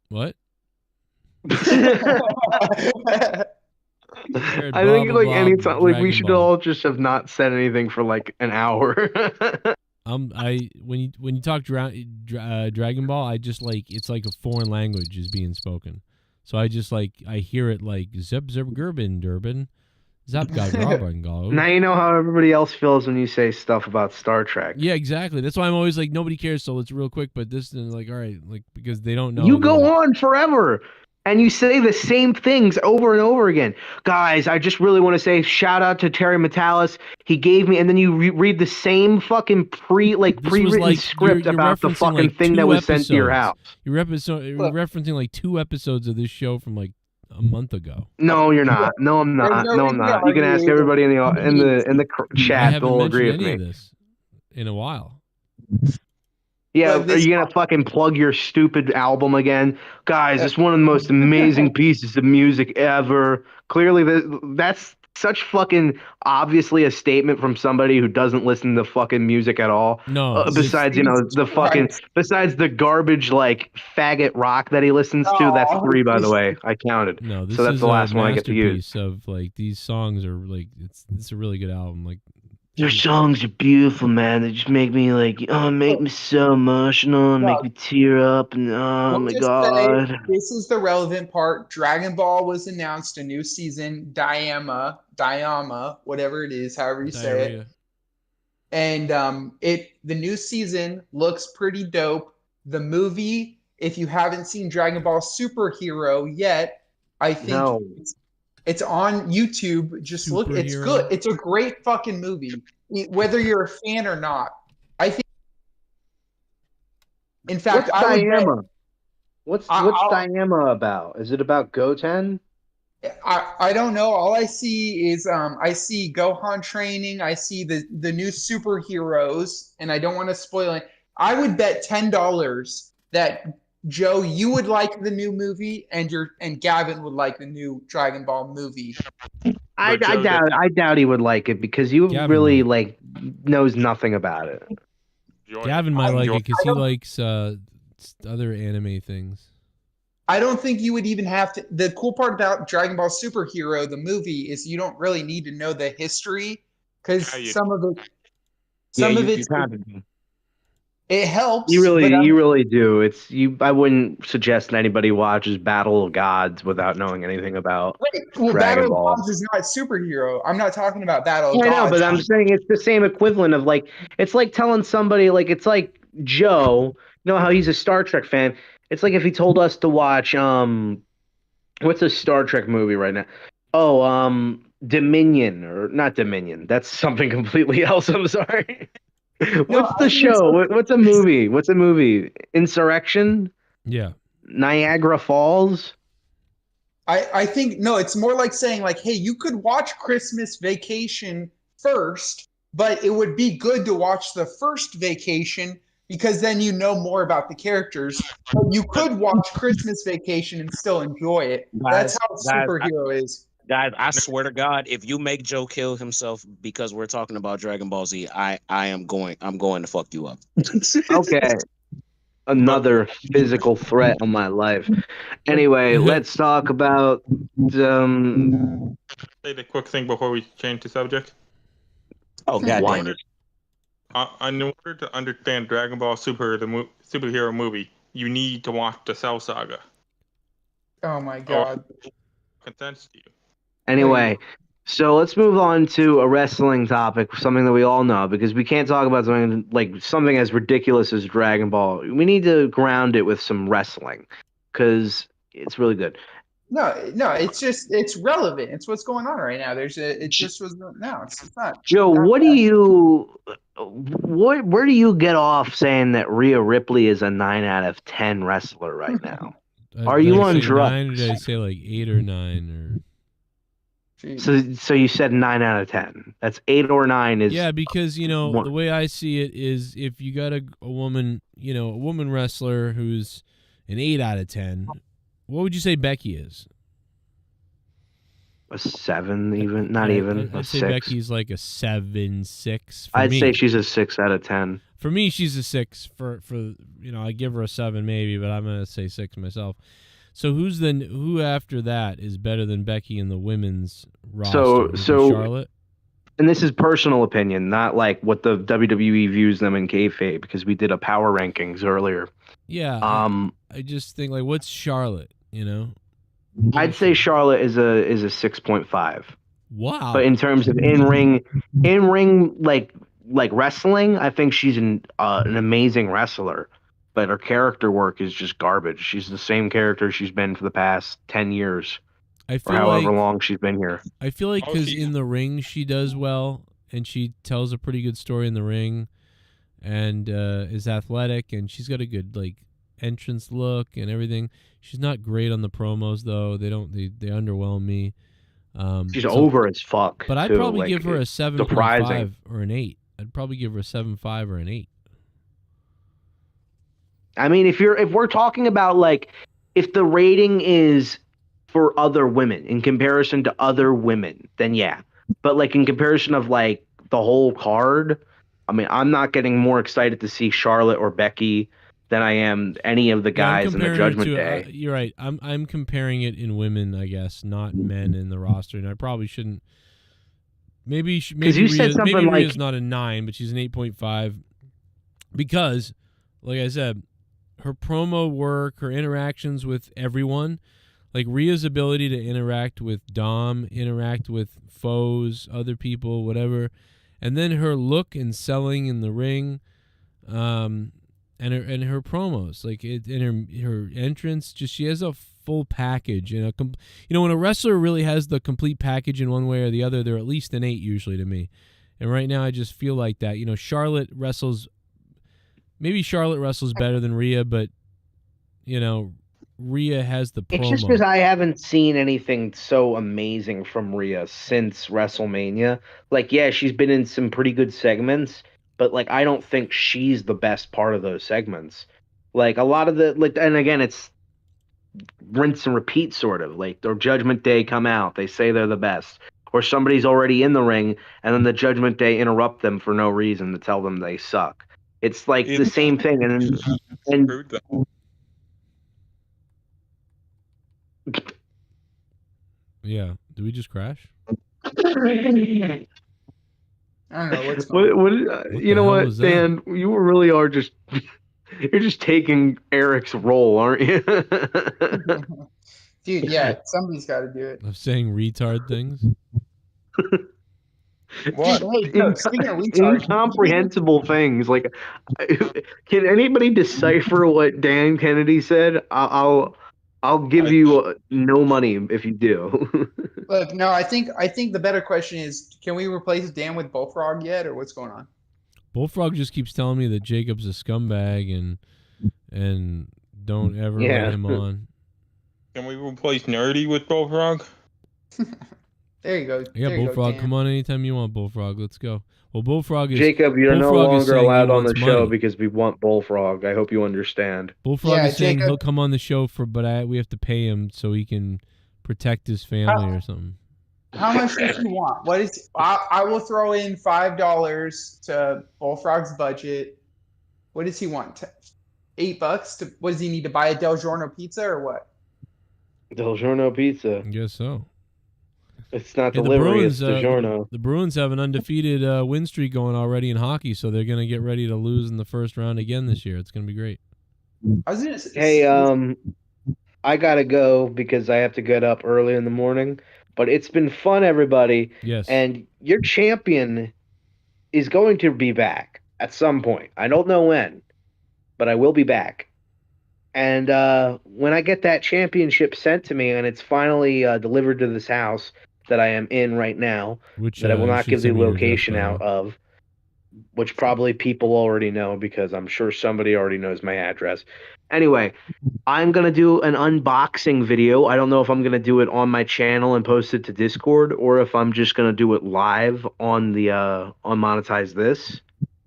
What? I think like anytime, like we should all just have not said anything for like an hour. When you talk Dragon Ball, I just like it's like a foreign language is being spoken, so I just like I hear it like zip zip gerbin durban, zap god robin go. Now you know how everybody else feels when you say stuff about Star Trek. Yeah, exactly. That's why I'm always like nobody cares, so it's real quick. But this is like all right, like because they don't know. You go on forever. And you say the same things over and over again. Guys, I just really want to say shout out to Terry Metalis. He gave me, and then you read the same fucking pre-written script about the fucking like thing that was sent to your house. You're referencing like 2 episodes of this show from like a month ago. No, you're not. No, I'm not. No, I'm not. You can ask everybody in the I chat. haven't They'll mentioned agree with any me. of this in a while. Yeah, But are this you gonna fucking plug your stupid album again? Guys, it's one of the most amazing pieces of music ever. Clearly, that's such fucking obviously a statement from somebody who doesn't listen to fucking music at all. No, Besides, the fucking, besides the garbage, like, faggot rock that he listens to, that's 3, by the way. I counted. No, this So that's is the a last one I get to use. masterpiece of like these songs are like it's a really good album. Like Your songs are beautiful, man. They just make me make me so emotional and make me tear up. And oh we'll my just say god. this is the relevant part. Dragon Ball was announced a new season, Diama, whatever it is, however you say it. And the new season looks pretty dope. The movie, if you haven't seen Dragon Ball Superhero yet, I think it's on YouTube. Just look, it's good. It's a great fucking movie, whether you're a fan or not. I think. In fact, What's Diama? What's Diama about? Is it about Goten? I don't know. All I see is I see Gohan training. I see the new superheroes, and I don't want to spoil it. I would bet $10 that Joe, you would like the new movie, and Gavin would like the new Dragon Ball movie. I doubt he would like it because you really knows nothing about it. Gavin might like it because he likes other anime things. I don't think you would even have to. The cool part about Dragon Ball Superhero, the movie, is you don't really need to know the history because some of it helps. You really do. I wouldn't suggest that anybody watches Battle of Gods without knowing anything about Dragon Battle Ball. of Gods is not superhero. I'm not talking about Battle of I Gods. know, but I'm saying it's the same equivalent of it's like telling somebody it's like Joe, you know how he's a Star Trek fan. It's like if he told us to watch what's a Star Trek movie right now? Oh, Dominion, or not Dominion. That's something completely else. I'm sorry. What's the show? What's a movie? What's a movie? Insurrection? Yeah. Niagara Falls? I think no, it's more like saying hey, you could watch Christmas Vacation first, but it would be good to watch the first Vacation because then you know more about the characters. But you could watch Christmas Vacation and still enjoy it. That's how superhero is. Guys, I swear to God, if you make Joe kill himself because we're talking about Dragon Ball Z, I'm going to fuck you up. Okay. Another physical threat on my life. Anyway, let's talk about Say the quick thing before we change the subject. Oh, God damn it. In order to understand Dragon Ball Super, the superhero movie, you need to watch the Cell Saga. Oh my God. Consents to you. Anyway, so let's move on to a wrestling topic, something that we all know, because we can't talk about something as ridiculous as Dragon Ball. We need to ground it with some wrestling, because it's really good. No, it's relevant. It's what's going on right now. It's not. Joe, where do you get off saying that Rhea Ripley is a 9 out of 10 wrestler right now? Are you on drugs? Did I say 8 or 9 or? So you said 9 out of 10. That's 8 or 9 is. Yeah, because the way I see it is if you got a woman, a woman wrestler who's an 8 out of 10, what would you say Becky is? A 7, even not even. I'd say 6. Becky's like a 7, 6. I'd say she's a 6 out of 10. For me, she's a 6. For I give her a 7 maybe, but I'm gonna say 6 myself. So who after that is better than Becky in the women's roster? So Charlotte? And this is personal opinion, not like what the WWE views them in kayfabe, because we did a power rankings earlier. Yeah. I just think what's Charlotte? I'd say Charlotte is a 6.5. Wow. But in terms of in ring like wrestling, I think she's an amazing wrestler. But her character work is just garbage. She's the same character she's been for the past 10 years. Or however long she's been here. I feel like because in the ring she does well, and she tells a pretty good story in the ring, and is athletic, and she's got a good entrance look and everything. She's not great on the promos though. They underwhelm me. She's over as fuck. But I'd probably give her a 7.5 or an 8. I'd probably give her a 7.5 or an 8. I mean, if we're talking about like if the rating is for other women in comparison to other women, then yeah. But like in comparison of like the whole card, I mean, I'm not getting more excited to see Charlotte or Becky than I am any of the guys in the Judgment Day. You're right. I'm comparing it in women, I guess, not men in the roster, and I probably shouldn't. Maybe you said something maybe like Rhea's not a 9, but she's an 8.5 because, like I said, her promo work, her interactions with everyone, like Rhea's ability to interact with Dom, interact with foes, other people, whatever, and then her look and selling in the ring, and her promos, like and her entrance, just she has a full package. And when a wrestler really has the complete package in one way or the other, they're at least an 8 usually to me. And right now, I just feel like that. Charlotte wrestles. Maybe Charlotte wrestles better than Rhea, but Rhea has the promo. It's just because I haven't seen anything so amazing from Rhea since WrestleMania. Like, yeah, she's been in some pretty good segments, but like I don't think she's the best part of those segments. Like a lot of and again, it's rinse and repeat sort of. Like their Judgment Day come out, they say they're the best, or somebody's already in the ring, and then the Judgment Day interrupt them for no reason to tell them they suck. It's like the same thing, and yeah. Did we just crash? I don't know what's going on. You know what, Dan? You really are just you're just taking Eric's role, aren't you? Dude, yeah, somebody's got to do it. Of saying retard things. What? Speaking of retard, incomprehensible things. Like, can anybody decipher what Dan Kennedy said? I'll give you no money if you do. Look, no, I think the better question is, can we replace Dan with Bullfrog yet, or what's going on? Bullfrog just keeps telling me that Jacob's a scumbag and don't ever let him on. Can we replace Nerdy with Bullfrog? There you go. Yeah, Bullfrog, come on anytime you want, Bullfrog. Let's go. Well, Bullfrog is... Jacob, you're no longer allowed on the show money. because we want Bullfrog. I hope you understand. Bullfrog is saying he'll come on the show but we have to pay him so he can protect his family or something. How much does he want? What is? I will throw in $5 to Bullfrog's budget. What does he want? $8? What does he need to buy, a Del Giorno pizza or what? Del Giorno pizza. I guess so. It's not delivery, it's DiGiorno. The Bruins have an undefeated win streak going already in hockey, so they're going to get ready to lose in the first round again this year. It's going to be great. Hey, I got to go because I have to get up early in the morning. But it's been fun, everybody. Yes. And your champion is going to be back at some point. I don't know when, but I will be back. And when I get that championship sent to me and it's finally delivered to this house that I am in right now, that I will not give the location out of, which probably people already know because I'm sure somebody already knows my address. Anyway, I'm going to do an unboxing video. I don't know if I'm going to do it on my channel and post it to Discord or if I'm just going to do it live on the on Monetize This.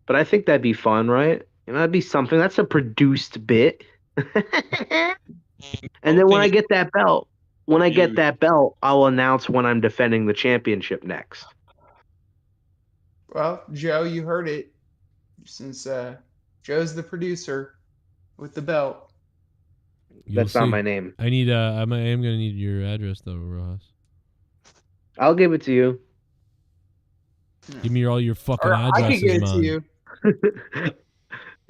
But I think that'd be fun, right? That'd be something. That's a produced bit. And then when I get that belt, I'll announce when I'm defending the championship next. Well, Joe, you heard it. Since Joe's the producer with the belt. That's not my name. I need. I am going to need your address though, Rojas. I'll give it to you. Give me all your fucking addresses, I can give it man. to you.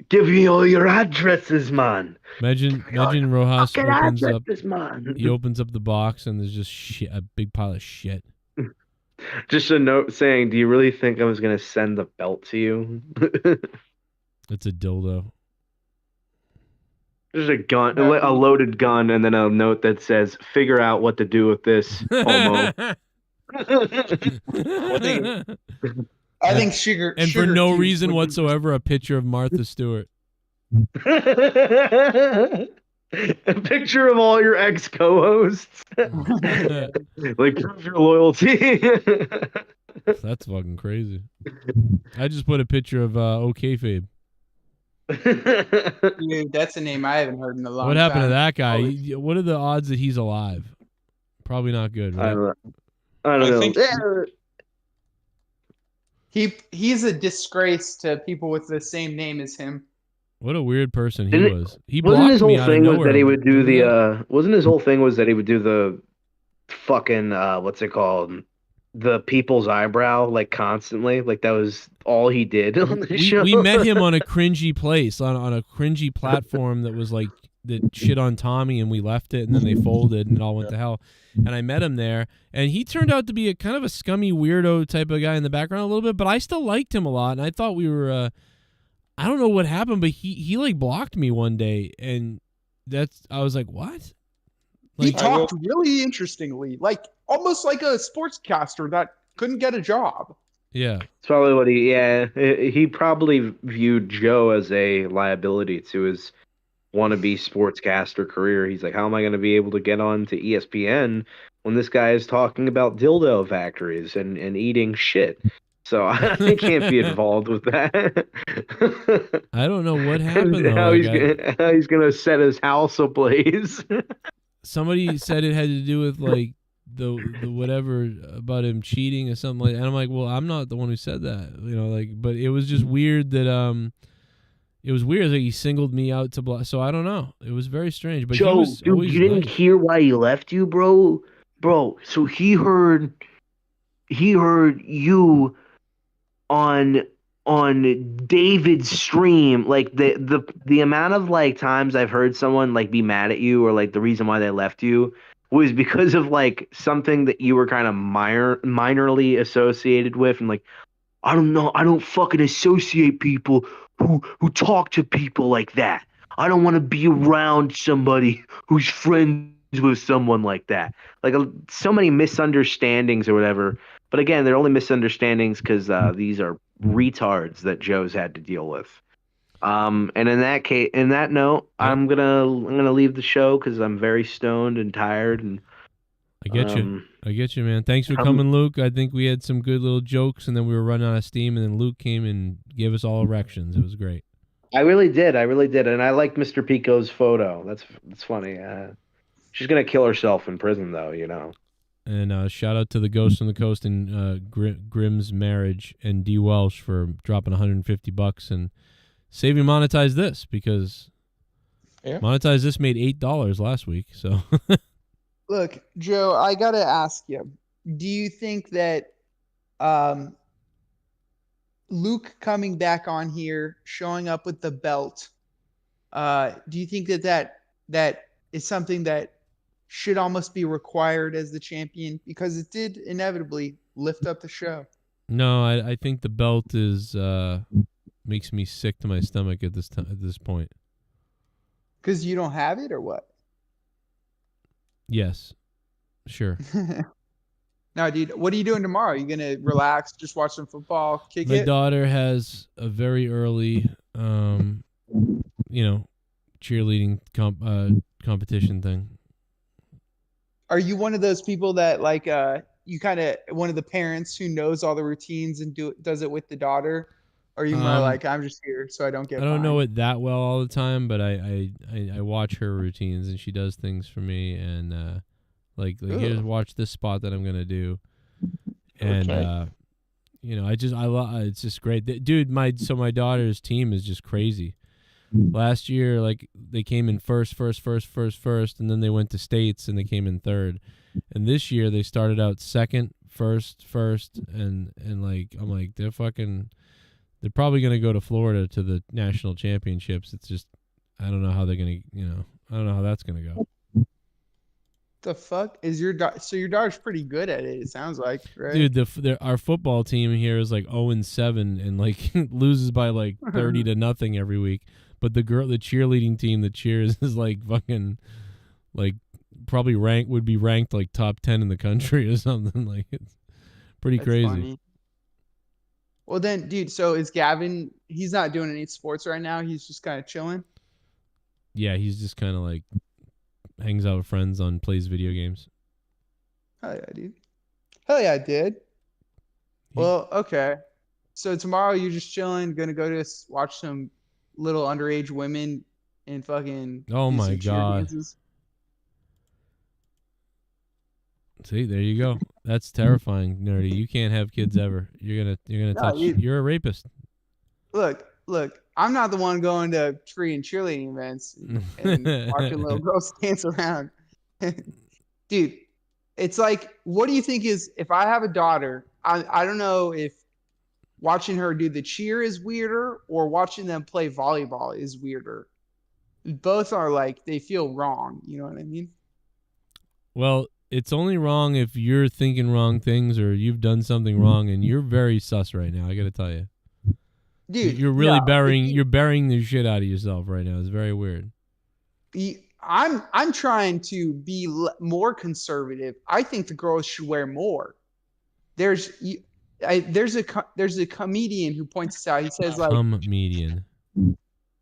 Give me all your addresses, man. Imagine Rojas opens up. Man. He opens up the box and there's just shit, a big pile of shit. Just a note saying, "Do you really think I was going to send the belt to you?" It's a dildo. There's a gun, a loaded gun, and then a note that says, "Figure out what to do with this, homo." I think sugar. And for no reason whatsoever, a picture of Martha Stewart. A picture of all your ex co-hosts. Like, prove your loyalty. That's fucking crazy. I just put a picture of OK Fabe. Dude, that's a name I haven't heard in a long time. What happened to that guy? What are the odds that he's alive? Probably not good, right? I don't know. think He's a disgrace to people with the same name as him. What a weird person he Didn't- was. He wasn't blocked his me whole out of thing was nowhere. that he would do Remember that? the wasn't his whole thing was that he would do the fucking what's it called, the people's eyebrow, like constantly, like that was all he did on the show. We met him on a cringy place, on a cringy platform that was like that shit on Tommy, and we left it, and then they folded, and it all went to hell. And I met him there, and he turned out to be a kind of a scummy weirdo type of guy in the background a little bit, but I still liked him a lot, and I thought we were I don't know what happened, but he like blocked me one day, and I was like, what? He Like, talked really interestingly, like almost like a sportscaster that couldn't get a job. Yeah. It's probably what he probably viewed Joe as a liability to his wannabe sportscaster career. He's like, how am I going to be able to get on to ESPN when this guy is talking about dildo factories and eating shit? So I can't be involved with that. I don't know what happened though. How Like, how he's gonna set his house ablaze. somebody said it had to do with like the whatever about him cheating or something like that. And I'm like, well, I'm not the one who said that, like, but it was just weird that it was weird that he singled me out to block. So I don't know. It was very strange. But Joe, he was dude, always you didn't nice. hear why he left you, bro? Bro, so he heard you on David's stream, like the amount of like times I've heard someone like be mad at you or like the reason why they left you was because of like something that you were kind of minorly associated with, and like, I don't know, I don't fucking associate people who talk to people like that. I don't want to be around somebody who's friends with someone like that. Like so many misunderstandings or whatever. But again, they're only misunderstandings because these are retards that Joe's had to deal with. And in that note, I'm gonna leave the show because I'm very stoned and tired. And I get you, man. Thanks for coming, Luke. I think we had some good little jokes, and then we were running out of steam, and then Luke came and gave us all erections. It was great. I really did, and I liked Mr. Pico's photo. That's funny. She's gonna kill herself in prison, though. And shout out to the Ghost on the Coast and Grim's Marriage and D. Welsh for dropping $150 and saving Monetize This, because Monetize This made $8 last week. So Look, Joe, I gotta ask you: do you think that Luke coming back on here, showing up with the belt, do you think that is something that should almost be required as the champion, because it did inevitably lift up the show? no, I think the belt is makes me sick to my stomach at this point. Because you don't have it, or what? Yes, sure. No, dude, what are you doing tomorrow? You gonna relax, just watch some football, kick My it? daughter has a very early, cheerleading competition thing. Are you one of those people that like you kind of one of the parents who knows all the routines and does it with the daughter? Or are you more like, I'm just here so I don't get I don't know fined? it that well all the time, but I watch her routines, and she does things for me, and like here's watch this spot that I'm gonna do, and I love it's just great, dude. My daughter's team is just crazy. Last year, like, they came in first, and then they went to states and they came in third. And this year they started out second, first, and like, I'm like, they're probably gonna go to Florida to the national championships. It's just, I don't know how they're gonna, I don't know how that's gonna go. The fuck is your so your daughter's pretty good at it sounds like, right? Dude, our football team here is like 0-7 and like loses by like 30-0 every week. But the cheerleading team that cheers is like fucking, like, probably would be ranked like top 10 in the country or something. Like, it's pretty crazy. Funny. Well then, dude, so is Gavin, he's not doing any sports right now, he's just kind of chilling? Yeah, he's just kind of like hangs out with friends plays video games. Hell yeah, dude. Hell yeah, dude. Well, okay. So tomorrow you're just chilling, gonna go to watch some little underage women and fucking. Oh do my some cheer God. dances. See, there you go. That's terrifying, Nerdy. You can't have kids ever. You're gonna No, touch. You're a rapist. Look. I'm not the one going to free and cheerleading events and watching little girls dance around. Dude, it's like, what do you think is, if I have a daughter, I don't know if watching her do the cheer is weirder or watching them play volleyball is weirder. Both are like, they feel wrong. You know what I mean? Well, it's only wrong if you're thinking wrong things or you've done something wrong, and you're very sus right now. I got to tell you. Dude, you're really yeah, you're burying the shit out of yourself right now. It's very weird. I'm trying to be more conservative. I think the girls should wear more. There's a comedian who points this out. He says like Comedian.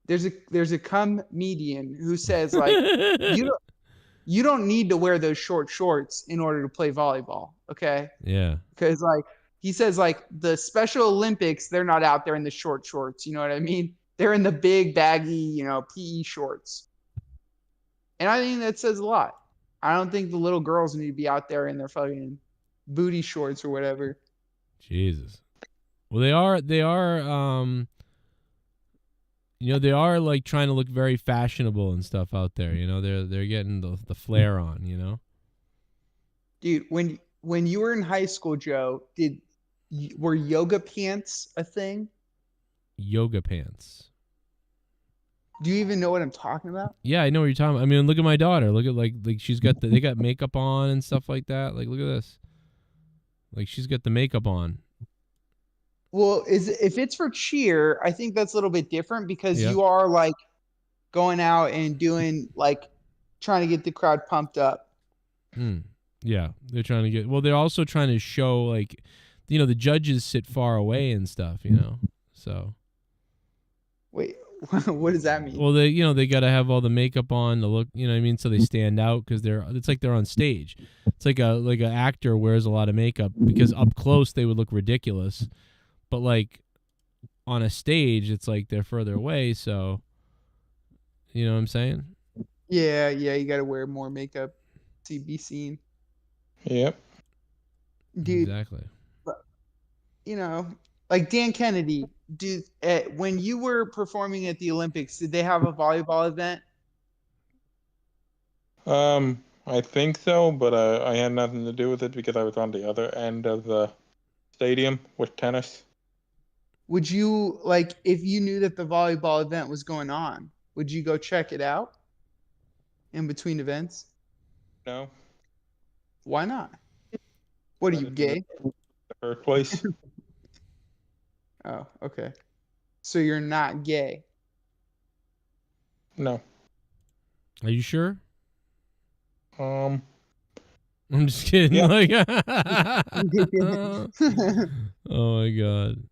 There's a comedian who says like you don't need to wear those short shorts in order to play volleyball. Okay. Yeah. Because like he says like the Special Olympics, they're not out there in the short shorts. You know what I mean? They're in the big baggy, PE shorts. And I think that says a lot. I don't think the little girls need to be out there in their fucking booty shorts or whatever. Jesus. Well, they are they are like trying to look very fashionable and stuff out there. They're getting the flair on. Dude, when you were in high school, Joe, were yoga pants a thing? Yoga pants. Do you even know what I'm talking about? Yeah, I know what you're talking about. I mean, look at my daughter. Look at like she's got they got makeup on and stuff like that. Like, look at this. Like, she's got the makeup on. Well, if it's for cheer, I think that's a little bit different because you are like going out and doing like trying to get the crowd pumped up. Yeah, they're trying to get. Well, they're also trying to show like, the judges sit far away and stuff. So. Wait, what does that mean? Well, they got to have all the makeup on to look. You know what I mean? So they stand out because it's like they're on stage. It's like an actor wears a lot of makeup because up close they would look ridiculous. But like on a stage, it's like they're further away. So, you know what I'm saying? Yeah, you got to wear more makeup to be seen. Yep. Dude. Exactly. Like Dan Kennedy, when you were performing at the Olympics, did they have a volleyball event? I think so, but I had nothing to do with it because I was on the other end of the stadium with tennis. Would you, like, if you knew that the volleyball event was going on, would you go check it out in between events? No. Why not? What are you, gay? The first place. Oh, okay. So you're not gay? No. Are you sure? I'm just kidding. Yeah. Like, oh my God.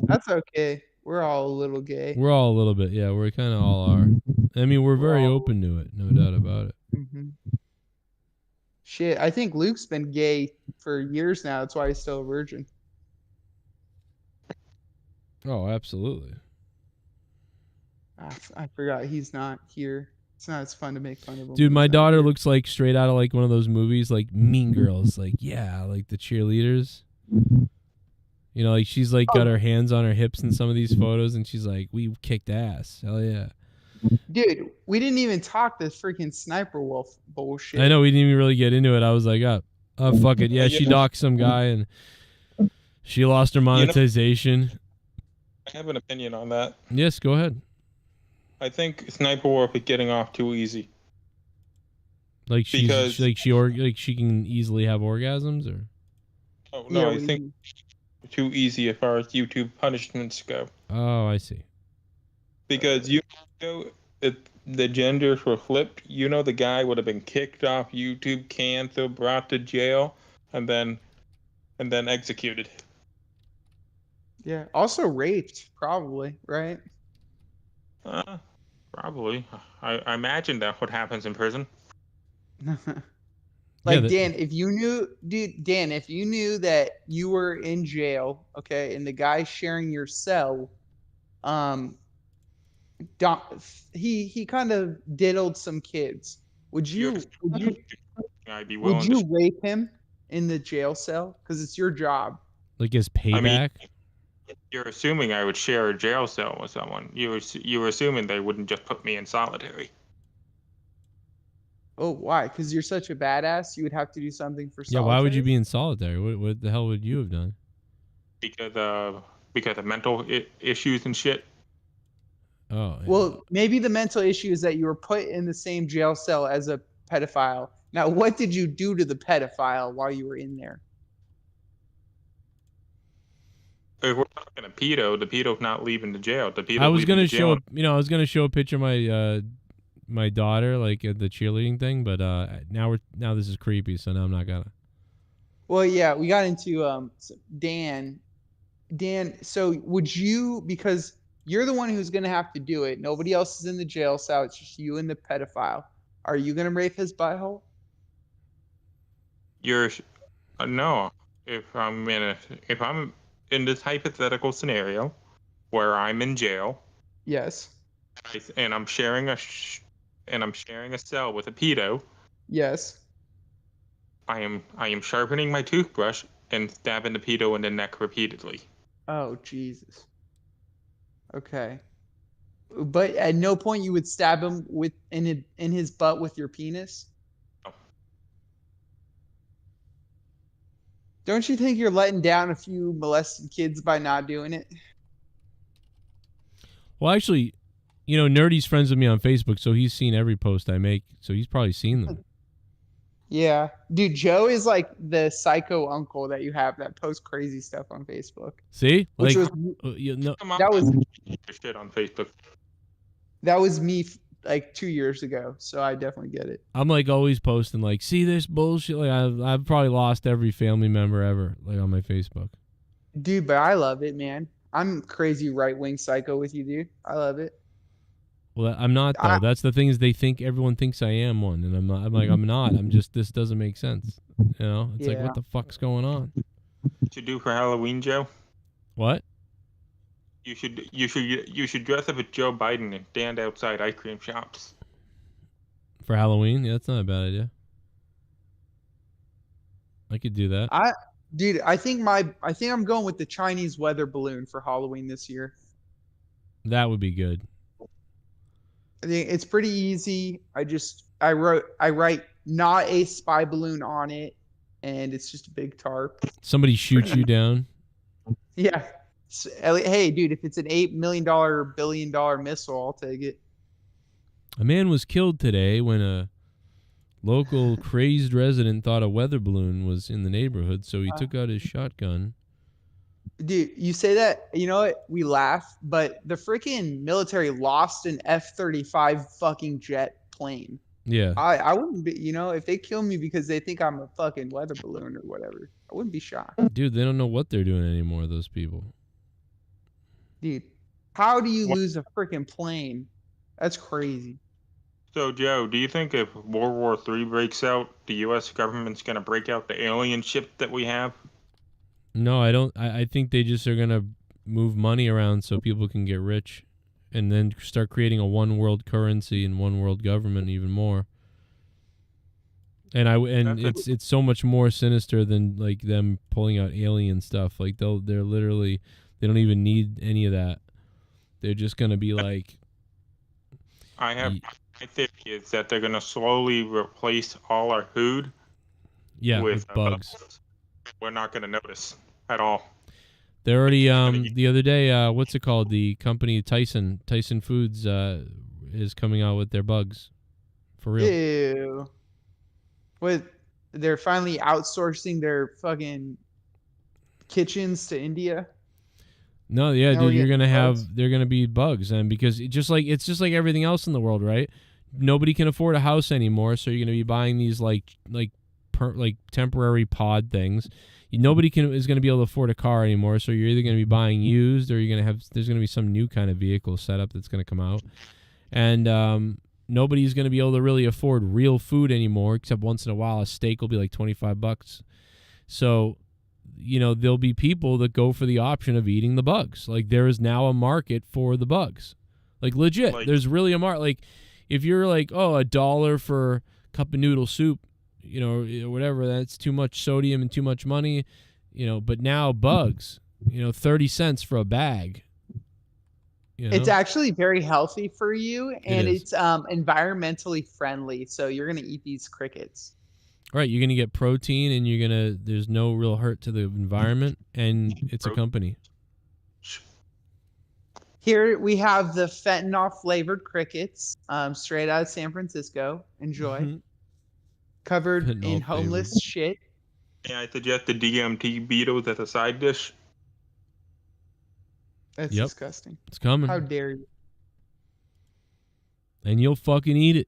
That's okay. We're all a little gay. We're all a little bit. Yeah, we kind of all are. I mean, we're very open to it. No doubt about it. Mm-hmm. Shit, I think Luke's been gay for years now. That's why he's still a virgin. Oh, absolutely. I forgot he's not here. It's not as fun to make fun of him. Dude, my daughter looks like straight out of like one of those movies, like Mean Girls. Like, yeah, like the cheerleaders. Like she's like got her hands on her hips in some of these photos, and she's like, "We kicked ass, hell yeah." Dude, we didn't even talk this freaking Sniper Wolf bullshit. I know we didn't even really get into it. I was like, oh fuck it, yeah. She doxed some guy, and she lost her monetization. I have an opinion on that. Yes, go ahead. I think Sniper Wolf is getting off too easy. Like she can easily have orgasms, or? Oh no, I think too easy as far as YouTube punishments go. Oh, I see. Because the genders were flipped. The guy would have been kicked off YouTube, canceled, brought to jail, and then executed. Yeah. Also raped, probably, right? Probably. I imagine that's what happens in prison. Dan, if you knew that you were in jail, okay, and the guy sharing your cell, he kind of diddled some kids. Would you I'd be would willing you to. rape him in the jail cell? Because it's your job. Like his I mean, payback? you're assuming I would share a jail cell with someone. You were assuming they wouldn't just put me in solitary. Oh, why? Because you're such a badass. You would have to do something for Yeah, solitary. why would you be in solitary? What the hell would you have done? Because of mental issues and shit. Oh, Well, maybe the mental issue is that you were put in the same jail cell as a pedophile. Now, what did you do to the pedophile while you were in there? If we're talking a pedo, the pedo's not leaving the jail. The pedo I was leaving gonna the show, jail. I was gonna show a picture of my my daughter like at the cheerleading thing, but now this is creepy, so now I'm not gonna. Well, yeah, we got into Dan. Dan, so would you, because you're the one who's going to have to do it. Nobody else is in the jail cell. It's just you and the pedophile. Are you going to rape his butthole? You're no. If I'm in this hypothetical scenario where I'm in jail, Yes. and I'm sharing a cell with a pedo, Yes. I am sharpening my toothbrush and stabbing the pedo in the neck repeatedly. Oh, Jesus. Okay. But at no point you would stab him in his butt with your penis? No. Don't you think you're letting down a few molested kids by not doing it? Well, actually, Nerdy's friends with me on Facebook, so he's seen every post I make, so he's probably seen them. Yeah. Dude, Joe is like the psycho uncle that you have that posts crazy stuff on Facebook. See, Which like Shit on Facebook. That was me like 2 years ago, so I definitely get it. I'm like always posting like, see this bullshit. Like I've probably lost every family member ever, like on my Facebook. Dude, but I love it, man. I'm crazy right-wing psycho with you, dude. I love it. Well, I'm not though. That's the thing is everyone thinks I am one, and I'm not. I'm like I'm not. I'm just this doesn't make sense. It's like what the fuck's going on? What you do for Halloween, Joe? What? You should dress up as Joe Biden and stand outside ice cream shops. For Halloween? Yeah, that's not a bad idea. I could do that. Dude, I think I'm going with the Chinese weather balloon for Halloween this year. That would be good. I think it's pretty easy. I write not a spy balloon on it, and it's just a big tarp. Somebody shoots you down. Yeah. Hey, dude, if it's an $8 million billion missile, I'll take it. A man was killed today when a local crazed resident thought a weather balloon was in the neighborhood, so he took out his shotgun. Dude, you say that, you know what? We laugh, but the freaking military lost an F-35 fucking jet plane. Yeah. I wouldn't be, if they kill me because they think I'm a fucking weather balloon or whatever, I wouldn't be shocked. Dude, they don't know what they're doing anymore, those people. Dude, how do you lose a freaking plane? That's crazy. So, Joe, do you think if World War III breaks out, the U.S. government's going to break out the alien ship that we have? No, I don't. I think they just are going to move money around so people can get rich and then start creating a one world currency and one world government even more. And it's so much more sinister than like them pulling out alien stuff. Like they're literally, they don't even need any of that. They're just going to be like, my theory is that they're going to slowly replace all our food with bugs. We're not going to notice at all. They're already the other day, what's it called? The company Tyson Foods is coming out with their bugs. For real. Ew. They're finally outsourcing their fucking kitchens to India. No, yeah, dude, they're gonna be bugs, and because it's just like everything else in the world, right? Nobody can afford a house anymore, so you're gonna be buying these like temporary pod things. Nobody is gonna be able to afford a car anymore, so you're either gonna be buying used or there's gonna be some new kind of vehicle setup that's gonna come out, and nobody's gonna be able to really afford real food anymore, except once in a while a steak will be like $25. So there'll be people that go for the option of eating the bugs. Like there is now a market for the bugs. Like legit, there's really a mark. Like if you're like, oh, $1 for a cup of noodle soup, you know, or whatever, that's too much sodium and too much money, you know. But now bugs, you know, 30 cents for a bag. You know? It's actually very healthy for you, and is. it's environmentally friendly. So you're gonna eat these crickets. Right, you're gonna get protein, and there's no real hurt to the environment, and it's a company. Here we have the fentanyl flavored crickets, straight out of San Francisco. Enjoy. Covered Fentanyl in homeless shit. Yeah, I suggest the DMT Beatles as a side dish. That's Yep. disgusting. It's coming. How dare you? And you'll fucking eat it.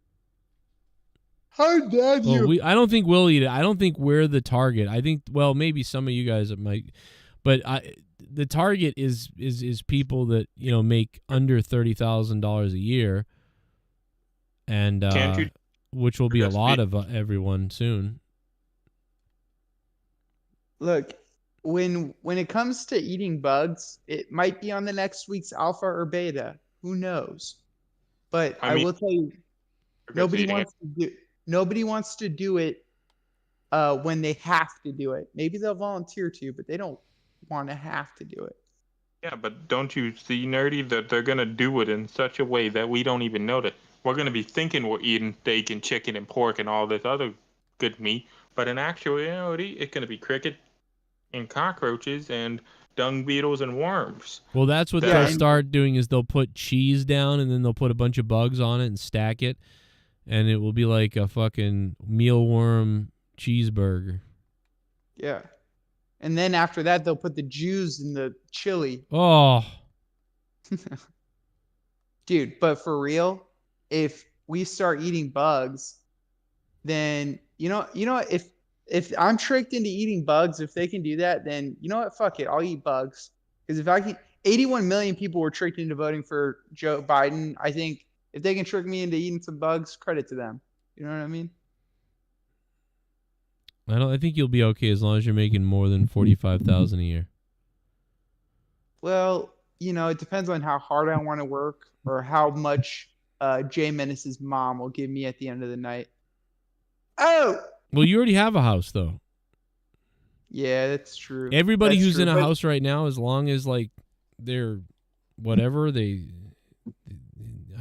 How dare you? I don't think we'll eat it. I don't think we're the target. I think, well, maybe some of you guys might, but the target is people that, you know, make under $30,000 a year, and which will be a lot of everyone soon. Look, when it comes to eating bugs, it might be on the next week's alpha or beta. Who knows? But I will tell you, nobody wants to do it when they have to do it. Maybe they'll volunteer to, but they don't want to have to do it. Yeah, but don't you see, Nerdy, that they're going to do it in such a way that we don't even know it. We're going to be thinking we're eating steak and chicken and pork and all this other good meat, but in actuality, it's going to be cricket and cockroaches and dung beetles and worms. Well, that's what they'll start doing is they'll put cheese down, and then they'll put a bunch of bugs on it and stack it, and it will be like a fucking mealworm cheeseburger. Yeah. And then after that, they'll put the Jews in the chili. Oh. Dude, but for real, if we start eating bugs, then, you know, if I'm tricked into eating bugs, if they can do that, then you know what? Fuck it. I'll eat bugs. Because if I can, 81 million people were tricked into voting for Joe Biden. I think if they can trick me into eating some bugs, credit to them. You know what I mean? I think you'll be okay as long as you're making more than $45,000 a year. Well, you know, it depends on how hard I want to work or how much Jay Menace's mom will give me at the end of the night. Oh! Well, you already have a house, though. Yeah, that's true. Everybody That's who's true, in a but- house right now, as long as, like, they're whatever,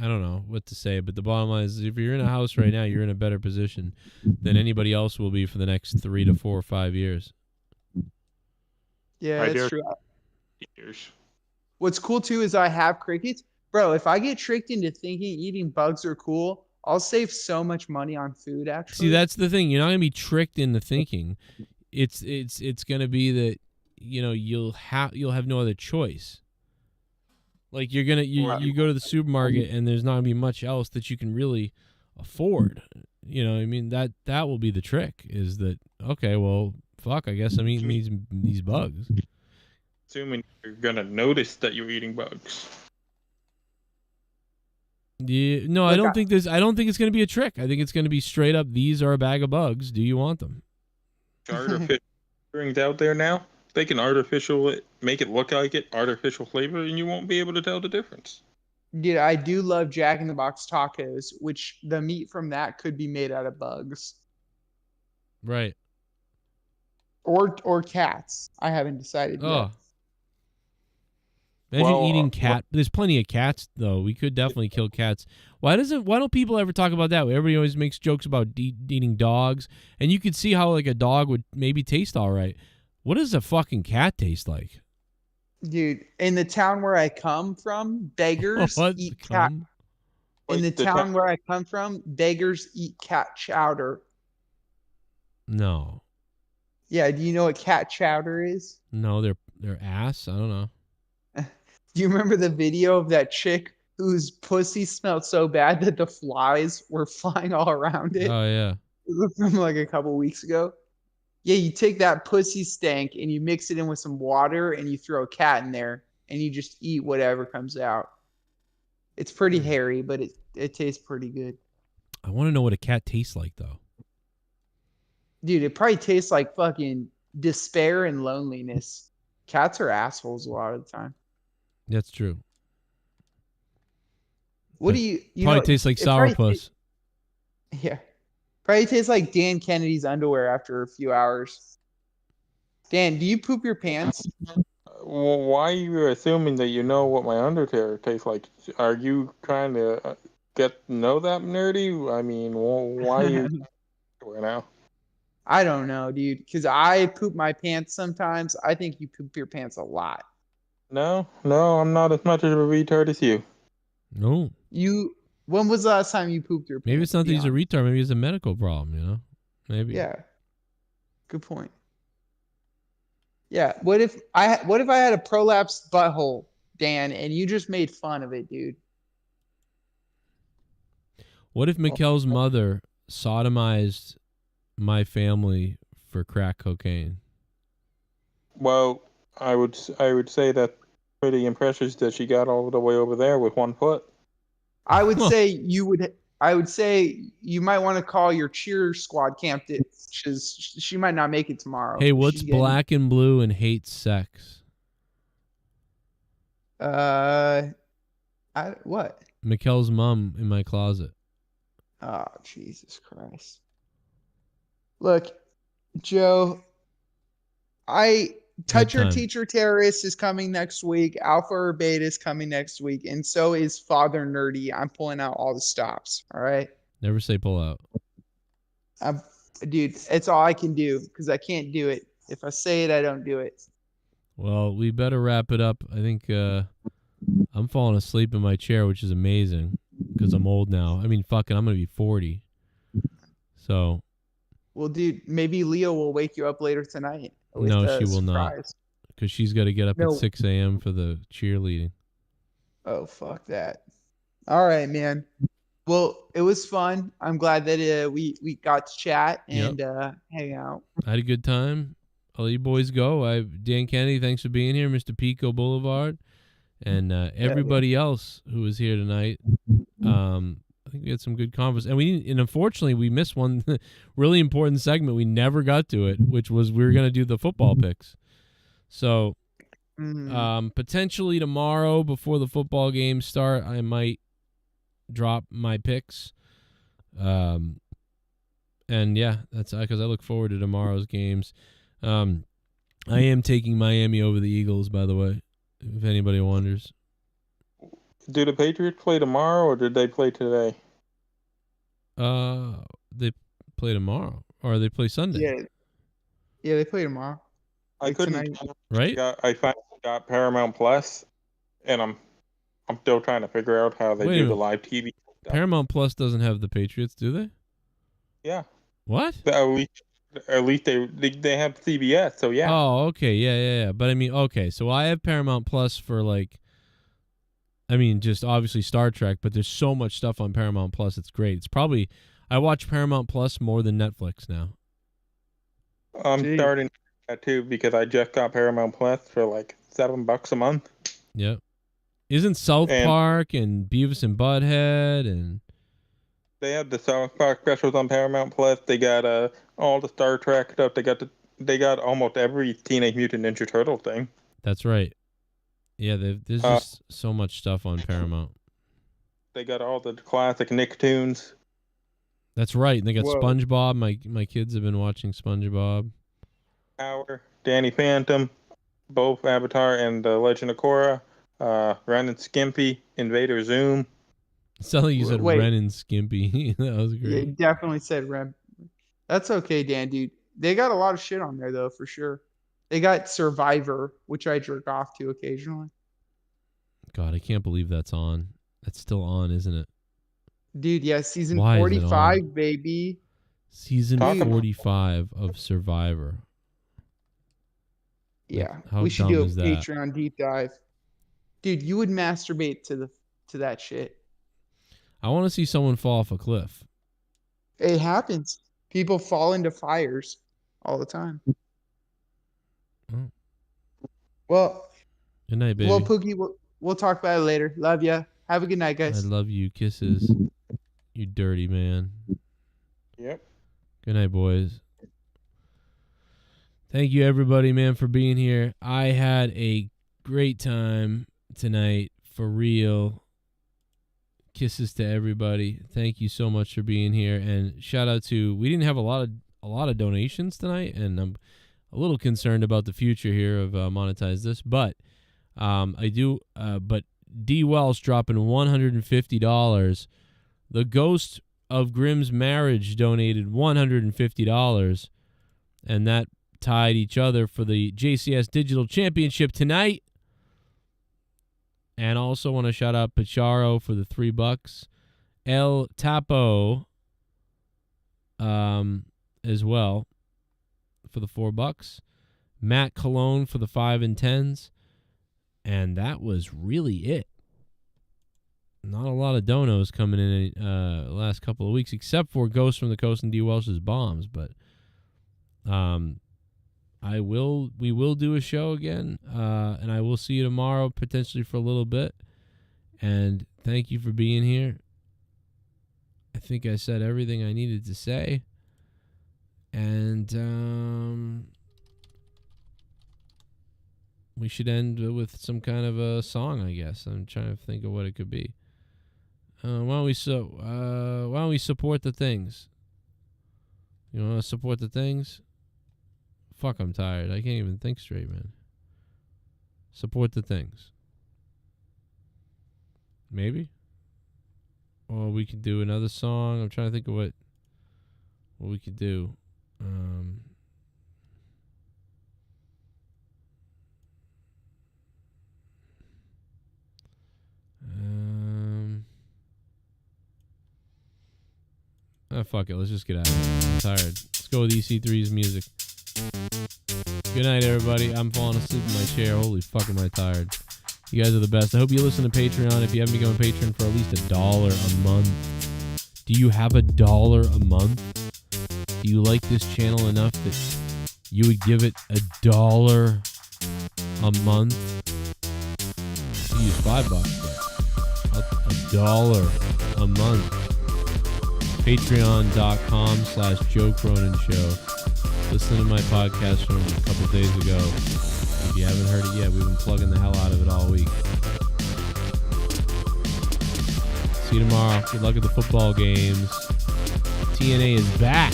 I don't know what to say, but the bottom line is if you're in a house right now, you're in a better position than anybody else will be for the next 3 to 4 or 5 years. Yeah, that's true. What's cool, too, is I have crickets. Bro, if I get tricked into thinking eating bugs are cool, I'll save so much money on food, actually. See, that's the thing. You're not going to be tricked into thinking. It's going to be that, you know, you'll have no other choice. Like you go to the supermarket and there's not going to be much else that you can really afford. You know, I mean, that will be the trick is that, okay, well, fuck, I guess I'm eating these bugs. Assuming you're going to notice that you're eating bugs. Yeah, no, I don't think it's going to be a trick. I think it's going to be straight up, these are a bag of bugs. Do you want them? Artificial flavorings out there now. They can make it look like it, artificial flavor, and you won't be able to tell the difference. Dude, I do love Jack in the Box tacos, which the meat from that could be made out of bugs. Right. Or cats. I haven't decided yet. Imagine eating cat. There's plenty of cats, though. We could definitely kill cats. Why don't people ever talk about that? Everybody always makes jokes about eating dogs, and you could see how like a dog would maybe taste all right. What does a fucking cat taste like? Dude, in the town where I come from, beggars eat cat. In the town where I come from, beggars eat cat chowder. No. Yeah, do you know what cat chowder is? No, they're ass. I don't know. Do you remember the video of that chick whose pussy smelled so bad that the flies were flying all around it? Oh, yeah. It was from like a couple weeks ago. Yeah, you take that pussy stank and you mix it in with some water and you throw a cat in there and you just eat whatever comes out. It's pretty hairy, but it tastes pretty good. I want to know what a cat tastes like, though. Dude, it probably tastes like fucking despair and loneliness. Cats are assholes a lot of the time. That's true. What do you probably know? tastes like it probably sourpuss. Yeah. Probably tastes like Dan Kennedy's underwear after a few hours. Dan, do you poop your pants? Well, why are you assuming that you know what my underwear tastes like? Are you trying to get to know that nerdy? I mean, why are you now? I don't know, dude. Because I poop my pants sometimes. I think you poop your pants a lot. No, I'm not as much of a retard as you. No. When was the last time you pooped your pants? Maybe it's not that he's a Beyond? retard. Maybe it's a medical problem, you know? Maybe. Yeah. Good point. Yeah. What if I had a prolapsed butthole, Dan, and you just made fun of it, dude? What if Mikkel's mother sodomized my family for crack cocaine? Well, I would say that pretty impressive that she got all the way over there with one foot. I would say you might want to call your cheer squad camp. She might not make it tomorrow. Hey, what's black and blue and hates sex? What? Mikkel's mom in my closet. Oh, Jesus Christ. Look, Joe, Touch Your Teacher Terrorist is coming next week. Alpha or Beta is coming next week. And so is Father Nerdy. I'm pulling out all the stops. All right. Never say pull out. Dude, it's all I can do because I can't do it. If I say it, I don't do it. Well, we better wrap it up. I think I'm falling asleep in my chair, which is amazing because I'm old now. I mean, fucking, I'm going to be 40. So. Well, dude, maybe Leo will wake you up later tonight. No, she will not. Because she's got to get up at 6 a.m. for the cheerleading. Oh, fuck that. All right, man. Well, it was fun. I'm glad that we got to chat and hang out. I had a good time. I'll let you boys go. Dan Kennedy, thanks for being here. Mr. Pico Boulevard. And everybody else who was here tonight. I think we had some good conversations. And unfortunately, we missed one really important segment. We never got to it, which was we were going to do the football picks. So potentially tomorrow before the football games start, I might drop my picks. And yeah, that's because I look forward to tomorrow's games. I am taking Miami over the Eagles, by the way, if anybody wonders. Do the Patriots play tomorrow or did they play today? They play tomorrow or they play Sunday. Yeah, they play tomorrow. I couldn't. Right? I finally got Paramount Plus, and I'm still trying to figure out how they do the live TV stuff. Paramount Plus doesn't have the Patriots, do they? Yeah. What? At least they have CBS, so yeah. Oh, okay, yeah. But I mean, okay, so I have Paramount Plus for just obviously Star Trek, but there's so much stuff on Paramount Plus. It's great. It's probably I watch Paramount Plus more than Netflix now. I'm starting that too because I just got Paramount Plus for like $7 a month. Yep. Isn't South Park and Beavis and Butthead and they have the South Park specials on Paramount Plus. They got all the Star Trek stuff. They got almost every Teenage Mutant Ninja Turtle thing. That's right. Yeah, there's just so much stuff on Paramount. They got all the classic Nicktoons. That's right. And they got SpongeBob. My kids have been watching SpongeBob. Power, Danny Phantom, both Avatar and The Legend of Korra, Ren and Stimpy, Invader Zoom. It sounded like you said Ren and Skimpy. That was great. Yeah, you definitely said Ren. That's okay, Dan, dude. They got a lot of shit on there, though, for sure. They got Survivor, which I jerk off to occasionally. God, I can't believe that's on. That's still on, isn't it? Dude, yeah, season 45, baby. Season 45 of Survivor. Yeah, how we should dumb do a is that? Patreon deep dive. Dude, you would masturbate to that shit. I want to see someone fall off a cliff. It happens. People fall into fires all the time. Oh. Well, good night, baby. Well, Pookie, we'll talk about it later. Love ya. Have a good night, guys. I love you. Kisses. You dirty man. Yep. Good night, boys. Thank you, everybody, man, for being here. I had a great time tonight, for real. Kisses to everybody. Thank you so much for being here, and shout out to. We didn't have a lot of donations tonight, and I'm a little concerned about the future here of Monetize This, but I do. But D Wells dropping $150. The Ghost of Grimm's Marriage donated $150, and that tied each other for the JCS Digital Championship tonight. And also want to shout out Pacharo for the $3. El Tapo as well for the $4. Matt Cologne for the 5 and 10s. And that was really it. Not a lot of donos coming in the last couple of weeks, except for Ghost from the Coast and D. Welsh's bombs. But we will do a show again, and I will see you tomorrow, potentially for a little bit. And thank you for being here. I think I said everything I needed to say. And we should end with some kind of a song, I guess. I'm trying to think of what it could be. Why don't we support the things? You want to support the things? Fuck, I'm tired. I can't even think straight, man. Support the things. Maybe? Or we could do another song. I'm trying to think of what we could do. Fuck it. Let's just get out of here. I'm tired. Let's go with EC3's music. Good night, everybody. I'm falling asleep in my chair. Holy fuck, am I tired. You guys are the best. I hope you listen to Patreon. If you haven't become a patron for at least $1 a month. Do you have $1 a month? Do you like this channel enough that you would give it $1 a month? You use $5, but $1 a month. Patreon.com/Joe Cronin Show. Listen to my podcast from a couple days ago. If you haven't heard it yet, we've been plugging the hell out of it all week. See you tomorrow. Good luck at the football games. TNA is back.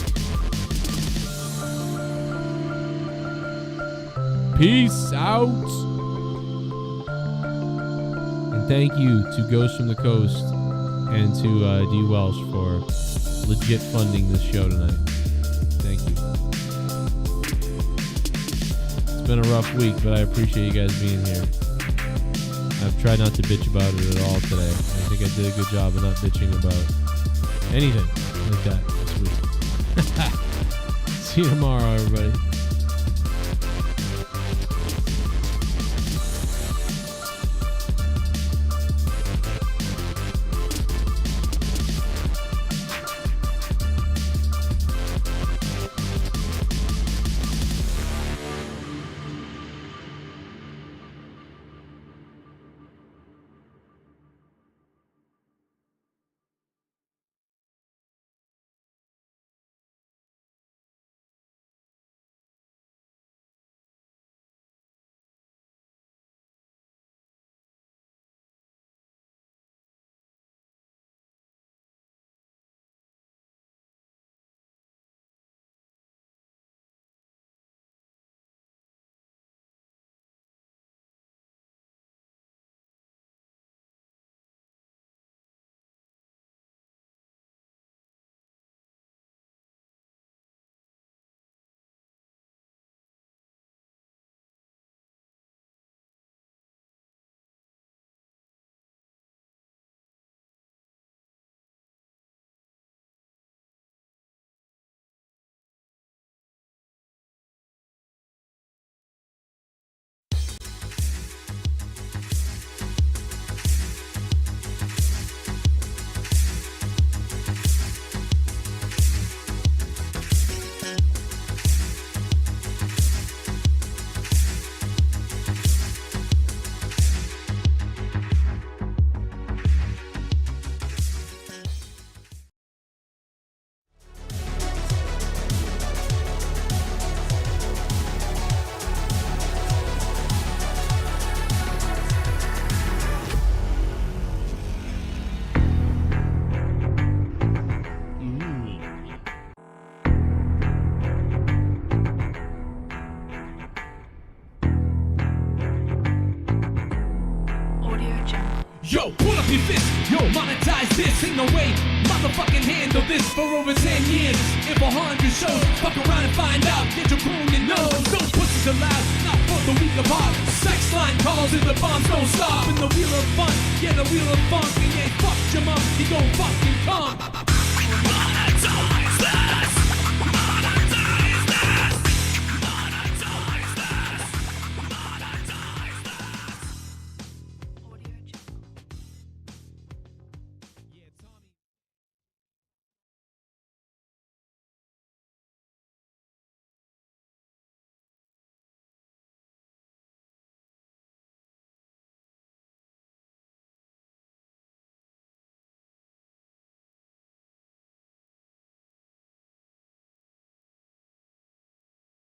Peace out. And thank you to Ghost from the Coast and to D. Welsh for legit funding this show tonight. Thank you. It's been a rough week, but I appreciate you guys being here. I've tried not to bitch about it at all today. I think I did a good job of not bitching about anything like that this week. See you tomorrow, everybody. Yo, pull up your fist, yo, monetize this. Ain't no way, motherfucking handle this for over 10 years. If 100 shows, fuck around and find out. Get your Cronin nose. Those pussies allowed, not for the weak of heart. Sex line calls and the bombs don't stop. And the wheel of fun, yeah, the wheel of funk. And yeah, fuck your mom, he gon' fucking come.